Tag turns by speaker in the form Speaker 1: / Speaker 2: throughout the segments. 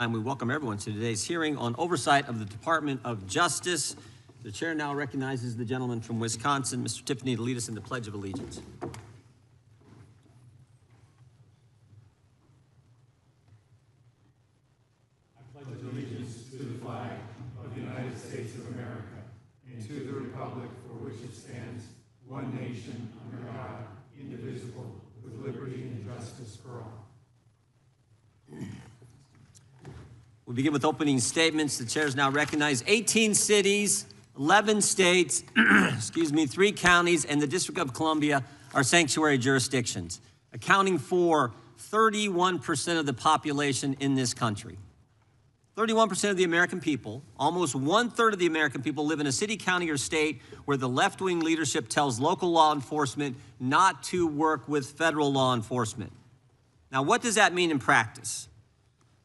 Speaker 1: We welcome everyone to today's hearing on oversight of the Department of Justice. The chair now recognizes the gentleman from Wisconsin, Mr. Tiffany, to lead us in the Pledge of Allegiance.
Speaker 2: I pledge allegiance to the flag of the United States of America and to the republic for which it stands, one nation, under God, indivisible, with liberty and justice for all.
Speaker 1: We'll begin with opening statements. The chair is now recognized. 18 cities, 11 states, 3 counties, and the District of Columbia are sanctuary jurisdictions, accounting for 31% of the population in this country. 31% of the American people, almost 1/3 of the American people, live in a city, county, or state where the left-wing leadership tells local law enforcement not to work with federal law enforcement. Now, what does that mean in practice?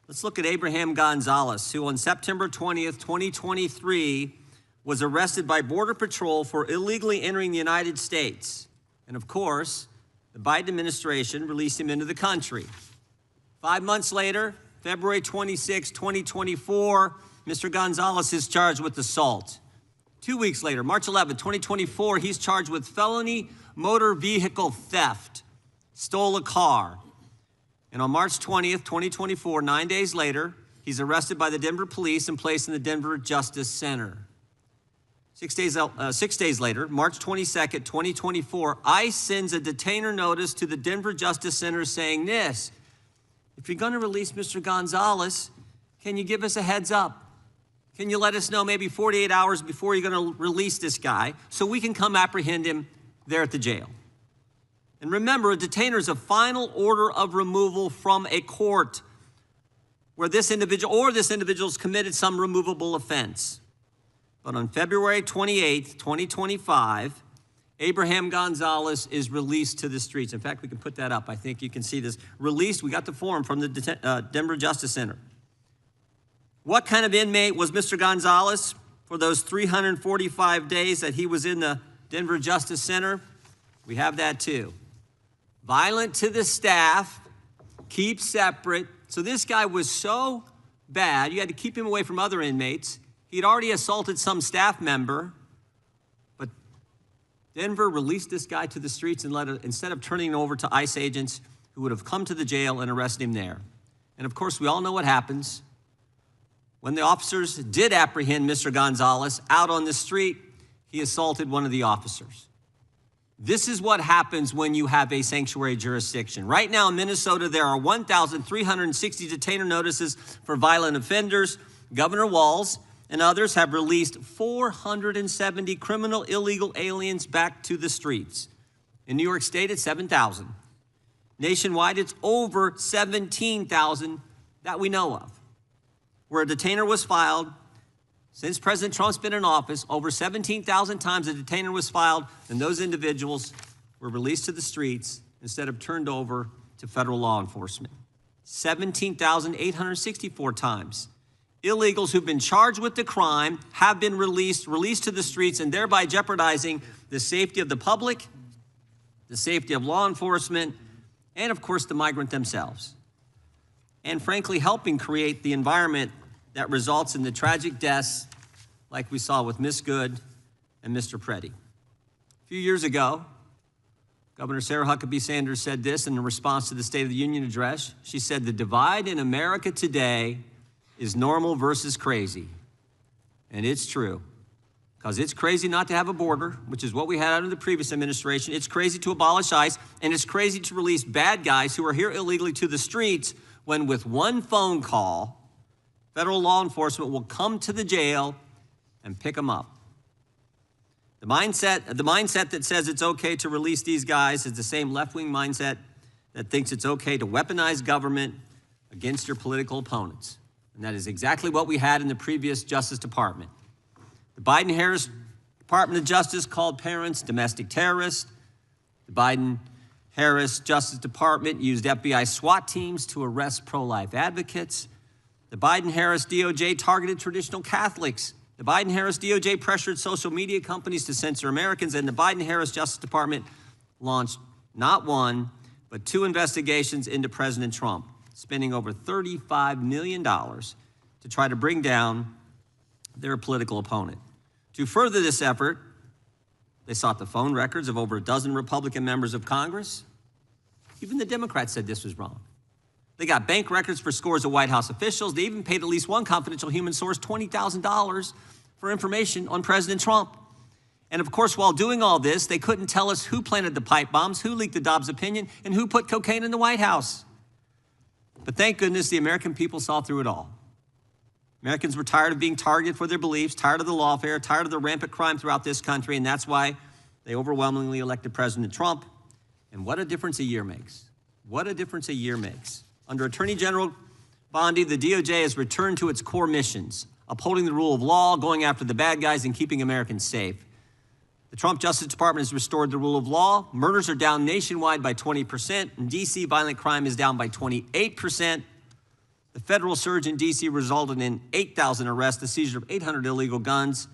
Speaker 1: Let's look at Abraham Gonzalez, who on September 20th, 2023, was arrested by Border Patrol for illegally entering the United States. And of course, the Biden administration released him into the country. 5 months later, February 26, 2024, Mr. Gonzalez is charged with assault. 2 weeks later, March 11, 2024, he's charged with felony motor vehicle theft, stole a car. And on March 20th, 2024, 9 days later, he's arrested by the Denver police and placed in the Denver Justice Center. 6 days later, March 22nd, 2024, ICE sends a detainer notice to the Denver Justice Center saying this: if you're going to release Mr. Gonzalez, can you give us a heads up? Can you let us know maybe 48 hours before you're going to release this guy so we can come apprehend him there at the jail? And remember, a detainer is a final order of removal from a court where this individual or this individual's committed some removable offense. But on February 28th, 2025, Abraham Gonzalez is released to the streets. In fact, we can put that up. I think you can see this. Released, we got the form from the Denver Justice Center. What kind of inmate was Mr. Gonzalez for those 345 days that he was in the Denver Justice Center? We have that too. Violent to the staff, keep separate. So this guy was so bad, you had to keep him away from other inmates. He'd already assaulted some staff member, but Denver released this guy to the streets and instead of turning him over to ICE agents who would have come to the jail and arrested him there. And of course, we all know what happens. When the officers did apprehend Mr. Gonzalez out on the street, he assaulted one of the officers. This is what happens when you have a sanctuary jurisdiction. Right now in Minnesota, there are 1,360 detainer notices for violent offenders. Governor Walz and others have released 470 criminal illegal aliens back to the streets. In New York State, it's 7,000. Nationwide, it's over 17,000 that we know of. Where a detainer was filed, since President Trump's been in office, over 17,000 times a detainer was filed, and those individuals were released to the streets instead of turned over to federal law enforcement. 17,864 times. Illegals who've been charged with the crime have been released to the streets, and thereby jeopardizing the safety of the public, the safety of law enforcement, and of course the migrant themselves. And frankly, helping create the environment that results in the tragic deaths like we saw with Miss Good and Mr. Preddy. A few years ago, Governor Sarah Huckabee Sanders said this in response to the State of the Union address. She said, "The divide in America today is normal versus crazy." And it's true, because it's crazy not to have a border, which is what we had under the previous administration. It's crazy to abolish ICE, and it's crazy to release bad guys who are here illegally to the streets when with one phone call, federal law enforcement will come to the jail and pick them up. The mindset that says it's okay to release these guys is the same left-wing mindset that thinks it's okay to weaponize government against your political opponents. And that is exactly what we had in the previous Justice Department. The Biden-Harris Department of Justice called parents domestic terrorists. The Biden-Harris Justice Department used FBI SWAT teams to arrest pro-life advocates. The Biden-Harris DOJ targeted traditional Catholics. The Biden-Harris DOJ pressured social media companies to censor Americans, and the Biden-Harris Justice Department launched not one, but 2 investigations into President Trump. spending over $35 million to try to bring down their political opponent. To further this effort, they sought the phone records of over a dozen Republican members of Congress. Even the Democrats said this was wrong. They got bank records for scores of White House officials. They even paid at least one confidential human source $20,000 for information on President Trump. And of course, while doing all this, they couldn't tell us who planted the pipe bombs, who leaked the Dobbs opinion, and who put cocaine in the White House. But thank goodness the American people saw through it all. Americans were tired of being targeted for their beliefs, tired of the lawfare, tired of the rampant crime throughout this country, and that's why they overwhelmingly elected President Trump. And what a difference a year makes. What a difference a year makes. Under Attorney General Bondi, the DOJ has returned to its core missions, upholding the rule of law, going after the bad guys, and keeping Americans safe. The Trump Justice Department has restored the rule of law. Murders are down nationwide by 20%. In D.C., violent crime is down by 28%. The federal surge in D.C. resulted in 8,000 arrests, the seizure of 800 illegal guns,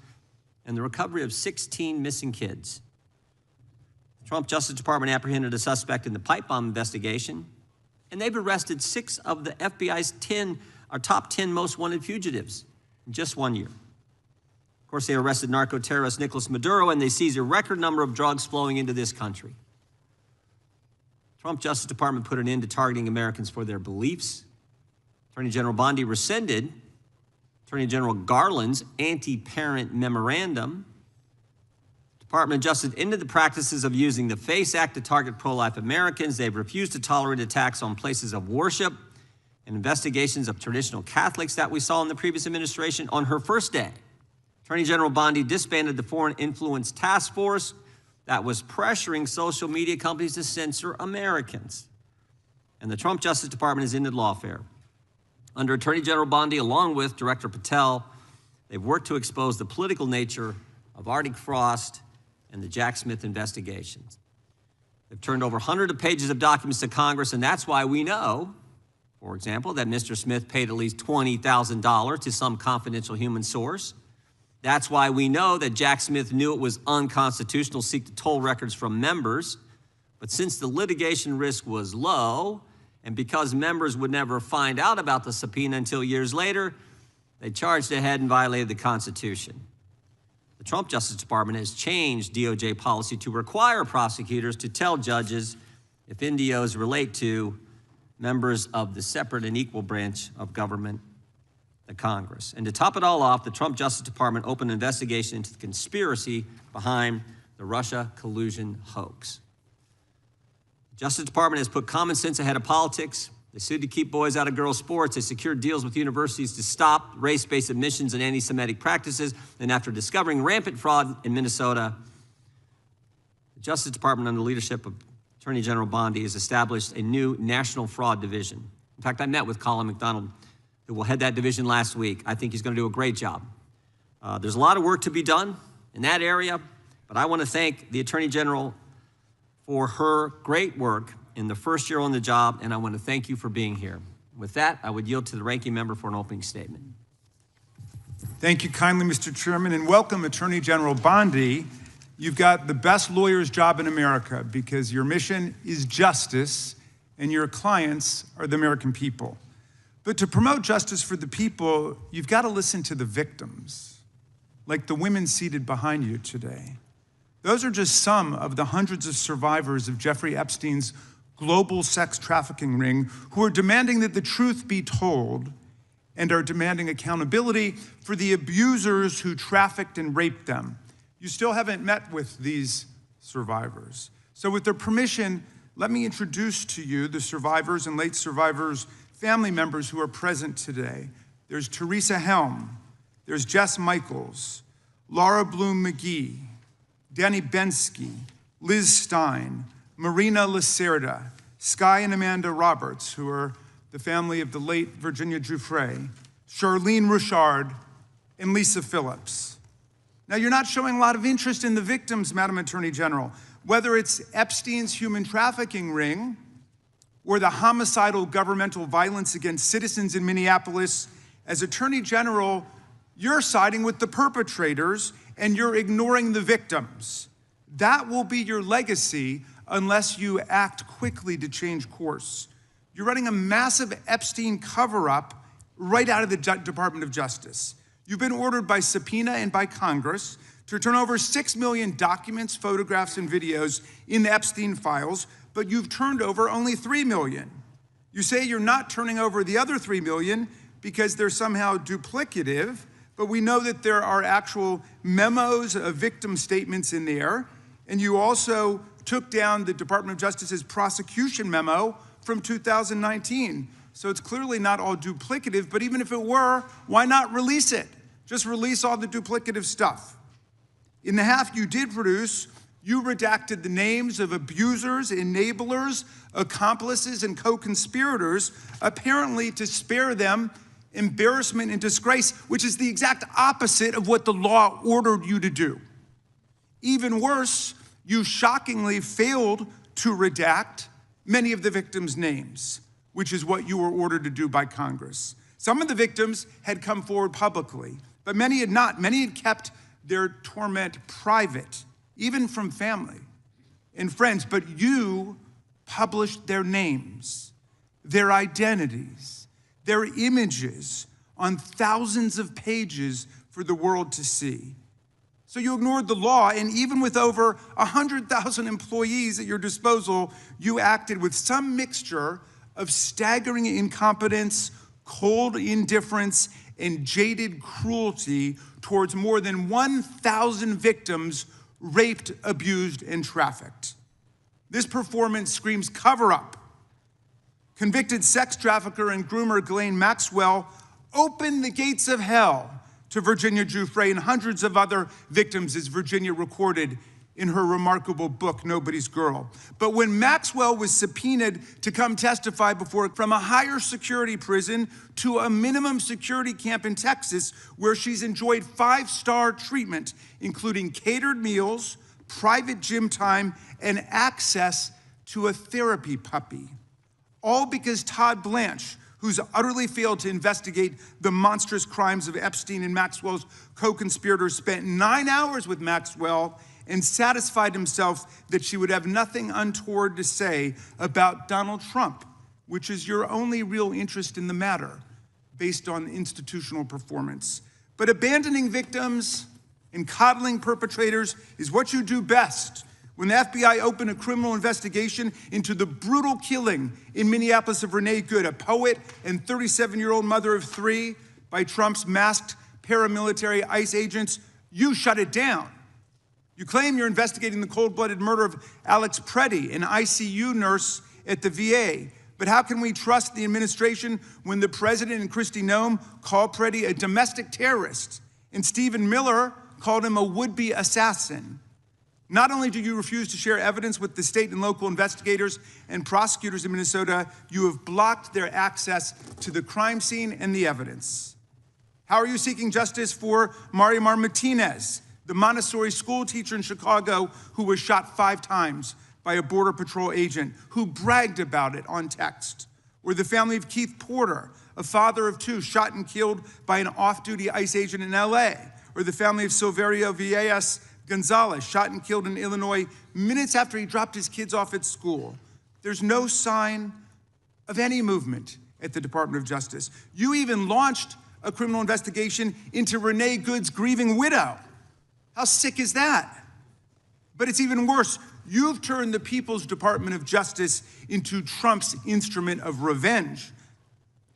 Speaker 1: and the recovery of 16 missing kids. The Trump Justice Department apprehended a suspect in the pipe bomb investigation, and they've arrested 6 of the FBI's top 10 most wanted fugitives in just 1 year. Of course, they arrested narco-terrorist Nicolas Maduro, and they seized a record number of drugs flowing into this country. The Trump Justice Department put an end to targeting Americans for their beliefs. Attorney General Bondi rescinded Attorney General Garland's anti-parent memorandum. Department of Justice ended the practices of using the FACE Act to target pro-life Americans. They've refused to tolerate attacks on places of worship and investigations of traditional Catholics that we saw in the previous administration. On her first day, Attorney General Bondi disbanded the Foreign Influence Task Force that was pressuring social media companies to censor Americans. And the Trump Justice Department has ended lawfare. Under Attorney General Bondi, along with Director Patel, they've worked to expose the political nature of Arctic Frost and the Jack Smith investigations. They've turned over hundreds of pages of documents to Congress, and that's why we know, for example, that Mr. Smith paid at least $20,000 to some confidential human source. That's why we know that Jack Smith knew it was unconstitutional to seek to toll records from members. But since the litigation risk was low, and because members would never find out about the subpoena until years later, they charged ahead and violated the Constitution. The Trump Justice Department has changed DOJ policy to require prosecutors to tell judges if NDOs relate to members of the separate and equal branch of government, the Congress. And to top it all off, the Trump Justice Department opened an investigation into the conspiracy behind the Russia collusion hoax. The Justice Department has put common sense ahead of politics. They sued to keep boys out of girls' sports. They secured deals with universities to stop race-based admissions and anti-Semitic practices. And after discovering rampant fraud in Minnesota, the Justice Department, under the leadership of Attorney General Bondi, has established a new national fraud division. In fact, I met with Colin McDonald, who will head that division last week. I think he's going to do a great job. There's a lot of work to be done in that area, but I want to thank the Attorney General for her great work in the first year on the job, and I want to thank you for being here. With that, I would yield to the ranking member for an opening statement.
Speaker 2: Thank you kindly, Mr. Chairman, and welcome, Attorney General Bondi. You've got the best lawyer's job in America because your mission is justice and your clients are the American people. But to promote justice for the people, you've got to listen to the victims, like the women seated behind you today. Those are just some of the hundreds of survivors of Jeffrey Epstein's global sex trafficking ring who are demanding that the truth be told and are demanding accountability for the abusers who trafficked and raped them. You still haven't met with these survivors. So with their permission, let me introduce to you the survivors and late survivors' family members who are present today. There's Teresa Helm, there's Jess Michaels, Laura Bloom McGee, Danny Bensky, Liz Stein, Marina Lacerda, Sky and Amanda Roberts, who are the family of the late Virginia Giuffre, Charlene Richard, and Lisa Phillips. Now, you're not showing a lot of interest in the victims, Madam Attorney General, whether it's Epstein's human trafficking ring or the homicidal governmental violence against citizens in Minneapolis. As Attorney General, you're siding with the perpetrators and you're ignoring the victims. That will be your legacy unless you act quickly to change course. You're running a massive Epstein cover-up right out of the Department of Justice. You've been ordered by subpoena and by Congress to turn over 6 million documents, photographs, and videos in the Epstein files, but you've turned over only 3 million. You say you're not turning over the other 3 million because they're somehow duplicative, but we know that there are actual memos of victim statements in there, and you also took down the Department of Justice's prosecution memo from 2019. So it's clearly not all duplicative, but even if it were, why not release it? Just release all the duplicative stuff. In the half you did produce, you redacted the names of abusers, enablers, accomplices, and co-conspirators, apparently to spare them embarrassment and disgrace, which is the exact opposite of what the law ordered you to do. Even worse, you shockingly failed to redact many of the victims' names, which is what you were ordered to do by Congress. Some of the victims had come forward publicly, but many had not. Many had kept their torment private, even from family and friends, but you published their names, their identities, their images on thousands of pages for the world to see. So you ignored the law, and even with over 100,000 employees at your disposal, you acted with some mixture of staggering incompetence, cold indifference, and jaded cruelty towards more than 1,000 victims raped, abused, and trafficked. This performance screams cover-up. Convicted sex trafficker and groomer Ghislaine Maxwell opened the gates of hell to Virginia Giuffre and hundreds of other victims, as Virginia recorded in her remarkable book, Nobody's Girl. But when Maxwell was subpoenaed to come testify from a higher security prison to a minimum security camp in Texas, where she's enjoyed 5-star treatment, including catered meals, private gym time, and access to a therapy puppy. All because Todd Blanche, who's utterly failed to investigate the monstrous crimes of Epstein and Maxwell's co-conspirators, spent 9 hours with Maxwell and satisfied himself that she would have nothing untoward to say about Donald Trump, which is your only real interest in the matter, based on institutional performance. But abandoning victims and coddling perpetrators is what you do best. When the FBI opened a criminal investigation into the brutal killing in Minneapolis of Renee Good, a poet and 37-year-old mother of 3, by Trump's masked paramilitary ICE agents, you shut it down. You claim you're investigating the cold-blooded murder of Alex Preddy, an ICU nurse at the VA. But how can we trust the administration when the president and Kristi Noem called Preddy a domestic terrorist and Stephen Miller called him a would-be assassin? Not only do you refuse to share evidence with the state and local investigators and prosecutors in Minnesota, you have blocked their access to the crime scene and the evidence. How are you seeking justice for Marimar Martinez, the Montessori school teacher in Chicago who was shot 5 times by a Border Patrol agent who bragged about it on text? Or the family of Keith Porter, a father of 2 shot and killed by an off-duty ICE agent in LA? Or the family of Silverio Villegas Gonzalez, shot and killed in Illinois minutes after he dropped his kids off at school? There's no sign of any movement at the Department of Justice. You even launched a criminal investigation into Renee Good's grieving widow. How sick is that? But it's even worse. You've turned the People's Department of Justice into Trump's instrument of revenge.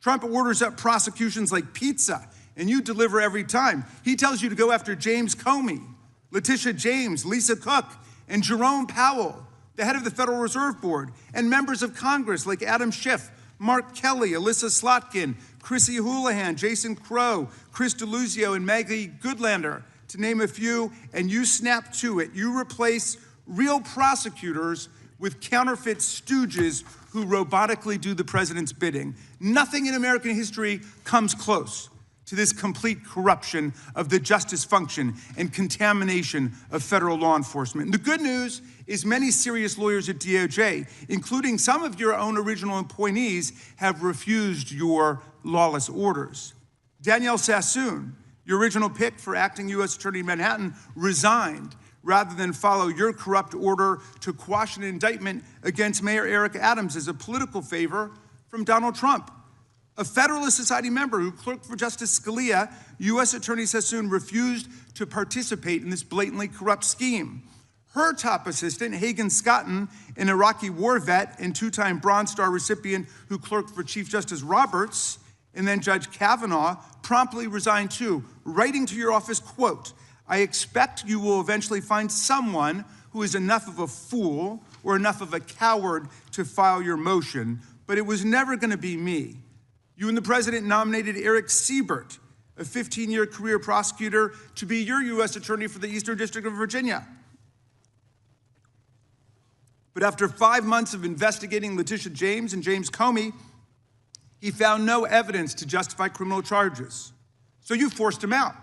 Speaker 2: Trump orders up prosecutions like pizza, and you deliver every time. He tells you to go after James Comey, Letitia James, Lisa Cook, and Jerome Powell, the head of the Federal Reserve Board, and members of Congress like Adam Schiff, Mark Kelly, Alyssa Slotkin, Chrissy Houlihan, Jason Crow, Chris Deluzio, and Maggie Goodlander, to name a few, and you snap to it. You replace real prosecutors with counterfeit stooges who robotically do the president's bidding. Nothing in American history comes close to this complete corruption of the justice function and contamination of federal law enforcement. And the good news is many serious lawyers at DOJ, including some of your own original appointees, have refused your lawless orders. Danielle Sassoon, your original pick for acting U.S. Attorney in Manhattan, resigned rather than follow your corrupt order to quash an indictment against Mayor Eric Adams as a political favor
Speaker 3: from Donald Trump. A Federalist Society member who clerked for Justice Scalia, U.S. Attorney Sassoon, refused to participate in this blatantly corrupt scheme. Her top assistant, Hagen Scotton, an Iraqi war vet and two-time Bronze Star recipient who clerked for Chief Justice Roberts, and then Judge Kavanaugh, promptly resigned too, writing to your office, quote, "I expect you will eventually find someone who is enough of a fool or enough of a coward to file your motion, but it was never going to be me." You and the president nominated Eric Siebert, a 15-year career prosecutor, to be your U.S. attorney for the Eastern District of Virginia. But after 5 months of investigating Letitia James and James Comey, he found no evidence to justify criminal charges. So you forced him out.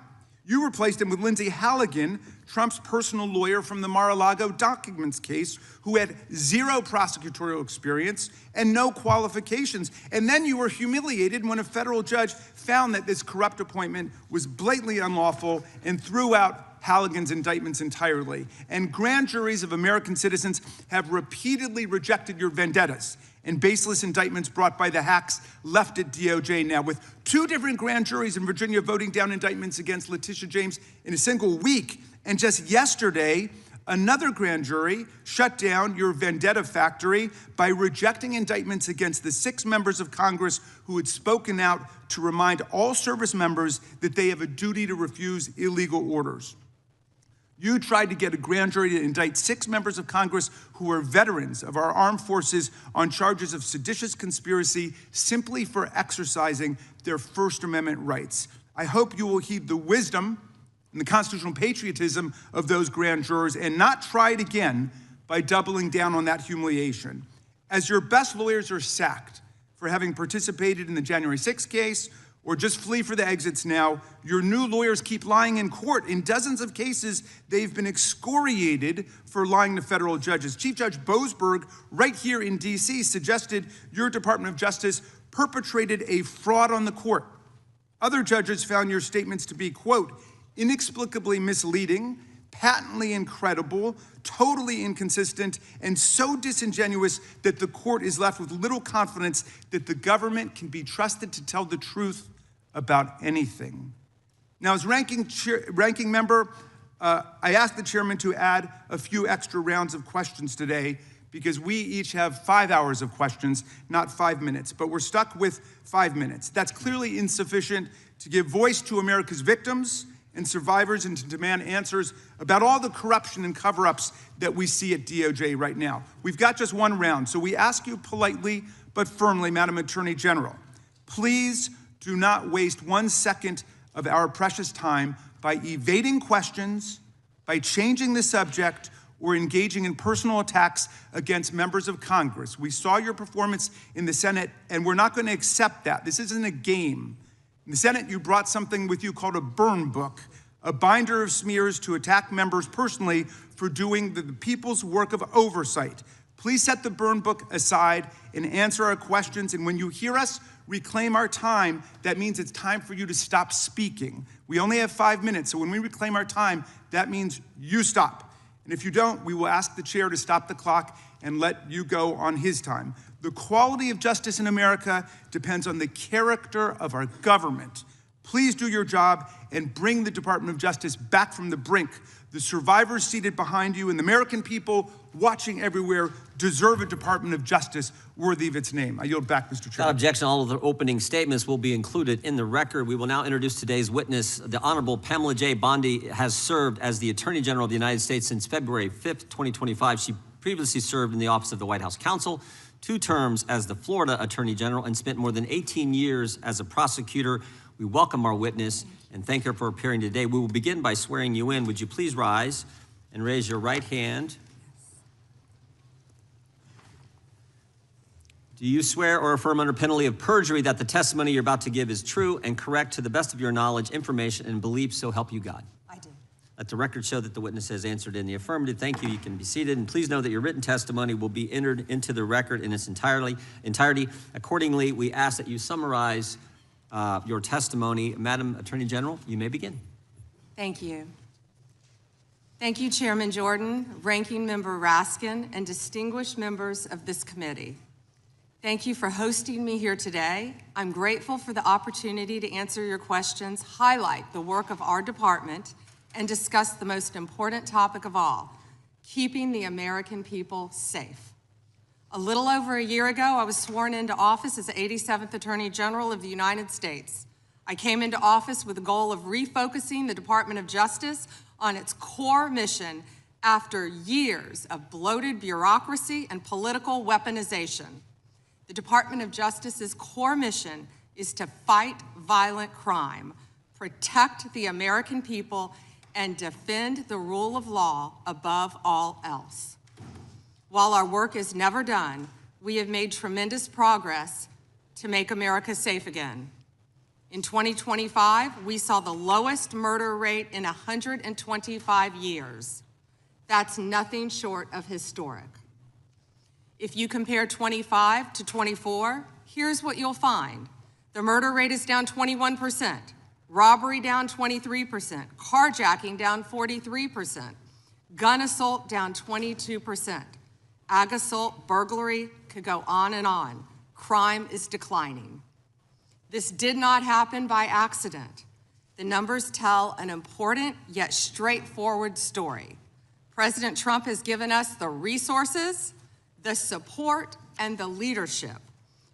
Speaker 3: You replaced him with Lindsay Halligan, Trump's personal lawyer from the Mar-a-Lago documents case, who had zero prosecutorial experience and no qualifications. And then you were humiliated when a federal judge found that this corrupt appointment was blatantly unlawful and threw out Halligan's indictments entirely. And grand juries of American citizens have repeatedly rejected your vendettas and baseless indictments brought by the hacks left at DOJ now, with 2 different grand juries in Virginia voting down indictments against Letitia James in a single week. And just yesterday, another grand jury shut down your vendetta factory by rejecting indictments against the 6 members of Congress who had spoken out to remind all service members that they have a duty to refuse illegal orders. You tried to get a grand jury to indict 6 members of Congress who were veterans of our armed forces on charges of seditious conspiracy simply for exercising their First Amendment rights. I hope you will heed the wisdom and the constitutional patriotism of those grand jurors and not try it again by doubling down on that humiliation. As your best lawyers are sacked for having participated in the January 6th case or just flee for the exits now, your new lawyers keep lying in court. In dozens of cases, they've been excoriated for lying to federal judges. Chief Judge Boasberg, right here in DC, suggested your Department of Justice perpetrated a fraud on the court. Other judges found your statements to be, quote, inexplicably misleading, patently incredible, totally inconsistent, and so disingenuous that the court is left with little confidence that the government can be trusted to tell the truth about anything. Now, as ranking member, I asked the chairman to add a few extra rounds of questions today because we each have 5 hours of questions, not 5 minutes, but we're stuck with 5 minutes. That's clearly insufficient to give voice to America's victims and survivors and to demand answers about all the corruption and cover-ups that we see at DOJ right now. We've got just 1 round, so we ask you politely but firmly, Madam Attorney General, please do not waste 1 second of our precious time by evading questions, by changing the subject, or engaging in personal attacks against members of Congress. We saw your performance in the Senate, and we're not going to accept that. This isn't a game. In the Senate, you brought something with you called a burn book, a binder of smears to attack members personally for doing the people's work of oversight. Please set the burn book aside and answer our questions. And when you hear us reclaim our time, that means it's time for you to stop speaking. We only have 5 minutes, so when we reclaim our time, that means you stop. And if you don't, we will ask the chair to stop the clock and let you go on his time. The quality of justice in America depends on the character of our government. Please do your job and bring the Department of Justice back from the brink. The survivors seated behind you and the American people watching everywhere deserve a Department of Justice worthy of its name. I yield back, Mr. Chairman.
Speaker 1: Without objection, all of the opening statements will be included in the record. We will now introduce today's witness. The Honorable Pamela J. Bondi has served as the Attorney General of the United States since February 5th, 2025. She previously served in the Office of the White House Counsel, 2 terms as the Florida Attorney General, and spent more than 18 years as a prosecutor. We welcome our witness and thank her for appearing today. We will begin by swearing you in. Would you please rise and raise your right hand? Do you swear or affirm under penalty of perjury that the testimony you're about to give is true and correct to the best of your knowledge, information, and belief, so help you God?
Speaker 4: I do.
Speaker 1: Let the record show that the witness has answered in the affirmative. Thank you. You can be seated. And please know that your written testimony will be entered into the record in its entirety. Accordingly, we ask that you summarize your testimony. Madam Attorney General, you may begin.
Speaker 4: Thank you. Thank you, Chairman Jordan, Ranking Member Raskin, and distinguished members of this committee. Thank you for hosting me here today. I'm grateful for the opportunity to answer your questions, highlight the work of our department, and discuss the most important topic of all, keeping the American people safe. A little over a year ago, I was sworn into office as the 87th Attorney General of the United States. I came into office with the goal of refocusing the Department of Justice on its core mission after years of bloated bureaucracy and political weaponization. The Department of Justice's core mission is to fight violent crime, protect the American people, and defend the rule of law above all else. While our work is never done, we have made tremendous progress to make America safe again. In 2025, we saw the lowest murder rate in 125 years. That's nothing short of historic. If you compare 25 to 24, here's what you'll find. The murder rate is down 21%, robbery down 23%, carjacking down 43%, gun assault down 22%, ag assault, burglary, could go on and on. Crime is declining. This did not happen by accident. The numbers tell an important yet straightforward story. President Trump has given us the resources, the support, and the leadership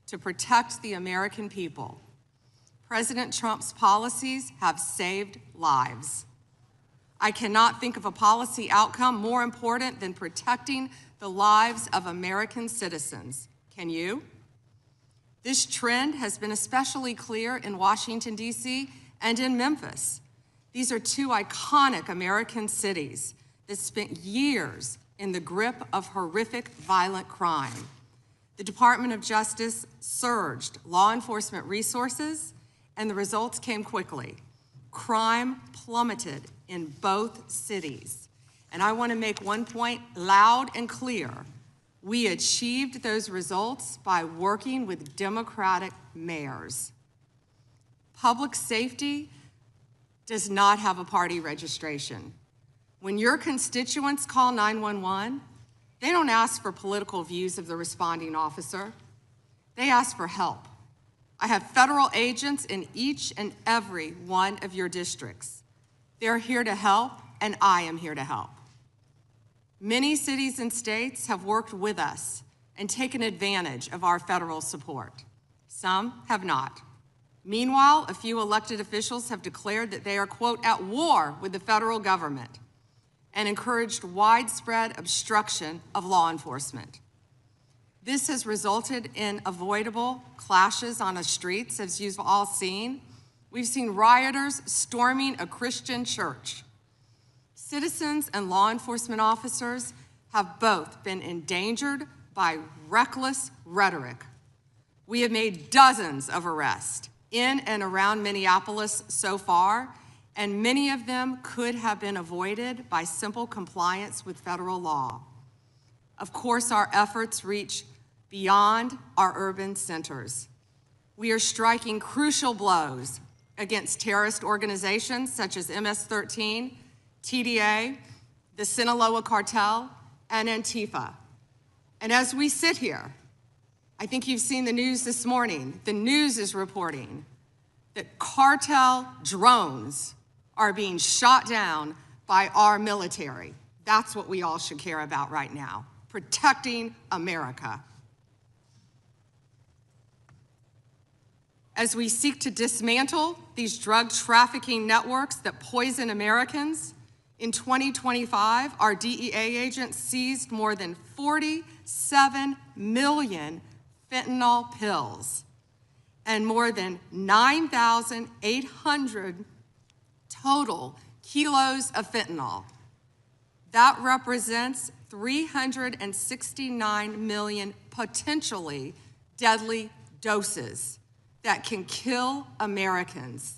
Speaker 4: to protect the American people. President Trump's policies have saved lives. I cannot think of a policy outcome more important than protecting the lives of American citizens. Can you? This trend has been especially clear in Washington, D.C. and in Memphis. These are two iconic American cities that spent years in the grip of horrific violent crime. The Department of Justice surged law enforcement resources, and the results came quickly. Crime plummeted in both cities. And I want to make one point loud and clear. We achieved those results by working with Democratic mayors. Public safety does not have a party registration. When your constituents call 911, they don't ask for political views of the responding officer. They ask for help. I have federal agents in each and every one of your districts. They're here to help, and I am here to help. Many cities and states have worked with us and taken advantage of our federal support. Some have not. Meanwhile, a few elected officials have declared that they are, quote, at war with the federal government and encouraged widespread obstruction of law enforcement. This has resulted in avoidable clashes on the streets, as you've all seen. We've seen rioters storming a Christian church. Citizens and law enforcement officers have both been endangered by reckless rhetoric. We have made dozens of arrests in and around Minneapolis so far, and many of them could have been avoided by simple compliance with federal law. Of course, our efforts reach beyond our urban centers. We are striking crucial blows against terrorist organizations such as MS-13, TDA, the Sinaloa cartel, and Antifa. And as we sit here, I think you've seen the news this morning. The news is reporting that cartel drones are being shot down by our military. That's what we all should care about right now, protecting America. As we seek to dismantle these drug trafficking networks that poison Americans, in 2025, our DEA agents seized more than 47 million fentanyl pills and more than 9,800 total kilos of fentanyl. That represents 369 million potentially deadly doses that can kill Americans.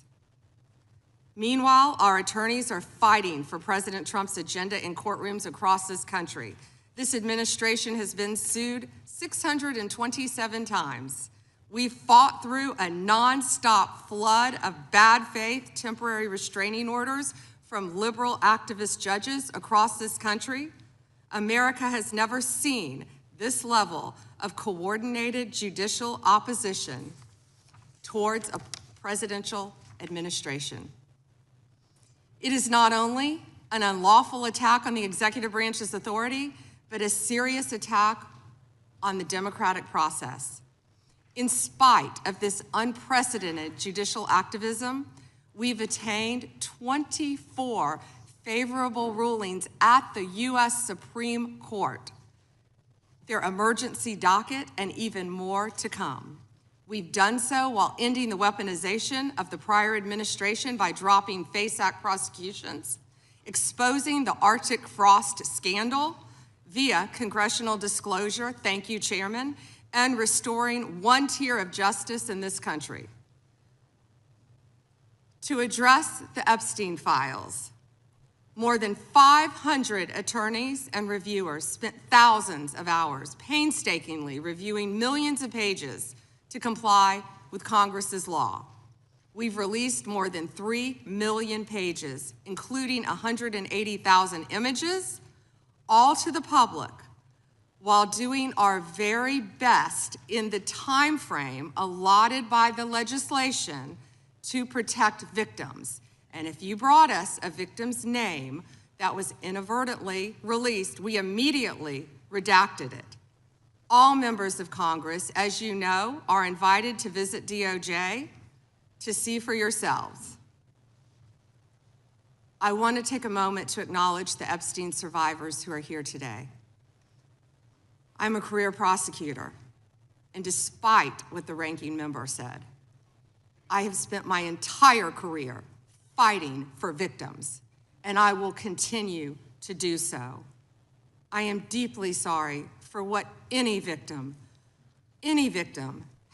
Speaker 4: Meanwhile, our attorneys are fighting for President Trump's agenda in courtrooms across this country. This administration has been sued 627 times. We've fought through a nonstop flood of bad faith temporary restraining orders from liberal activist judges across this country. America has never seen this level of coordinated judicial opposition towards a presidential administration. It is not only an unlawful attack on the executive branch's authority, but a serious attack on the democratic process. In spite of this unprecedented judicial activism, we've attained 24 favorable rulings at the U.S. Supreme Court, their emergency docket, and even more to come. We've done so while ending the weaponization of the prior administration by dropping FACE Act prosecutions, exposing the Arctic Frost scandal via congressional disclosure, thank you, Chairman, and restoring one tier of justice in this country. To address the Epstein files, more than 500 attorneys and reviewers spent thousands of hours painstakingly reviewing millions of pages to comply with Congress's law. We've released more than 3 million pages, including 180,000 images, all to the public, while doing our very best in the time frame allotted by the legislation to protect victims. And if you brought us a victim's name that was inadvertently released, we immediately redacted it. All members of Congress, as you know, are invited to visit DOJ to see for yourselves. I want to take a moment to acknowledge the Epstein survivors who are here today. I'm a career prosecutor, and despite what the ranking member said, I have spent my entire career fighting for victims, and I will continue to do so. I am deeply sorry for what any victim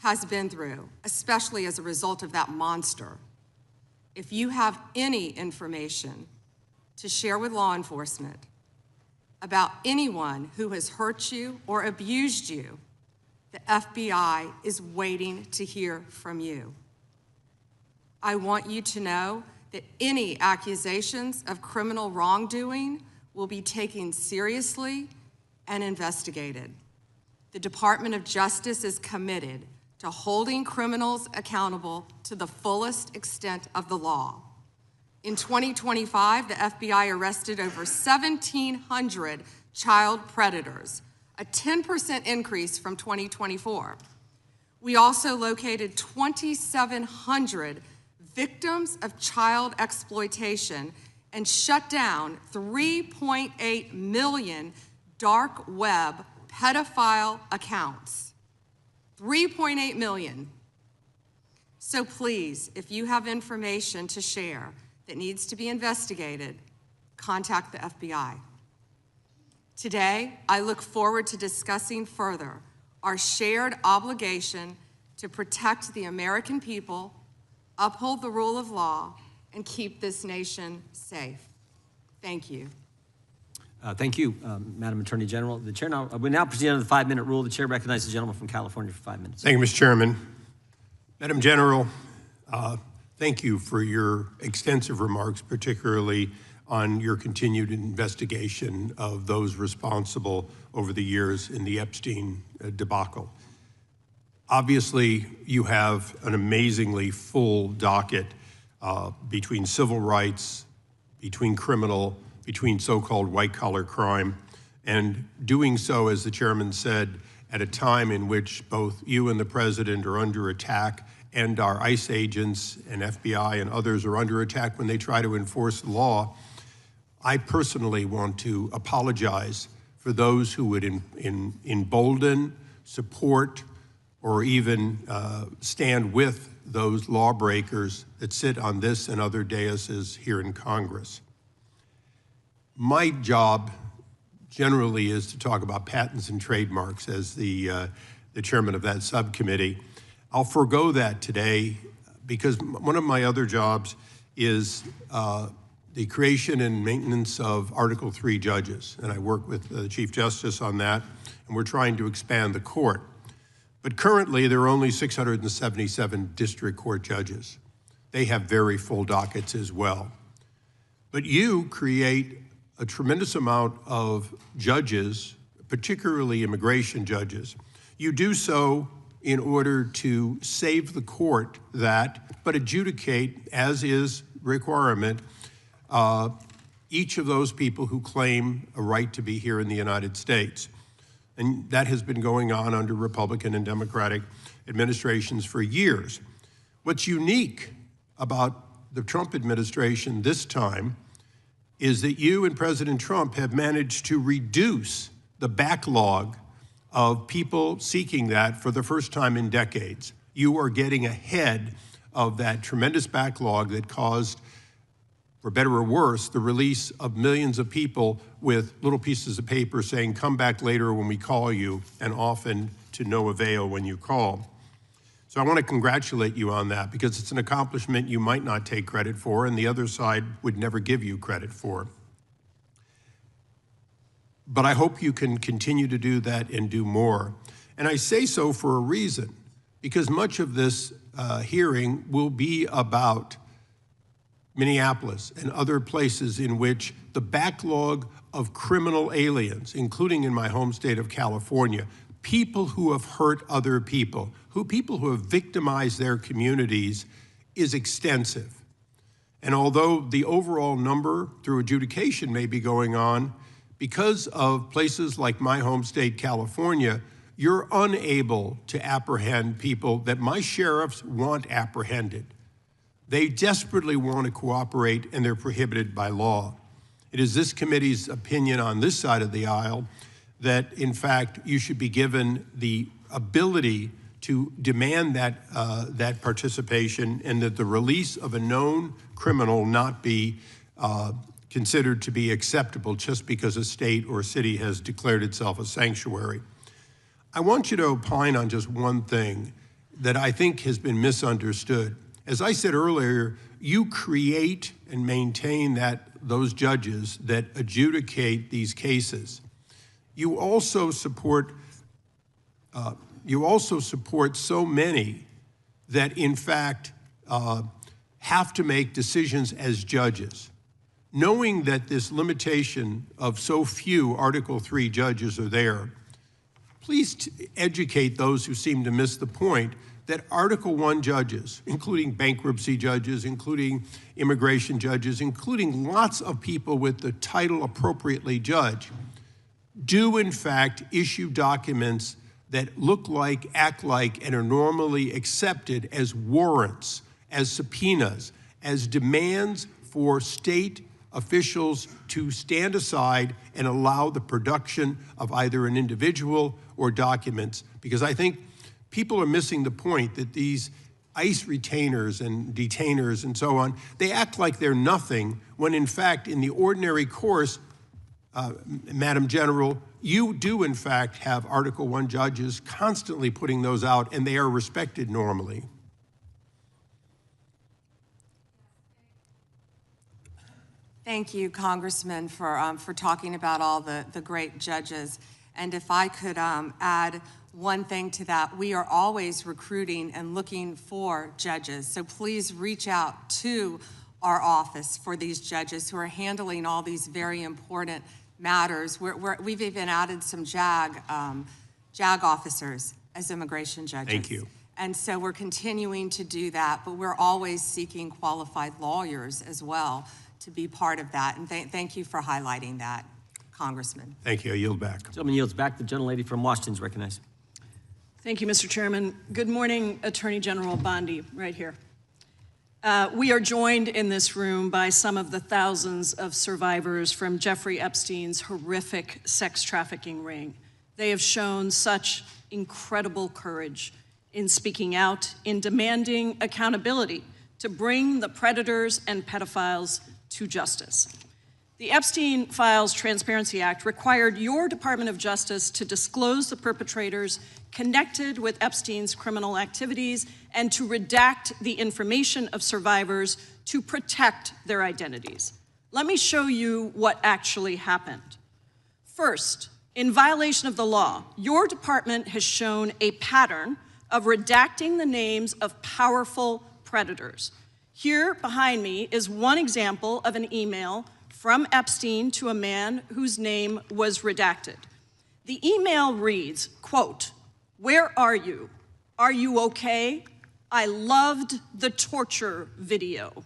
Speaker 4: has been through, especially as a result of that monster. If you have any information to share with law enforcement about anyone who has hurt you or abused you, the FBI is waiting to hear from you. I want you to know that any accusations of criminal wrongdoing will be taken seriously and investigated. The Department of Justice is committed to holding criminals accountable to the fullest extent of the law. In 2025, the FBI arrested over 1,700 child predators, a 10% increase from 2024. We also located 2,700 victims of child exploitation and shut down 3.8 million dark web pedophile accounts. 3.8 million. So please, if you have information to share that needs to be investigated, contact the FBI. Today, I look forward to discussing further our shared obligation to protect the American people, uphold the rule of law, and keep this nation safe. Thank you.
Speaker 1: Thank you, Madam Attorney General. The chair we now proceed under the 5-minute rule. The chair recognizes the gentleman from California for 5 minutes.
Speaker 2: Thank you, Mr. Chairman. Madam General, thank you for your extensive remarks, particularly on your continued investigation of those responsible over the years in the Epstein debacle. Obviously, you have an amazingly full docket between civil rights, between criminal, between so-called white-collar crime, and doing so, as the chairman said, at a time in which both you and the president are under attack, and our ICE agents and FBI and others are under attack when they try to enforce the law. I personally want to apologize for those who would embolden, support, or even stand with those lawbreakers that sit on this and other daises here in Congress. My job generally is to talk about patents and trademarks as the chairman of that subcommittee. I'll forego that today because one of my other jobs is the creation and maintenance of Article III judges, and I work with the Chief Justice on that, and we're trying to expand the court. But currently, there are only 677 district court judges. They have very full dockets as well. But you create a tremendous amount of judges,
Speaker 5: particularly immigration judges. You do so in order to save the court that, but adjudicate, as is requirement, each of those people who claim a right to be here in the United States. And that has been going on under Republican and Democratic administrations for years. What's unique about the Trump administration this time is that you and President Trump have managed to reduce the backlog of people seeking that for the first time in decades. You are getting ahead of that tremendous backlog that caused, for better or worse, the release of millions of people with little pieces of paper saying, come back later when we call you, and often to no avail when you call. So I want to congratulate you on that, because it's an accomplishment you might not take credit for, and the other side would never give you credit for. But I hope you can continue to do that and do more. And I say so for a reason, because much of this hearing will be about Minneapolis and other places in which the backlog of criminal aliens, including in my home state of California, people who have hurt other people, people who have victimized their communities, is extensive. And although the overall number through adjudication may be going on, because of places like my home state, California, you're unable to apprehend people that my sheriffs want apprehended. They desperately want to cooperate, and they're prohibited by law. It is this committee's opinion on this side of the aisle that, in fact, you should be given the ability to demand that participation, and that the release of a known criminal not be considered to be acceptable just because a state or city has declared itself a sanctuary. I want you to opine on just one thing that I think has been misunderstood. As I said earlier, you create and maintain those judges that adjudicate these cases. You also support so many that, in fact, have to make decisions as judges. Knowing that this limitation of so few Article III judges are there, please educate those who seem to miss the point that Article I judges, including bankruptcy judges, including immigration judges, including lots of people with the title appropriately judge, do in fact issue documents that look like, act like, and are normally accepted as warrants, as subpoenas, as demands for state officials to stand aside and allow the production of either an individual or documents. Because I think people are missing the point that these ICE retainers and detainers and so on, they act like they're nothing, when in fact, in the ordinary course, Madam General, you do in fact have Article I judges constantly putting those out, and they are respected normally.
Speaker 4: Thank you, Congressman, for talking about all the great judges. And if I could add one thing to that, we are always recruiting and looking for judges. So please reach out to our office for these judges who are handling all these very important matters. We've even added some JAG officers as immigration judges.
Speaker 5: Thank you.
Speaker 4: And so we're continuing to do that, but we're always seeking qualified lawyers as well to be part of that. And thank you for highlighting that, Congressman.
Speaker 5: Thank you. I yield back.
Speaker 1: Gentleman yields back. The gentlelady from Washington is recognized.
Speaker 6: Thank you, Mr. Chairman. Good morning, Attorney General Bondi, right here. We are joined in this room by some of the thousands of survivors from Jeffrey Epstein's horrific sex trafficking ring. They have shown such incredible courage in speaking out, in demanding accountability to bring the predators and pedophiles to justice. The Epstein Files Transparency Act required your Department of Justice to disclose the perpetrators connected with Epstein's criminal activities and to redact the information of survivors to protect their identities. Let me show you what actually happened. First, in violation of the law, your department has shown a pattern of redacting the names of powerful predators. Here behind me is one example of an email from Epstein to a man whose name was redacted. The email reads, quote, "Where are you? Are you okay? I loved the torture video."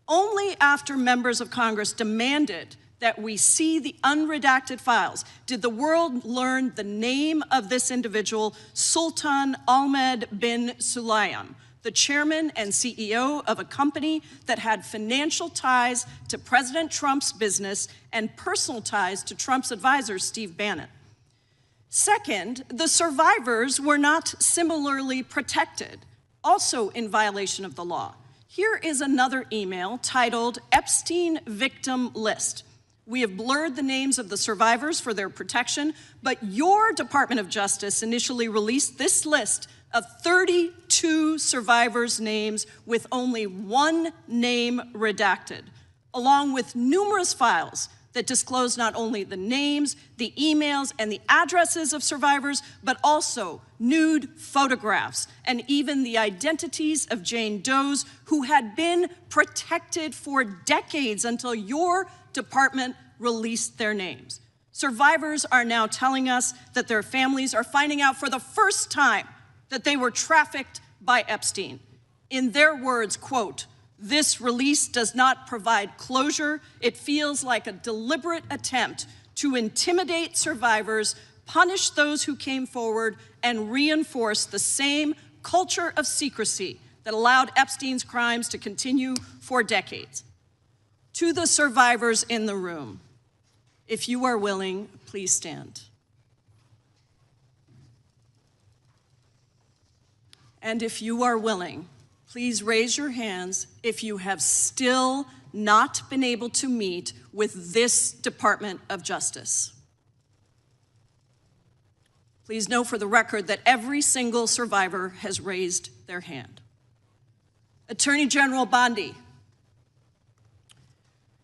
Speaker 6: Only after members of Congress demanded that we see the unredacted files did the world learn the name of this individual, Sultan Ahmed bin Sulayem, the chairman and CEO of a company that had financial ties to President Trump's business and personal ties to Trump's advisor, Steve Bannon. Second, the survivors were not similarly protected, also in violation of the law. Here is another email titled Epstein Victim List. We have blurred the names of the survivors for their protection, but your Department of Justice initially released this list of 32 survivors' names with only one name redacted, along with numerous files that disclose not only the names, the emails, and the addresses of survivors, but also nude photographs and even the identities of Jane Does who had been protected for decades until your department released their names. Survivors are now telling us that their families are finding out for the first time that they were trafficked by Epstein. In their words, quote, "This release does not provide closure. It feels like a deliberate attempt to intimidate survivors, punish those who came forward, and reinforce the same culture of secrecy that allowed Epstein's crimes to continue for decades." To the survivors in the room, if you are willing, please stand. And if you are willing, please raise your hands if you have still not been able to meet with this Department of Justice. Please know for the record that every single survivor has raised their hand. Attorney General Bondi,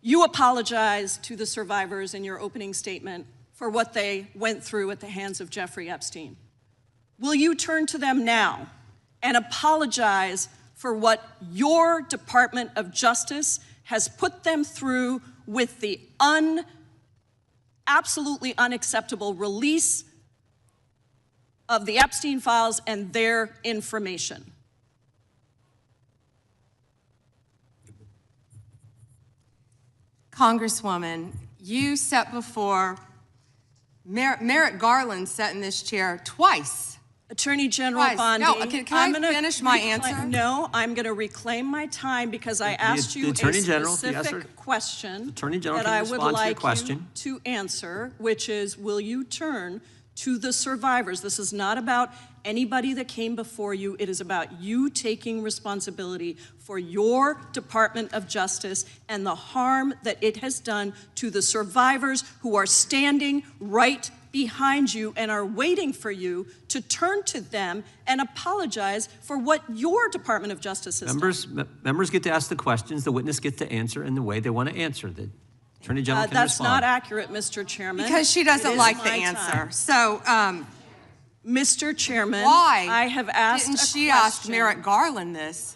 Speaker 6: you apologized to the survivors in your opening statement for what they went through at the hands of Jeffrey Epstein. Will you turn to them now and apologize for what your Department of Justice has put them through with the absolutely unacceptable release of the Epstein files and their information?
Speaker 4: Congresswoman, you sat before, Merrick Garland sat in this chair twice.
Speaker 6: Attorney General Bondi,
Speaker 4: No, can I finish my answer?
Speaker 6: No, I'm going to reclaim my time because I asked you a specific question that I would like you to answer, which is, will you turn to the survivors? This is not about anybody that came before you. It is about you taking responsibility for your Department of Justice and the harm that it has done to the survivors who are standing right behind you and are waiting for you to turn to them and apologize for what your Department of Justice has done.
Speaker 1: Members get to ask the questions, the witness gets to answer in the way they want to answer. The Attorney General can
Speaker 6: That's
Speaker 1: respond.
Speaker 6: not accurate, Mr. Chairman.
Speaker 4: Because she doesn't like the answer. So,
Speaker 6: Mr. Chairman,
Speaker 4: why
Speaker 6: I have asked
Speaker 4: didn't she
Speaker 6: a question.
Speaker 4: ask Merrick Garland this?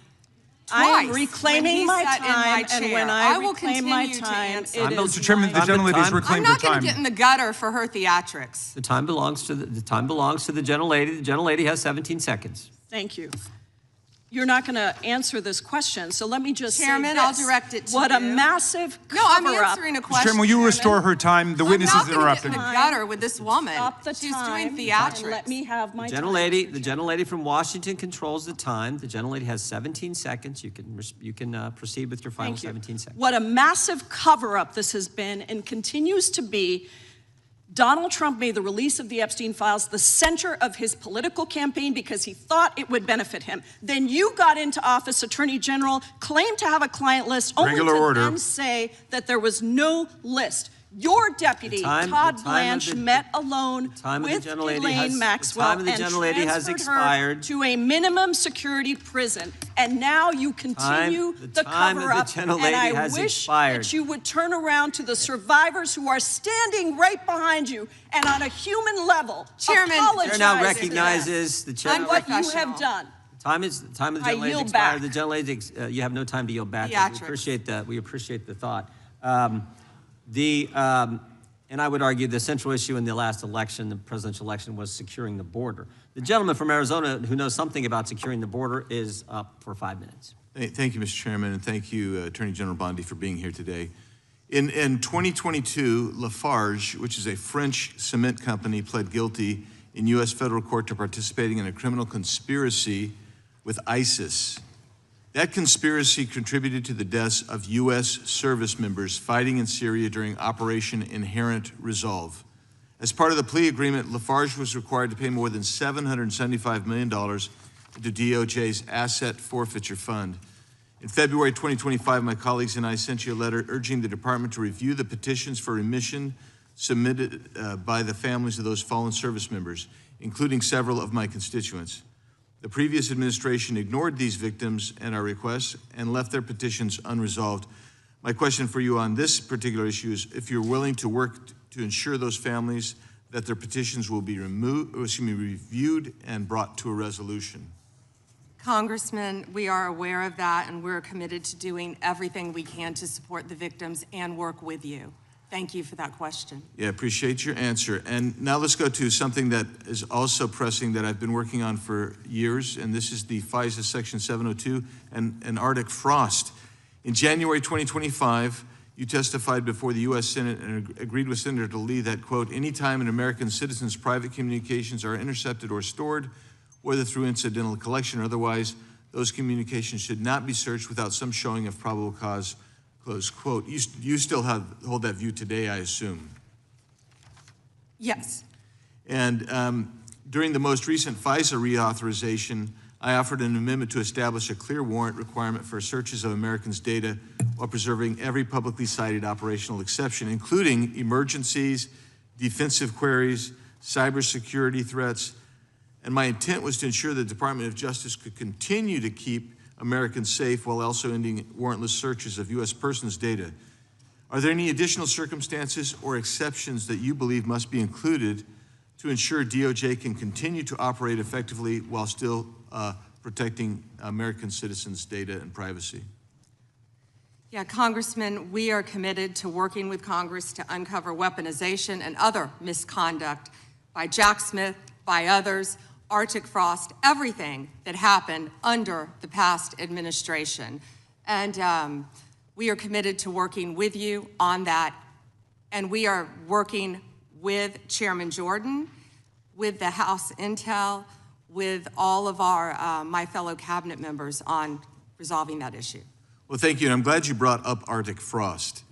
Speaker 6: I am
Speaker 4: Twice
Speaker 6: reclaiming my time, and when I
Speaker 4: will
Speaker 6: reclaim my
Speaker 4: continue to
Speaker 6: time,
Speaker 4: answer.
Speaker 6: it is
Speaker 3: Mr. Chairman, the gentlelady has
Speaker 4: I'm
Speaker 3: reclaimed her
Speaker 4: not going
Speaker 3: time.
Speaker 4: to get in the gutter for her theatrics.
Speaker 1: The time belongs to the gentlelady. The gentlelady has 17 seconds.
Speaker 6: Thank you. You're not going to answer this question, so let me just
Speaker 4: Chairman,
Speaker 6: say this.
Speaker 4: I'll direct it to
Speaker 6: what
Speaker 4: you.
Speaker 6: a massive
Speaker 4: No, I'm
Speaker 6: cover-up.
Speaker 4: answering a
Speaker 3: Mr.
Speaker 4: question.
Speaker 3: Chairman, will you restore her time? The witness is
Speaker 4: I'm not going to
Speaker 3: interrupted.
Speaker 4: get in the gutter with this woman.
Speaker 6: Stop the
Speaker 4: She's
Speaker 6: time
Speaker 4: doing
Speaker 6: and
Speaker 4: theatrics.
Speaker 6: let me have my time.
Speaker 1: The gentlelady from Washington controls the time. The gentlelady has 17 seconds. You can proceed with your final 17 seconds.
Speaker 6: What a massive cover-up this has been and continues to be. Donald Trump made the release of the Epstein files the center of his political campaign because he thought it would benefit him. Then you got into office, Attorney General, claimed to have a client list, only to then say that there was no list. Your deputy, Todd Blanche, met alone with Elaine Maxwell and transferred her to a minimum security prison. And now you continue the cover-up, and I wish that you would turn around to the survivors who are standing right behind you and on a human level apologize
Speaker 1: Chair now recognizes the chair.
Speaker 6: on what you have done.
Speaker 1: The time of the gentlelady expired. The gentlelady, you have no time to yield back. We appreciate the thought. And I would argue the central issue in the last election, the presidential election, was securing the border. The gentleman from Arizona who knows something about securing the border is up for 5 minutes.
Speaker 7: Thank you, Mr. Chairman, and thank you, Attorney General Bondi, for being here today. In 2022, Lawfare, which is a French cement company, pled guilty in U.S. federal court to participating in a criminal conspiracy with ISIS. That conspiracy contributed to the deaths of U.S. service members fighting in Syria during Operation Inherent Resolve. As part of the plea agreement, Lawfare was required to pay more than $775 million to DOJ's Asset Forfeiture Fund. In February 2025, my colleagues and I sent you a letter urging the department to review the petitions for remission submitted by the families of those fallen service members, including several of my constituents. The previous administration ignored these victims and our requests and left their petitions unresolved. My question for you on this particular issue is if you're willing to work to ensure those families that their petitions will be reviewed and brought to a resolution.
Speaker 4: Congressman, we are aware of that, and we're committed to doing everything we can to support the victims and work with you. Thank you for that question.
Speaker 7: Yeah, appreciate your answer. And now let's go to something that is also pressing that I've been working on for years, and this is the FISA Section 702 and Arctic frost. In January 2025, you testified before the U.S. Senate and agreed with Senator Lee that, quote, anytime an American citizen's private communications are intercepted or stored, whether through incidental collection or otherwise, those communications should not be searched without some showing of probable cause, close quote. You still hold that view today, I assume?
Speaker 4: Yes.
Speaker 7: And during the most recent FISA reauthorization, I offered an amendment to establish a clear warrant requirement for searches of Americans' data while preserving every publicly cited operational exception, including emergencies, defensive queries, cybersecurity threats. And my intent was to ensure the Department of Justice could continue to keep Americans safe while also ending warrantless searches of U.S. persons' data. Are there any additional circumstances or exceptions that you believe must be included to ensure DOJ can continue to operate effectively while still protecting American citizens' data and privacy?
Speaker 4: Yeah, Congressman, we are committed to working with Congress to uncover weaponization and other misconduct by Jack Smith, by others, Arctic frost, everything that happened under the past administration. And we are committed to working with you on that. And we are working with Chairman Jordan, with the House Intel, with all of our, my fellow cabinet members on resolving that issue.
Speaker 7: Well, thank you. And I'm glad you brought up Arctic frost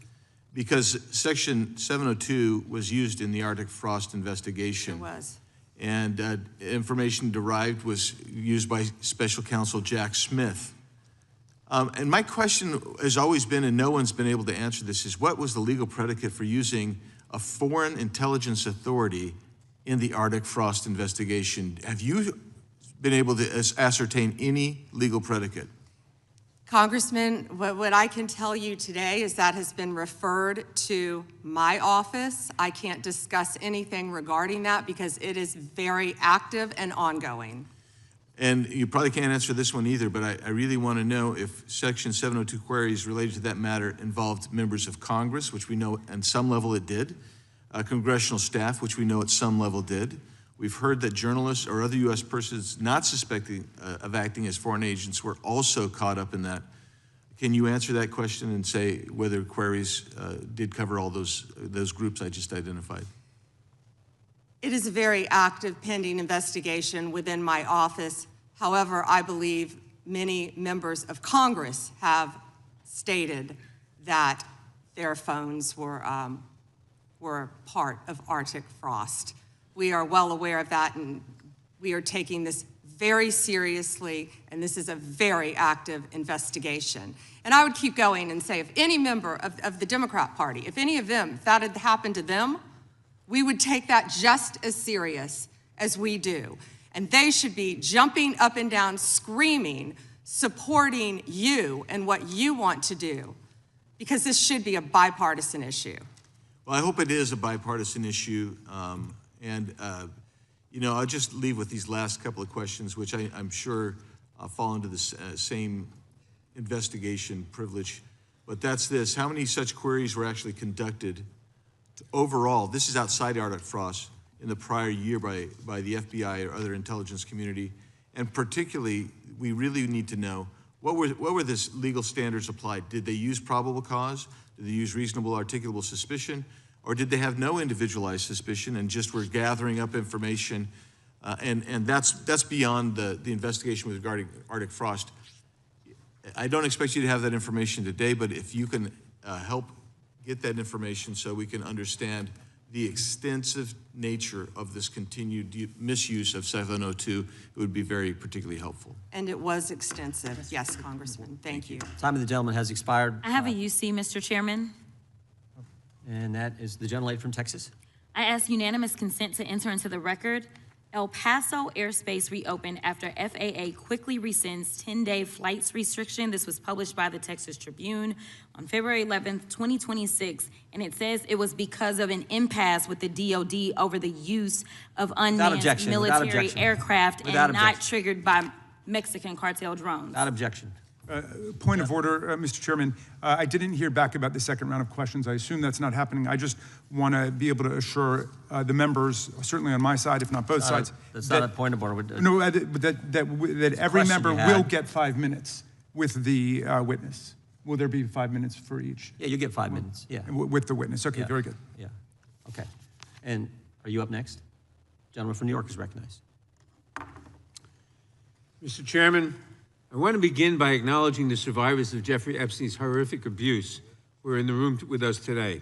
Speaker 7: because Section 702 was used in the Arctic frost investigation.
Speaker 4: It was.
Speaker 7: And information derived was used by Special Counsel Jack Smith. And my question has always been, and no one's been able to answer this, is what was the legal predicate for using a foreign intelligence authority in the Arctic frost investigation? Have you been able to ascertain any legal predicate?
Speaker 4: Congressman, what I can tell you today is that has been referred to my office. I can't discuss anything regarding that because it is very active and ongoing.
Speaker 7: And you probably can't answer this one either, but I really want to know if Section 702 queries related to that matter involved members of Congress, which we know at some level it did, congressional staff, which we know at some level did. We've heard that journalists or other U.S. persons not suspecting of acting as foreign agents were also caught up in that. Can you answer that question and say whether queries did cover all those groups I just identified?
Speaker 4: It is a very active pending investigation within my office. However, I believe many members of Congress have stated that their phones were part of Arctic frost. We are well aware of that, and we are taking this very seriously, and this is a very active investigation. And I would keep going and say if any member of the Democrat Party, if any of them, if that had happened to them, we would take that just as serious as we do. And they should be jumping up and down, screaming, supporting you and what you want to do, because this should be a bipartisan issue.
Speaker 7: Well, I hope it is a bipartisan issue. You know, I'll just leave with these last couple of questions, which I'm sure fall into the same investigation privilege. But that's this: how many such queries were actually conducted overall, this is outside Arctic Frost, in the prior year by the FBI or other intelligence community, and particularly, we really need to know what were the legal standards applied? Did they use probable cause? Did they use reasonable articulable suspicion? Or did they have no individualized suspicion and just were gathering up information? And that's beyond the investigation with regarding Arctic Frost. I don't expect you to have that information today, but if you can help get that information so we can understand the extensive nature of this continued misuse of 702, it would be very particularly helpful.
Speaker 4: And it was extensive. Yes, Congressman. Thank you.
Speaker 1: Time of the gentleman has expired.
Speaker 8: I have a UC, Mr. Chairman.
Speaker 1: And that is the gentlelady from Texas.
Speaker 8: I ask unanimous consent to enter into the record. El Paso airspace reopened after FAA quickly rescinds 10-day flights restriction. This was published by the Texas Tribune on February 11th, 2026, and it says it was because of an impasse with the DOD over the use of unmanned military aircraft and not triggered by Mexican cartel drones.
Speaker 1: Without objection.
Speaker 3: Point of order, Mr. Chairman. I didn't hear back about the second round of questions. I assume that's not happening. I just want to be able to assure the members, certainly on my side, if not both sides.
Speaker 1: That's not a point of order.
Speaker 3: No, that every member will get 5 minutes with the witness. Will there be 5 minutes for each?
Speaker 1: Yeah, you get 5 minutes. Yeah.
Speaker 3: With the witness. Okay,
Speaker 1: Yeah.
Speaker 3: very good.
Speaker 1: Yeah. Okay. And are you up next? Gentleman from New York is recognized.
Speaker 9: Mr. Chairman, I want to begin by acknowledging the survivors of Jeffrey Epstein's horrific abuse who are in the room with us today.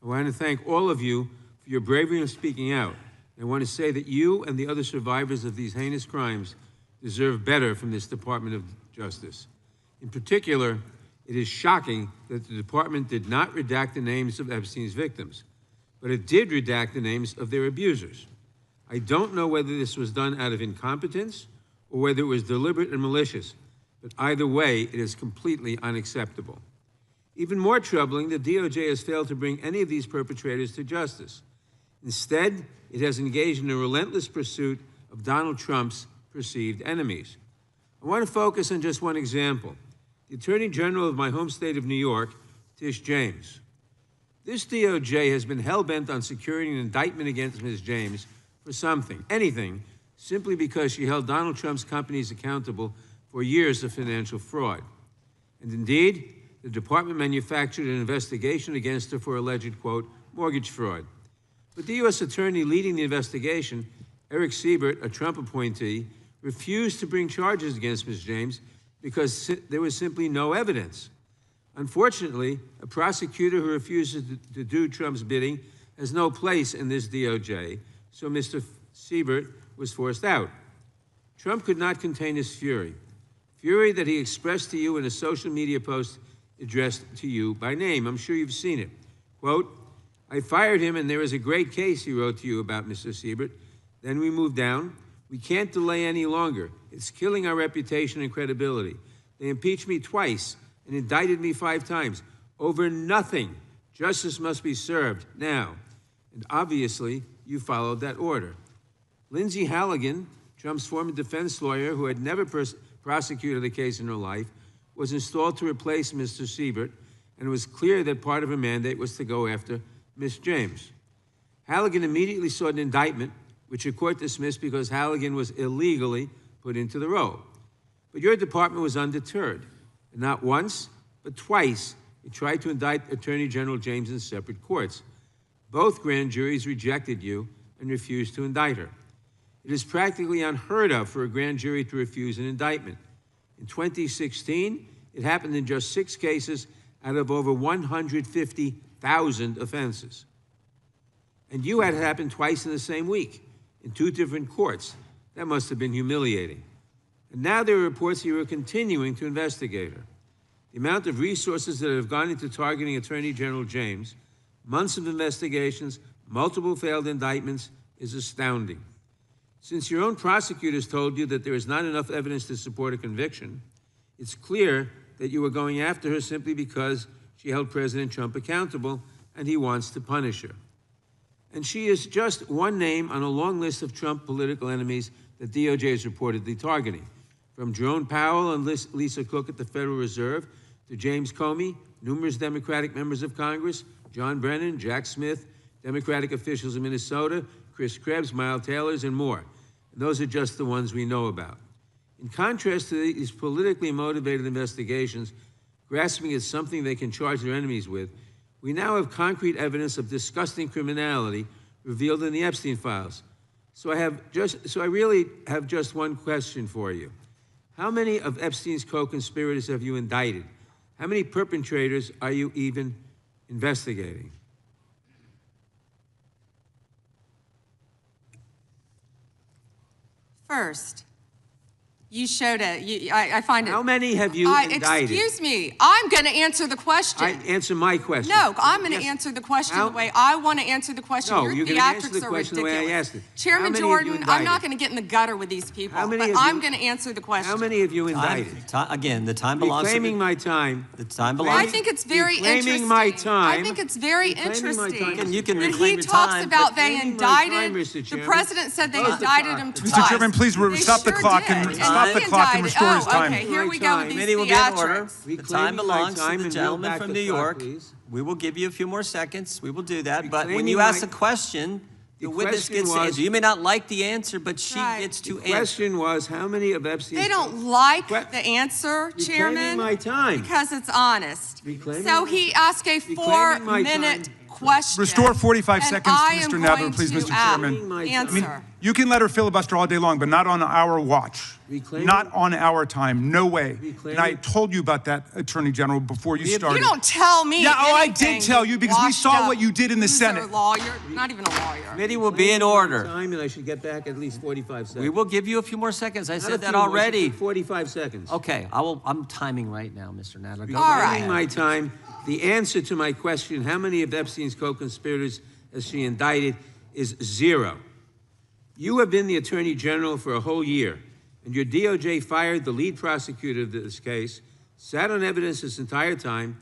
Speaker 9: I want to thank all of you for your bravery in speaking out. I want to say that you and the other survivors of these heinous crimes deserve better from this Department of Justice. In particular, it is shocking that the department did not redact the names of Epstein's victims, but it did redact the names of their abusers. I don't know whether this was done out of incompetence or whether it was deliberate and malicious, but either way, it is completely unacceptable. Even more troubling, the DOJ has failed to bring any of these perpetrators to justice. Instead, it has engaged in a relentless pursuit of Donald Trump's perceived enemies. I want to focus on just one example. The Attorney General of my home state of New York, Tish James. This DOJ has been hell-bent on securing an indictment against Ms. James for something, anything, simply because she held Donald Trump's companies accountable for years of financial fraud. And indeed, the department manufactured an investigation against her for alleged, quote, mortgage fraud. But the U.S. attorney leading the investigation, Eric Siebert, a Trump appointee, refused to bring charges against Ms. James because there was simply no evidence. Unfortunately, a prosecutor who refuses to do Trump's bidding has no place in this DOJ, so Mr. Siebert was forced out. Trump could not contain his fury that he expressed to you in a social media post addressed to you by name. I'm sure you've seen it. Quote, I fired him and there is a great case, he wrote to you about Mr. Siebert. Then we moved down. We can't delay any longer. It's killing our reputation and credibility. They impeached me twice and indicted me 5 times over nothing. Justice must be served now. And obviously, you followed that order. Lindsay Halligan, Trump's former defense lawyer who had never prosecuted a case in her life, was installed to replace Mr. Siebert, and it was clear that part of her mandate was to go after Ms. James. Halligan immediately sought an indictment, which a court dismissed because Halligan was illegally put into the role. But your department was undeterred, and not once, but twice, it tried to indict Attorney General James in separate courts. Both grand juries rejected you and refused to indict her. It is practically unheard of for a grand jury to refuse an indictment. In 2016, it happened in just 6 cases out of over 150,000 offenses. And you had it happen twice in the same week, in 2 different courts. That must have been humiliating. And now there are reports that you are continuing to investigate her. The amount of resources that have gone into targeting Attorney General James, months of investigations, multiple failed indictments, is astounding. Since your own prosecutors told you that there is not enough evidence to support a conviction, it's clear that you were going after her simply because she held President Trump accountable and he wants to punish her. And she is just one name on a long list of Trump political enemies that DOJ is reportedly targeting, from Jerome Powell and Lisa Cook at the Federal Reserve to James Comey, numerous Democratic members of Congress, John Brennan, Jack Smith, Democratic officials in Minnesota, Chris Krebs, Miles Taylors, and more. And those are just the ones we know about. In contrast to these politically motivated investigations, grasping at something they can charge their enemies with, we now have concrete evidence of disgusting criminality revealed in the Epstein files. So I really have just one question for you. How many of Epstein's co-conspirators have you indicted? How many perpetrators are you even investigating?
Speaker 4: First, you showed it. I find it.
Speaker 9: How many have you indicted?
Speaker 4: Excuse me. I'm going to answer the question.
Speaker 9: Answer my question.
Speaker 4: No, I'm going to answer the question the way I want to answer the question.
Speaker 9: No,
Speaker 4: Your
Speaker 9: you're going to answer the
Speaker 4: theatrics are
Speaker 9: question the
Speaker 4: ridiculous.
Speaker 9: way I asked it.
Speaker 4: Chairman
Speaker 9: How many have you
Speaker 4: Jordan, I'm not
Speaker 9: indicted?
Speaker 4: going to get in the gutter with these people,
Speaker 9: How many
Speaker 4: but
Speaker 9: have you-
Speaker 4: I'm going to answer the question.
Speaker 9: How many have you indicted?
Speaker 1: Again, the time belongs to
Speaker 9: Reclaiming my time.
Speaker 1: the time belongs.
Speaker 4: I think it's very
Speaker 9: Reclaiming
Speaker 4: interesting.
Speaker 9: my time.
Speaker 4: I think it's very
Speaker 9: Reclaiming my time.
Speaker 4: interesting.
Speaker 1: You can
Speaker 4: When
Speaker 1: reclaim
Speaker 4: he
Speaker 1: your
Speaker 4: talks
Speaker 1: time,
Speaker 4: about
Speaker 1: but
Speaker 4: they
Speaker 9: reclaiming my time,
Speaker 4: indicted,
Speaker 9: Mr.
Speaker 4: the
Speaker 9: Chairman.
Speaker 4: president said they
Speaker 9: Close the
Speaker 4: indicted
Speaker 9: clock.
Speaker 4: him
Speaker 9: Mr.
Speaker 4: twice.
Speaker 3: Chairman, please
Speaker 4: They
Speaker 3: stop the
Speaker 4: sure
Speaker 3: clock
Speaker 4: did.
Speaker 3: and
Speaker 4: And
Speaker 3: stop
Speaker 4: he
Speaker 3: the clock and
Speaker 4: indicted-
Speaker 3: restore his time.
Speaker 4: Okay, here we go with these
Speaker 1: Committee will be in order.
Speaker 4: theatrics.
Speaker 1: The time
Speaker 9: Reclaiming my
Speaker 1: belongs
Speaker 9: time
Speaker 1: to the
Speaker 9: and
Speaker 1: gentleman
Speaker 9: reel
Speaker 1: from
Speaker 9: back
Speaker 1: New
Speaker 9: the clock,
Speaker 1: York.
Speaker 9: please.
Speaker 1: We will give you a few more seconds. We will do that. But when
Speaker 9: Reclaiming
Speaker 1: you ask
Speaker 9: my-
Speaker 1: a question, the witness
Speaker 9: question
Speaker 1: gets to
Speaker 9: was-
Speaker 1: answer. You may not like the answer, but she
Speaker 4: Right.
Speaker 1: gets to
Speaker 9: The
Speaker 1: answer.
Speaker 9: question was, how many of Epstein's...
Speaker 4: They don't like
Speaker 9: Que-
Speaker 4: the answer, Chairman,
Speaker 9: my time.
Speaker 4: because it's honest.
Speaker 9: Reclaiming
Speaker 4: So
Speaker 9: my-
Speaker 4: he asked a
Speaker 9: Reclaiming my
Speaker 4: 4-minute
Speaker 9: time.
Speaker 4: question.
Speaker 3: Restore 45
Speaker 4: and
Speaker 3: seconds to
Speaker 4: I
Speaker 3: Mr.
Speaker 4: am
Speaker 3: Nadler,
Speaker 4: going
Speaker 3: please,
Speaker 4: to
Speaker 3: Mr. Chairman.
Speaker 9: I mean,
Speaker 4: Answer.
Speaker 3: You can let her filibuster all day long, but not on our watch.
Speaker 9: Reclaiming-
Speaker 3: Not on our time. No way. And
Speaker 9: Reclaiming-
Speaker 3: I told you about that, Attorney General, before you started.
Speaker 4: You don't tell me
Speaker 3: Yeah, oh, I
Speaker 4: anything,
Speaker 3: did tell you because we
Speaker 4: washed
Speaker 3: saw
Speaker 4: up
Speaker 3: what you did in the
Speaker 4: loser
Speaker 3: Senate.
Speaker 4: Lawyer, not even a lawyer.
Speaker 1: Committee will be in order.
Speaker 9: Time, and I should get back at least 45 seconds.
Speaker 1: We will give you a few more seconds. I
Speaker 9: Not a
Speaker 1: said that
Speaker 9: few more,
Speaker 1: already.
Speaker 9: 45 seconds.
Speaker 1: Okay, I'm timing right now, Mr. Nadler. Go
Speaker 4: All
Speaker 1: right
Speaker 4: right.
Speaker 1: ahead.
Speaker 9: My time. The answer to my question, how many of Epstein's co-conspirators has she indicted, is 0. You have been the Attorney General for a whole year, and your DOJ fired the lead prosecutor of this case, sat on evidence this entire time,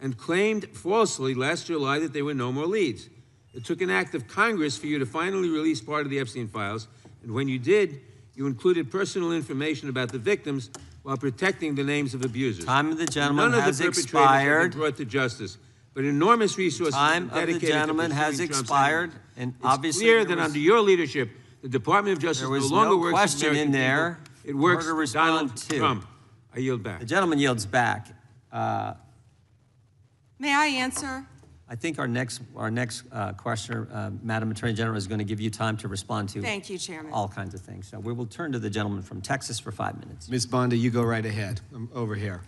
Speaker 9: and claimed falsely last July that there were no more leads. It took an act of Congress for you to finally release part of the Epstein files, and when you did, you included personal information about the victims while protecting the names of abusers.
Speaker 1: Time of the gentleman
Speaker 9: None of
Speaker 1: has
Speaker 9: the perpetrators
Speaker 1: expired.
Speaker 9: have been brought to justice, but enormous resources
Speaker 1: Time
Speaker 9: have been
Speaker 1: of the
Speaker 9: dedicated to
Speaker 1: gentleman has
Speaker 9: pursuing Trump's
Speaker 1: expired,
Speaker 9: enemies.
Speaker 1: and
Speaker 9: It's
Speaker 1: obviously
Speaker 9: clear
Speaker 1: there
Speaker 9: that
Speaker 1: was-
Speaker 9: under your leadership, the Department of Justice
Speaker 1: There
Speaker 9: no
Speaker 1: was
Speaker 9: longer
Speaker 1: no
Speaker 9: works
Speaker 1: question
Speaker 9: for American
Speaker 1: in there
Speaker 9: people. It works
Speaker 1: for her to
Speaker 9: for
Speaker 1: respond
Speaker 9: Donald
Speaker 1: to.
Speaker 9: Trump. I yield back.
Speaker 1: The gentleman yields back.
Speaker 4: May I answer?
Speaker 1: I think our next questioner, Madam Attorney General, is going to give you time to respond to
Speaker 4: Thank you, Chairman.
Speaker 1: all kinds of things. So we will turn to the gentleman from Texas for 5 minutes.
Speaker 10: Ms. Bondi, you go right ahead. I'm over here.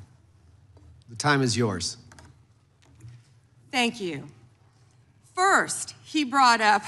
Speaker 10: The time is yours.
Speaker 4: Thank you. First, he brought up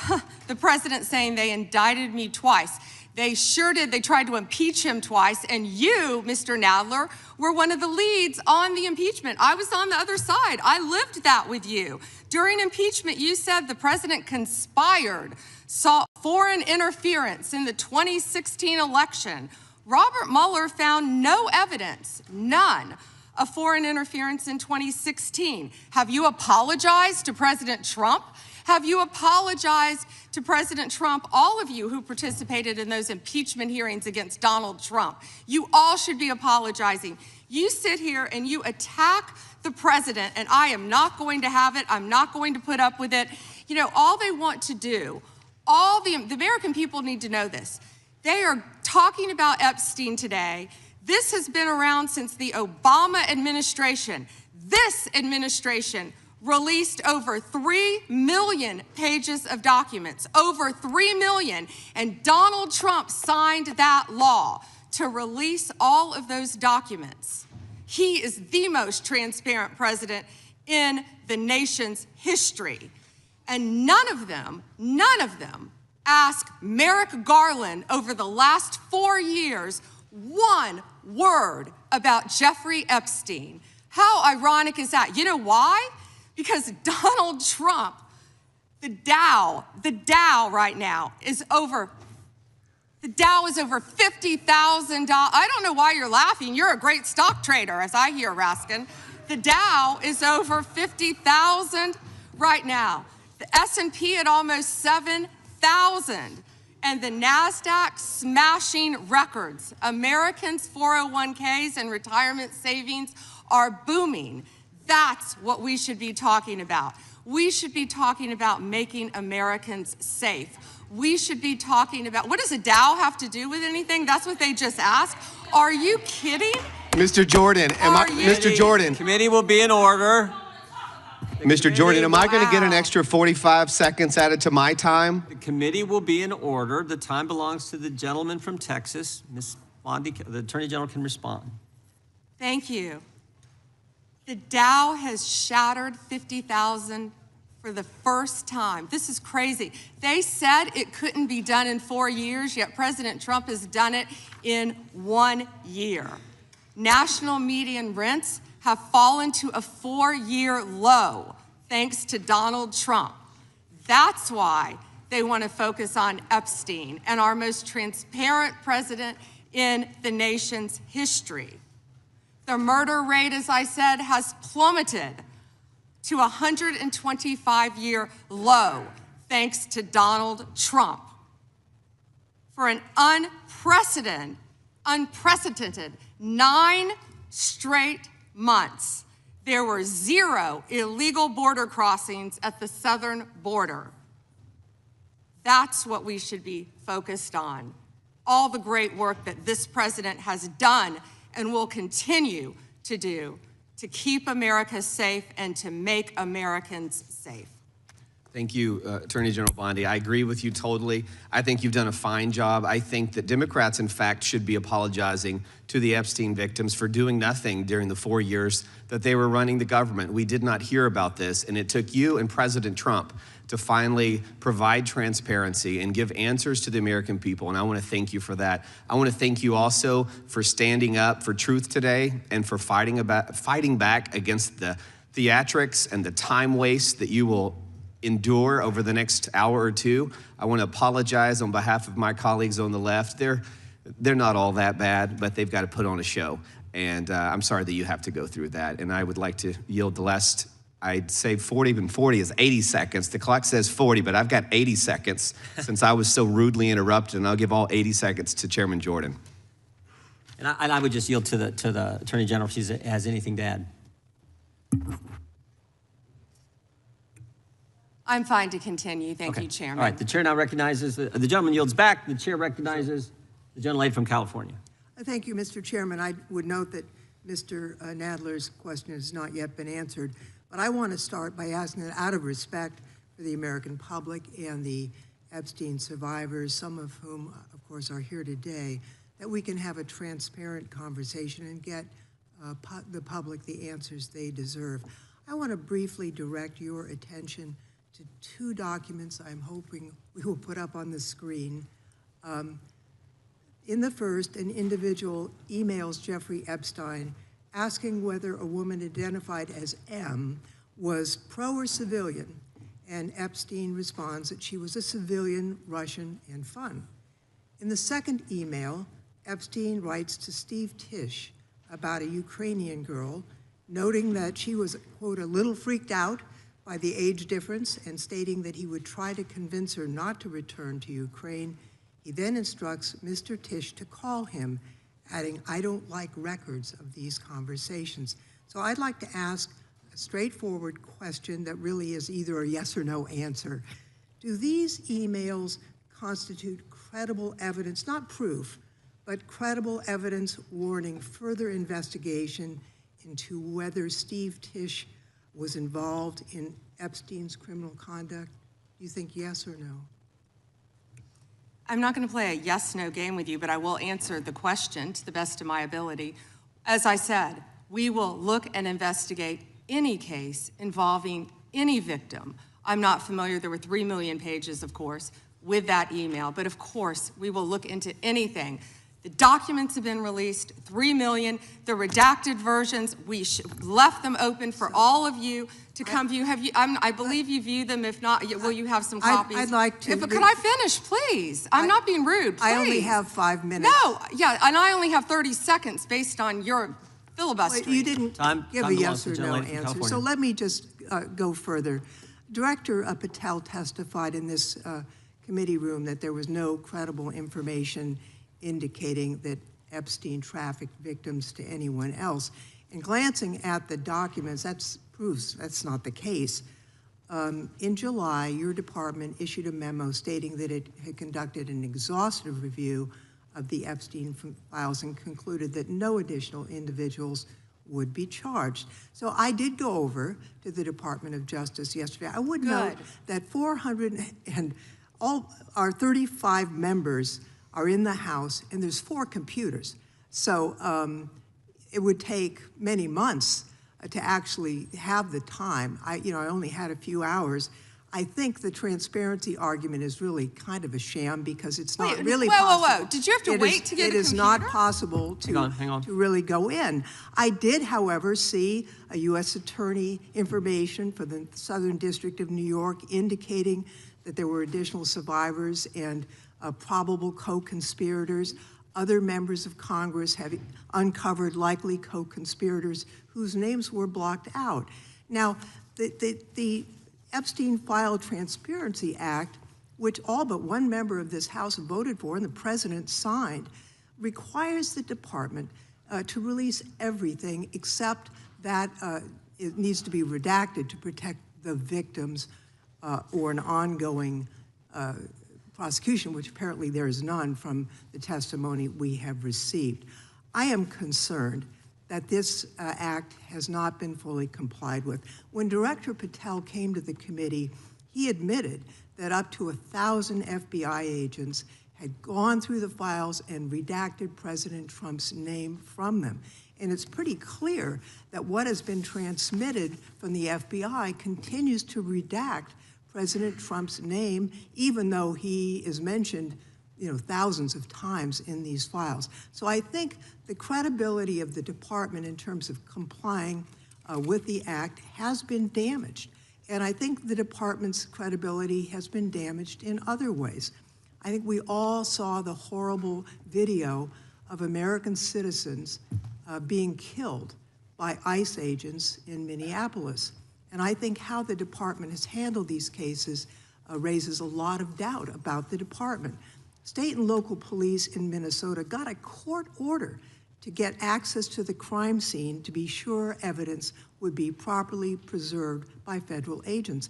Speaker 4: the president saying they indicted me twice. They sure did. They tried to impeach him twice. And you, Mr. Nadler, were one of the leads on the impeachment. I was on the other side. I lived that with you. During impeachment, you said the president conspired, sought foreign interference in the 2016 election. Robert Mueller found no evidence, none, of foreign interference in 2016. Have you apologized to President Trump? Have you apologized to President Trump, all of you who participated in those impeachment hearings against Donald Trump? You all should be apologizing. You sit here and you attack the president, and I am not going to have it. I'm not going to put up with it. You know, all they want to do, the American people need to know this. They are talking about Epstein today. This has been around since the Obama administration. This administration released over 3 million pages of documents, over 3 million, and Donald Trump signed that law to release all of those documents. He is the most transparent president in the nation's history. And none of them asked Merrick Garland over the last 4 years one word about Jeffrey Epstein. How ironic is that? You know why? Because Donald Trump, the Dow right now is over, the Dow is over $50,000. I don't know why you're laughing. You're a great stock trader, as I hear, Raskin. The Dow is over 50,000 right now. The S&P at almost 7,000. And the NASDAQ smashing records. Americans' 401ks and retirement savings are booming. That's what we should be talking about. We should be talking about making Americans safe. We should be talking about, what does a Dow have to do with anything? That's what they just asked. Are you kidding?
Speaker 10: Mr. Jordan, Mr. Jordan,
Speaker 1: Committee will be in order.
Speaker 10: Mr. Jordan, am I going to get an extra 45 seconds added to my time?
Speaker 1: The committee will be in order. The time belongs to the gentleman from Texas. Ms. Bondi, the Attorney General can respond.
Speaker 4: Thank you. The Dow has shattered 50,000 for the first time. This is crazy. They said it couldn't be done in 4 years, yet President Trump has done it in 1 year. National median rents have fallen to a 4-year low thanks to Donald Trump. That's why they want to focus on Epstein and our most transparent president in the nation's history. The murder rate, as I said, has plummeted to a 125-year low, thanks to Donald Trump. For an unprecedented 9 straight months, there were 0 illegal border crossings at the southern border. That's what we should be focused on. All the great work that this president has done and will continue to do to keep America safe and to make Americans safe.
Speaker 10: Thank you, Attorney General Bondi. I agree with you totally. I think you've done a fine job. I think that Democrats, in fact, should be apologizing to the Epstein victims for doing nothing during the 4 years that they were running the government. We did not hear about this, and it took you and President Trump to finally provide transparency and give answers to the American people, and I want to thank you for that. I want to thank you also for standing up for truth today and for fighting back against the theatrics and the time waste that you will endure over the next hour or two. I want to apologize on behalf of my colleagues on the left. They're not all that bad, but they've got to put on a show, and I'm sorry that you have to go through that, and I would like to yield the last, I'd say 40, but 40 is 80 seconds. The clock says 40, but I've got 80 seconds since I was so rudely interrupted, and I'll give all 80 seconds to Chairman Jordan.
Speaker 1: And I would just yield to the Attorney General if she has anything to add.
Speaker 4: I'm fine to continue. Thank you, Chairman.
Speaker 1: All right, the chair now recognizes, the gentleman yields back. The chair recognizes the gentlelady from California.
Speaker 11: Thank you, Mr. Chairman. I would note that Mr. Nadler's question has not yet been answered, but I want to start by asking that out of respect for the American public and the Epstein survivors, some of whom, of course, are here today, that we can have a transparent conversation and get the public the answers they deserve. I want to briefly direct your attention to 2 documents I'm hoping we will put up on the screen. In the first, an individual emails Jeffrey Epstein asking whether a woman identified as M was pro or civilian, and Epstein responds that she was a civilian, Russian, and fun. In the second email, Epstein writes to Steve Tisch about a Ukrainian girl, noting that she was, quote, a little freaked out by the age difference and stating that he would try to convince her not to return to Ukraine. He then instructs Mr. Tisch to call him, adding, I don't like records of these conversations. So I'd like to ask a straightforward question that really is either a yes or no answer. Do these emails constitute credible evidence, not proof, but credible evidence warning further investigation into whether Steve Tisch was involved in Epstein's criminal conduct? Do you think yes or no?
Speaker 4: I'm not going to play a yes-no game with you, but I will answer the question to the best of my ability. As I said, we will look and investigate any case involving any victim. I'm not familiar, there were 3 million pages, of course, with that email, but of course, we will look into anything. The documents have been released, 3 million, the redacted versions, we left them open for all of you to come view. I believe you view them. If not, will you have some copies?
Speaker 11: I'd like to.
Speaker 4: Could I finish, please? I'm not being rude, please.
Speaker 11: I only have 5 minutes.
Speaker 4: No, yeah, and I only have 30 seconds based on your filibustering.
Speaker 11: Well, you didn't give a yes or no answer,
Speaker 1: California.
Speaker 11: so let me just go further. Director Patel testified in this committee room that there was no credible information indicating that Epstein trafficked victims to anyone else. And glancing at the documents, that proves that's not the case. In July, your department issued a memo stating that it had conducted an exhaustive review of the Epstein files and concluded that no additional individuals would be charged. So I did go over to the Department of Justice yesterday. I would note that 400 and all our 35 members are in the House, and there's 4 computers. So it would take many months to actually have the time. I only had a few hours. I think the transparency argument is really kind of a sham because it's not really possible.
Speaker 4: Whoa. Did you have to wait to get a computer?
Speaker 11: It is not possible to really go in. I did, however, see a U.S. attorney information for the Southern District of New York indicating that there were additional survivors and probable co-conspirators. Other members of Congress have uncovered likely co-conspirators whose names were blocked out. Now, the Epstein File Transparency Act, which all but one member of this House voted for and the president signed, requires the department to release everything except that it needs to be redacted to protect the victims or an ongoing prosecution, which apparently there is none from the testimony we have received. I am concerned that this act has not been fully complied with. When Director Patel came to the committee, he admitted that up to 1,000 FBI agents had gone through the files and redacted President Trump's name from them. And it's pretty clear that what has been transmitted from the FBI continues to redact President Trump's name, even though he is mentioned thousands of times in these files. So I think the credibility of the department in terms of complying with the act has been damaged. And I think the department's credibility has been damaged in other ways. I think we all saw the horrible video of American citizens being killed by ICE agents in Minneapolis. And I think how the department has handled these cases raises a lot of doubt about the department. State and local police in Minnesota got a court order to get access to the crime scene to be sure evidence would be properly preserved by federal agents.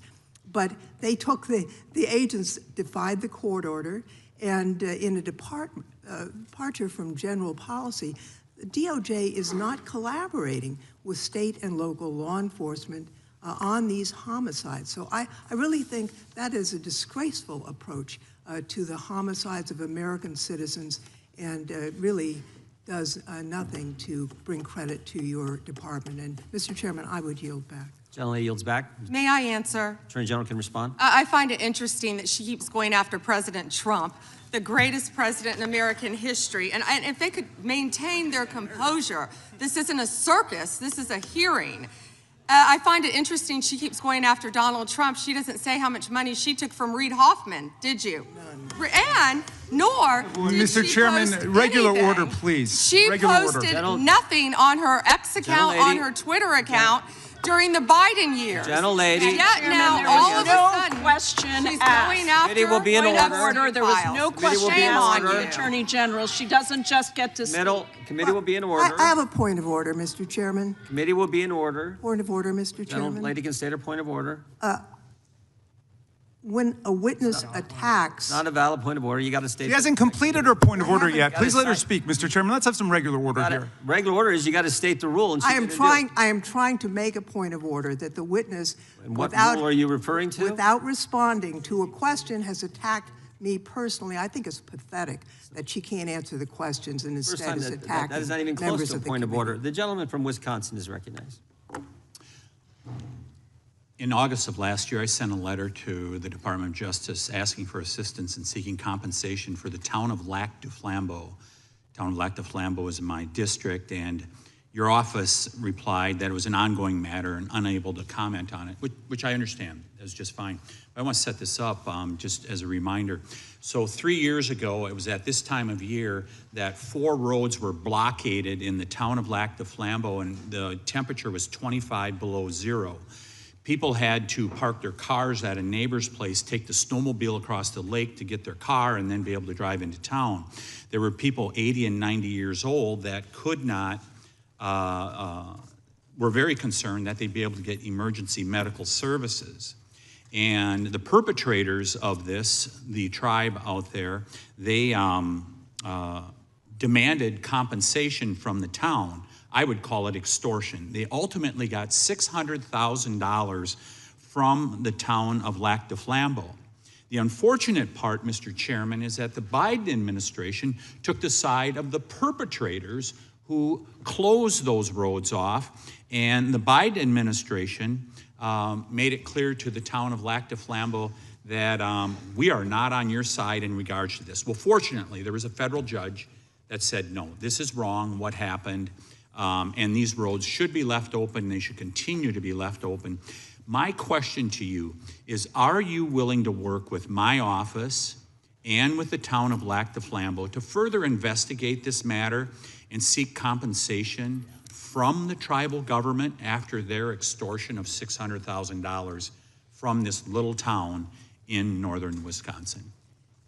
Speaker 11: But they took the agents defied the court order, and in a departure from general policy, the DOJ is not collaborating with state and local law enforcement on these homicides. So I really think that is a disgraceful approach to the homicides of American citizens and really does nothing to bring credit to your department. And Mr. Chairman, I would yield back.
Speaker 1: Gentleman yields back.
Speaker 4: May I answer?
Speaker 1: Attorney General can respond.
Speaker 4: I find it interesting that she keeps going after President Trump, the greatest president in American history. And if they could maintain their composure, this isn't a circus, this is a hearing. I find it interesting she keeps going after Donald Trump. She doesn't say how much money she took from Reid Hoffman, did you? None. And nor did
Speaker 3: Mr.
Speaker 4: she
Speaker 3: Chairman,
Speaker 4: post
Speaker 3: regular
Speaker 4: anything.
Speaker 3: order, please.
Speaker 4: She
Speaker 3: regular
Speaker 4: posted nothing on her X account, on her Twitter account, during the Biden years.
Speaker 1: Gentle lady.
Speaker 4: And yet now, all of a sudden,
Speaker 6: question
Speaker 4: she's
Speaker 6: asked.
Speaker 4: going after
Speaker 1: Committee will be in
Speaker 6: order. There was no question
Speaker 4: on
Speaker 6: asked
Speaker 4: you.
Speaker 6: the Attorney General. She doesn't just get to speak.
Speaker 1: Committee will be in order.
Speaker 11: I have a point of order, Mr. Chairman.
Speaker 1: Committee will be in order.
Speaker 11: Point of order, Mr. Chairman.
Speaker 1: Lady can state her point of order.
Speaker 11: When a witness attacks...
Speaker 1: Not a valid point of order. You got to state...
Speaker 3: She hasn't completed her point of order yet. Please let her speak, Mr. Chairman. Let's have some regular order here.
Speaker 1: Regular order is you got to state the rule. And
Speaker 11: I am trying to make a point of order that the witness,
Speaker 1: and what rule are you referring to?
Speaker 11: Without responding to a question, has attacked me personally. I think it's pathetic that she can't answer the questions and instead is attacking
Speaker 1: that is not even close to a point of order.
Speaker 11: committee.
Speaker 1: The gentleman from Wisconsin is recognized.
Speaker 12: In August of last year, I sent a letter to the Department of Justice asking for assistance in seeking compensation for the town of Lac du Flambeau. Town of Lac du Flambeau is in my district, and your office replied that it was an ongoing matter and unable to comment on it, which I understand. That's just fine. But I want to set this up just as a reminder. So 3 years ago, it was at this time of year that 4 roads were blockaded in the town of Lac du Flambeau, and the temperature was 25 below zero. People had to park their cars at a neighbor's place, take the snowmobile across the lake to get their car, and then be able to drive into town. There were people 80 and 90 years old that could not, were very concerned that they'd be able to get emergency medical services. And the perpetrators of this, the tribe out there, they demanded compensation from the town. I would call it extortion. They ultimately got $600,000 from the town of Lac du Flambeau. The unfortunate part, Mr. Chairman, is that the Biden administration took the side of the perpetrators who closed those roads off, and the Biden administration made it clear to the town of Lac du Flambeau that we are not on your side in regards to this. Well, fortunately, there was a federal judge that said, no, this is wrong, what happened, and these roads should be left open, they should continue to be left open. My question to you is, are you willing to work with my office and with the town of Lac du Flambeau to further investigate this matter and seek compensation from the tribal government after their extortion of $600,000 from this little town in northern Wisconsin?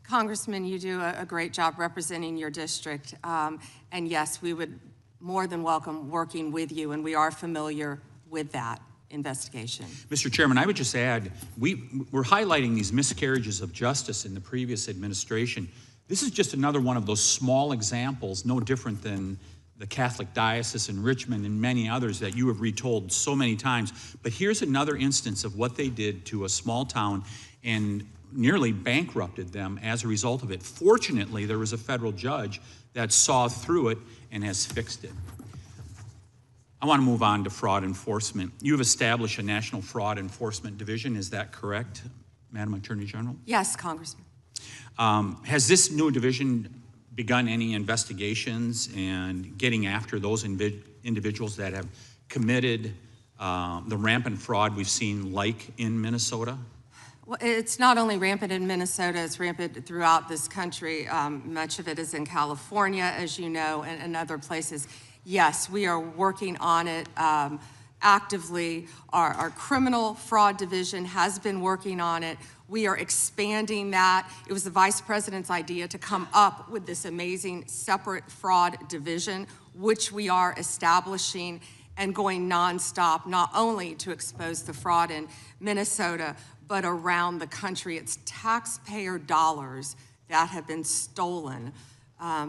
Speaker 4: Congressman, you do a great job representing your district. And yes, we would more than welcome working with you, and we are familiar with that investigation.
Speaker 12: Mr. Chairman, I would just add, we're highlighting these miscarriages of justice in the previous administration. This is just another one of those small examples, no different than the Catholic Diocese in Richmond and many others that you have retold so many times. But here's another instance of what they did to a small town and nearly bankrupted them as a result of it. Fortunately, there was a federal judge that saw through it and has fixed it. I want to move on to fraud enforcement. You have established a National Fraud Enforcement Division, is that correct, Madam Attorney General?
Speaker 4: Yes, Congressman.
Speaker 12: Has this new division begun any investigations and getting after those individuals that have committed the rampant fraud we've seen, like in Minnesota?
Speaker 4: Well, it's not only rampant in Minnesota, it's rampant throughout this country. Much of it is in California, as you know, and other places. Yes, we are working on it actively. Our criminal fraud division has been working on it. We are expanding that. It was the Vice President's idea to come up with this amazing separate fraud division, which we are establishing and going nonstop, not only to expose the fraud in Minnesota, but around the country. It's taxpayer dollars that have been stolen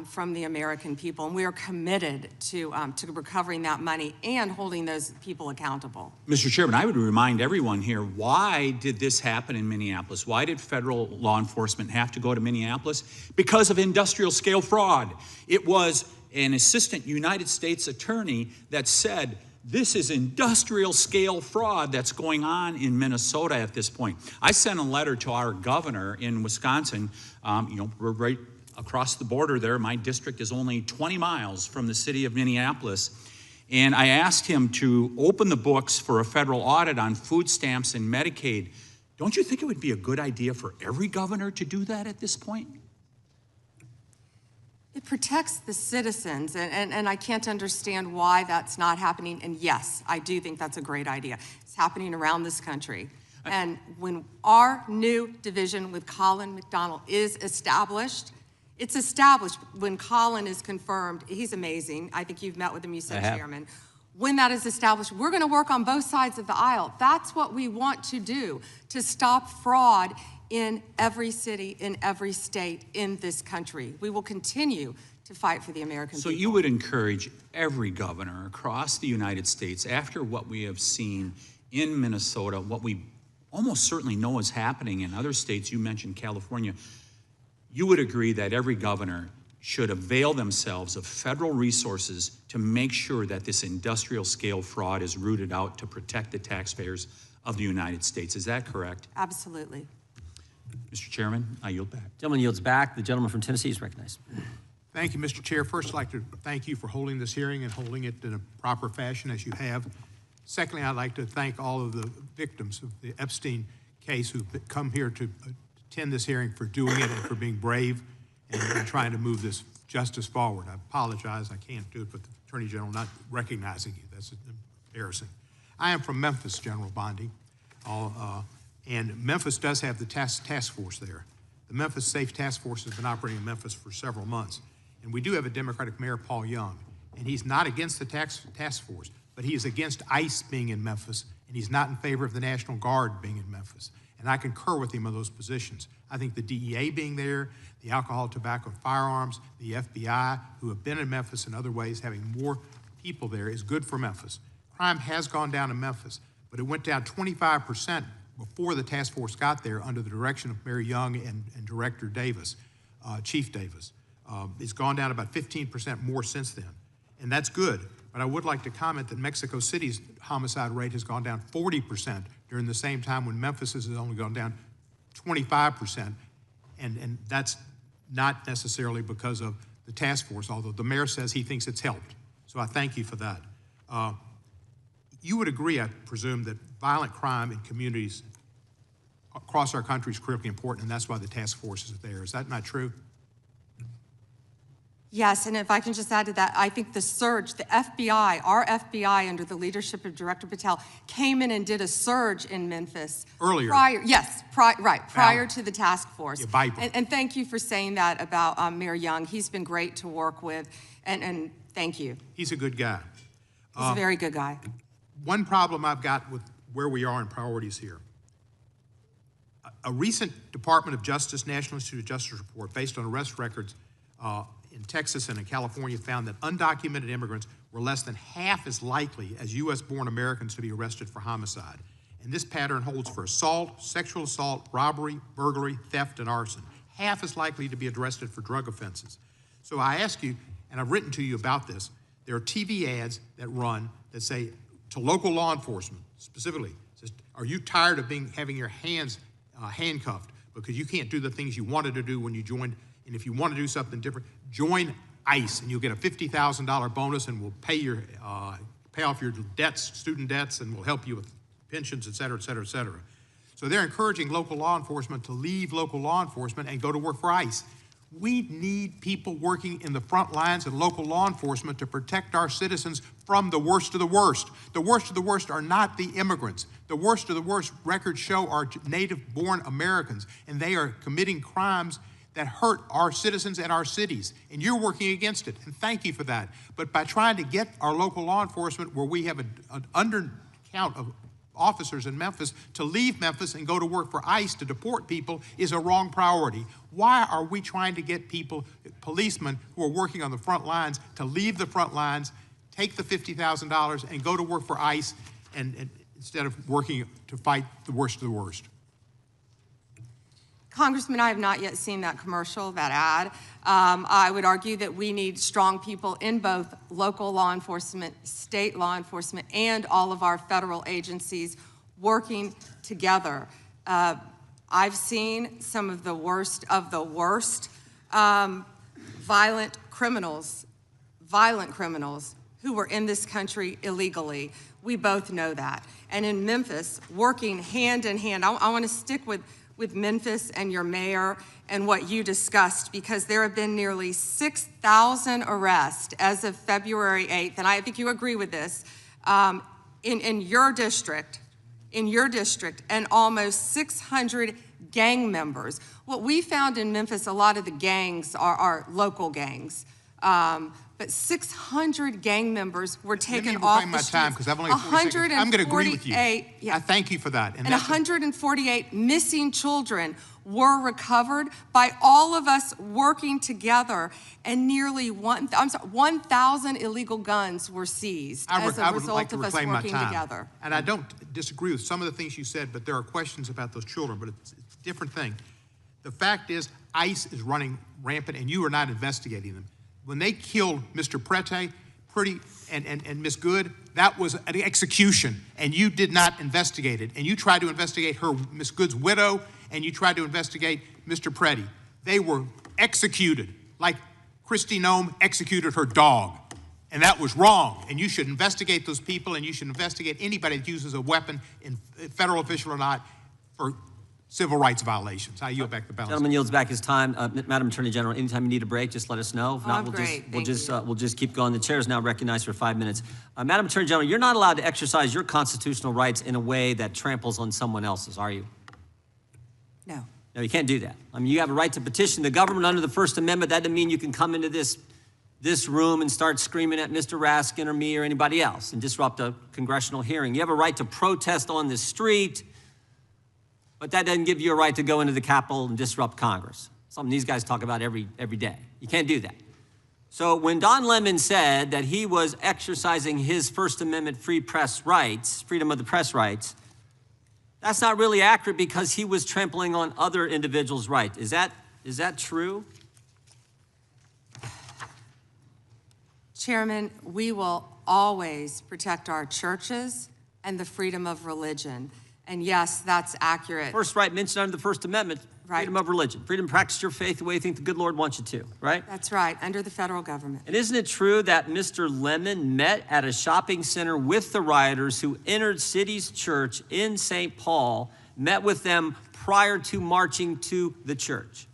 Speaker 4: from the American people, and we are committed to recovering that money and holding those people accountable.
Speaker 12: Mr. Chairman, I would remind everyone here, why did this happen in Minneapolis? Why did federal law enforcement have to go to Minneapolis? Because of industrial scale fraud. It was an assistant United States attorney that said, this is industrial scale fraud that's going on in Minnesota at this point. I sent a letter to our governor in Wisconsin. We're right across the border there. My district is only 20 miles from the city of Minneapolis. And I asked him to open the books for a federal audit on food stamps and Medicaid. Don't you think it would be a good idea for every governor to do that at this point?
Speaker 4: It protects the citizens, and I can't understand why that's not happening. And yes, I do think that's a great idea. It's happening around this country. And when our new division with Colin McDonald is established, it's established when Colin is confirmed. He's amazing. I think you've met with him, you said, Chairman. When that is established, we're going to work on both sides of the aisle. That's what we want to do, to stop fraud in every city, in every state in this country. We will continue to fight for the American people.
Speaker 12: So you would encourage every governor across the United States, after what we have seen in Minnesota, what we almost certainly know is happening in other states, you mentioned California, you would agree that every governor should avail themselves of federal resources to make sure that this industrial scale fraud is rooted out to protect the taxpayers of the United States. Is that correct?
Speaker 4: Absolutely.
Speaker 12: Mr. Chairman, I yield back.
Speaker 1: Gentleman yields back. The gentleman from Tennessee is recognized.
Speaker 5: Thank you, Mr. Chair. First, I'd like to thank you for holding this hearing and holding it in a proper fashion as you have. Secondly, I'd like to thank all of the victims of the Epstein case who've come here to attend this hearing, for doing it and for being brave and trying to move this justice forward. I apologize, I can't do it, but the Attorney General not recognizing you, that's embarrassing. I am from Memphis, General Bondi, and Memphis does have the task force there. The Memphis Safe Task Force has been operating in Memphis for several months, and we do have a Democratic Mayor, Paul Young, and he's not against the task force, but he is against ICE being in Memphis, and he's not in favor of the National Guard being in Memphis.
Speaker 13: And I concur with him on those positions. I think the DEA being there, the alcohol, tobacco, and firearms, the FBI, who have been in Memphis in other ways, having more people there is good for Memphis. Crime has gone down in Memphis, but it went down 25% before the task force got there under the direction of Mary Young and Director Davis, Chief Davis. It's gone down about 15% more since then, and that's good. But I would like to comment that Mexico City's homicide rate has gone down 40% during the same time when Memphis has only gone down 25%, and that's not necessarily because of the task force, although the mayor says he thinks it's helped. So I thank you for that. You would agree, I presume, that violent crime in communities across our country is critically important, and that's why the task force is there. Is that not true?
Speaker 4: Yes, and if I can just add to that, I think the surge, the FBI, our FBI under the leadership of Director Patel, came in and did a surge in Memphis.
Speaker 13: Earlier.
Speaker 4: Prior to the task force.
Speaker 13: Yeah, Bible.
Speaker 4: And thank you for saying that about Mayor Young. He's been great to work with, and thank you.
Speaker 13: He's a good guy.
Speaker 4: He's a very good guy.
Speaker 13: One problem I've got with where we are in priorities here. A recent Department of Justice, National Institute of Justice report based on arrest records in Texas and in California found that undocumented immigrants were less than half as likely as U.S.-born Americans to be arrested for homicide. And this pattern holds for assault, sexual assault, robbery, burglary, theft, and arson. Half as likely to be arrested for drug offenses. So I ask you, and I've written to you about this, there are TV ads that run that say to local law enforcement, specifically, says, are you tired of having your hands handcuffed because you can't do the things you wanted to do when you joined, and if you want to do something different, join ICE and you'll get a $50,000 bonus and we'll pay off your debts, student debts, and we'll help you with pensions, et cetera, et cetera, et cetera. So they're encouraging local law enforcement to leave local law enforcement and go to work for ICE. We need people working in the front lines and local law enforcement to protect our citizens from the worst of the worst. The worst of the worst are not the immigrants. The worst of the worst records show are native-born Americans, and they are committing crimes that hurt our citizens and our cities, and you're working against it, and thank you for that. But by trying to get our local law enforcement, where we have an undercount of officers in Memphis, to leave Memphis and go to work for ICE to deport people is a wrong priority. Why are we trying to get people, policemen who are working on the front lines, to leave the front lines, take the $50,000 and go to work for ICE and instead of working to fight the worst of the worst?
Speaker 4: Congressman, I have not yet seen that commercial, that ad. I would argue that we need strong people in both local law enforcement, state law enforcement, and all of our federal agencies working together. I've seen some of the worst violent criminals who were in this country illegally. We both know that. And in Memphis, working hand in hand, I want to stick with Memphis and your mayor and what you discussed, because there have been nearly 6,000 arrests as of February 8th, and I think you agree with this, in your district, and almost 600 gang members. What we found in Memphis, a lot of the gangs are local gangs. But 600 gang members were taken off the streets.
Speaker 13: Let me reclaim my time, because I've only got 40 seconds. I'm going to agree with you.
Speaker 4: Yeah.
Speaker 13: I thank you for that.
Speaker 4: And 148 missing children were recovered by all of us working together, and nearly 1,000 illegal guns were seized as a result of us working together.
Speaker 13: And I don't disagree with some of the things you said, but there are questions about those children, but it's a different thing. The fact is, ICE is running rampant, and you are not investigating them. When they killed Mr. Prete, and Miss Good, that was an execution, and you did not investigate it. And you tried to investigate Miss Good's widow, and you tried to investigate Mr. Prete. They were executed like Kristi Noem executed her dog. And that was wrong. And you should investigate those people, and you should investigate anybody that uses a weapon, federal official or not, for civil rights violations. I yield back the balance.
Speaker 1: Gentleman yields back his time. Madam Attorney General, anytime you need a break, just let us know. If not, we'll just keep going. The chair is now recognized for 5 minutes. Madam Attorney General, you're not allowed to exercise your constitutional rights in a way that tramples on someone else's, are you?
Speaker 4: No.
Speaker 1: No, you can't do that. I mean, you have a right to petition the government under the First Amendment. That doesn't mean you can come into this room and start screaming at Mr. Raskin or me or anybody else and disrupt a congressional hearing. You have a right to protest on the street. but that doesn't give you a right to go into the Capitol and disrupt Congress. Something these guys talk about every day. You can't do that. So when Don Lemon said that he was exercising his First Amendment free press rights, freedom of the press rights, that's not really accurate because he was trampling on other individuals' rights. Is that true?
Speaker 4: Chairman, we will always protect our churches and the freedom of religion. And yes, that's accurate.
Speaker 1: First right mentioned under the First Amendment, freedom of religion, freedom to practice your faith the way you think the good Lord wants you to, right?
Speaker 4: That's right, under the federal government.
Speaker 1: And isn't it true that Mr. Lemon met at a shopping center with the rioters who entered City's church in St. Paul, met with them prior to marching to the church?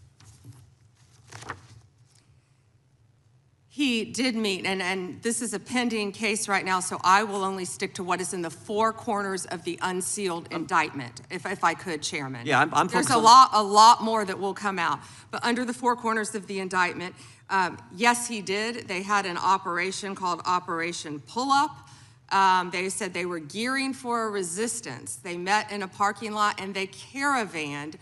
Speaker 4: He did meet, and this is a pending case right now, so I will only stick to what is in the four corners of the unsealed indictment, if I could, Chairman.
Speaker 1: Yeah, I'm
Speaker 4: There's
Speaker 1: focused
Speaker 4: a lot more that will come out. But under the four corners of the indictment, yes, he did. They had an operation called Operation Pull-Up. They said they were gearing for a resistance. They met in a parking lot and they caravanned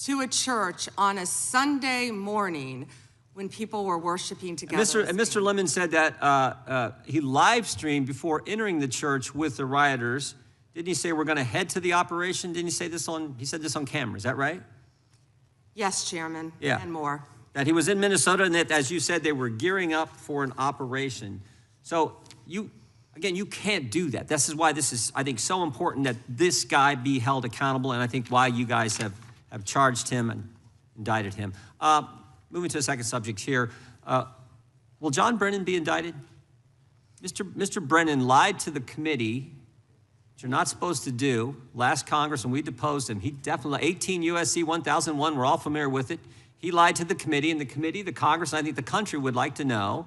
Speaker 4: to a church on a Sunday morning when people were worshiping together.
Speaker 1: And Mr. Lemon said that he live streamed before entering the church with the rioters. Didn't he say we're going to head to the operation? Didn't he say this he said this on camera, is that right?
Speaker 4: Yes, Chairman,
Speaker 1: Yeah.
Speaker 4: and more.
Speaker 1: That he was in Minnesota and that, as you said, they were gearing up for an operation. So again, you can't do that. This is why this is, I think, so important that this guy be held accountable, and I think why you guys have charged him and indicted him. Moving to the second subject here, will John Brennan be indicted? Mr. Brennan lied to the committee, which you're not supposed to do, last Congress, and we deposed him. He definitely, 18 U.S.C. 1001, we're all familiar with it. He lied to the committee, and the Congress, and I think the country would like to know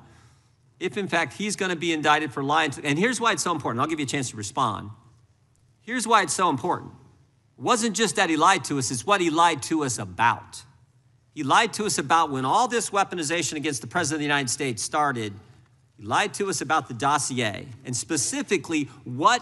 Speaker 1: if, in fact, he's going to be indicted for lying. And here's why it's so important. I'll give you a chance to respond. Here's why it's so important. It wasn't just that he lied to us, it's what he lied to us about. He lied to us about when all this weaponization against the President of the United States started. He lied to us about the dossier, and specifically what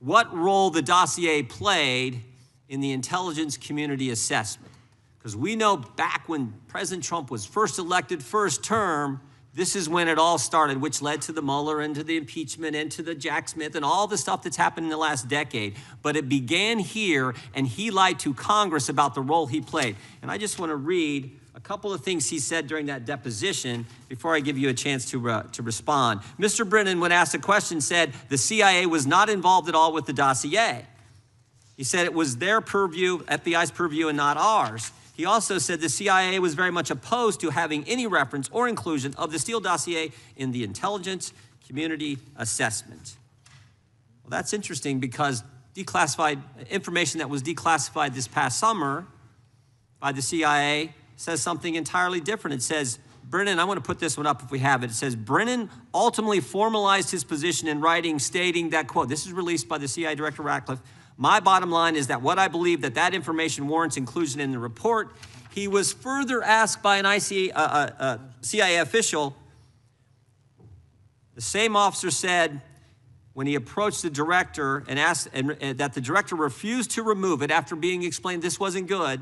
Speaker 1: role the dossier played in the intelligence community assessment. Because we know back when President Trump was first elected, first term, this is when it all started, which led to the Mueller and to the impeachment and to the Jack Smith and all the stuff that's happened in the last decade. But it began here, and he lied to Congress about the role he played. And I just want to read a couple of things he said during that deposition before I give you a chance to respond. Mr. Brennan, when asked a question, said the CIA was not involved at all with the dossier. He said it was their purview, FBI's purview, and not ours. He also said the CIA was very much opposed to having any reference or inclusion of the Steele dossier in the intelligence community assessment. Well, that's interesting because declassified information that was declassified this past summer by the CIA says something entirely different. It says, Brennan, I want to put this one up if we have it. It says, Brennan ultimately formalized his position in writing, stating that, quote, this is released by the CIA Director Ratcliffe, my bottom line is that what I believe that information warrants inclusion in the report. He was further asked by an CIA official. The same officer said when he approached the director and asked that the director refused to remove it after being explained this wasn't good,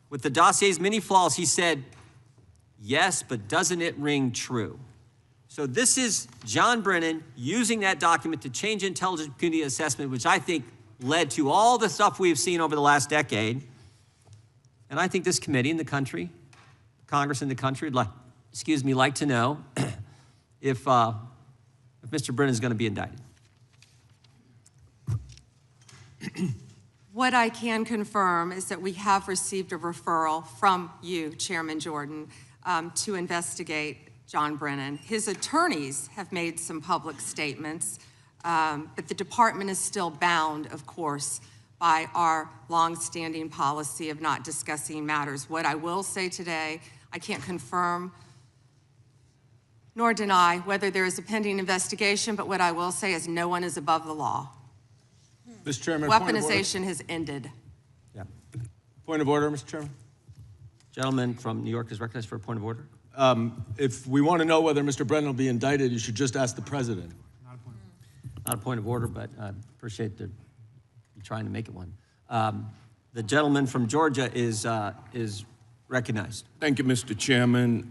Speaker 1: with the dossier's many flaws, he said, yes, but doesn't it ring true? So this is John Brennan using that document to change intelligence community assessment, which I think led to all the stuff we've seen over the last decade. And I think this committee in the country, Congress in the country, like to know if Mr. Brennan is going to be indicted.
Speaker 4: What I can confirm is that we have received a referral from you, Chairman Jordan, to investigate John Brennan. His attorneys have made some public statements, but the department is still bound, of course, by our longstanding policy of not discussing matters. What I will say today, I can't confirm nor deny whether there is a pending investigation, but what I will say is no one is above the law.
Speaker 14: Mr. Chairman,
Speaker 4: Weaponization has ended.
Speaker 1: Yeah.
Speaker 14: Point of order, Mr. Chairman.
Speaker 1: Gentleman from New York is recognized for a point of order.
Speaker 14: If we want to know whether Mr. Brennan will be indicted, you should just ask the president.
Speaker 1: Not a point of order, but I appreciate you trying to make it one. The gentleman from Georgia is recognized.
Speaker 15: Thank you, Mr. Chairman.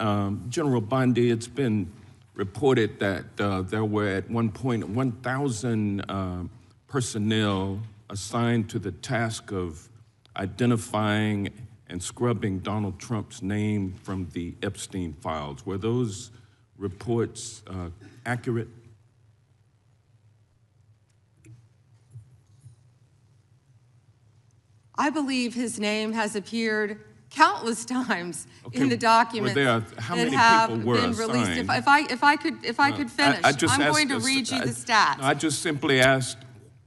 Speaker 15: General Bondi, it's been reported that there were at one point 1,000 personnel assigned to the task of identifying and scrubbing Donald Trump's name from the Epstein files. Were those reports accurate?
Speaker 4: I believe his name has appeared countless times in the documents
Speaker 15: how
Speaker 4: that
Speaker 15: many
Speaker 4: have
Speaker 15: people were
Speaker 4: been released.
Speaker 15: assigned?
Speaker 4: If I could finish, I'm going to read you the stats.
Speaker 15: I just simply asked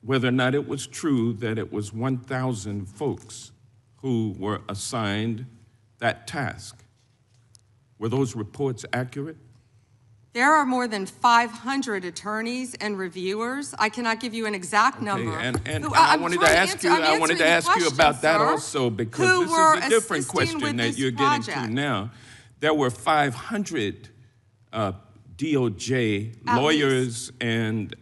Speaker 15: whether or not it was true that it was 1,000 folks who were assigned that task. Were those reports accurate?
Speaker 4: There are more than 500 attorneys and reviewers. I cannot give you an exact number.
Speaker 15: And I wanted to ask you about that also, because this is a different question that you're getting to now. There were 500 DOJ lawyers and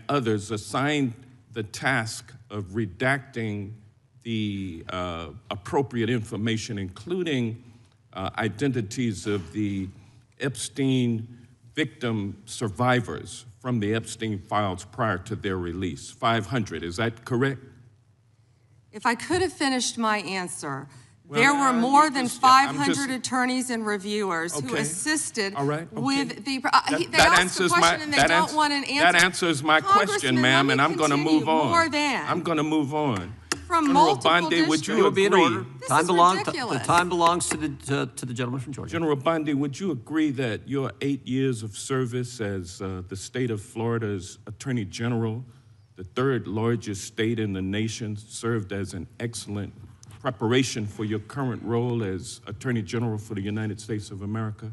Speaker 15: others assigned the task of redacting the appropriate information, including identities of the Epstein victim survivors from the Epstein files prior to their release. 500, is that correct?
Speaker 4: If I could have finished my answer, there were more than 500 attorneys and reviewers who assisted with the. They asked a question and they don't want an answer.
Speaker 15: That answers my question, ma'am, and I'm going to move on. I'm going to move on.
Speaker 4: From
Speaker 15: General Bondi, would you agree?
Speaker 1: The time belongs to the gentleman from Georgia.
Speaker 15: General Bondi, would you agree that your 8 years of service as the state of Florida's Attorney General, the third largest state in the nation, served as an excellent preparation for your current role as Attorney General for the United States of America?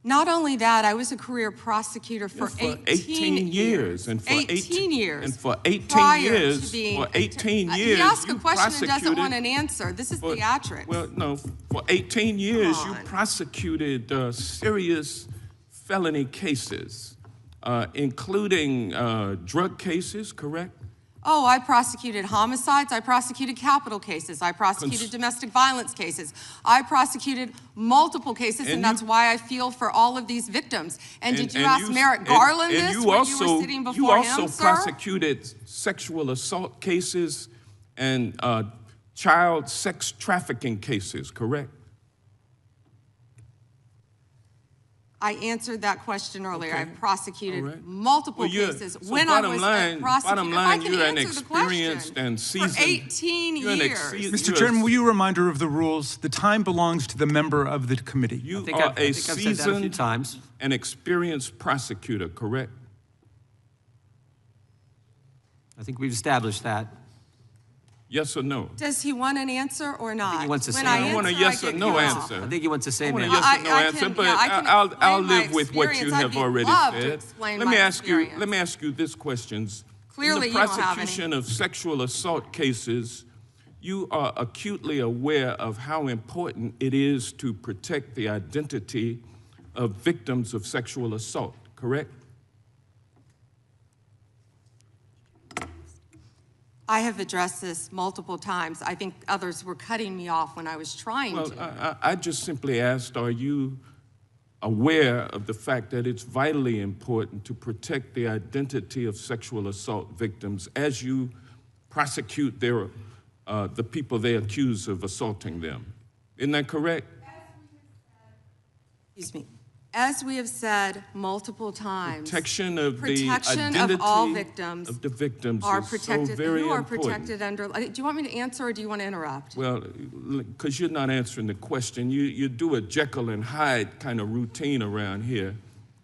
Speaker 4: Not only that, I was a career prosecutor for 18 years.
Speaker 15: And for
Speaker 4: 18 years.
Speaker 15: And for 18 years,
Speaker 4: he
Speaker 15: you
Speaker 4: asked a question and doesn't want an
Speaker 15: prosecuted.
Speaker 4: answer. This is theatrics.
Speaker 15: Well, no, for 18 years, you prosecuted serious felony cases, including drug cases, correct?
Speaker 4: Oh, I prosecuted homicides, I prosecuted capital cases, I prosecuted domestic violence cases, I prosecuted multiple cases, and that's why I feel for all of these victims. And did you ask Merrick Garland this when you were sitting before him, sir?
Speaker 15: You also prosecuted sexual assault cases and child sex trafficking cases, correct?
Speaker 4: I answered that question earlier. I prosecuted multiple cases when I was a prosecutor.
Speaker 15: Bottom line, you're an experienced and seasoned.
Speaker 4: For 18 years.
Speaker 3: Mr. Chairman, will you remind her of the rules? The time belongs to the member of the committee.
Speaker 15: You are a seasoned and experienced prosecutor, correct?
Speaker 1: I think we've established that.
Speaker 15: Yes or no?
Speaker 4: Does he want an answer or not?
Speaker 1: I think he wants to say
Speaker 15: I want a yes or no answer.
Speaker 1: I think he wants to say
Speaker 15: I want a yes or no answer, but I'll live with what you have already said. Let me ask you this question.
Speaker 4: Clearly,
Speaker 15: in the prosecution of sexual assault cases, you are acutely aware of how important it is to protect the identity of victims of sexual assault, correct?
Speaker 4: I have addressed this multiple times. I think others were cutting me off when I was trying to.
Speaker 15: Well, I just simply asked, are you aware of the fact that it's vitally important to protect the identity of sexual assault victims as you prosecute the people they accuse of assaulting them? Isn't that correct?
Speaker 4: Excuse me. As we have said multiple times,
Speaker 15: protection of the identity
Speaker 4: of all victims
Speaker 15: of the victims
Speaker 4: are
Speaker 15: is
Speaker 4: protected.
Speaker 15: so very
Speaker 4: Who are
Speaker 15: important.
Speaker 4: protected under? Do you want me to answer or do you want to interrupt?
Speaker 15: Well, because you're not answering the question. You do a Jekyll and Hyde kind of routine around here,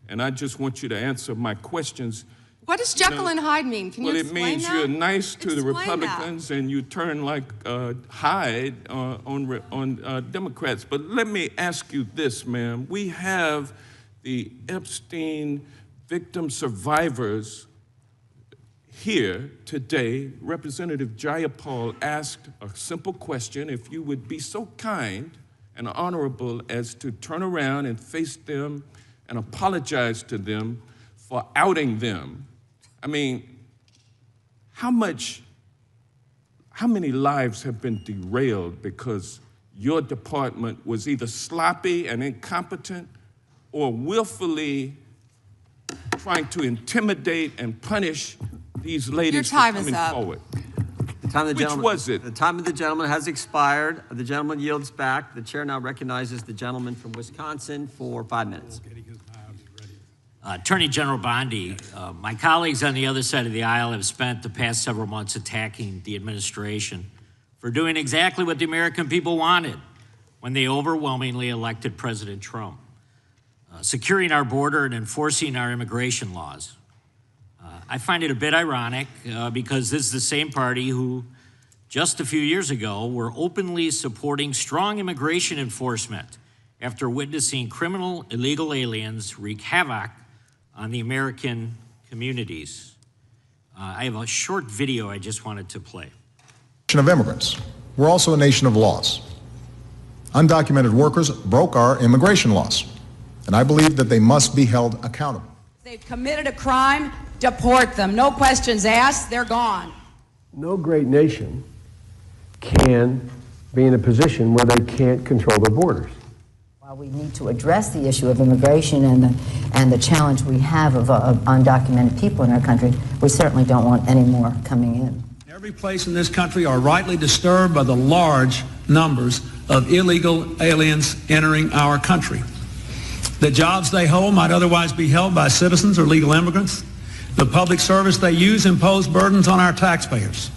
Speaker 15: and I just want you to answer my questions.
Speaker 4: What does Jekyll and Hyde mean? Can you explain that?
Speaker 15: Well, it means you're nice to the Republicans and you turn like Hyde on Democrats. But let me ask you this, ma'am. We have the Epstein victim survivors here today. Representative Jayapal asked a simple question. If you would be so kind and honorable as to turn around and face them and apologize to them for outing them. I mean, how much how many lives have been derailed because your department was either sloppy and incompetent or willfully trying to intimidate and punish these ladies for coming forward?
Speaker 1: The time of the
Speaker 15: Which
Speaker 1: gentleman,
Speaker 15: was it?
Speaker 1: The time of the gentleman has expired. The gentleman yields back. The chair now recognizes the gentleman from Wisconsin for 5 minutes.
Speaker 16: Attorney General Bondi, my colleagues on the other side of the aisle have spent the past several months attacking the administration for doing exactly what the American people wanted when they overwhelmingly elected President Trump, securing our border and enforcing our immigration laws. I find it a bit ironic because this is the same party who just a few years ago were openly supporting strong immigration enforcement after witnessing criminal illegal aliens wreak havoc on the American communities. I have a short video I just wanted to play.
Speaker 17: Of immigrants. We're also a nation of laws. Undocumented workers broke our immigration laws, and I believe that they must be held accountable.
Speaker 18: They've committed a crime, deport them. No questions asked, they're gone.
Speaker 19: No great nation can be in a position where they can't control their borders.
Speaker 20: While we need to address the issue of immigration and the challenge we have of undocumented people in our country, we certainly don't want any more coming in.
Speaker 21: Every place in this country are rightly disturbed by the large numbers of illegal aliens entering our country. The jobs they hold might otherwise be held by citizens or legal immigrants. The public service they use impose burdens on our taxpayers.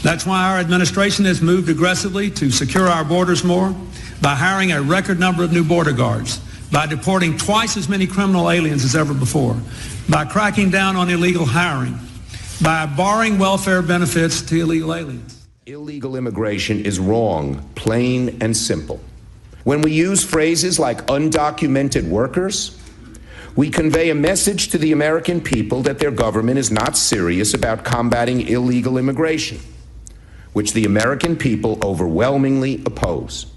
Speaker 21: That's why our administration has moved aggressively to secure our borders more, by hiring a record number of new border guards, by deporting twice as many criminal aliens as ever before, by cracking down on illegal hiring, by barring welfare benefits to illegal aliens.
Speaker 22: Illegal immigration is wrong, plain and simple. When we use phrases like undocumented workers, we convey a message to the American people that their government is not serious about combating illegal immigration, which the American people overwhelmingly oppose.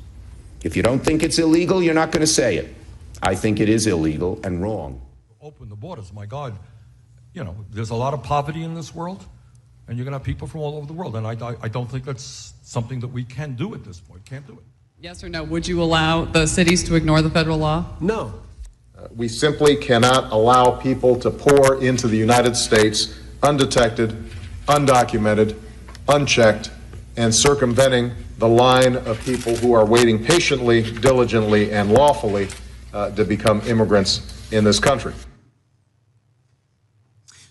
Speaker 22: If you don't think it's illegal, you're not going to say it. I think it is illegal and wrong.
Speaker 23: Open the borders, my God. You know, there's a lot of poverty in this world, and you're going to have people from all over the world, and I don't think that's something that we can do at this point. Can't do it.
Speaker 24: Yes or no? Would you allow the cities to ignore the federal law?
Speaker 23: No.
Speaker 25: We simply cannot allow people to pour into the United States undetected, undocumented, unchecked, and circumventing the line of people who are waiting patiently, diligently, and lawfully to become immigrants in this country.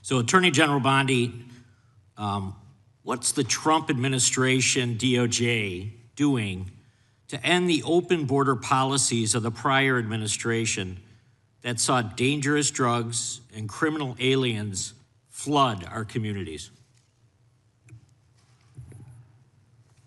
Speaker 16: So, Attorney General Bondi, what's the Trump administration, DOJ, doing to end the open border policies of the prior administration that saw dangerous drugs and criminal aliens flood our communities?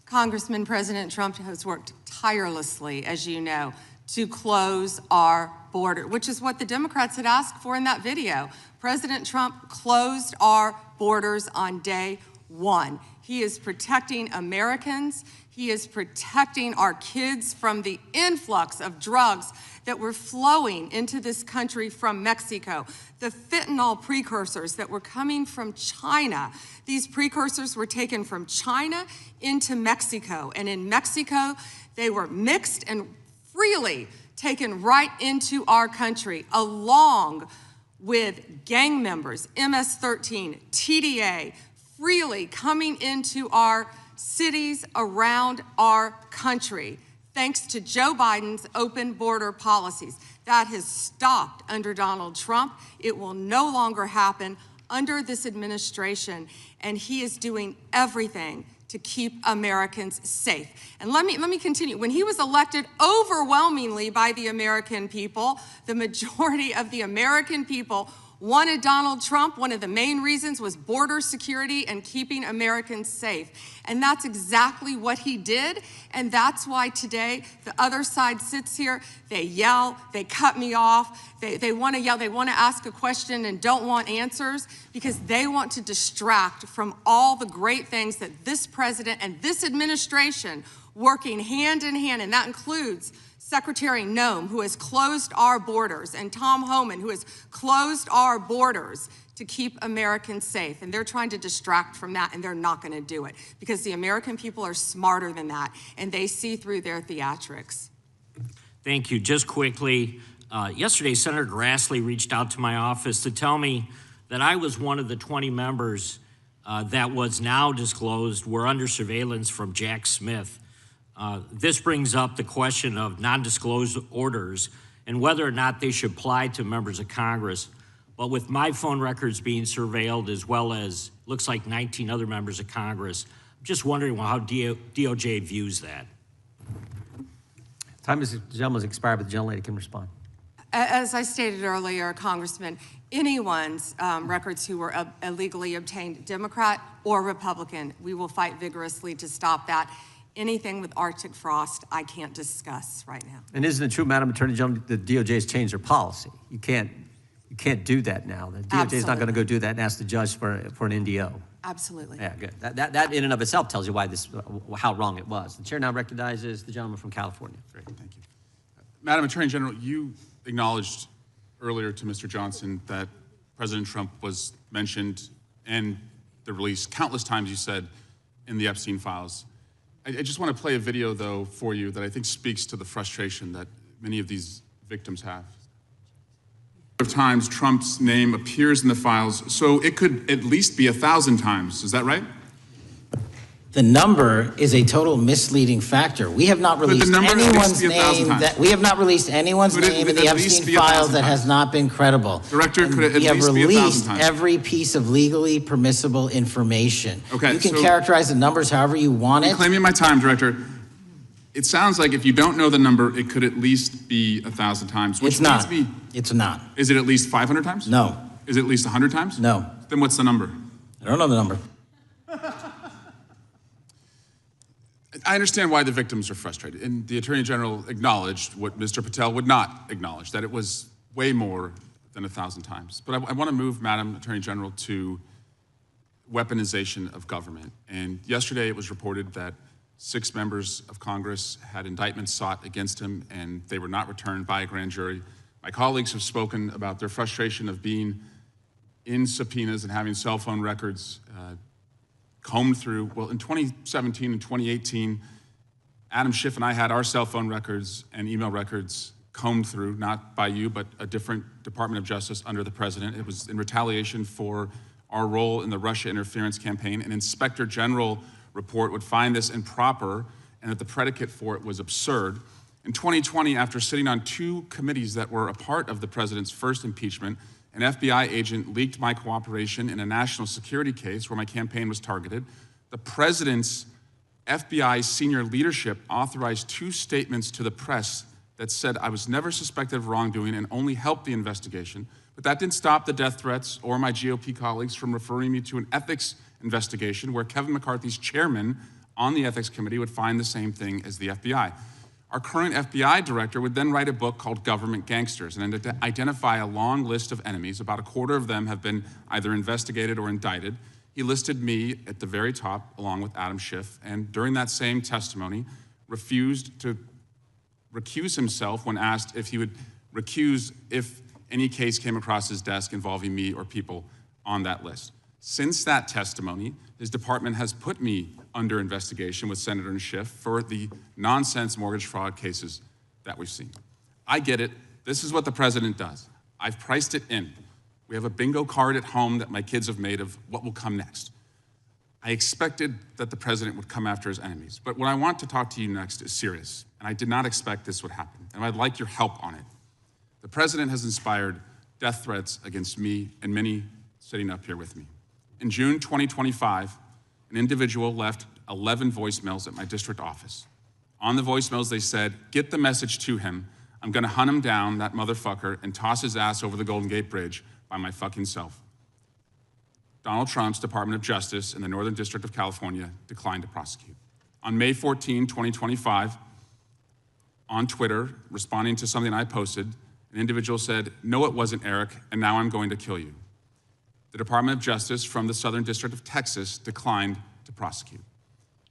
Speaker 4: Congressman, President Trump has worked tirelessly, as you know, to close our border, which is what the Democrats had asked for in that video. President Trump closed our borders on day one. He is protecting Americans. He is protecting our kids from the influx of drugs that were flowing into this country from Mexico, the fentanyl precursors that were coming from China. These precursors were taken from China into Mexico, and in Mexico, they were mixed and freely taken right into our country, along with gang members, MS-13, TDA, freely coming into our cities around our country, thanks to Joe Biden's open border policies. That has stopped under Donald Trump. It will no longer happen under this administration, and he is doing everything to keep Americans safe. And let me continue. When he was elected overwhelmingly by the American people, the majority of the American people wanted Donald Trump. One of the main reasons was border security and keeping Americans safe. And that's exactly what he did. And that's why today the other side sits here, they yell, they cut me off, they want to yell, they want to ask a question and don't want answers because they want to distract from all the great things that this president and this administration working hand in hand, and that includes Secretary Noem, who has closed our borders, and Tom Homan, who has closed our borders to keep Americans safe. And they're trying to distract from that, and they're not going to do it because the American people are smarter than that, and they see through their theatrics.
Speaker 16: Thank you. Just quickly, yesterday, Senator Grassley reached out to my office to tell me that I was one of the 20 members that was now disclosed were under surveillance from Jack Smith. This brings up the question of non-disclosed orders and whether or not they should apply to members of Congress. But with my phone records being surveilled, as well as looks like 19 other members of Congress, I'm just wondering how DOJ views that.
Speaker 1: Time is, the gentleman's expired, but the gentlelady can respond.
Speaker 4: As I stated earlier, Congressman, anyone's records who were illegally obtained, Democrat or Republican, we will fight vigorously to stop that. Anything with Arctic frost, I can't discuss right now.
Speaker 1: And isn't it true, Madam Attorney General, the DOJ has changed their policy? You can't do that now. The DOJ is not going to go do that and ask the judge for an NDO.
Speaker 4: Absolutely.
Speaker 1: Yeah, good. That in and of itself tells you why how wrong it was. The chair now recognizes the gentleman from California.
Speaker 2: Great, thank you. Madam Attorney General, you acknowledged earlier to Mr. Johnson that President Trump was mentioned and the release countless times, you said, in the Epstein files. I just want to play a video, though, for you that I think speaks to the frustration that many of these victims have. Of times Trump's name appears in the files, so it could at least be 1,000 times. Is that right?
Speaker 7: The number is a total misleading factor. We have not released anyone's name in the Epstein files that has not been credible.
Speaker 2: Director, could it at least be 1,000 times?
Speaker 7: We have released every piece of legally permissible information.
Speaker 2: Okay,
Speaker 7: you can characterize the numbers however you want it.
Speaker 2: I'm claiming my time, Director. It sounds like if you don't know the number, it could at least be 1,000 times. Which
Speaker 7: it's not. It's not.
Speaker 2: Is it at least 500 times?
Speaker 7: No.
Speaker 2: Is it at least 100 times?
Speaker 7: No.
Speaker 2: Then what's the number?
Speaker 7: I don't know the number.
Speaker 2: I understand why the victims are frustrated, and the Attorney General acknowledged what Mr. Patel would not acknowledge, that it was way more than 1,000 times. But I want to move, Madam Attorney General, to weaponization of government. And yesterday it was reported that 6 members of Congress had indictments sought against him, and they were not returned by a grand jury. My colleagues have spoken about their frustration of being in subpoenas and having cell phone records combed through. Well, in 2017 and 2018, Adam Schiff and I had our cell phone records and email records combed through, not by you, but a different Department of Justice under the president. It was in retaliation for our role in the Russia interference campaign. An Inspector General report would find this improper and that the predicate for it was absurd. In 2020, after sitting on 2 committees that were a part of the president's first impeachment, an FBI agent leaked my cooperation in a national security case where my campaign was targeted. The president's FBI senior leadership authorized 2 statements to the press that said I was never suspected of wrongdoing and only helped the investigation. But that didn't stop the death threats or my GOP colleagues from referring me to an ethics investigation where Kevin McCarthy's chairman on the ethics committee would find the same thing as the FBI. Our current FBI director would then write a book called Government Gangsters and identify a long list of enemies. About a quarter of them have been either investigated or indicted. He listed me at the very top, along with Adam Schiff, and during that same testimony, refused to recuse himself when asked if he would recuse if any case came across his desk involving me or people on that list. Since that testimony, his department has put me under investigation with Senator and Schiff for the nonsense mortgage fraud cases that we've seen. I get it. This is what the president does. I've priced it in. We have a bingo card at home that my kids have made of what will come next. I expected that the president would come after his enemies, but what I want to talk to you next is serious, and I did not expect this would happen, and I'd like your help on it. The president has inspired death threats against me and many sitting up here with me. In June 2025, an individual left 11 voicemails at my district office. On the voicemails, they said, "Get the message to him. I'm gonna hunt him down, that motherfucker, and toss his ass over the Golden Gate Bridge by my fucking self." Donald Trump's Department of Justice in the Northern District of California declined to prosecute. On May 14, 2025, on Twitter, responding to something I posted, an individual said, "No, it wasn't Eric, and now I'm going to kill you." The Department of Justice from the Southern District of Texas declined to prosecute.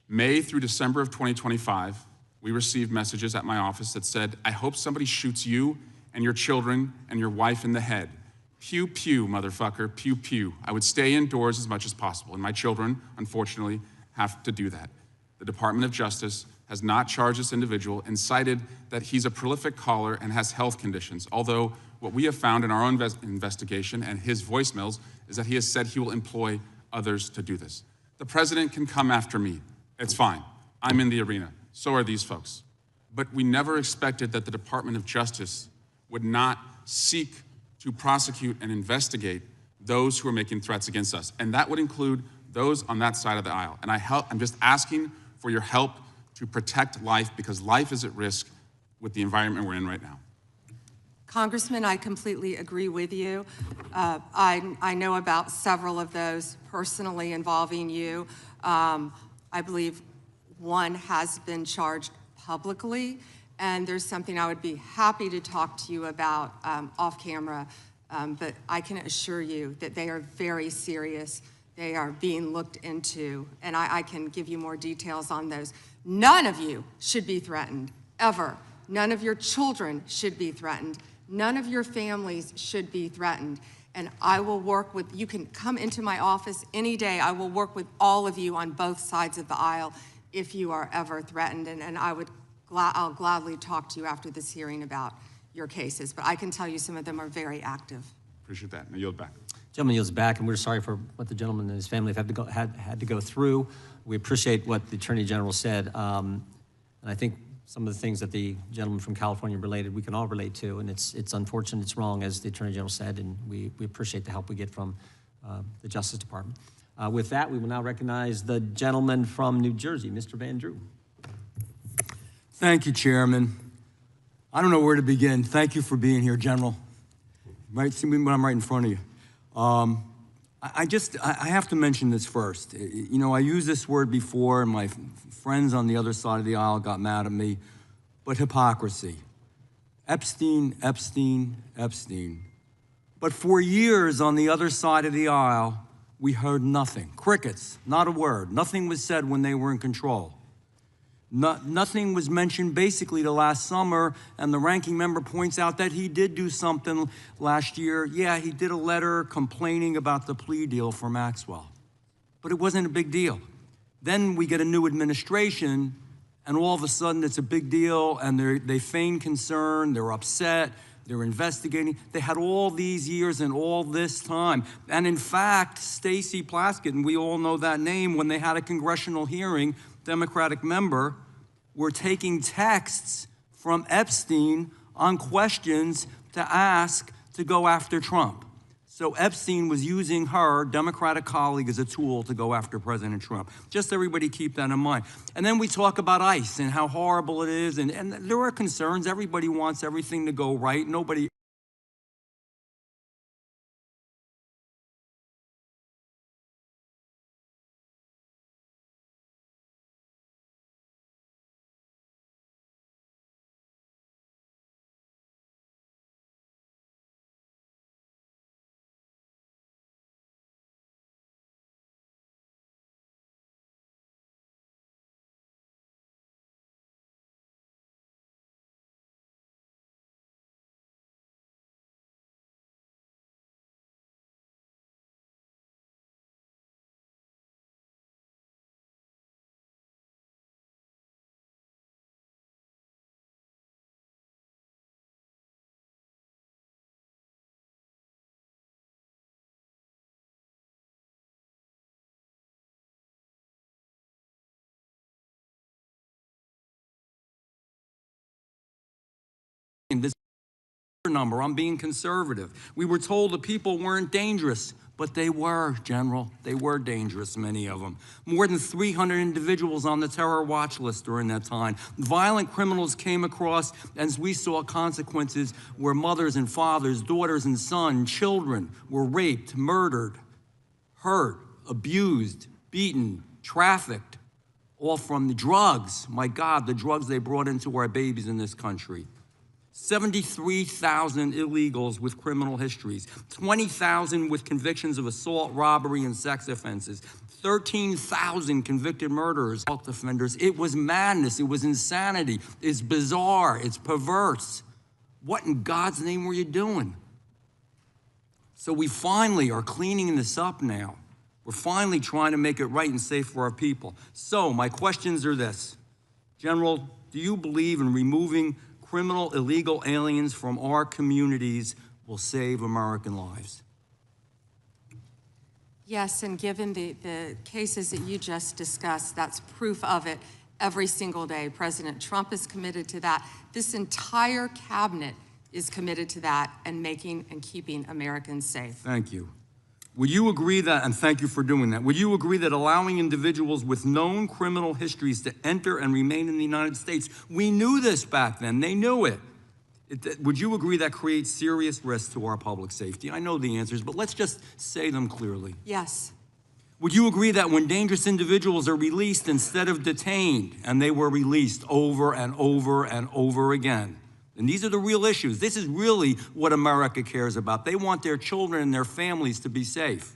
Speaker 2: May through December of 2025, we received messages at my office that said, I hope somebody shoots you and your children and your wife in the head. Pew, pew, motherfucker, pew, pew. I would stay indoors as much as possible, and my children, unfortunately, have to do that. The Department of Justice has not charged this individual and cited that he's a prolific caller and has health conditions, although what we have found in our own investigation and his voicemails is that he has said he will employ others to do this. The president can come after me. It's fine. I'm in the arena. So are these folks. But we never expected that the Department of Justice would not seek to prosecute and investigate those who are making threats against us. And that would include those on that side of the aisle. And I'm just asking for your help to protect life, because life is at risk with the environment we're in right now.
Speaker 4: Congressman, I completely agree with you. I know about several of those personally involving you. I believe one has been charged publicly, and there's something I would be happy to talk to you about off camera, but I can assure you that they are very serious. They are being looked into, and I can give you more details on those. None of you should be threatened, ever. None of your children should be threatened. None of your families should be threatened. And I will work with, you can come into my office any day. I will work with all of you on both sides of the aisle if you are ever threatened. And I'll gladly talk to you after this hearing about your cases. But I can tell you some of them are very active.
Speaker 2: Appreciate that. Now yield back.
Speaker 1: Gentleman yields back, and we're sorry for what the gentleman and his family have had to go through. We appreciate what the Attorney General said. And I think some of the things that the gentleman from California related, we can all relate to, and it's unfortunate, it's wrong, as the Attorney General said, and we appreciate the help we get from the Justice Department. With that, we will now recognize the gentleman from New Jersey, Mr. Van Drew.
Speaker 6: Thank you, Chairman. I don't know where to begin. Thank you for being here, General. Right, see me when I'm right in front of you. I have to mention this first. You know, I used this word before, and my friends on the other side of the aisle got mad at me, but hypocrisy. Epstein, Epstein, Epstein. But for years on the other side of the aisle, we heard nothing. Crickets, not a word. Nothing was said when they were in control. Nothing was mentioned basically till last summer, and the ranking member points out that he did do something last year. Yeah, he did a letter complaining about the plea deal for Maxwell, but it wasn't a big deal. Then we get a new administration, and all of a sudden it's a big deal, and they feign concern, they're upset, they're investigating. They had all these years and all this time. And in fact, Stacey Plaskett, and we all know that name, when they had a congressional hearing, Democratic member, were taking texts from Epstein on questions to ask to go after Trump. So Epstein was using her Democratic colleague as a tool to go after President Trump. Just everybody keep that in mind. And then we talk about ICE and how horrible it is, and there are concerns. Everybody wants everything to go right. Nobody this number, I'm being conservative. We were told the people weren't dangerous, but they were, General. They were dangerous, many of them. More than 300 individuals on the terror watch list during that time. Violent criminals came across, as we saw consequences where mothers and fathers, daughters and sons, children were raped, murdered, hurt, abused, beaten, trafficked, all from the drugs. My God, the drugs they brought into our babies in this country. 73,000 illegals with criminal histories, 20,000 with convictions of assault, robbery, and sex offenses, 13,000 convicted murderers, assault offenders. It was madness, it was insanity, it's bizarre, it's perverse. What in God's name were you doing? So we finally are cleaning this up now. We're finally trying to make it right and safe for our people. So my questions are this. General, do you believe in removing criminal illegal aliens from our communities will save American lives?
Speaker 4: Yes, and given the cases that you just discussed, that's proof of it every single day. President Trump is committed to that. This entire cabinet is committed to that and making and keeping Americans safe.
Speaker 6: Thank you. Would you agree that, and thank you for doing that, would you agree that allowing individuals with known criminal histories to enter and remain in the United States, we knew this back then, they knew it. Would you agree that creates serious risk to our public safety? I know the answers, but let's just say them clearly.
Speaker 4: Yes.
Speaker 6: Would you agree that when dangerous individuals are released instead of detained, and they were released over and over and over again, and these are the real issues. This is really what America cares about. They want their children and their families to be safe.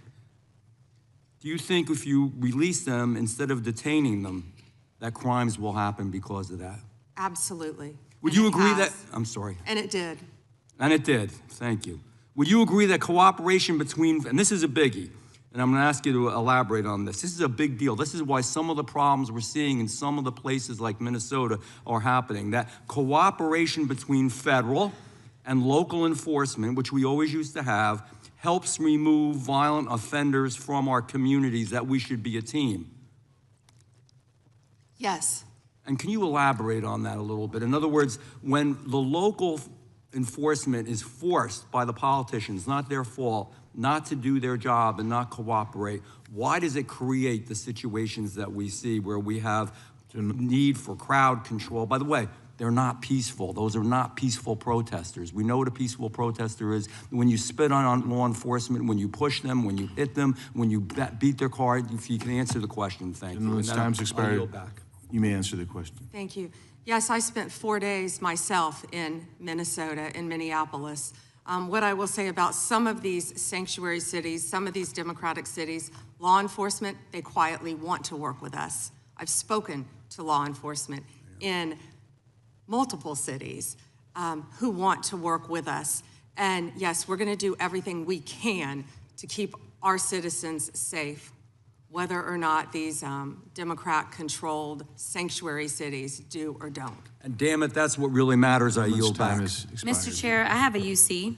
Speaker 6: Do you think if you release them instead of detaining them, that crimes will happen because of that?
Speaker 4: Absolutely.
Speaker 6: Would you agree that, I'm sorry.
Speaker 4: And it did.
Speaker 6: And it did, thank you. Would you agree that cooperation between, and this is a biggie, and I'm gonna ask you to elaborate on this. This is a big deal. This is why some of the problems we're seeing in some of the places like Minnesota are happening. That cooperation between federal and local enforcement, which we always used to have, helps remove violent offenders from our communities, that we should be a team.
Speaker 4: Yes.
Speaker 6: And can you elaborate on that a little bit? In other words, when the local enforcement is forced by the politicians, not their fault, not to do their job and not cooperate, why does it create the situations that we see where we have need for crowd control? By the way, they're not peaceful. Those are not peaceful protesters. We know what a peaceful protester is. When you spit on law enforcement, when you push them, when you hit them, when you beat their car, if you can answer the question, thank you.
Speaker 8: Gentleman's time's expired. You may answer the question.
Speaker 4: Thank you. Yes, I spent 4 days myself in Minnesota, in Minneapolis. What I will say about some of these sanctuary cities, some of these democratic cities, law enforcement, they quietly want to work with us. I've spoken to law enforcement in multiple cities who want to work with us. And yes, we're gonna do everything we can to keep our citizens safe, whether or not these Democrat-controlled sanctuary cities do or don't.
Speaker 6: And damn it, that's what really matters. I yield back.
Speaker 9: Mr. Chair, I have a UC.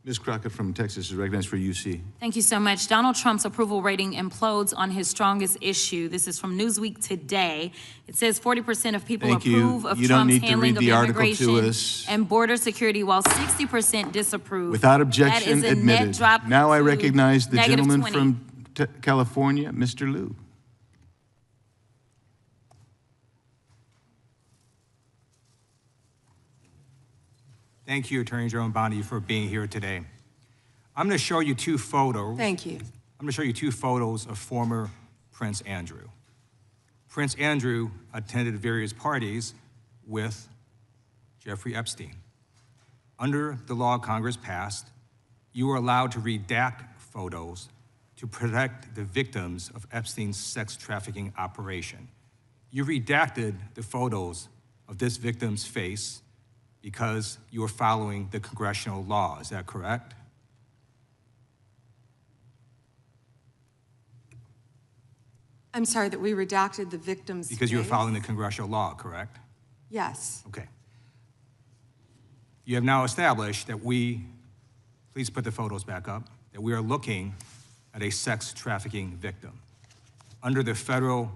Speaker 8: Ms. Crockett from Texas is recognized for UC.
Speaker 9: Thank you so much. Donald Trump's approval rating implodes on his strongest issue. This is from Newsweek today. It says 40% of people approve of Trump's handling of immigration and border security, while 60% disapprove.
Speaker 8: Without objection,
Speaker 9: that is a
Speaker 8: admitted.
Speaker 9: net drop
Speaker 8: Now I recognize the gentleman
Speaker 9: 20.
Speaker 8: from California, Mr. Liu.
Speaker 10: Thank you, Attorney General Bondi, for being here today. I'm going to show you two photos.
Speaker 4: Thank you.
Speaker 10: I'm going to show you two photos of former Prince Andrew. Prince Andrew attended various parties with Jeffrey Epstein. Under the law Congress passed, you were allowed to redact photos to protect the victims of Epstein's sex trafficking operation. You redacted the photos of this victim's face because you were following the congressional law. Is that correct?
Speaker 4: I'm sorry, that we redacted the victim's
Speaker 10: Because you were
Speaker 4: face?
Speaker 10: following the congressional law, correct?
Speaker 4: Yes.
Speaker 10: Okay. You have now established that please put the photos back up, that we are looking at a sex trafficking victim. Under the Federal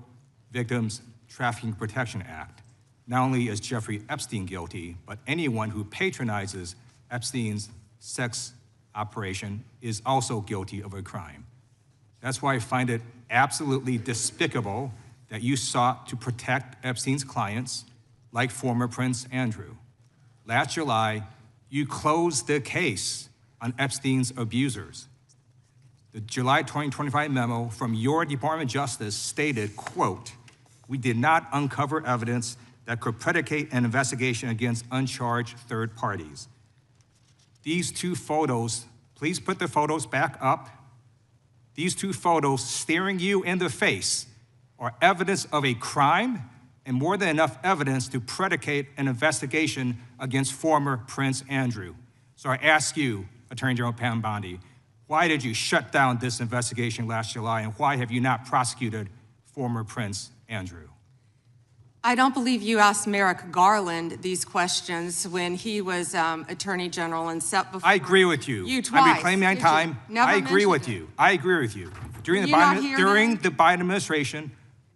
Speaker 10: Victims Trafficking Protection Act, not only is Jeffrey Epstein guilty, but anyone who patronizes Epstein's sex operation is also guilty of a crime. That's why I find it absolutely despicable that you sought to protect Epstein's clients, like former Prince Andrew. Last July, you closed the case on Epstein's abusers. The July 2025 memo from your Department of Justice stated, quote, "We did not uncover evidence that could predicate an investigation against uncharged third parties. These two photos, please put the photos back up. These two photos staring you in the face are evidence of a crime and more than enough evidence to predicate an investigation against former Prince Andrew. So I ask you, Attorney General Pam Bondi, why did you shut down this investigation last July, and why have you not prosecuted former Prince Andrew?
Speaker 4: I don't believe you asked Merrick Garland these questions when he was Attorney General and set before.
Speaker 10: I agree with you.
Speaker 4: You twice.
Speaker 10: I'm reclaiming my time. I agree with you. I agree with you. During the Biden administration,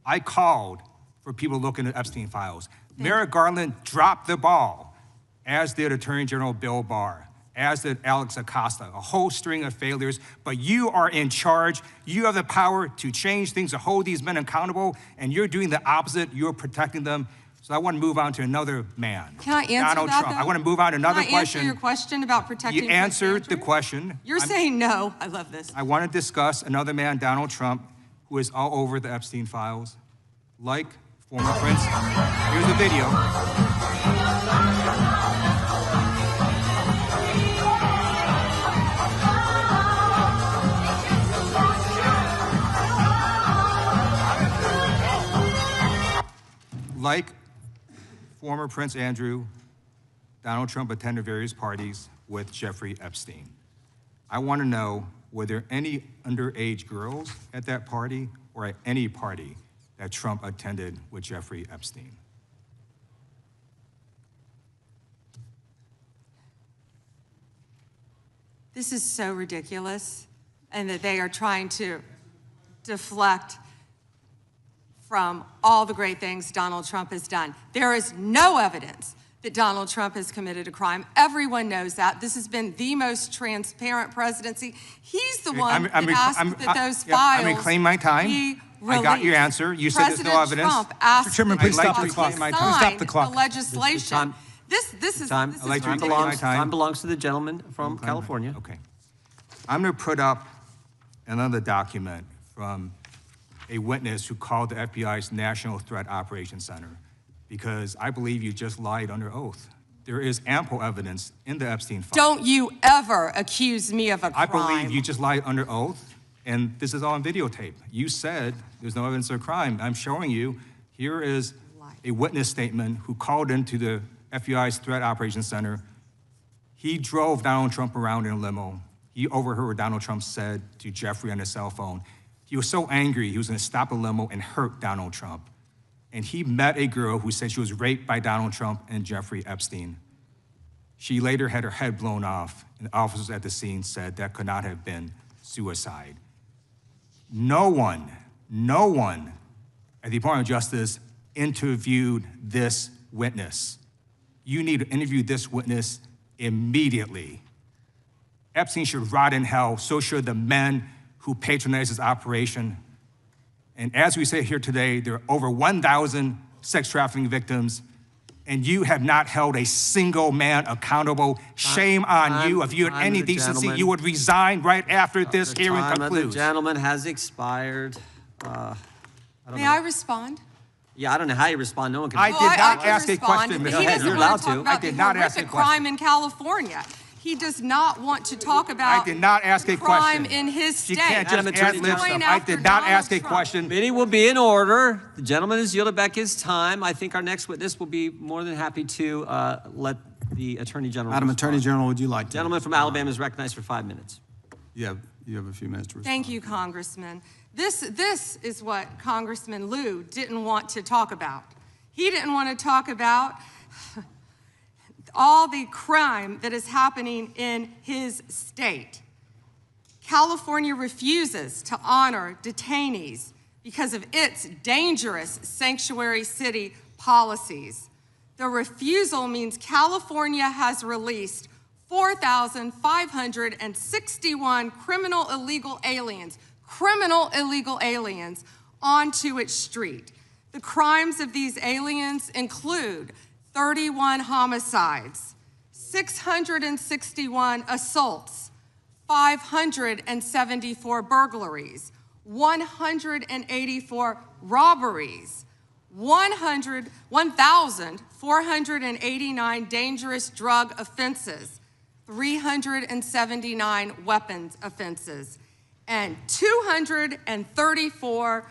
Speaker 10: I called for people looking at Epstein files. Merrick Garland dropped the ball, as did Attorney General Bill Barr, as did Alex Acosta, a whole string of failures, but you are in charge. You have the power to change things, to hold these men accountable, and you're doing the opposite. You're protecting them. So I want to move on to another man.
Speaker 4: Can I answer
Speaker 10: Donald
Speaker 4: that,
Speaker 10: Trump.
Speaker 4: though?
Speaker 10: I want to move on to another
Speaker 4: question. Can I answer
Speaker 10: question.
Speaker 4: your question about protecting
Speaker 10: You answered the question.
Speaker 4: You're saying no. I love this.
Speaker 10: I want to discuss another man, Donald Trump, who is all over the Epstein files, like former Prince. Here's the video. Like former Prince Andrew, Donald Trump attended various parties with Jeffrey Epstein. I want to know, were there any underage girls at that party or at any party that Trump attended with Jeffrey Epstein?
Speaker 4: This is so ridiculous, and that they are trying to deflect from all the great things Donald Trump has done. There is no evidence that Donald Trump has committed a crime. Everyone knows that. This has been the most transparent presidency. He's the one that asked that those files
Speaker 10: I'm reclaiming my time.
Speaker 4: be
Speaker 10: I got your answer. You said there's no evidence.
Speaker 4: Trump asked
Speaker 3: Mr. Chairman, please stop the clock. Stop the clock.
Speaker 4: The legislation. This is
Speaker 1: Time
Speaker 10: Time
Speaker 1: belongs to the gentleman from California.
Speaker 10: Okay. I'm going to put up another document from a witness who called the FBI's National Threat Operations Center, because I believe you just lied under oath. There is ample evidence in the Epstein file.
Speaker 4: Don't you ever accuse me of a crime.
Speaker 10: I believe you just lied under oath, and this is all on videotape. You said there's no evidence of a crime. I'm showing you, here is a witness statement who called into the FBI's Threat Operations Center. He drove Donald Trump around in a limo. He overheard what Donald Trump said to Jeffrey on his cell phone. He was so angry, he was going to stop the limo and hurt Donald Trump. And he met a girl who said she was raped by Donald Trump and Jeffrey Epstein. She later had her head blown off, and officers at the scene said that could not have been suicide. No one at the Department of Justice interviewed this witness. You need to interview this witness immediately. Epstein should rot in hell, so should the men who patronized his operation. And as we say here today, there are over 1,000 sex trafficking victims, and you have not held a single man accountable. Shame on you. If you had any decency, you would resign right after this hearing concludes.
Speaker 1: The gentleman has expired.
Speaker 4: May I respond?
Speaker 1: Yeah, I don't know how you respond. No one can.
Speaker 10: I did not ask a question,
Speaker 4: He
Speaker 10: Ms.
Speaker 4: doesn't
Speaker 1: You're
Speaker 4: want
Speaker 1: allowed
Speaker 4: to talk
Speaker 1: to.
Speaker 4: about
Speaker 10: I did
Speaker 4: the
Speaker 10: not ask a
Speaker 4: horrific
Speaker 10: question.
Speaker 4: crime in California. He does not want to talk about
Speaker 10: I did not ask a
Speaker 4: crime
Speaker 10: question.
Speaker 4: in his state.
Speaker 10: You can't just
Speaker 1: Madam
Speaker 10: ad
Speaker 1: Attorney
Speaker 10: lib
Speaker 1: General.
Speaker 10: stuff. I did not ask a question.
Speaker 1: Meeting will be in order. The gentleman has yielded back his time. I think our next witness will be more than happy to let the Attorney General
Speaker 5: Madam
Speaker 1: respond.
Speaker 5: Attorney General, would you like to?
Speaker 1: Gentleman from Alabama is recognized for 5 minutes.
Speaker 5: You have a few minutes to respond.
Speaker 4: Thank you, Congressman. This is what Congressman Liu didn't want to talk about. He didn't want to talk about all the crime that is happening in his state. California refuses to honor detainees because of its dangerous sanctuary city policies. The refusal means California has released 4,561 criminal illegal aliens onto its street. The crimes of these aliens include 31 homicides, 661 assaults, 574 burglaries, 184 robberies, 1,489 dangerous drug offenses, 379 weapons offenses, and 234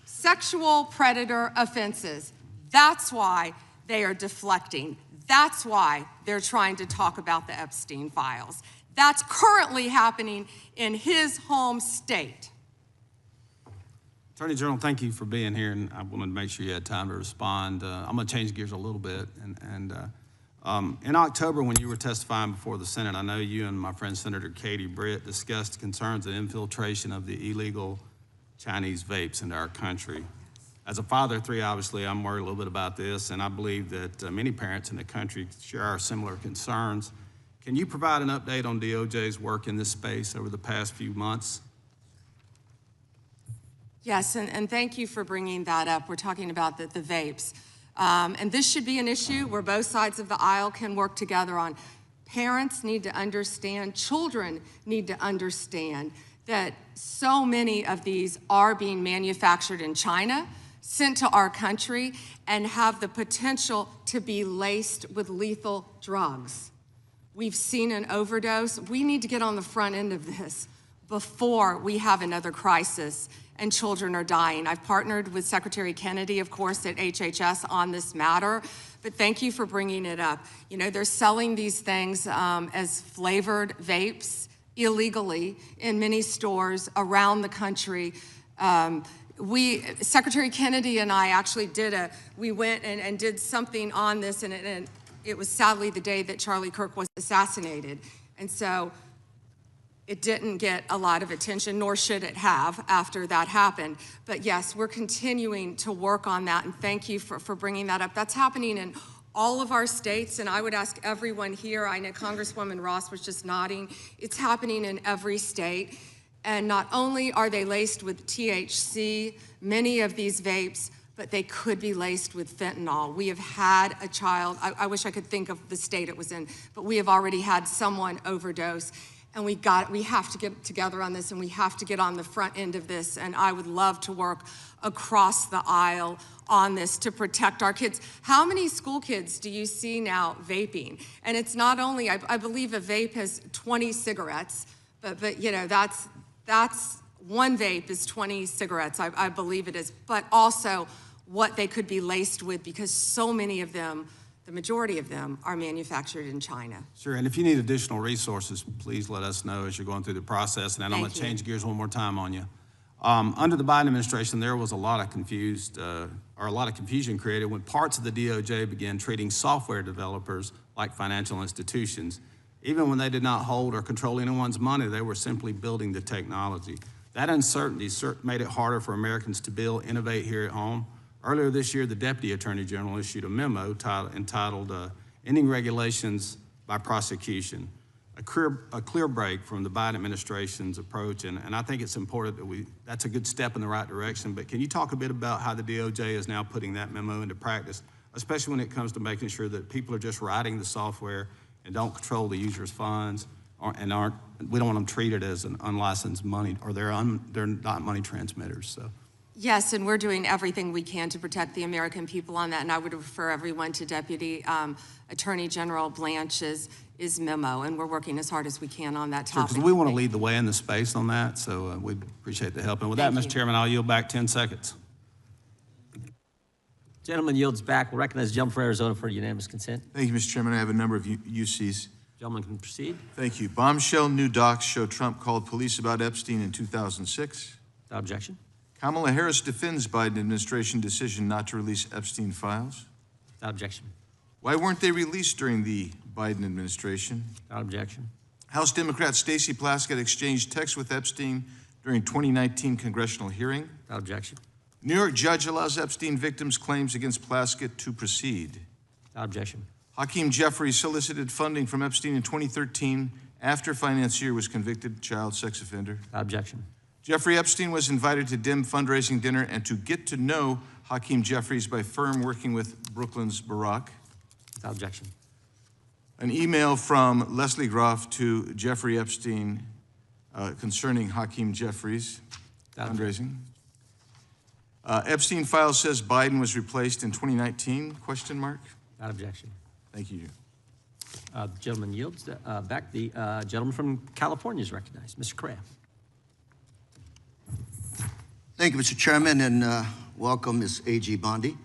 Speaker 4: sexual predator offenses. That's why they are deflecting. That's why they're trying to talk about the Epstein files. That's currently happening in his home state.
Speaker 5: Attorney General, thank you for being here, and I wanted to make sure you had time to respond. I'm going to change gears a little bit. In October, when you were testifying before the Senate, I know you and my friend Senator Katie Britt discussed concerns of infiltration of the illegal Chinese vapes into our country. As a father of three, obviously, I'm worried a little bit about this, and I believe that many parents in the country share our similar concerns. Can you provide an update on DOJ's work in this space over the past few months?
Speaker 4: Yes, and thank you for bringing that up. We're talking about the vapes. And this should be an issue where both sides of the aisle can work together on. Parents need to understand, children need to understand that so many of these are being manufactured in China, sent to our country, and have the potential to be laced with lethal drugs. We've seen an overdose. We need to get on the front end of this before we have another crisis and children are dying. I've partnered with Secretary Kennedy, of course, at HHS on this matter, but thank you for bringing it up. You know, they're selling these things as flavored vapes illegally in many stores around the country. Secretary Kennedy and I actually we went and did something on this, and it was sadly the day that Charlie Kirk was assassinated. And so it didn't get a lot of attention, nor should it have after that happened. But yes, we're continuing to work on that, and thank you for bringing that up. That's happening in all of our states, and I would ask everyone here, I know Congresswoman Ross was just nodding, it's happening in every state. And not only are they laced with THC, many of these vapes, but they could be laced with fentanyl. We have had a child, I wish I could think of the state it was in, but we have already had someone overdose. And we have to get together on this, and we have to get on the front end of this. And I would love to work across the aisle on this to protect our kids. How many school kids do you see now vaping? And it's not only, I believe a vape has 20 cigarettes, but you know, that's one vape is 20 cigarettes, I believe it is, but also what they could be laced with, because so many of them, the majority of them, are manufactured in China.
Speaker 5: Sure, and if you need additional resources, please let us know as you're going through the process. And then I'm going to change gears one more time on you. Under the Biden administration, there was a lot of confusion created when parts of the DOJ began treating software developers like financial institutions. Even when they did not hold or control anyone's money, they were simply building the technology. That uncertainty made it harder for Americans to build, innovate here at home. Earlier this year, the Deputy Attorney General issued a memo entitled Ending Regulations by Prosecution, a clear break from the Biden administration's approach, and I think it's important that that's a good step in the right direction, but can you talk a bit about how the DOJ is now putting that memo into practice, especially when it comes to making sure that people are just writing the software and don't control the user's funds, we don't want them treated as an unlicensed money, or they're not money transmitters, so.
Speaker 4: Yes, and we're doing everything we can to protect the American people on that, and I would refer everyone to Deputy Attorney General Blanche's memo, and we're working as hard as we can on that topic.
Speaker 5: Because we want to lead the way in the space on that, so we'd appreciate the help. And with that, Mr. Chairman, I'll yield back 10 seconds.
Speaker 1: Gentleman yields back. We'll recognize the gentleman from Arizona for unanimous consent.
Speaker 8: Thank you, Mr. Chairman. I have a number of UCs.
Speaker 1: Gentleman can proceed.
Speaker 8: Thank you. Bombshell new docs show Trump called police about Epstein in 2006.
Speaker 1: Without objection.
Speaker 8: Kamala Harris defends Biden administration decision not to release Epstein files.
Speaker 1: Without objection.
Speaker 8: Why weren't they released during the Biden administration?
Speaker 1: Without objection.
Speaker 8: House Democrat Stacey Plaskett exchanged texts with Epstein during 2019 congressional hearing.
Speaker 1: Without objection.
Speaker 8: New York judge allows Epstein victims' claims against Plaskett to proceed.
Speaker 1: Without objection.
Speaker 8: Hakeem Jeffries solicited funding from Epstein in 2013 after financier was convicted child sex offender.
Speaker 1: Without objection.
Speaker 8: Jeffrey Epstein was invited to dim fundraising dinner and to get to know Hakeem Jeffries by firm working with Brooklyn's Barack.
Speaker 1: Without objection.
Speaker 8: An email from Leslie Groff to Jeffrey Epstein concerning Hakeem Jeffries fundraising. Epstein file says Biden was replaced in 2019, question mark?
Speaker 1: Without objection.
Speaker 8: Thank you.
Speaker 1: The gentleman yields back. The gentleman from California is recognized. Mr. Correa.
Speaker 11: Thank you, Mr. Chairman, and welcome, Ms. A.G. Bondi.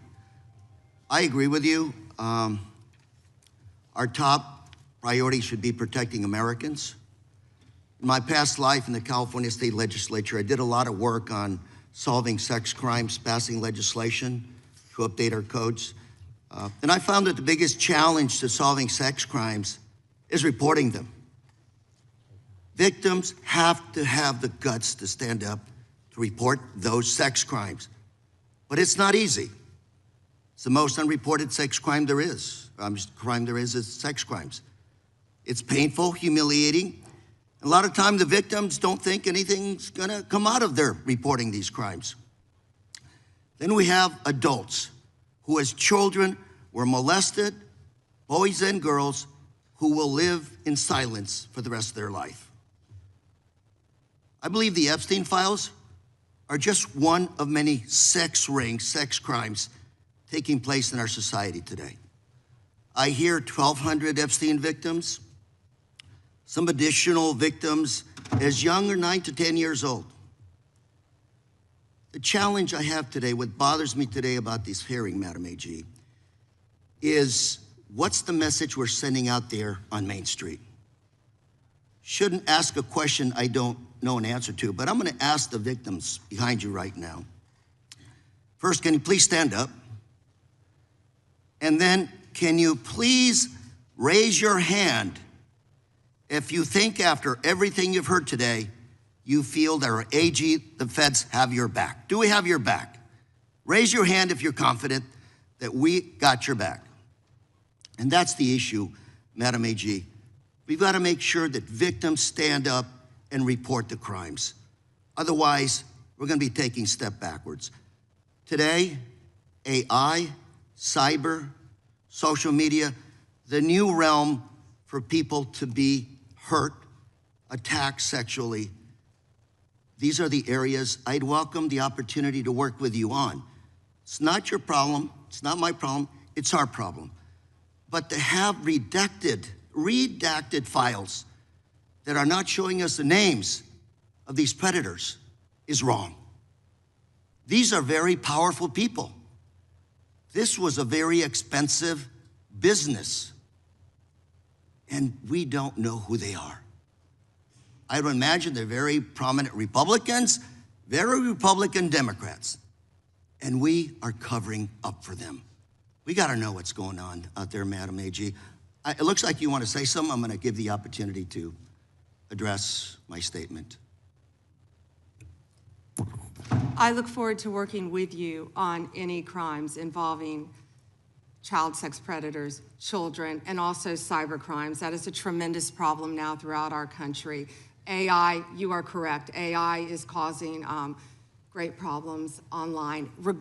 Speaker 11: I agree with you. Our top priority should be protecting Americans. In my past life in the California State Legislature, I did a lot of work on solving sex crimes, passing legislation to update our codes. And I found that the biggest challenge to solving sex crimes is reporting them. Victims have to have the guts to stand up to report those sex crimes. But it's not easy. It's the most unreported sex crime there is. Crime there is sex crimes. It's painful, humiliating. A lot of time the victims don't think anything's gonna come out of their reporting these crimes. Then we have adults who as children were molested, boys and girls who will live in silence for the rest of their life. I believe the Epstein files are just one of many sex rings, sex crimes taking place in our society today. I hear 1,200 Epstein victims, some additional victims as young as 9 to 10 years old. The challenge I have today, what bothers me today about this hearing, Madam AG, is what's the message we're sending out there on Main Street? Shouldn't ask a question I don't know an answer to, but I'm gonna ask the victims behind you right now. First, can you please stand up? And then, can you please raise your hand if you think after everything you've heard today, you feel that our AG, the feds, have your back? Do we have your back? Raise your hand if you're confident that we got your back. And that's the issue, Madam AG. We've got to make sure that victims stand up and report the crimes. Otherwise, we're going to be taking a step backwards. Today, AI, cyber, social media, the new realm for people to be hurt, attacked sexually. These are the areas I'd welcome the opportunity to work with you on. It's not your problem, it's not my problem, it's our problem. But to have redacted files that are not showing us the names of these predators is wrong. These are very powerful people. This was a very expensive business, and we don't know who they are. I would imagine they're very prominent Republicans, very Republican Democrats, and we are covering up for them. We gotta know what's going on out there, Madam AG. It looks like you wanna say something. I'm gonna give the opportunity to address my statement.
Speaker 4: I look forward to working with you on any crimes involving child sex predators, children, and also cyber crimes. That is a tremendous problem now throughout our country. AI, you are correct. AI is causing great problems online we're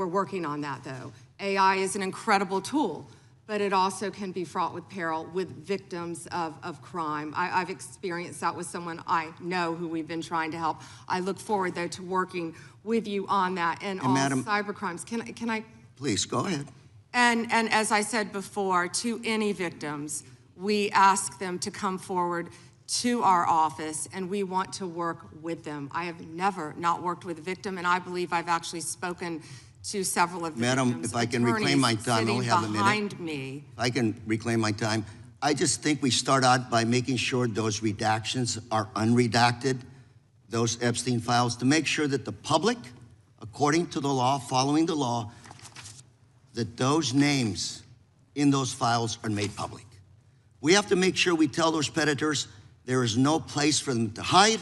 Speaker 4: working on that though. AI is an incredible tool, but it also can be fraught with peril with victims of crime. I've experienced that with someone I know who we've been trying to help. I look forward though to working with you on that and all
Speaker 11: Madam,
Speaker 4: cyber crimes. Can I?
Speaker 11: Please, go ahead.
Speaker 4: And as I said before, to any victims, we ask them to come forward to our office, and we want to work with them. I have never not worked with a victim, and I believe I've actually spoken to several of the
Speaker 11: Madam, if I can reclaim my time, I only have a minute.
Speaker 4: Behind me.
Speaker 11: If I can reclaim my time, I just think we start out by making sure those redactions are unredacted, those Epstein files, to make sure that the public, according to the law, following the law, that those names in those files are made public. We have to make sure we tell those predators there is no place for them to hide,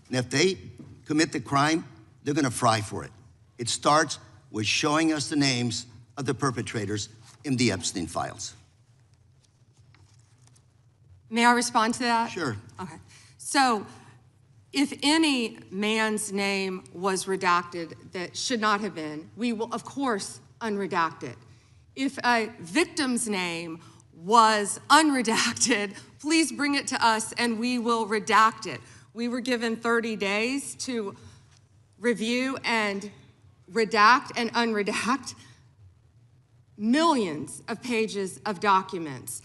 Speaker 11: and if they commit the crime, they're gonna fry for it. It starts with showing us the names of the perpetrators in the Epstein files.
Speaker 4: May I respond to that?
Speaker 11: Sure.
Speaker 4: Okay. So, if any man's name was redacted that should not have been, we will, of course, unredact it. If a victim's name was unredacted, please bring it to us and we will redact it. We were given 30 days to review and redact and unredact millions of pages of documents.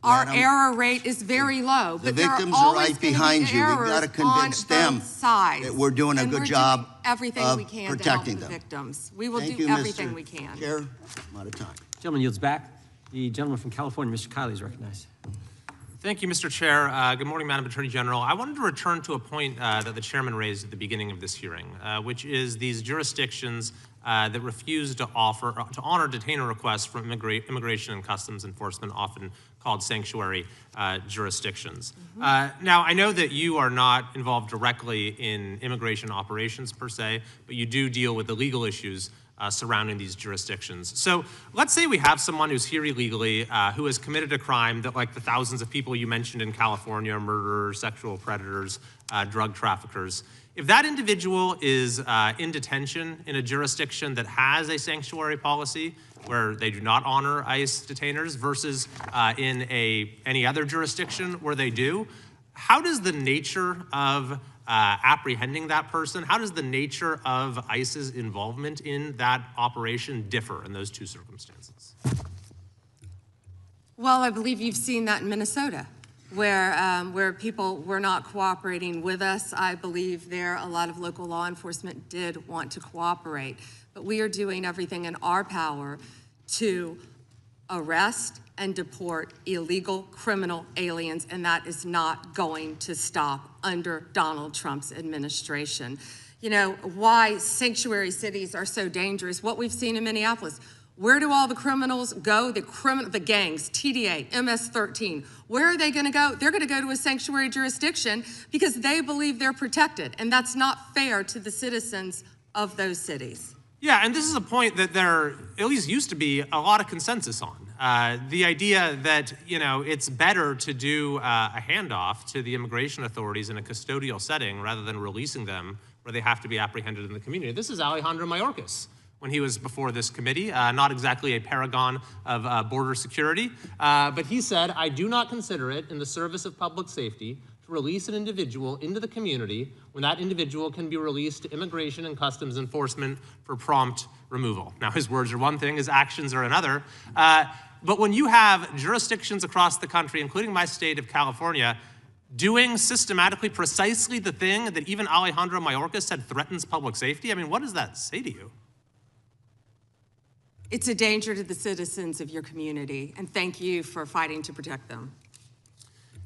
Speaker 4: Our error rate is very low, but there are
Speaker 11: victims are
Speaker 4: always
Speaker 11: right behind you. We've got to convince them that we're doing a good job
Speaker 4: everything
Speaker 11: of
Speaker 4: we can
Speaker 11: protecting
Speaker 4: to help
Speaker 11: them.
Speaker 4: the victims. We will
Speaker 11: Thank
Speaker 4: do
Speaker 11: you,
Speaker 4: everything
Speaker 11: Mr.
Speaker 4: we can.
Speaker 11: Chair, I'm out of time.
Speaker 1: Gentleman yields back. The gentleman from California, Mr. Kiley, is recognized.
Speaker 12: Thank you, Mr. Chair. Good morning, Madam Attorney General. I wanted to return to a point that the chairman raised at the beginning of this hearing, which is these jurisdictions that refuse to honor detainer requests from Immigration and Customs Enforcement, often called sanctuary jurisdictions. Now, I know that you are not involved directly in immigration operations per se, but you do deal with the legal issues surrounding these jurisdictions. So let's say we have someone who's here illegally, who has committed a crime that, like the thousands of people you mentioned in California, murderers, sexual predators, drug traffickers. If that individual is in detention in a jurisdiction that has a sanctuary policy where they do not honor ICE detainers versus in any other jurisdiction where they do, how does the nature of apprehending that person, how does the nature of ICE's involvement in that operation differ in those two circumstances?
Speaker 4: Well, I believe you've seen that in Minnesota, where people were not cooperating with us. I believe there a lot of local law enforcement did want to cooperate, but we are doing everything in our power to arrest and deport illegal criminal aliens, and that is not going to stop under Donald Trump's administration. You know, why sanctuary cities are so dangerous, what we've seen in Minneapolis. Where do all the criminals go? The gangs, TDA, MS-13. Where are they gonna go? They're gonna go to a sanctuary jurisdiction because they believe they're protected, and that's not fair to the citizens of those cities.
Speaker 12: Yeah, and this is a point that there at least used to be a lot of consensus on. The idea that, you know, it's better to do a handoff to the immigration authorities in a custodial setting rather than releasing them where they have to be apprehended in the community. This is Alejandro Mayorkas when he was before this committee, not exactly a paragon of border security, but he said, "I do not consider it in the service of public safety to release an individual into the community when that individual can be released to Immigration and Customs Enforcement for prompt removal." Now, his words are one thing, his actions are another. But when you have jurisdictions across the country, including my state of California, doing systematically precisely the thing that even Alejandro Mayorkas said threatens public safety, I mean, what does that say to you?
Speaker 4: It's a danger to the citizens of your community, and thank you for fighting to protect them.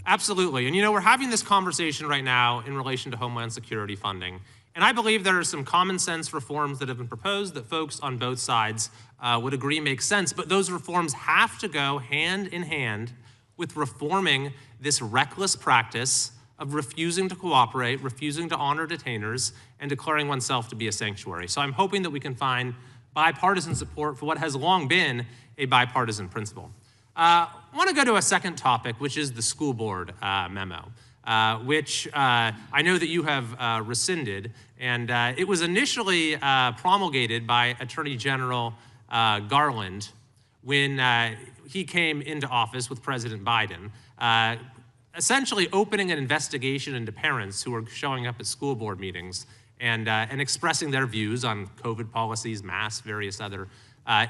Speaker 12: Absolutely. And you know, we're having this conversation right now in relation to Homeland Security funding. And I believe there are some common sense reforms that have been proposed that folks on both sides would agree make sense. But those reforms have to go hand in hand with reforming this reckless practice of refusing to cooperate, refusing to honor detainers, and declaring oneself to be a sanctuary. So I'm hoping that we can find bipartisan support for what has long been a bipartisan principle. I want to go to a second topic, which is the school board memo, which I know that you have rescinded. And it was initially promulgated by Attorney General Garland when he came into office with President Biden, essentially opening an investigation into parents who were showing up at school board meetings and expressing their views on COVID policies, masks, various other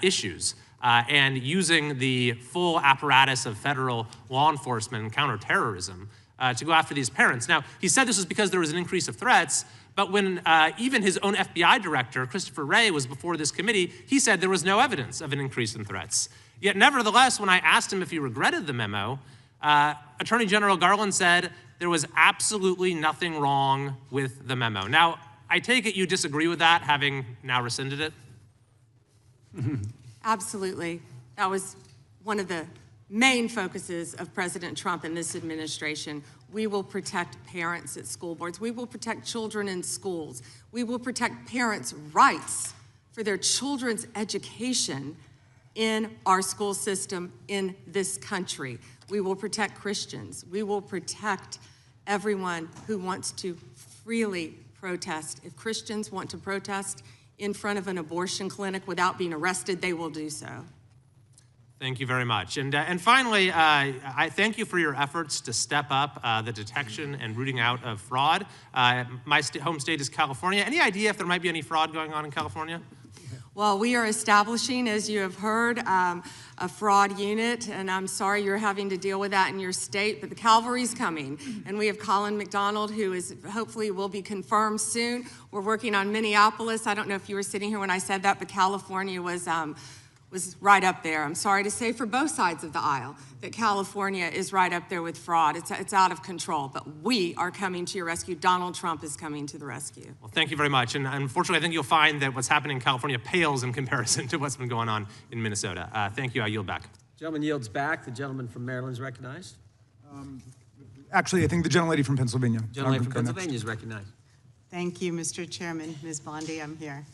Speaker 12: issues, and using the full apparatus of federal law enforcement and counterterrorism to go after these parents. Now, he said this was because there was an increase of threats, but when even his own FBI director, Christopher Wray, was before this committee, he said there was no evidence of an increase in threats. Yet nevertheless, when I asked him if he regretted the memo, Attorney General Garland said there was absolutely nothing wrong with the memo. Now, I take it you disagree with that, having now rescinded it?
Speaker 4: Absolutely. That was one of the main focuses of President Trump and this administration. We will protect parents at school boards. We will protect children in schools. We will protect parents' rights for their children's education in our school system in this country. We will protect Christians. We will protect everyone who wants to freely protest. If Christians want to protest in front of an abortion clinic without being arrested, they will do so.
Speaker 12: Thank you very much. And finally, I thank you for your efforts to step up the detection and rooting out of fraud. My home state is California. Any idea if there might be any fraud going on in California?
Speaker 4: Well, we are establishing, as you have heard, a fraud unit, and I'm sorry you're having to deal with that in your state, but the cavalry's coming. And we have Colin McDonald, who is hopefully will be confirmed soon. We're working on Minneapolis. I don't know if you were sitting here when I said that, but California was right up there. I'm sorry to say for both sides of the aisle that California is right up there with fraud. It's out of control, but we are coming to your rescue. Donald Trump is coming to the rescue.
Speaker 12: Well, thank you very much. And unfortunately, I think you'll find that what's happening in California pales in comparison to what's been going on in Minnesota. Thank you. I yield back.
Speaker 1: Gentleman yields back. The gentleman from Maryland is recognized.
Speaker 3: Actually, I think the gentlelady from Pennsylvania.
Speaker 1: Gentlelady from Pennsylvania is recognized.
Speaker 13: Thank you, Mr. Chairman. Ms. Bondi, I'm here.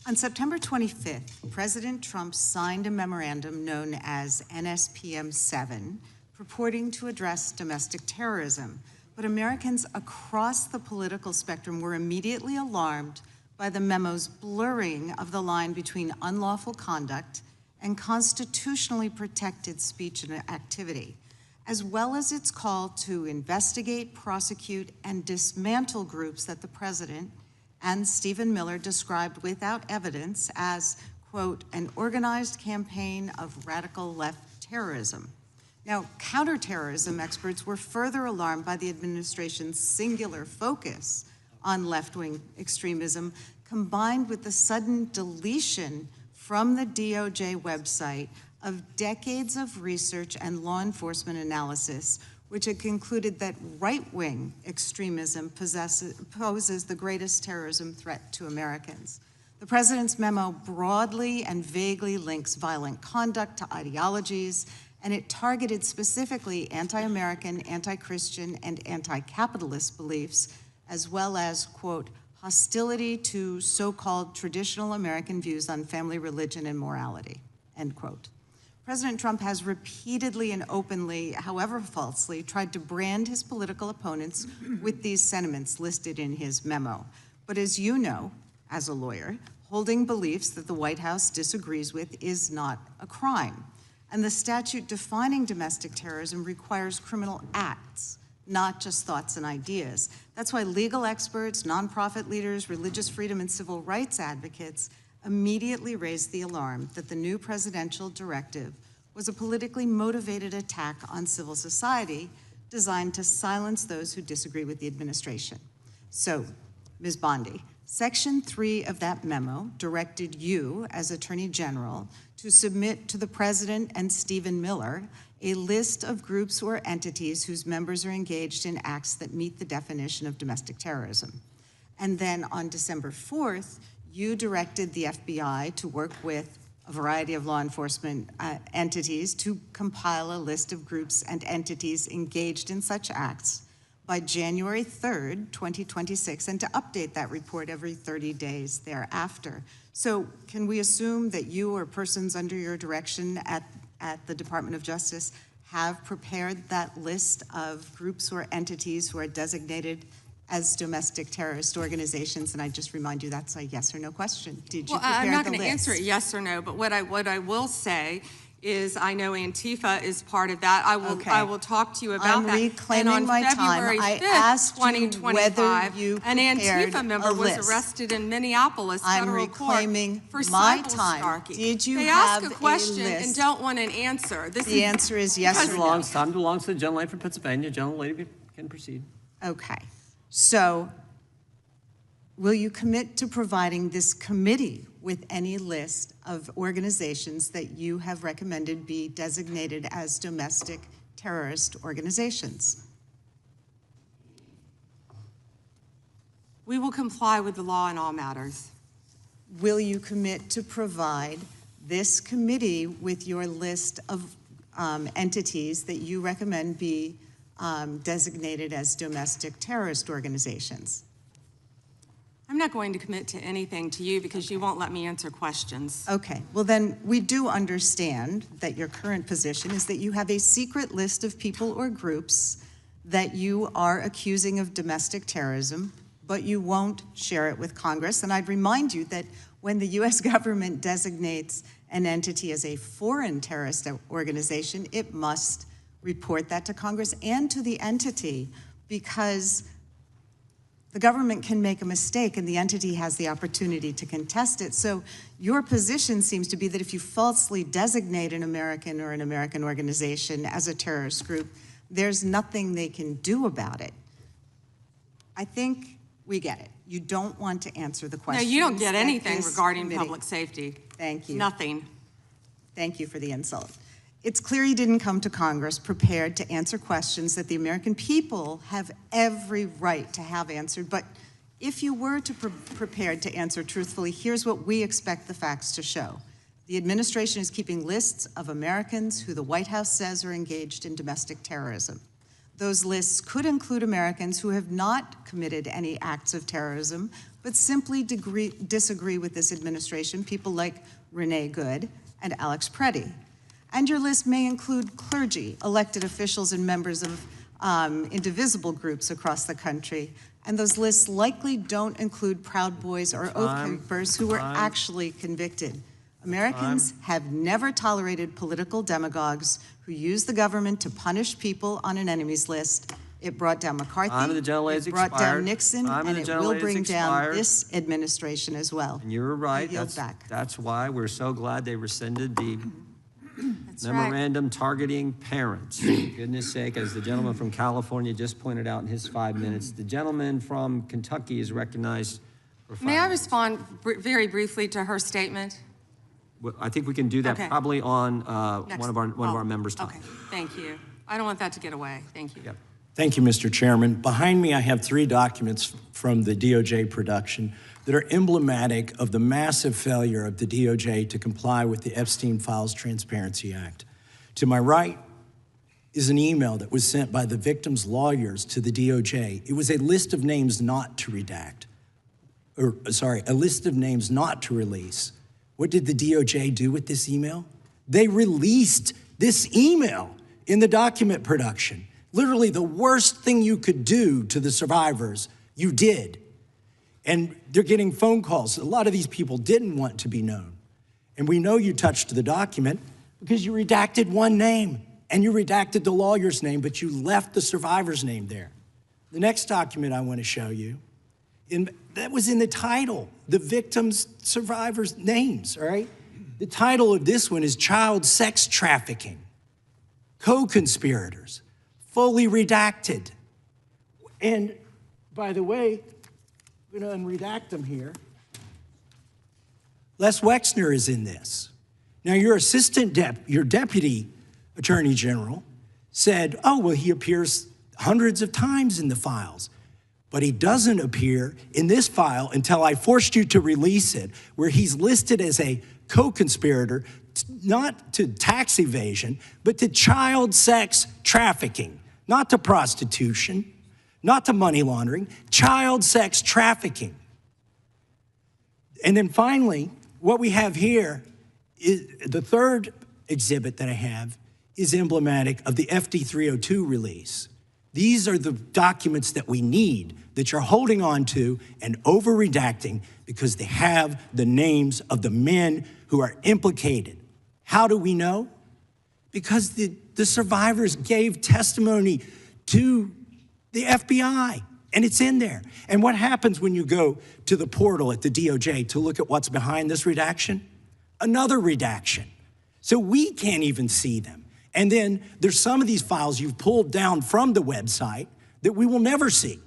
Speaker 13: On September 25th, President Trump signed a memorandum known as NSPM 7, purporting to address domestic terrorism. But Americans across the political spectrum were immediately alarmed by the memo's blurring of the line between unlawful conduct and constitutionally protected speech and activity, as well as its call to investigate, prosecute, and dismantle groups that the president and Stephen Miller described without evidence as, quote, an organized campaign of radical left terrorism. Now, counterterrorism experts were further alarmed by the administration's singular focus on left-wing extremism, combined with the sudden deletion from the DOJ website of decades of research and law enforcement analysis, which had concluded that right-wing extremism poses the greatest terrorism threat to Americans. The president's memo broadly and vaguely links violent conduct to ideologies, and it targeted specifically anti-American, anti-Christian, and anti-capitalist beliefs, as well as, quote, hostility to so-called traditional American views on family, religion, and morality, end quote. President Trump has repeatedly and openly, however falsely, tried to brand his political opponents with these sentiments listed in his memo. But as you know, as a lawyer, holding beliefs that the White House disagrees with is not a crime. And the statute defining domestic terrorism requires criminal acts, not just thoughts and ideas. That's why legal experts, nonprofit leaders, religious freedom, and civil rights advocates immediately raised the alarm that the new presidential directive was a politically motivated attack on civil society designed to silence those who disagree with the administration. So, Ms. Bondi, Section 3 of that memo directed you, as Attorney General, to submit to the President and Stephen Miller a list of groups or entities whose members are engaged in acts that meet the definition of domestic terrorism. And then on December 4th, you directed the FBI to work with a variety of law enforcement entities to compile a list of groups and entities engaged in such acts by January 3rd, 2026, and to update that report every 30 days thereafter. So can we assume that you or persons under your direction at the Department of Justice have prepared that list of groups or entities who are designated as domestic terrorist organizations? And I just remind you that's a yes or no question. Did you prepare the list?
Speaker 4: I'm not going to answer it yes or no, but what I will say is I know Antifa is part of that. I will talk to you about that.
Speaker 13: I'm reclaiming my time. I asked you whether you
Speaker 4: an Antifa member was arrested in Minneapolis federal court for
Speaker 13: my
Speaker 4: cyber
Speaker 13: time.
Speaker 4: stalking.
Speaker 13: Did you
Speaker 4: they
Speaker 13: have
Speaker 4: ask a question
Speaker 13: list?
Speaker 4: and don't want an answer.
Speaker 13: The answer is yes or no.
Speaker 1: Time belongs to the gentlelady from Pennsylvania. Gentlelady can proceed.
Speaker 13: Okay. So will you commit to providing this committee with any list of organizations that you have recommended be designated as domestic terrorist organizations?
Speaker 4: We will comply with the law in all matters.
Speaker 13: Will you commit to provide this committee with your list of entities that you recommend be designated as domestic terrorist organizations?
Speaker 4: I'm not going to commit to anything to you because you won't let me answer questions.
Speaker 13: Okay, well then we do understand that your current position is that you have a secret list of people or groups that you are accusing of domestic terrorism, but you won't share it with Congress. And I'd remind you that when the US government designates an entity as a foreign terrorist organization, it must report that to Congress and to the entity, because The government can make a mistake and the entity has the opportunity to contest it. So your position seems to be that if you falsely designate an American or an American organization as a terrorist group, there's nothing they can do about it. I think we get it. You don't want to answer the question.
Speaker 4: No, you don't get anything regarding public safety.
Speaker 13: Thank you.
Speaker 4: Nothing.
Speaker 13: Thank you for the insult. It's clear you didn't come to Congress prepared to answer questions that the American people have every right to have answered. But if you were prepared to answer truthfully, here's what we expect the facts to show. The administration is keeping lists of Americans who the White House says are engaged in domestic terrorism. Those lists could include Americans who have not committed any acts of terrorism, but simply disagree with this administration, people like Renee Good and Alex Preddy. And your list may include clergy, elected officials, and members of indivisible groups across the country. And those lists likely don't include Proud Boys or Oath Keepers who were actually convicted. Americans have never tolerated political demagogues who use the government to punish people on an enemies list. It brought down McCarthy, it brought down Nixon, and it will bring down this administration as well.
Speaker 1: And you're right. That's why we're so glad they rescinded the memorandum targeting parents. For goodness sake, as the gentleman from California just pointed out in his 5 minutes, the gentleman from Kentucky is recognized for 5 minutes.
Speaker 4: May I respond very briefly to her statement?
Speaker 1: Well, I think we can do that probably on one of our members' time.
Speaker 4: Okay, thank you. I don't want that to get away. Thank you.
Speaker 1: Yep.
Speaker 14: Thank you, Mr. Chairman. Behind me, I have 3 documents from the DOJ production that are emblematic of the massive failure of the DOJ to comply with the Epstein Files Transparency Act. To my right is an email that was sent by the victim's lawyers to the DOJ. It was a list of names not to redact, a list of names not to release. What did the DOJ do with this email? They released this email in the document production. Literally the worst thing you could do to the survivors, you did. And they're getting phone calls. A lot of these people didn't want to be known. And we know you touched the document because you redacted one name and you redacted the lawyer's name, but you left the survivor's name there. The next document I want to show you, that was in the title, the victim's survivors' names, all right? The title of this one is Child Sex Trafficking, Co-Conspirators, fully redacted. And by the way, I'm gonna unredact them here. Les Wexner is in this. Now your your deputy attorney general said, oh, well, he appears hundreds of times in the files, but he doesn't appear in this file until I forced you to release it, where he's listed as a co-conspirator, not to tax evasion, but to child sex trafficking, not to prostitution, not to money laundering, child sex trafficking. And then finally, what we have here is the third exhibit that I have is emblematic of the FD 302 release. These are the documents that we need that you're holding on to and over-redacting because they have the names of the men who are implicated. How do we know? Because the survivors gave testimony to the FBI, and it's in there. And what happens when you go to the portal at the DOJ to look at what's behind this redaction? Another redaction. So we can't even see them. And then there's some of these files you've pulled down from the website that we will never see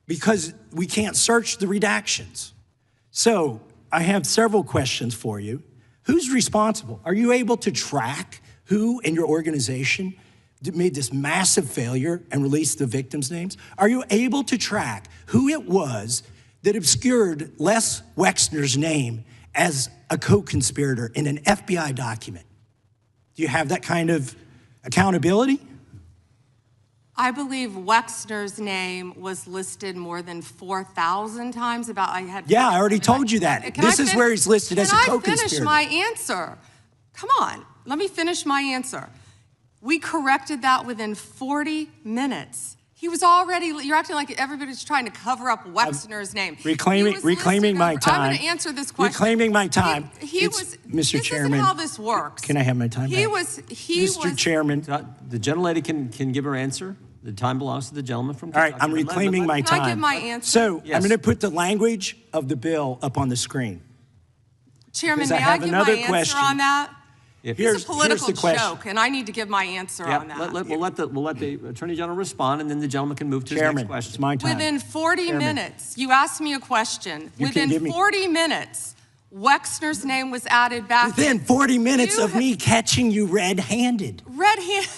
Speaker 14: because we can't search the redactions. So I have several questions for you. Who's responsible? Are you able to track who in your organization made this massive failure and released the victims' names? Are you able to track who it was that obscured Les Wexner's name as a co-conspirator in an FBI document? Do you have that kind of accountability?
Speaker 4: I believe Wexner's name was listed more than 4,000 times.
Speaker 14: Yeah, I already told you that. This is where he's listed as a co-conspirator.
Speaker 4: Can I finish my answer? Come on, let me finish my answer. We corrected that within 40 minutes. He was already, you're acting like everybody's trying to cover up Wexner's name.
Speaker 14: Reclaiming my time.
Speaker 4: I'm going to answer this question.
Speaker 14: Reclaiming my time.
Speaker 4: Mr.
Speaker 14: Chairman.
Speaker 4: This is how this works.
Speaker 14: Can I have my time back?
Speaker 4: Mr.
Speaker 14: Chairman.
Speaker 1: The gentlelady can give her answer. The time belongs to the gentleman from
Speaker 14: All right,
Speaker 1: Kentucky.
Speaker 14: I'm reclaiming my time.
Speaker 4: Can I give my answer?
Speaker 14: So
Speaker 1: Yes.
Speaker 14: I'm going to put the language of the bill up on the screen.
Speaker 4: Chairman,
Speaker 14: Because
Speaker 4: may I
Speaker 14: have
Speaker 4: give my
Speaker 14: another
Speaker 4: answer
Speaker 14: question.
Speaker 4: on that?
Speaker 1: If-
Speaker 4: It's a political
Speaker 14: the question.
Speaker 4: joke, and I need to give my answer
Speaker 1: Yeah,
Speaker 4: on that.
Speaker 1: we'll let the Attorney General respond, and then the gentleman can move to his
Speaker 14: Chairman,
Speaker 1: next question.
Speaker 14: it's my time.
Speaker 4: Within 40 minutes, you asked me a question.
Speaker 14: You can give
Speaker 4: Within
Speaker 14: me-
Speaker 4: 40 minutes, Wexner's name was added back.
Speaker 14: Within 40 minutes
Speaker 4: You
Speaker 14: of me catching you red-handed.
Speaker 4: Red-handed,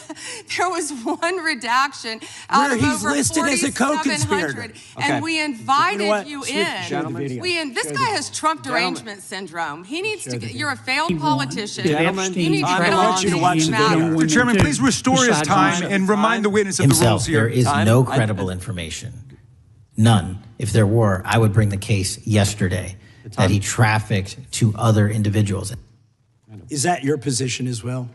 Speaker 4: there was one redaction out
Speaker 14: Where
Speaker 4: of
Speaker 14: he's
Speaker 4: over
Speaker 14: listed as a
Speaker 4: 4,700,
Speaker 14: co-conspirator.
Speaker 4: and
Speaker 1: Okay.
Speaker 4: we invited
Speaker 14: You know what?
Speaker 4: you
Speaker 14: Switch-
Speaker 4: in.
Speaker 14: show the video.
Speaker 4: This
Speaker 14: Show
Speaker 4: guy
Speaker 14: the-
Speaker 4: has Trump
Speaker 1: Gentlemen.
Speaker 4: derangement syndrome. He needs
Speaker 14: Show
Speaker 4: to
Speaker 14: the
Speaker 4: get,
Speaker 14: video.
Speaker 4: you're a failed politician.
Speaker 1: Gentlemen,
Speaker 4: You need to
Speaker 1: time
Speaker 4: get
Speaker 1: belongs
Speaker 4: on
Speaker 14: to you to
Speaker 4: these
Speaker 14: watch the video.
Speaker 4: matters.
Speaker 3: Mr. Chairman, please restore his time and remind the witness of the
Speaker 7: Himself,
Speaker 3: rules here.
Speaker 7: there is
Speaker 1: Time.
Speaker 7: no credible information. None. If there were, I would bring the case yesterday that he trafficked to other individuals.
Speaker 14: Is that your position as well?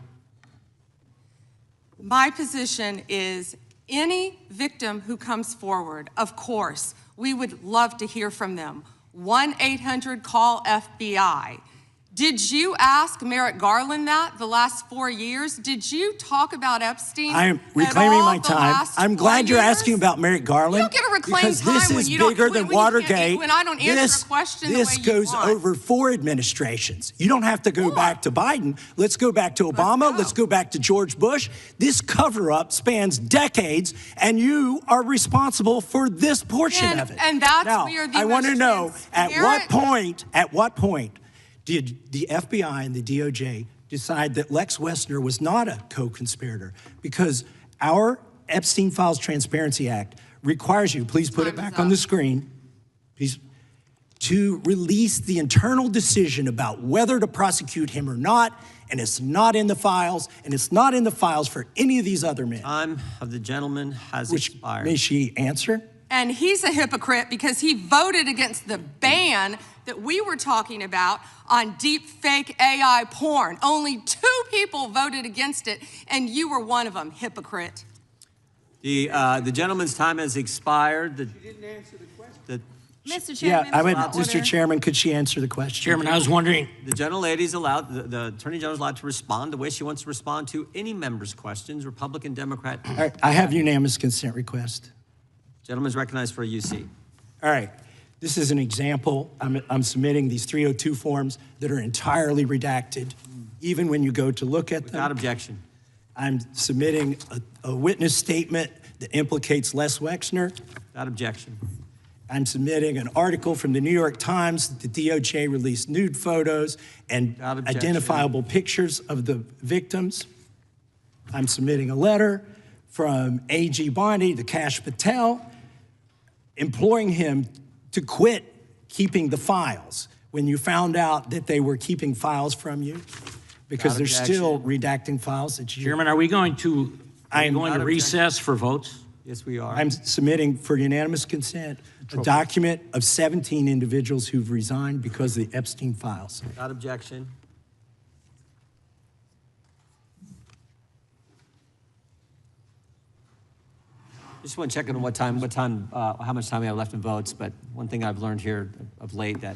Speaker 4: My position is any victim who comes forward, of course, we would love to hear from them. 1-800-CALL-FBI. Did you ask Merrick Garland that the last 4 years? Did you talk about Epstein?
Speaker 14: I am
Speaker 4: at
Speaker 14: reclaiming
Speaker 4: all
Speaker 14: my
Speaker 4: the
Speaker 14: time.
Speaker 4: last
Speaker 14: I'm
Speaker 4: 4
Speaker 14: glad you're
Speaker 4: years?
Speaker 14: asking about Merrick Garland.
Speaker 4: You don't get to reclaim
Speaker 14: because
Speaker 4: time
Speaker 14: this
Speaker 4: when
Speaker 14: is
Speaker 4: you don't-
Speaker 14: bigger
Speaker 4: when
Speaker 14: than
Speaker 4: you can't-
Speaker 14: Watergate.
Speaker 4: when I don't answer a question the
Speaker 14: This
Speaker 4: way you
Speaker 14: goes
Speaker 4: want.
Speaker 14: over 4 administrations. You don't have to go back to Biden. Let's go back to Obama. Let's go back to George Bush. This cover-up spans decades, and you are responsible for this portion of it.
Speaker 4: And that's
Speaker 14: now,
Speaker 4: where the
Speaker 14: I want to
Speaker 4: most
Speaker 14: know at what
Speaker 4: transparent-
Speaker 14: point did the FBI and the DOJ decide that Lex Wessner was not a co-conspirator? Because our Epstein Files Transparency Act requires you, please put it back on the screen, please, to release the internal decision about whether to prosecute him or not, and it's not in the files, and it's not in the files for any of these other men.
Speaker 1: Time of the gentleman has expired.
Speaker 14: May she answer?
Speaker 4: And he's a hypocrite because he voted against the ban that we were talking about on deep fake AI porn. Only 2 people voted against it, and you were one of them, hypocrite.
Speaker 1: The gentleman's time has expired. She didn't answer the question.
Speaker 9: Mr. Chairman,
Speaker 14: Yeah, Mr. Chairman, could she answer the question?
Speaker 16: Chairman, I was wondering.
Speaker 1: The gentlelady's allowed, the Attorney General's allowed to respond the way she wants to respond to any member's questions, Republican, Democrat.
Speaker 14: All right, I have unanimous consent request.
Speaker 1: Gentleman's recognized for a UC.
Speaker 14: All right, this is an example. I'm submitting these 302 forms that are entirely redacted, even when you go to look at them.
Speaker 1: Without objection.
Speaker 14: I'm submitting a witness statement that implicates Les Wexner.
Speaker 1: Without objection.
Speaker 14: I'm submitting an article from the New York Times that the DOJ released nude photos and identifiable pictures of the victims. I'm submitting a letter from A.G. Bondi to Kash Patel, imploring him to quit keeping the files when you found out that they were keeping files from you, because they're still redacting files that you...
Speaker 16: Chairman, are we going to recess for votes?
Speaker 1: Yes, we are.
Speaker 14: I'm submitting for unanimous consent a document of 17 individuals who've resigned because of the Epstein files.
Speaker 1: Without objection. Just want to check on how much time we have left in votes, but one thing I've learned here of late that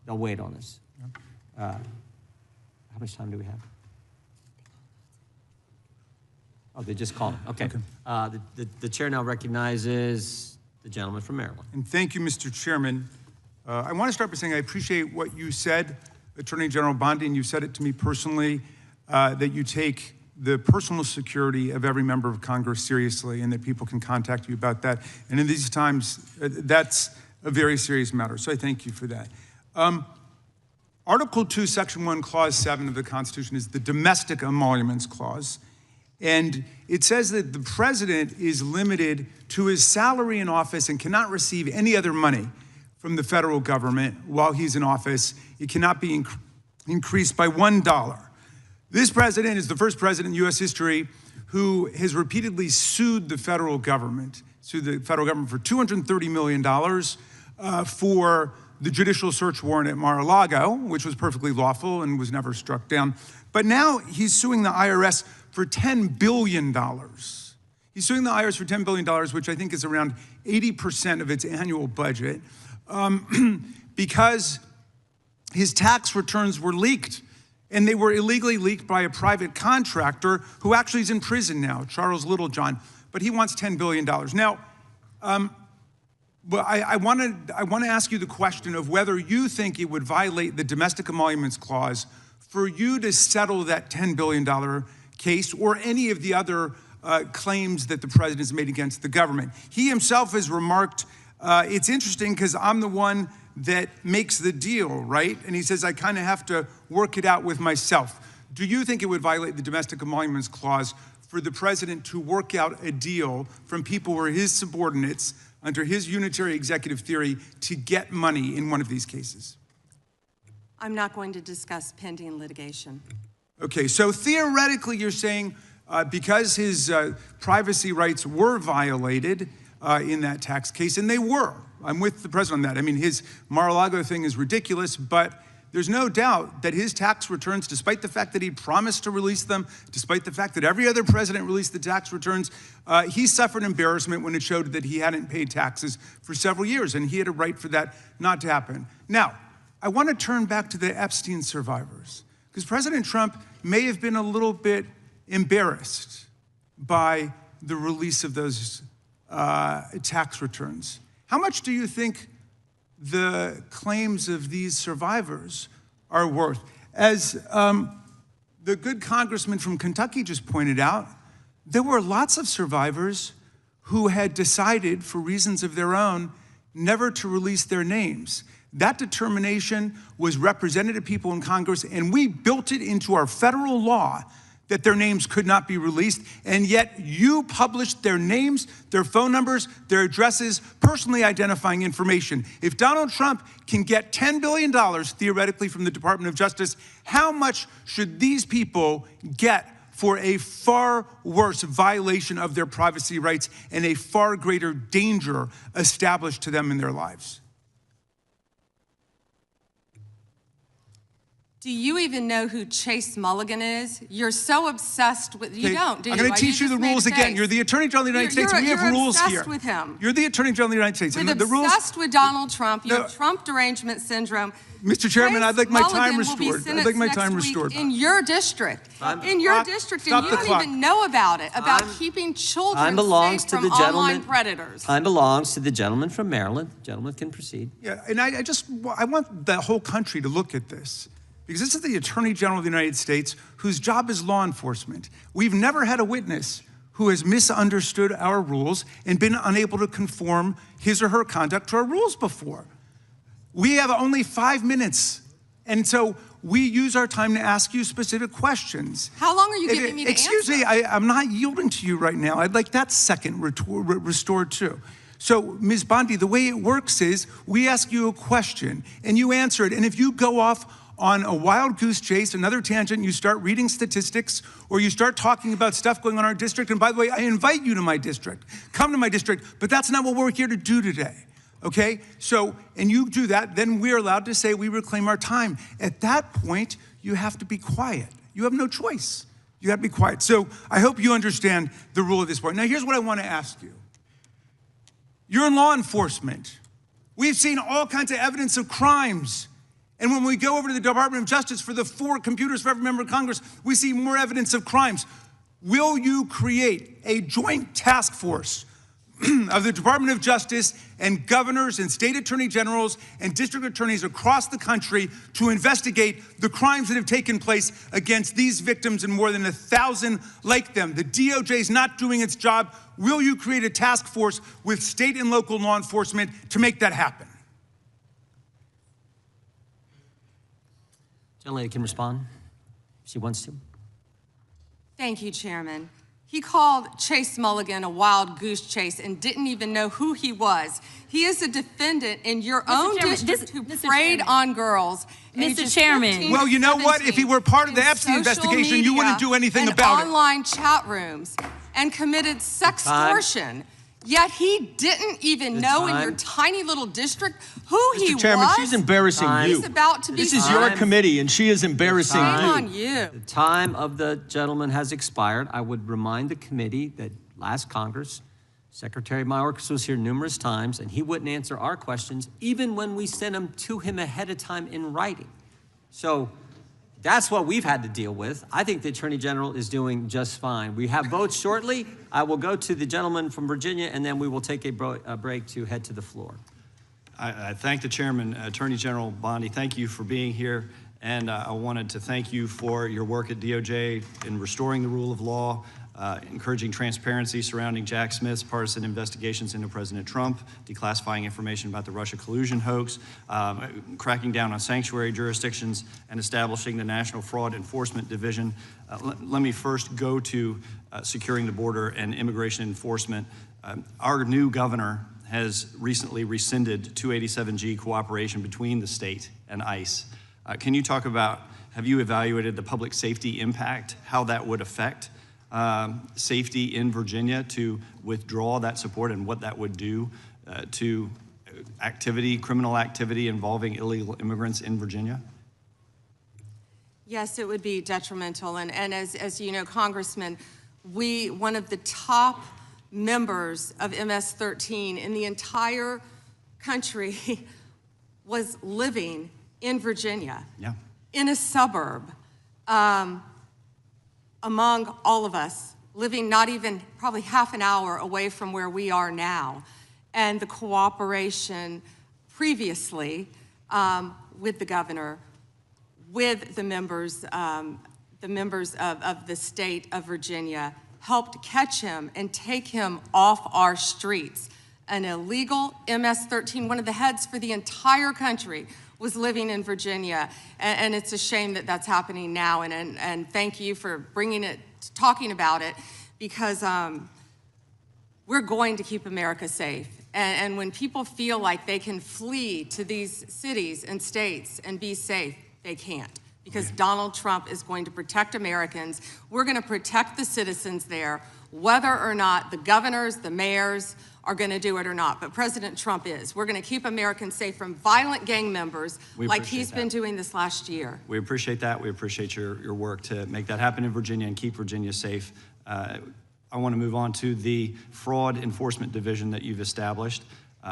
Speaker 1: they'll wait on us. How much time do we have? Oh, they just called. Okay. The chair now recognizes the gentleman from Maryland.
Speaker 3: And thank you, Mr. Chairman. I want to start by saying I appreciate what you said, Attorney General Bondi, and you said it to me personally, that you take the personal security of every member of Congress seriously and that people can contact you about that. And in these times, that's a very serious matter. So I thank you for that. Article 2, Section 1, Clause 7 of the Constitution is the Domestic Emoluments Clause. And it says that the president is limited to his salary in office and cannot receive any other money from the federal government while he's in office. It cannot be increased by $1. This president is the first president in U.S. history who has repeatedly sued the federal government for $230 million for the judicial search warrant at Mar-a-Lago, which was perfectly lawful and was never struck down. But now he's suing the IRS for $10 billion. He's suing the IRS for $10 billion, which I think is around 80% of its annual budget, because his tax returns were leaked. And they were illegally leaked by a private contractor who actually is in prison now, Charles Littlejohn. but he wants $10 billion. Now, but I want to ask you the question of whether you think it would violate the domestic emoluments clause for you to settle that $10 billion case or any of the other claims that the president has made against the government. He himself has remarked, it's interesting because I'm the one that makes the deal, right? And he says, I kind of have to work it out with myself. Do you think it would violate the domestic emoluments clause for the president to work out a deal from people who are his subordinates under his unitary executive theory to get money in one of these cases?
Speaker 4: I'm not going to discuss pending litigation.
Speaker 3: Okay, so theoretically you're saying because his privacy rights were violated in that tax case, and they were. I'm with the president on that. I mean, his Mar-a-Lago thing is ridiculous, but there's no doubt that his tax returns, despite the fact that he promised to release them, despite the fact that every other president released the tax returns, he suffered embarrassment when it showed that he hadn't paid taxes for several years, and he had a right for that not to happen. Now, I want to turn back to the Epstein survivors, because President Trump may have been a little bit embarrassed by the release of those tax returns. How much do you think the claims of these survivors are worth? As the good congressman from Kentucky just pointed out, there were lots of survivors who had decided, for reasons of their own, never to release their names. That determination was represented to people in Congress, and we built it into our federal law that their names could not be released, and yet you published their names, their phone numbers, their addresses, personally identifying information. If Donald Trump can get $10 billion, theoretically, from the Department of Justice, how much should these people get for a far worse violation of their privacy rights and a far greater danger established to them in their lives?
Speaker 4: Do you even know who Chase Mulligan is? You're so obsessed with, you don't, do you?
Speaker 3: I'm going to teach you the rules again. You're the Attorney General of the United States. We have rules here.
Speaker 4: You're obsessed with him.
Speaker 3: You're the Attorney General of the United States.
Speaker 4: You're obsessed with Donald Trump. You have Trump derangement syndrome.
Speaker 3: Mr. Chairman, I'd like my time
Speaker 4: Mulligan will be
Speaker 3: restored. I'd like my time restored.
Speaker 4: In your district. In your district, and you don't even know about it, about keeping children safe from online predators.
Speaker 1: Time belongs to the gentleman from Maryland. The gentleman can proceed.
Speaker 3: Yeah, and I want the whole country to look at this, because this is the Attorney General of the United States, whose job is law enforcement. We've never had a witness who has misunderstood our rules and been unable to conform his or her conduct to our rules before. We have only 5 minutes, and so we use our time to ask you specific questions.
Speaker 4: How long are you giving me to answer?
Speaker 3: Excuse me, I'm not yielding to you right now. I'd like that second restored too. So, Ms. Bondi, the way it works is we ask you a question, and you answer it, and if you go off on a wild goose chase, another tangent, you start reading statistics, or you start talking about stuff going on in our district, and by the way, I invite you to my district. Come to my district, but that's not what we're here to do today, okay? So, and you do that, then we're allowed to say we reclaim our time. At that point, you have to be quiet. You have no choice. You have to be quiet. So I hope you understand the rule at this point. Now, here's what I want to ask you. You're in law enforcement. We've seen all kinds of evidence of crimes. And when we go over to the Department of Justice for the 4 computers for every member of Congress, we see more evidence of crimes. Will you create a joint task force of the Department of Justice and governors and state attorney generals and district attorneys across the country to investigate the crimes that have taken place against these victims and more than 1,000 like them? The DOJ is not doing its job. Will you create a task force with state and local law enforcement to make that happen?
Speaker 1: Lady can respond if she wants to.
Speaker 4: Thank you, Chairman. He called Chase Mulligan a wild goose chase and didn't even know who he was. He is a defendant in your own district who preyed on girls.
Speaker 9: Mr. Chairman.
Speaker 3: Well, you know what? If he were part of the Epstein investigation, you wouldn't do anything about it.
Speaker 4: Online chat rooms and committed sextortion. Yet he didn't even know in your tiny little district who he was.
Speaker 6: Mr. Chairman, she's embarrassing you.
Speaker 4: He's about to be
Speaker 6: This is your committee, and she is embarrassing you.
Speaker 4: Shame on you.
Speaker 1: The time of the gentleman has expired. I would remind the committee that last Congress, Secretary Mayorkas was here numerous times, and he wouldn't answer our questions, even when we sent them to him ahead of time in writing. So That's what we've had to deal with. I think the Attorney General is doing just fine. We have votes shortly. I will go to the gentleman from Virginia, and then we will take a break to head to the floor.
Speaker 15: I thank the Chairman, Attorney General Bondi. Thank you for being here. And I wanted to thank you for your work at DOJ in restoring the rule of law, encouraging transparency surrounding Jack Smith's partisan investigations into President Trump, declassifying information about the Russia collusion hoax, cracking down on sanctuary jurisdictions, and establishing the National Fraud Enforcement Division. Let me first go to securing the border and immigration enforcement. Our new governor has recently rescinded 287G cooperation between the state and ICE. Can you talk about, have you evaluated the public safety impact, how that would affect safety in Virginia to withdraw that support and what that would do to criminal activity involving illegal immigrants in Virginia?
Speaker 4: Yes, it would be detrimental. And as you know, Congressman, one of the top members of MS-13 in the entire country was living in Virginia, in a suburb, among all of us, living not even probably half an hour away from where we are now. And the cooperation previously with the governor, with the members of the state of Virginia, helped catch him and take him off our streets. An illegal MS-13, one of the heads for the entire country, was living in Virginia, and it's a shame that that's happening now, and thank you for talking about it, because we're going to keep America safe. And when people feel like they can flee to these cities and states and be safe, they can't, because Donald Trump is going to protect Americans. We're going to protect the citizens there, whether or not the governors, the mayors, are going to do it or not, but President Trump is. We're going to keep Americans safe from violent gang members like he's been doing this last year.
Speaker 15: We appreciate that. We appreciate your work to make that happen in Virginia and keep Virginia safe. I want to move on to the Fraud Enforcement Division that you've established.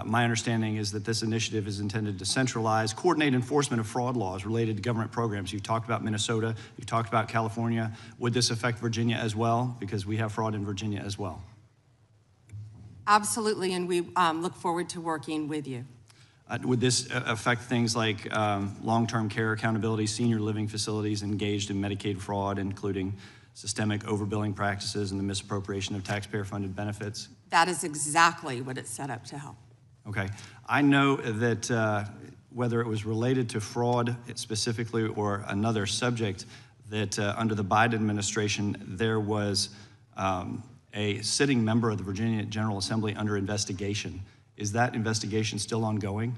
Speaker 15: My understanding is that this initiative is intended to centralize, coordinate enforcement of fraud laws related to government programs. You've talked about Minnesota, you've talked about California. Would this affect Virginia as well? Because we have fraud in Virginia as well.
Speaker 4: Absolutely, and we look forward to working with you.
Speaker 15: Would this affect things like long-term care accountability, senior living facilities engaged in Medicaid fraud, including systemic overbilling practices and the misappropriation of taxpayer-funded benefits?
Speaker 4: That is exactly what it's set up to help.
Speaker 15: Okay. I know that whether it was related to fraud specifically or another subject, that under the Biden administration, there was a sitting member of the Virginia General Assembly under investigation. Is that investigation still ongoing?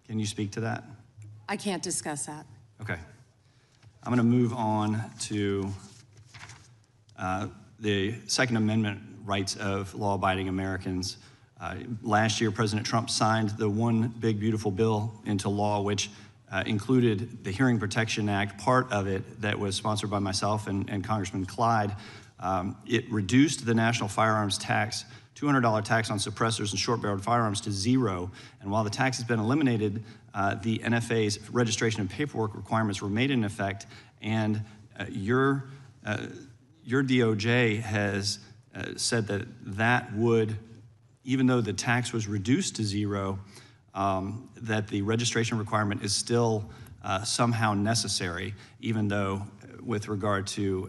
Speaker 15: Can you speak to that?
Speaker 4: I can't discuss that.
Speaker 15: Okay. I'm going to move on to the Second Amendment rights of law-abiding Americans. Last year, President Trump signed the One Big Beautiful Bill into law, which included the Hearing Protection Act, part of it that was sponsored by myself and Congressman Clyde. It reduced the national firearms tax, $200 tax on suppressors and short-barreled firearms, to zero. And while the tax has been eliminated, the NFA's registration and paperwork requirements remain in effect, and your DOJ has said that that would, even though the tax was reduced to zero, that the registration requirement is still somehow necessary, even though with regard to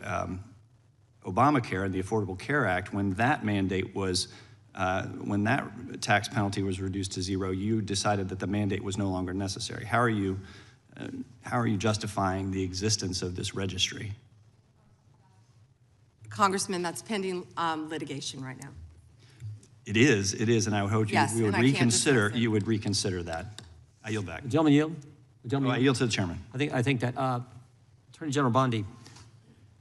Speaker 15: Obamacare and the Affordable Care Act, when that mandate was, when that tax penalty was reduced to zero, you decided that the mandate was no longer necessary. How are you justifying the existence of this registry?
Speaker 4: Congressman, that's pending litigation right now.
Speaker 15: It is, and I would hope you would reconsider. You would reconsider that. I yield back.
Speaker 1: Gentleman yield.
Speaker 15: I yield to the chairman.
Speaker 1: I think that Attorney General Bondi,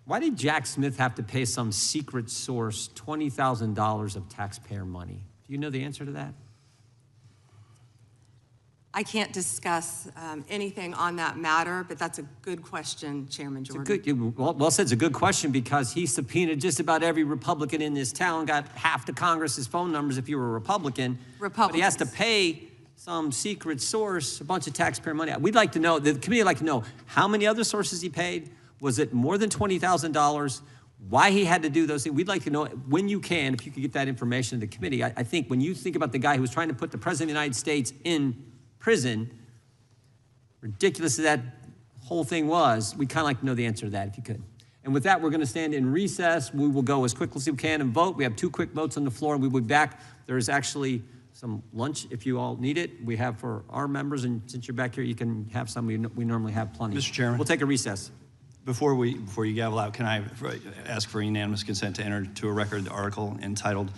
Speaker 1: why did Jack Smith have to pay some secret source $20,000 of taxpayer money? Do you know the answer to that?
Speaker 4: I can't discuss anything on that matter, but that's a good question, Chairman Jordan.
Speaker 1: Well said, it's a good question, because he subpoenaed just about every Republican in this town, got half the Congress's phone numbers if you were a Republican. But he has to pay some secret source a bunch of taxpayer money. We'd like to know, the committee would like to know how many other sources he paid. Was it more than $20,000? Why he had to do those things? We'd like to know when you can, if you could get that information to the committee. I think when you think about the guy who was trying to put the President of the United States in prison, ridiculous as that whole thing was, we'd kind of like to know the answer to that if you could. And with that, we're going to stand in recess. We will go as quickly as we can and vote. We have 2 quick votes on the floor, and we will be back. There is actually some lunch if you all need it. We have for our members, and since you're back here, you can have some. We normally have plenty.
Speaker 15: Mr. Chairman.
Speaker 1: We'll take a recess.
Speaker 15: Before you gavel out, can I ask for unanimous consent to enter to a record the article entitled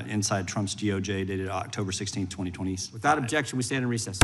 Speaker 15: Inside Trump's DOJ, dated October 16, 2020?
Speaker 1: Without objection, we stand in recess.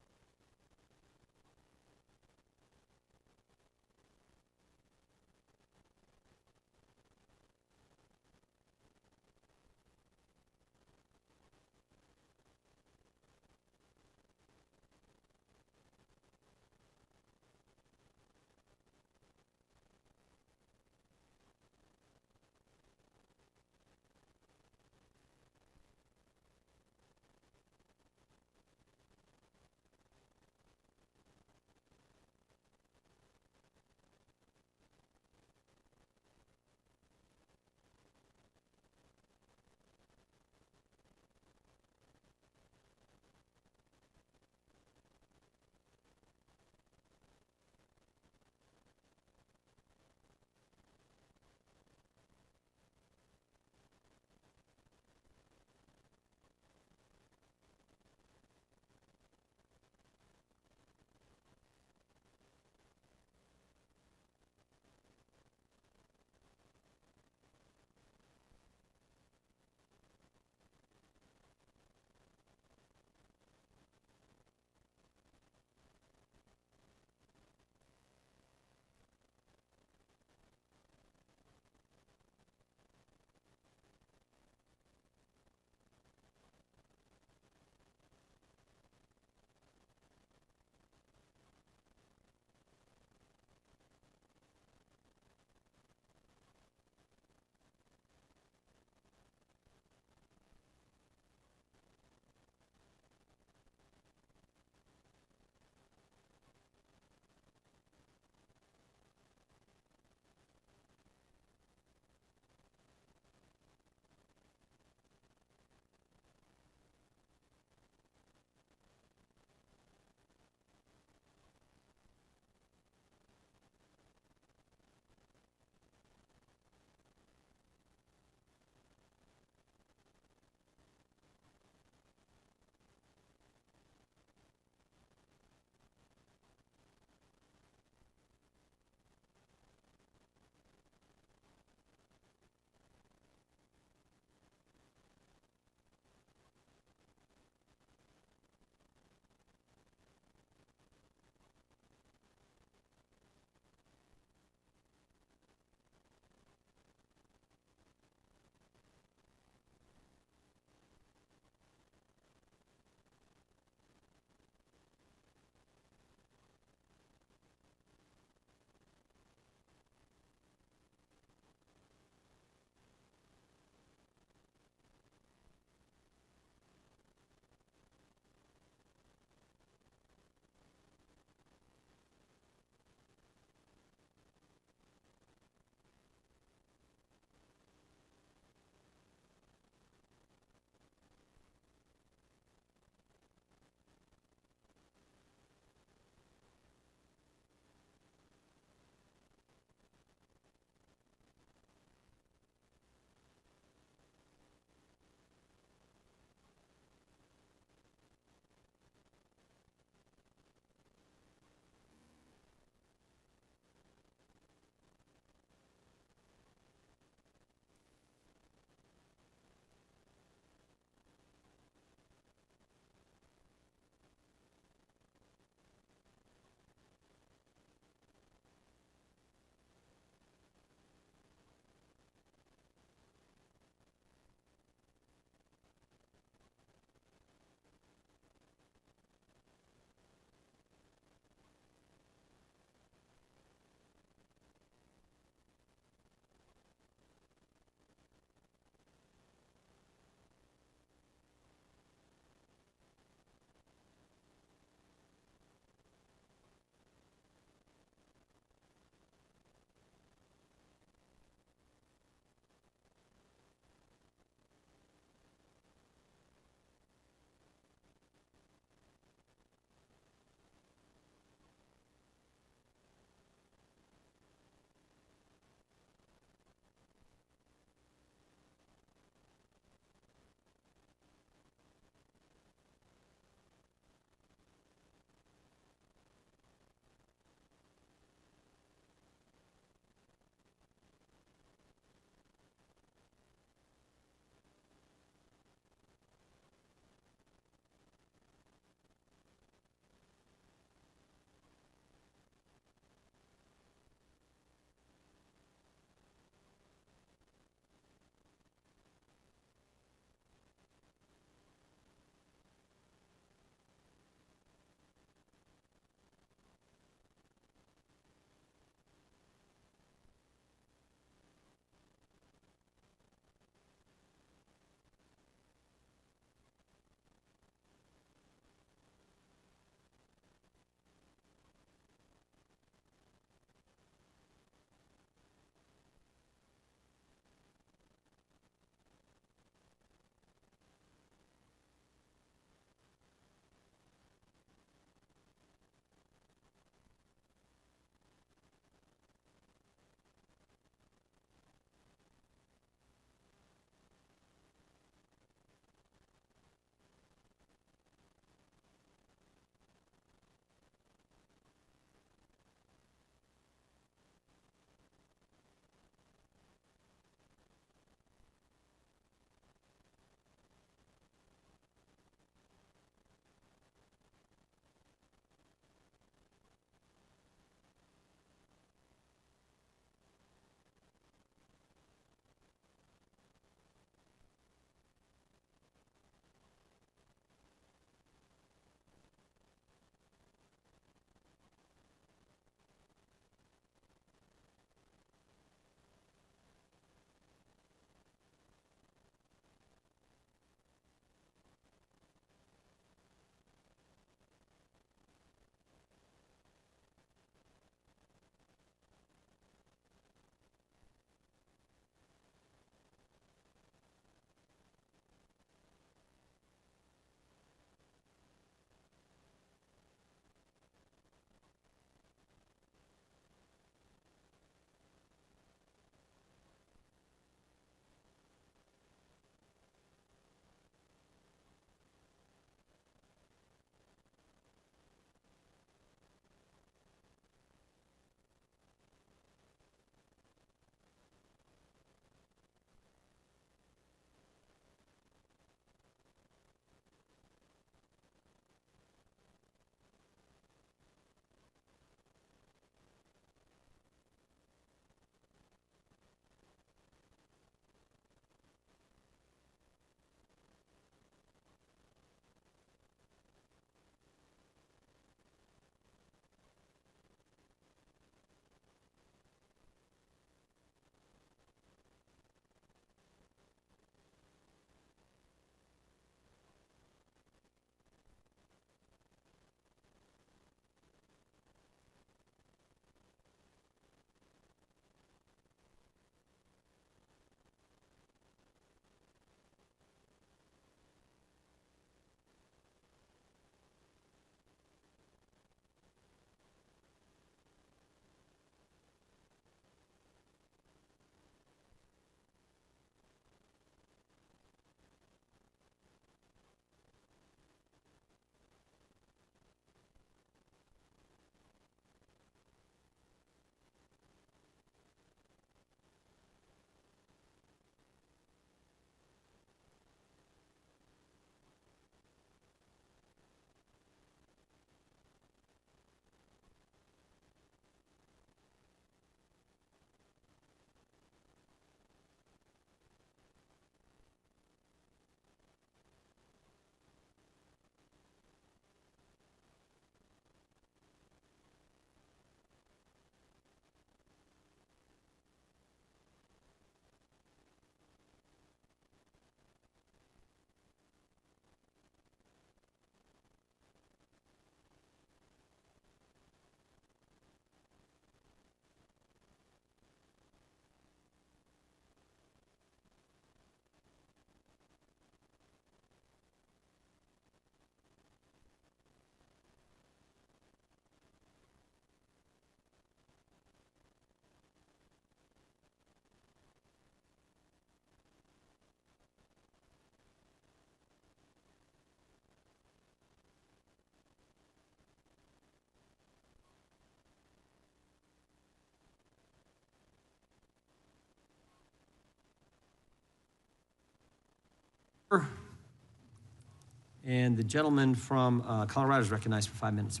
Speaker 1: And the gentleman from Colorado is recognized for 5 minutes.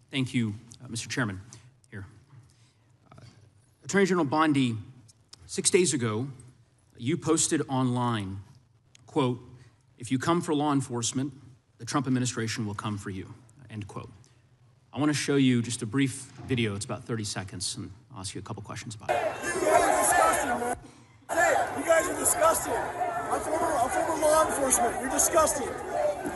Speaker 17: Thank you, Mr. Chairman. Here. Attorney General Bondi, 6 days ago, you posted online, quote, "If you come for law enforcement, the Trump administration will come for you," end quote. I want to show you just a brief video. It's about 30 seconds, and I'll ask you a couple questions about it.
Speaker 18: You guys are disgusting, man. Hey, you guys are disgusting. I'm former law enforcement. You're disgusting.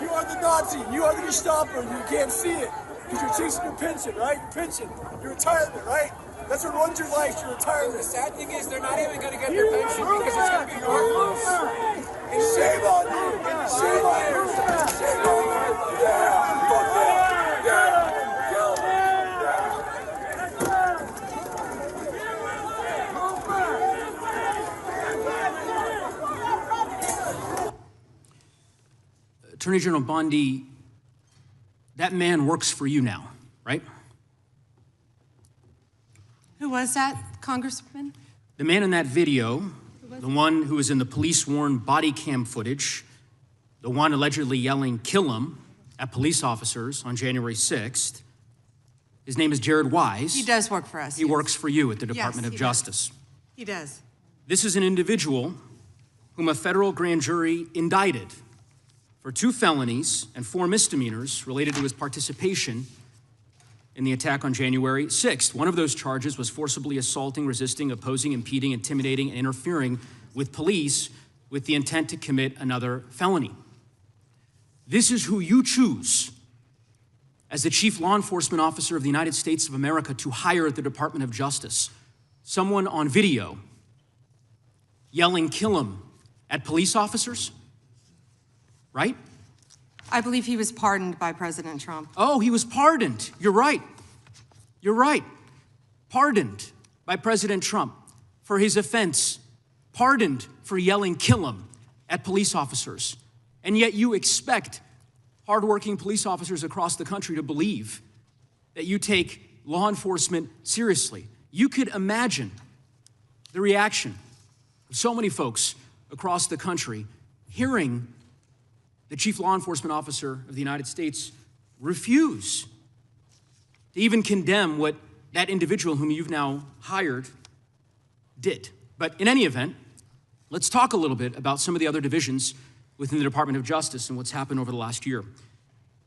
Speaker 18: You are the Nazi. You are the Gestapo. You can't see it because you're chasing your pension, right? Your pension, your retirement, right? That's what runs your life, your retirement. The sad thing is they're not even going to get their pension because it's going to be worthless. And shame on you. Shame on you. Shame on you. Yeah. Fuck that. Yeah.
Speaker 17: Attorney General Bondi, that man works for you now, right?
Speaker 4: Who was that, Congressman?
Speaker 17: The man in that video, the one who was in the police-worn body cam footage, the one allegedly yelling, "Kill him," at police officers on January 6th, his name is Jared Wise.
Speaker 4: He does work for us.
Speaker 17: He works for you at the Department of
Speaker 4: he
Speaker 17: Justice.
Speaker 4: Does. He does.
Speaker 17: This is an individual whom a federal grand jury indicted for 2 felonies and 4 misdemeanors related to his participation in the attack on January 6th. One of those charges was forcibly assaulting, resisting, opposing, impeding, intimidating, and interfering with police with the intent to commit another felony. This is who you choose as the chief law enforcement officer of the United States of America to hire at the Department of Justice. Someone on video yelling, "Kill him," at police officers? Right?
Speaker 4: I believe he was pardoned by President Trump.
Speaker 17: Oh, he was pardoned. You're right. You're right. Pardoned by President Trump for his offense. Pardoned for yelling, "Kill him," at police officers. And yet you expect hardworking police officers across the country to believe that you take law enforcement seriously. You could imagine the reaction of so many folks across the country hearing the chief law enforcement officer of the United States refuse to even condemn what that individual whom you've now hired did. But in any event, let's talk a little bit about some of the other divisions within the Department of Justice and what's happened over the last year.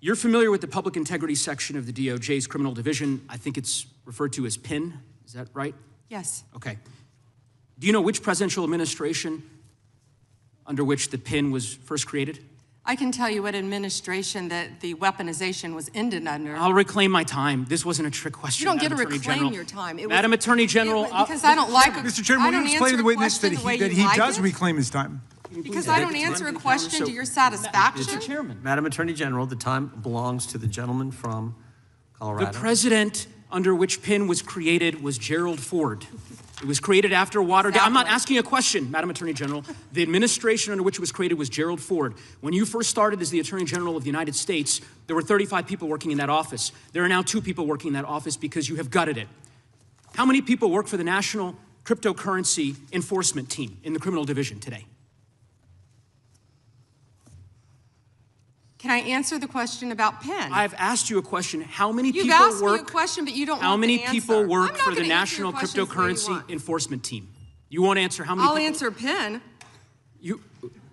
Speaker 17: You're familiar with the Public Integrity section of the DOJ's criminal division. I think it's referred to as PIN. Is that right?
Speaker 4: Yes.
Speaker 17: Okay. Do you know which presidential administration under which the PIN was first created?
Speaker 4: I can tell you what administration that the weaponization was ended under.
Speaker 17: I'll reclaim my time. This wasn't a trick question.
Speaker 4: You don't get to
Speaker 17: Madam Attorney
Speaker 4: reclaim
Speaker 17: General.
Speaker 4: your time.
Speaker 17: Madam Attorney General.
Speaker 4: Because I don't like
Speaker 3: Mr. Chairman, will you explain to the witness that he does reclaim his time?
Speaker 4: Because I don't answer a question to your satisfaction.
Speaker 17: Mr. Chairman.
Speaker 1: Madam Attorney General, the time belongs to the gentleman from Colorado.
Speaker 17: The president under which PIN was created was Gerald Ford. It was created after Watergate. I'm not asking a question, Madam Attorney General. The administration under which it was created was Gerald Ford. When you first started as the Attorney General of the United States, there were 35 people working in that office. There are now 2 people working in that office because you have gutted it. How many people work for the National Cryptocurrency Enforcement Team in the criminal division today?
Speaker 4: Can I answer the question about PIN?
Speaker 17: I've asked you a question. How many
Speaker 4: You've
Speaker 17: people
Speaker 4: asked
Speaker 17: work?
Speaker 4: me a question, but you don't
Speaker 17: How
Speaker 4: want
Speaker 17: many
Speaker 4: the answer.
Speaker 17: people work
Speaker 4: I'm not
Speaker 17: for the
Speaker 4: gonna answer
Speaker 17: National
Speaker 4: your questions the way you
Speaker 17: Cryptocurrency
Speaker 4: want.
Speaker 17: Enforcement Team? You won't answer how many
Speaker 4: I'll
Speaker 17: people?
Speaker 4: answer PIN.
Speaker 17: You.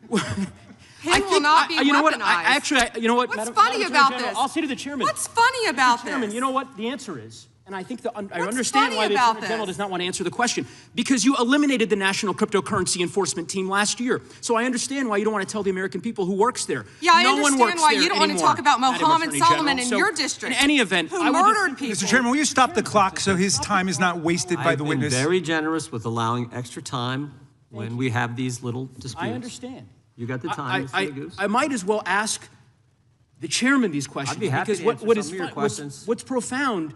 Speaker 4: PIN will not be
Speaker 17: you know what?
Speaker 4: weaponized.
Speaker 17: You know what?
Speaker 4: What's
Speaker 17: Madam
Speaker 4: funny
Speaker 17: Attorney
Speaker 4: about
Speaker 17: General,
Speaker 4: this?
Speaker 17: I'll say to the chairman.
Speaker 4: What's funny about
Speaker 17: Mr. Chairman,
Speaker 4: this?
Speaker 17: you know what the answer is? And I think I
Speaker 4: What's
Speaker 17: understand
Speaker 4: funny
Speaker 17: why the
Speaker 4: about
Speaker 17: Attorney General
Speaker 4: this?
Speaker 17: does not want to answer the question. Because you eliminated the National Cryptocurrency Enforcement Team last year. So I understand why you don't want to tell the American people who works there.
Speaker 4: Yeah, I
Speaker 17: no one
Speaker 4: understand
Speaker 17: works
Speaker 4: why
Speaker 17: there
Speaker 4: you don't want to
Speaker 17: anymore,
Speaker 4: talk about
Speaker 17: Madam
Speaker 4: Mohammed
Speaker 17: Attorney
Speaker 4: Solomon
Speaker 17: General.
Speaker 4: in
Speaker 17: So,
Speaker 4: your district.
Speaker 17: In any event,
Speaker 4: who
Speaker 17: I would
Speaker 4: murdered people.
Speaker 3: Mr. Chairman, will you stop the clock so his time is not wasted by the witness?
Speaker 1: I've been very generous with allowing extra time when we have these little disputes.
Speaker 17: I understand.
Speaker 1: You got the time, Mr. Goose.
Speaker 17: I might as well ask the chairman these questions.
Speaker 1: I'd be happy
Speaker 17: because
Speaker 1: to
Speaker 17: what
Speaker 1: answer
Speaker 17: is
Speaker 1: some of your
Speaker 17: fun-
Speaker 1: questions.
Speaker 17: What's profound,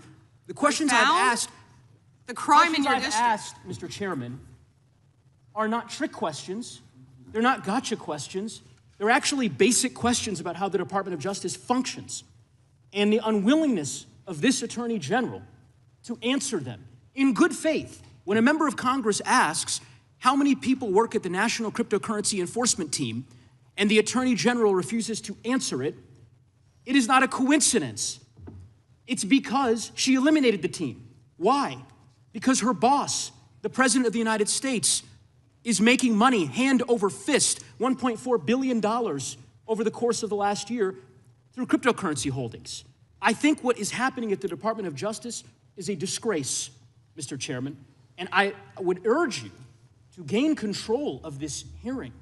Speaker 17: the questions I've
Speaker 4: Profound?
Speaker 17: asked,
Speaker 4: The crime in your
Speaker 17: I've
Speaker 4: district.
Speaker 17: asked, Mr. Chairman, are not trick questions. They're not gotcha questions. They're actually basic questions about how the Department of Justice functions and the unwillingness of this Attorney General to answer them in good faith. When a member of Congress asks, How many people work at the National Cryptocurrency Enforcement Team and the Attorney General refuses to answer it? It is not a coincidence. It's because she eliminated the team. Why? Because her boss, the President of the United States, is making money hand over fist, $1.4 billion over the course of the last year through cryptocurrency holdings. I think what is happening at the Department of Justice is a disgrace, Mr. Chairman, and I would urge you to gain control of this hearing.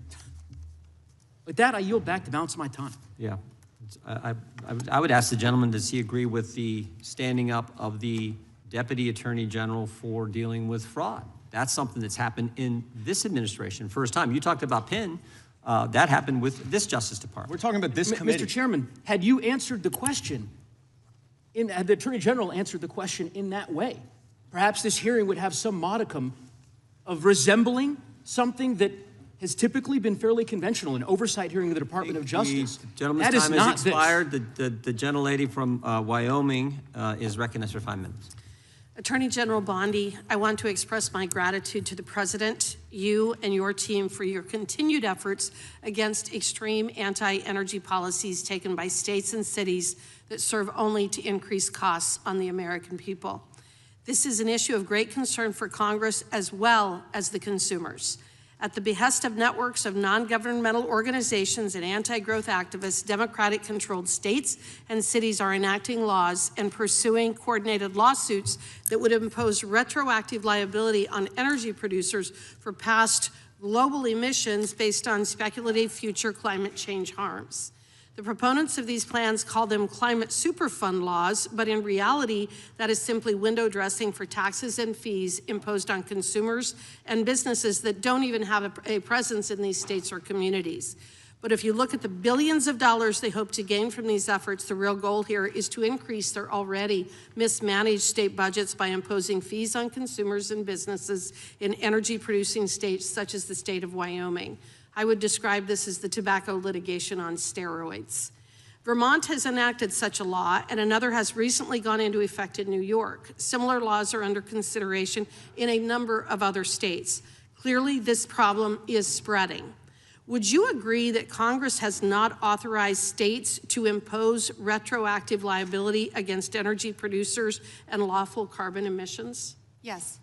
Speaker 17: With that, I yield back the balance of my time.
Speaker 1: Yeah. I would ask the gentleman, does he agree with the standing up of the Deputy Attorney General for dealing with fraud? That's something that's happened in this administration, first time. You talked about Penn. That happened with this Justice Department.
Speaker 17: We're talking about this committee. Mr. Chairman, had you answered the question, had the Attorney General answered the question in that way, perhaps this hearing would have some modicum of resembling something that has typically been fairly conventional, an oversight hearing of the Department of Justice.
Speaker 1: The gentleman's time has expired. The gentlelady from Wyoming is recognized for 5 minutes.
Speaker 19: Attorney General Bondi, I want to express my gratitude to the President, you and your team for your continued efforts against extreme anti-energy policies taken by states and cities that serve only to increase costs on the American people. This is an issue of great concern for Congress as well as the consumers. At the behest of networks of non-governmental organizations and anti-growth activists, Democratic-controlled states and cities are enacting laws and pursuing coordinated lawsuits that would impose retroactive liability on energy producers for past global emissions based on speculative future climate change harms. The proponents of these plans call them climate superfund laws, but in reality, that is simply window dressing for taxes and fees imposed on consumers and businesses that don't even have a presence in these states or communities. But if you look at the billions of dollars they hope to gain from these efforts, the real goal here is to increase their already mismanaged state budgets by imposing fees on consumers and businesses in energy-producing states such as the state of Wyoming. I would describe this as the tobacco litigation on steroids. Vermont has enacted such a law, and another has recently gone into effect in New York. Similar laws are under consideration in a number of other states. Clearly, this problem is spreading. Would you agree that Congress has not authorized states to impose retroactive liability against energy producers and lawful carbon emissions?
Speaker 4: Yes.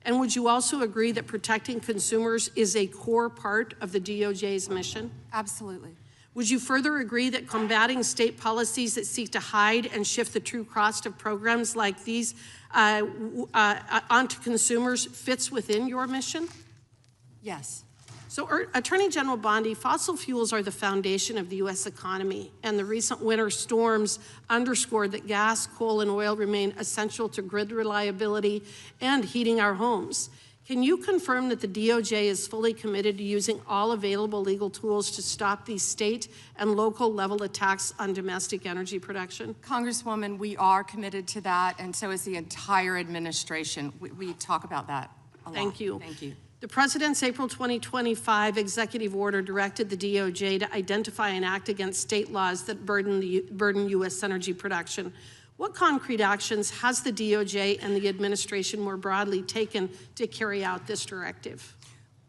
Speaker 19: And would you also agree that protecting consumers is a core part of the DOJ's mission?
Speaker 4: Absolutely.
Speaker 19: Would you further agree that combating state policies that seek to hide and shift the true cost of programs like these onto consumers fits within your mission?
Speaker 4: Yes.
Speaker 19: So, Attorney General Bondi, fossil fuels are the foundation of the U.S. economy, and the recent winter storms underscored that gas, coal, and oil remain essential to grid reliability and heating our homes. Can you confirm that the DOJ is fully committed to using all available legal tools to stop these state and local level attacks on domestic energy production?
Speaker 4: Congresswoman, we are committed to that, and so is the entire administration. We talk about that a lot.
Speaker 19: Thank you.
Speaker 4: Thank you.
Speaker 19: The President's April 2025 executive order directed the DOJ to identify and act against state laws that burden U.S. energy production. What concrete actions has the DOJ and the administration more broadly taken to carry out this directive?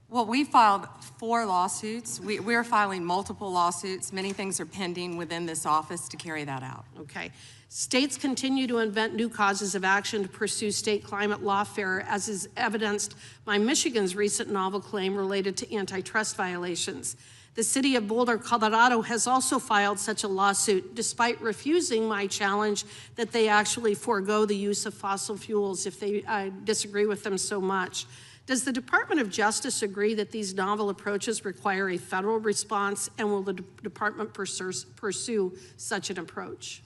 Speaker 4: Well, we filed 4 lawsuits. We're filing multiple lawsuits. Many things are pending within this office to carry that out.
Speaker 19: Okay. States continue to invent new causes of action to pursue state climate lawfare, as is evidenced by Michigan's recent novel claim related to antitrust violations. The city of Boulder, Colorado has also filed such a lawsuit, despite refusing my challenge that they actually forego the use of fossil fuels if they disagree with them so much. Does the Department of Justice agree that these novel approaches require a federal response, and will the department pursue such an approach?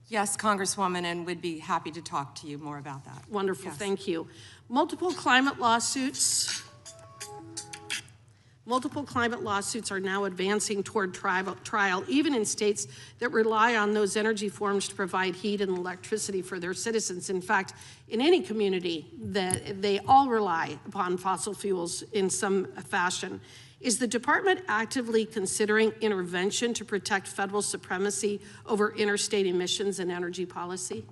Speaker 4: Yes, Congresswoman, and we'd be happy to talk to you more about that.
Speaker 19: Wonderful,
Speaker 4: yes.
Speaker 19: Thank you. Multiple climate lawsuits are now advancing toward trial, even in states that rely on those energy forms to provide heat and electricity for their citizens. In fact, in any community, they all rely upon fossil fuels in some fashion. Is the department actively considering intervention to protect federal supremacy over interstate emissions and energy policy?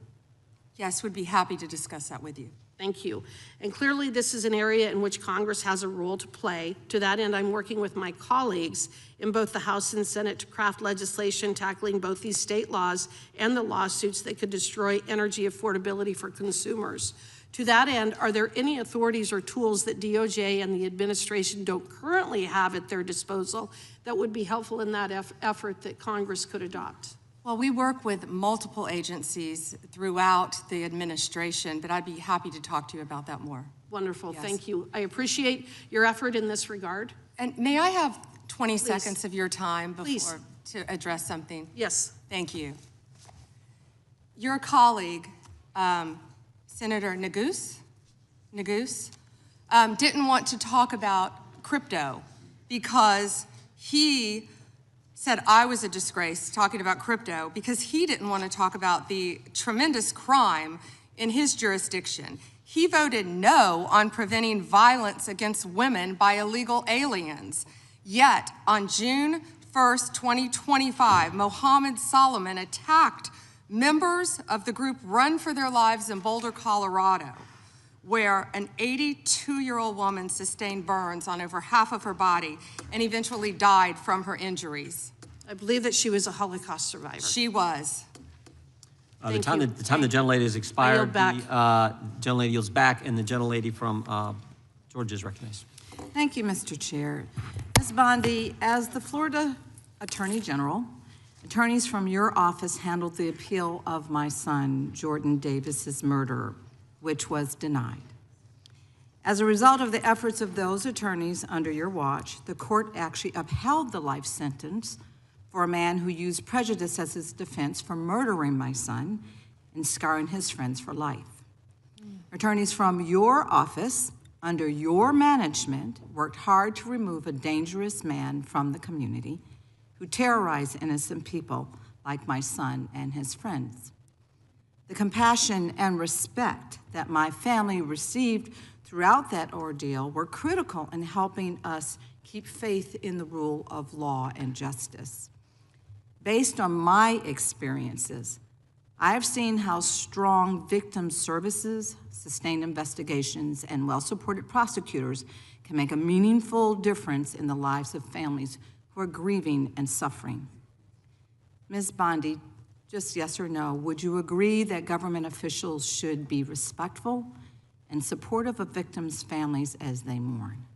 Speaker 4: Yes, we'd be happy to discuss that with you.
Speaker 19: Thank you. And clearly, this is an area in which Congress has a role to play. To that end, I'm working with my colleagues in both the House and Senate to craft legislation tackling both these state laws and the lawsuits that could destroy energy affordability for consumers. To that end, are there any authorities or tools that DOJ and the administration don't currently have at their disposal that would be helpful in that effort that Congress could adopt?
Speaker 4: Well, we work with multiple agencies throughout the administration, but I'd be happy to talk to you about that more.
Speaker 19: Wonderful,
Speaker 4: Yes.
Speaker 19: thank you. I appreciate your effort in this regard.
Speaker 4: And may I have 20
Speaker 19: Please.
Speaker 4: seconds of your time
Speaker 19: Please.
Speaker 4: before to address something?
Speaker 19: Yes.
Speaker 4: Thank you. Your colleague, Senator Neguse, didn't want to talk about crypto because he said I was a disgrace talking about crypto because he didn't want to talk about the tremendous crime in his jurisdiction. He voted no on preventing violence against women by illegal aliens. Yet, on June 1st, 2025, Mohammed Solomon attacked members of the group Run for Their Lives in Boulder, Colorado, where an 82-year-old woman sustained burns on over half of her body and eventually died from her injuries.
Speaker 19: I believe that she was a Holocaust survivor.
Speaker 4: She was.
Speaker 1: The time the gentlelady has expired, the gentlelady yields back, and the gentlelady from Georgia is recognized.
Speaker 20: Thank you, Mr. Chair. Ms. Bondi, as the Florida Attorney General, attorneys from your office handled the appeal of my son, Jordan Davis's murder, which was denied. As a result of the efforts of those attorneys under your watch, the court actually upheld the life sentence for a man who used prejudice as his defense for murdering my son and scarring his friends for life. Attorneys from your office, under your management, worked hard to remove a dangerous man from the community who terrorized innocent people like my son and his friends. The compassion and respect that my family received throughout that ordeal were critical in helping us keep faith in the rule of law and justice. Based on my experiences, I have seen how strong victim services, sustained investigations, and well-supported prosecutors can make a meaningful difference in the lives of families who are grieving and suffering. Ms. Bondi, just yes or no, would you agree that government officials should be respectful and supportive of victims' families as they mourn?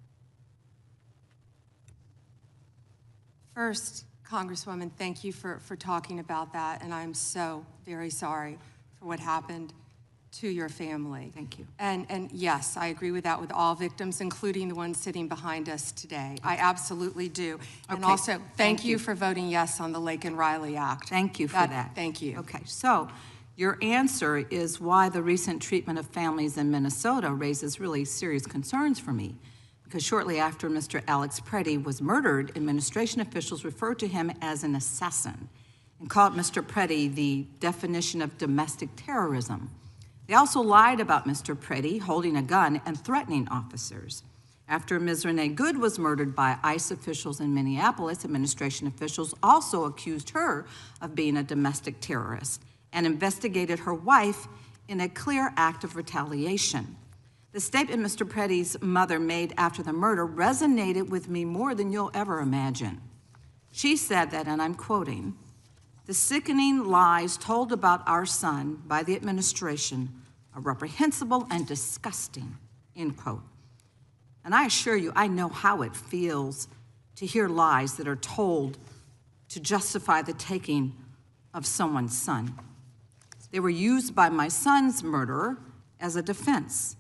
Speaker 4: First, Congresswoman, thank you for talking about that, and I'm so very sorry for what happened to your family.
Speaker 20: Thank you.
Speaker 4: And yes, I agree with that with all victims, including the ones sitting behind us today. I absolutely do. And also, thank you for voting yes on the Lake and Riley Act.
Speaker 20: Thank you for that.
Speaker 4: Thank you.
Speaker 20: Okay, so your answer is why the recent treatment of families in Minnesota raises really serious concerns for me. Because shortly after Mr. Alex Preddy was murdered, administration officials referred to him as an assassin and called Mr. Preddy the definition of domestic terrorism. They also lied about Mr. Preddy holding a gun and threatening officers. After Ms. Renee Good was murdered by ICE officials in Minneapolis, administration officials also accused her of being a domestic terrorist and investigated her wife in a clear act of retaliation. The statement Mr. Preddy's mother made after the murder resonated with me more than you'll ever imagine. She said that, and I'm quoting, "The sickening lies told about our son by the administration are reprehensible and disgusting," end quote. And I assure you, I know how it feels to hear lies that are told to justify the taking of someone's son. They were used by my son's murderer as a defense,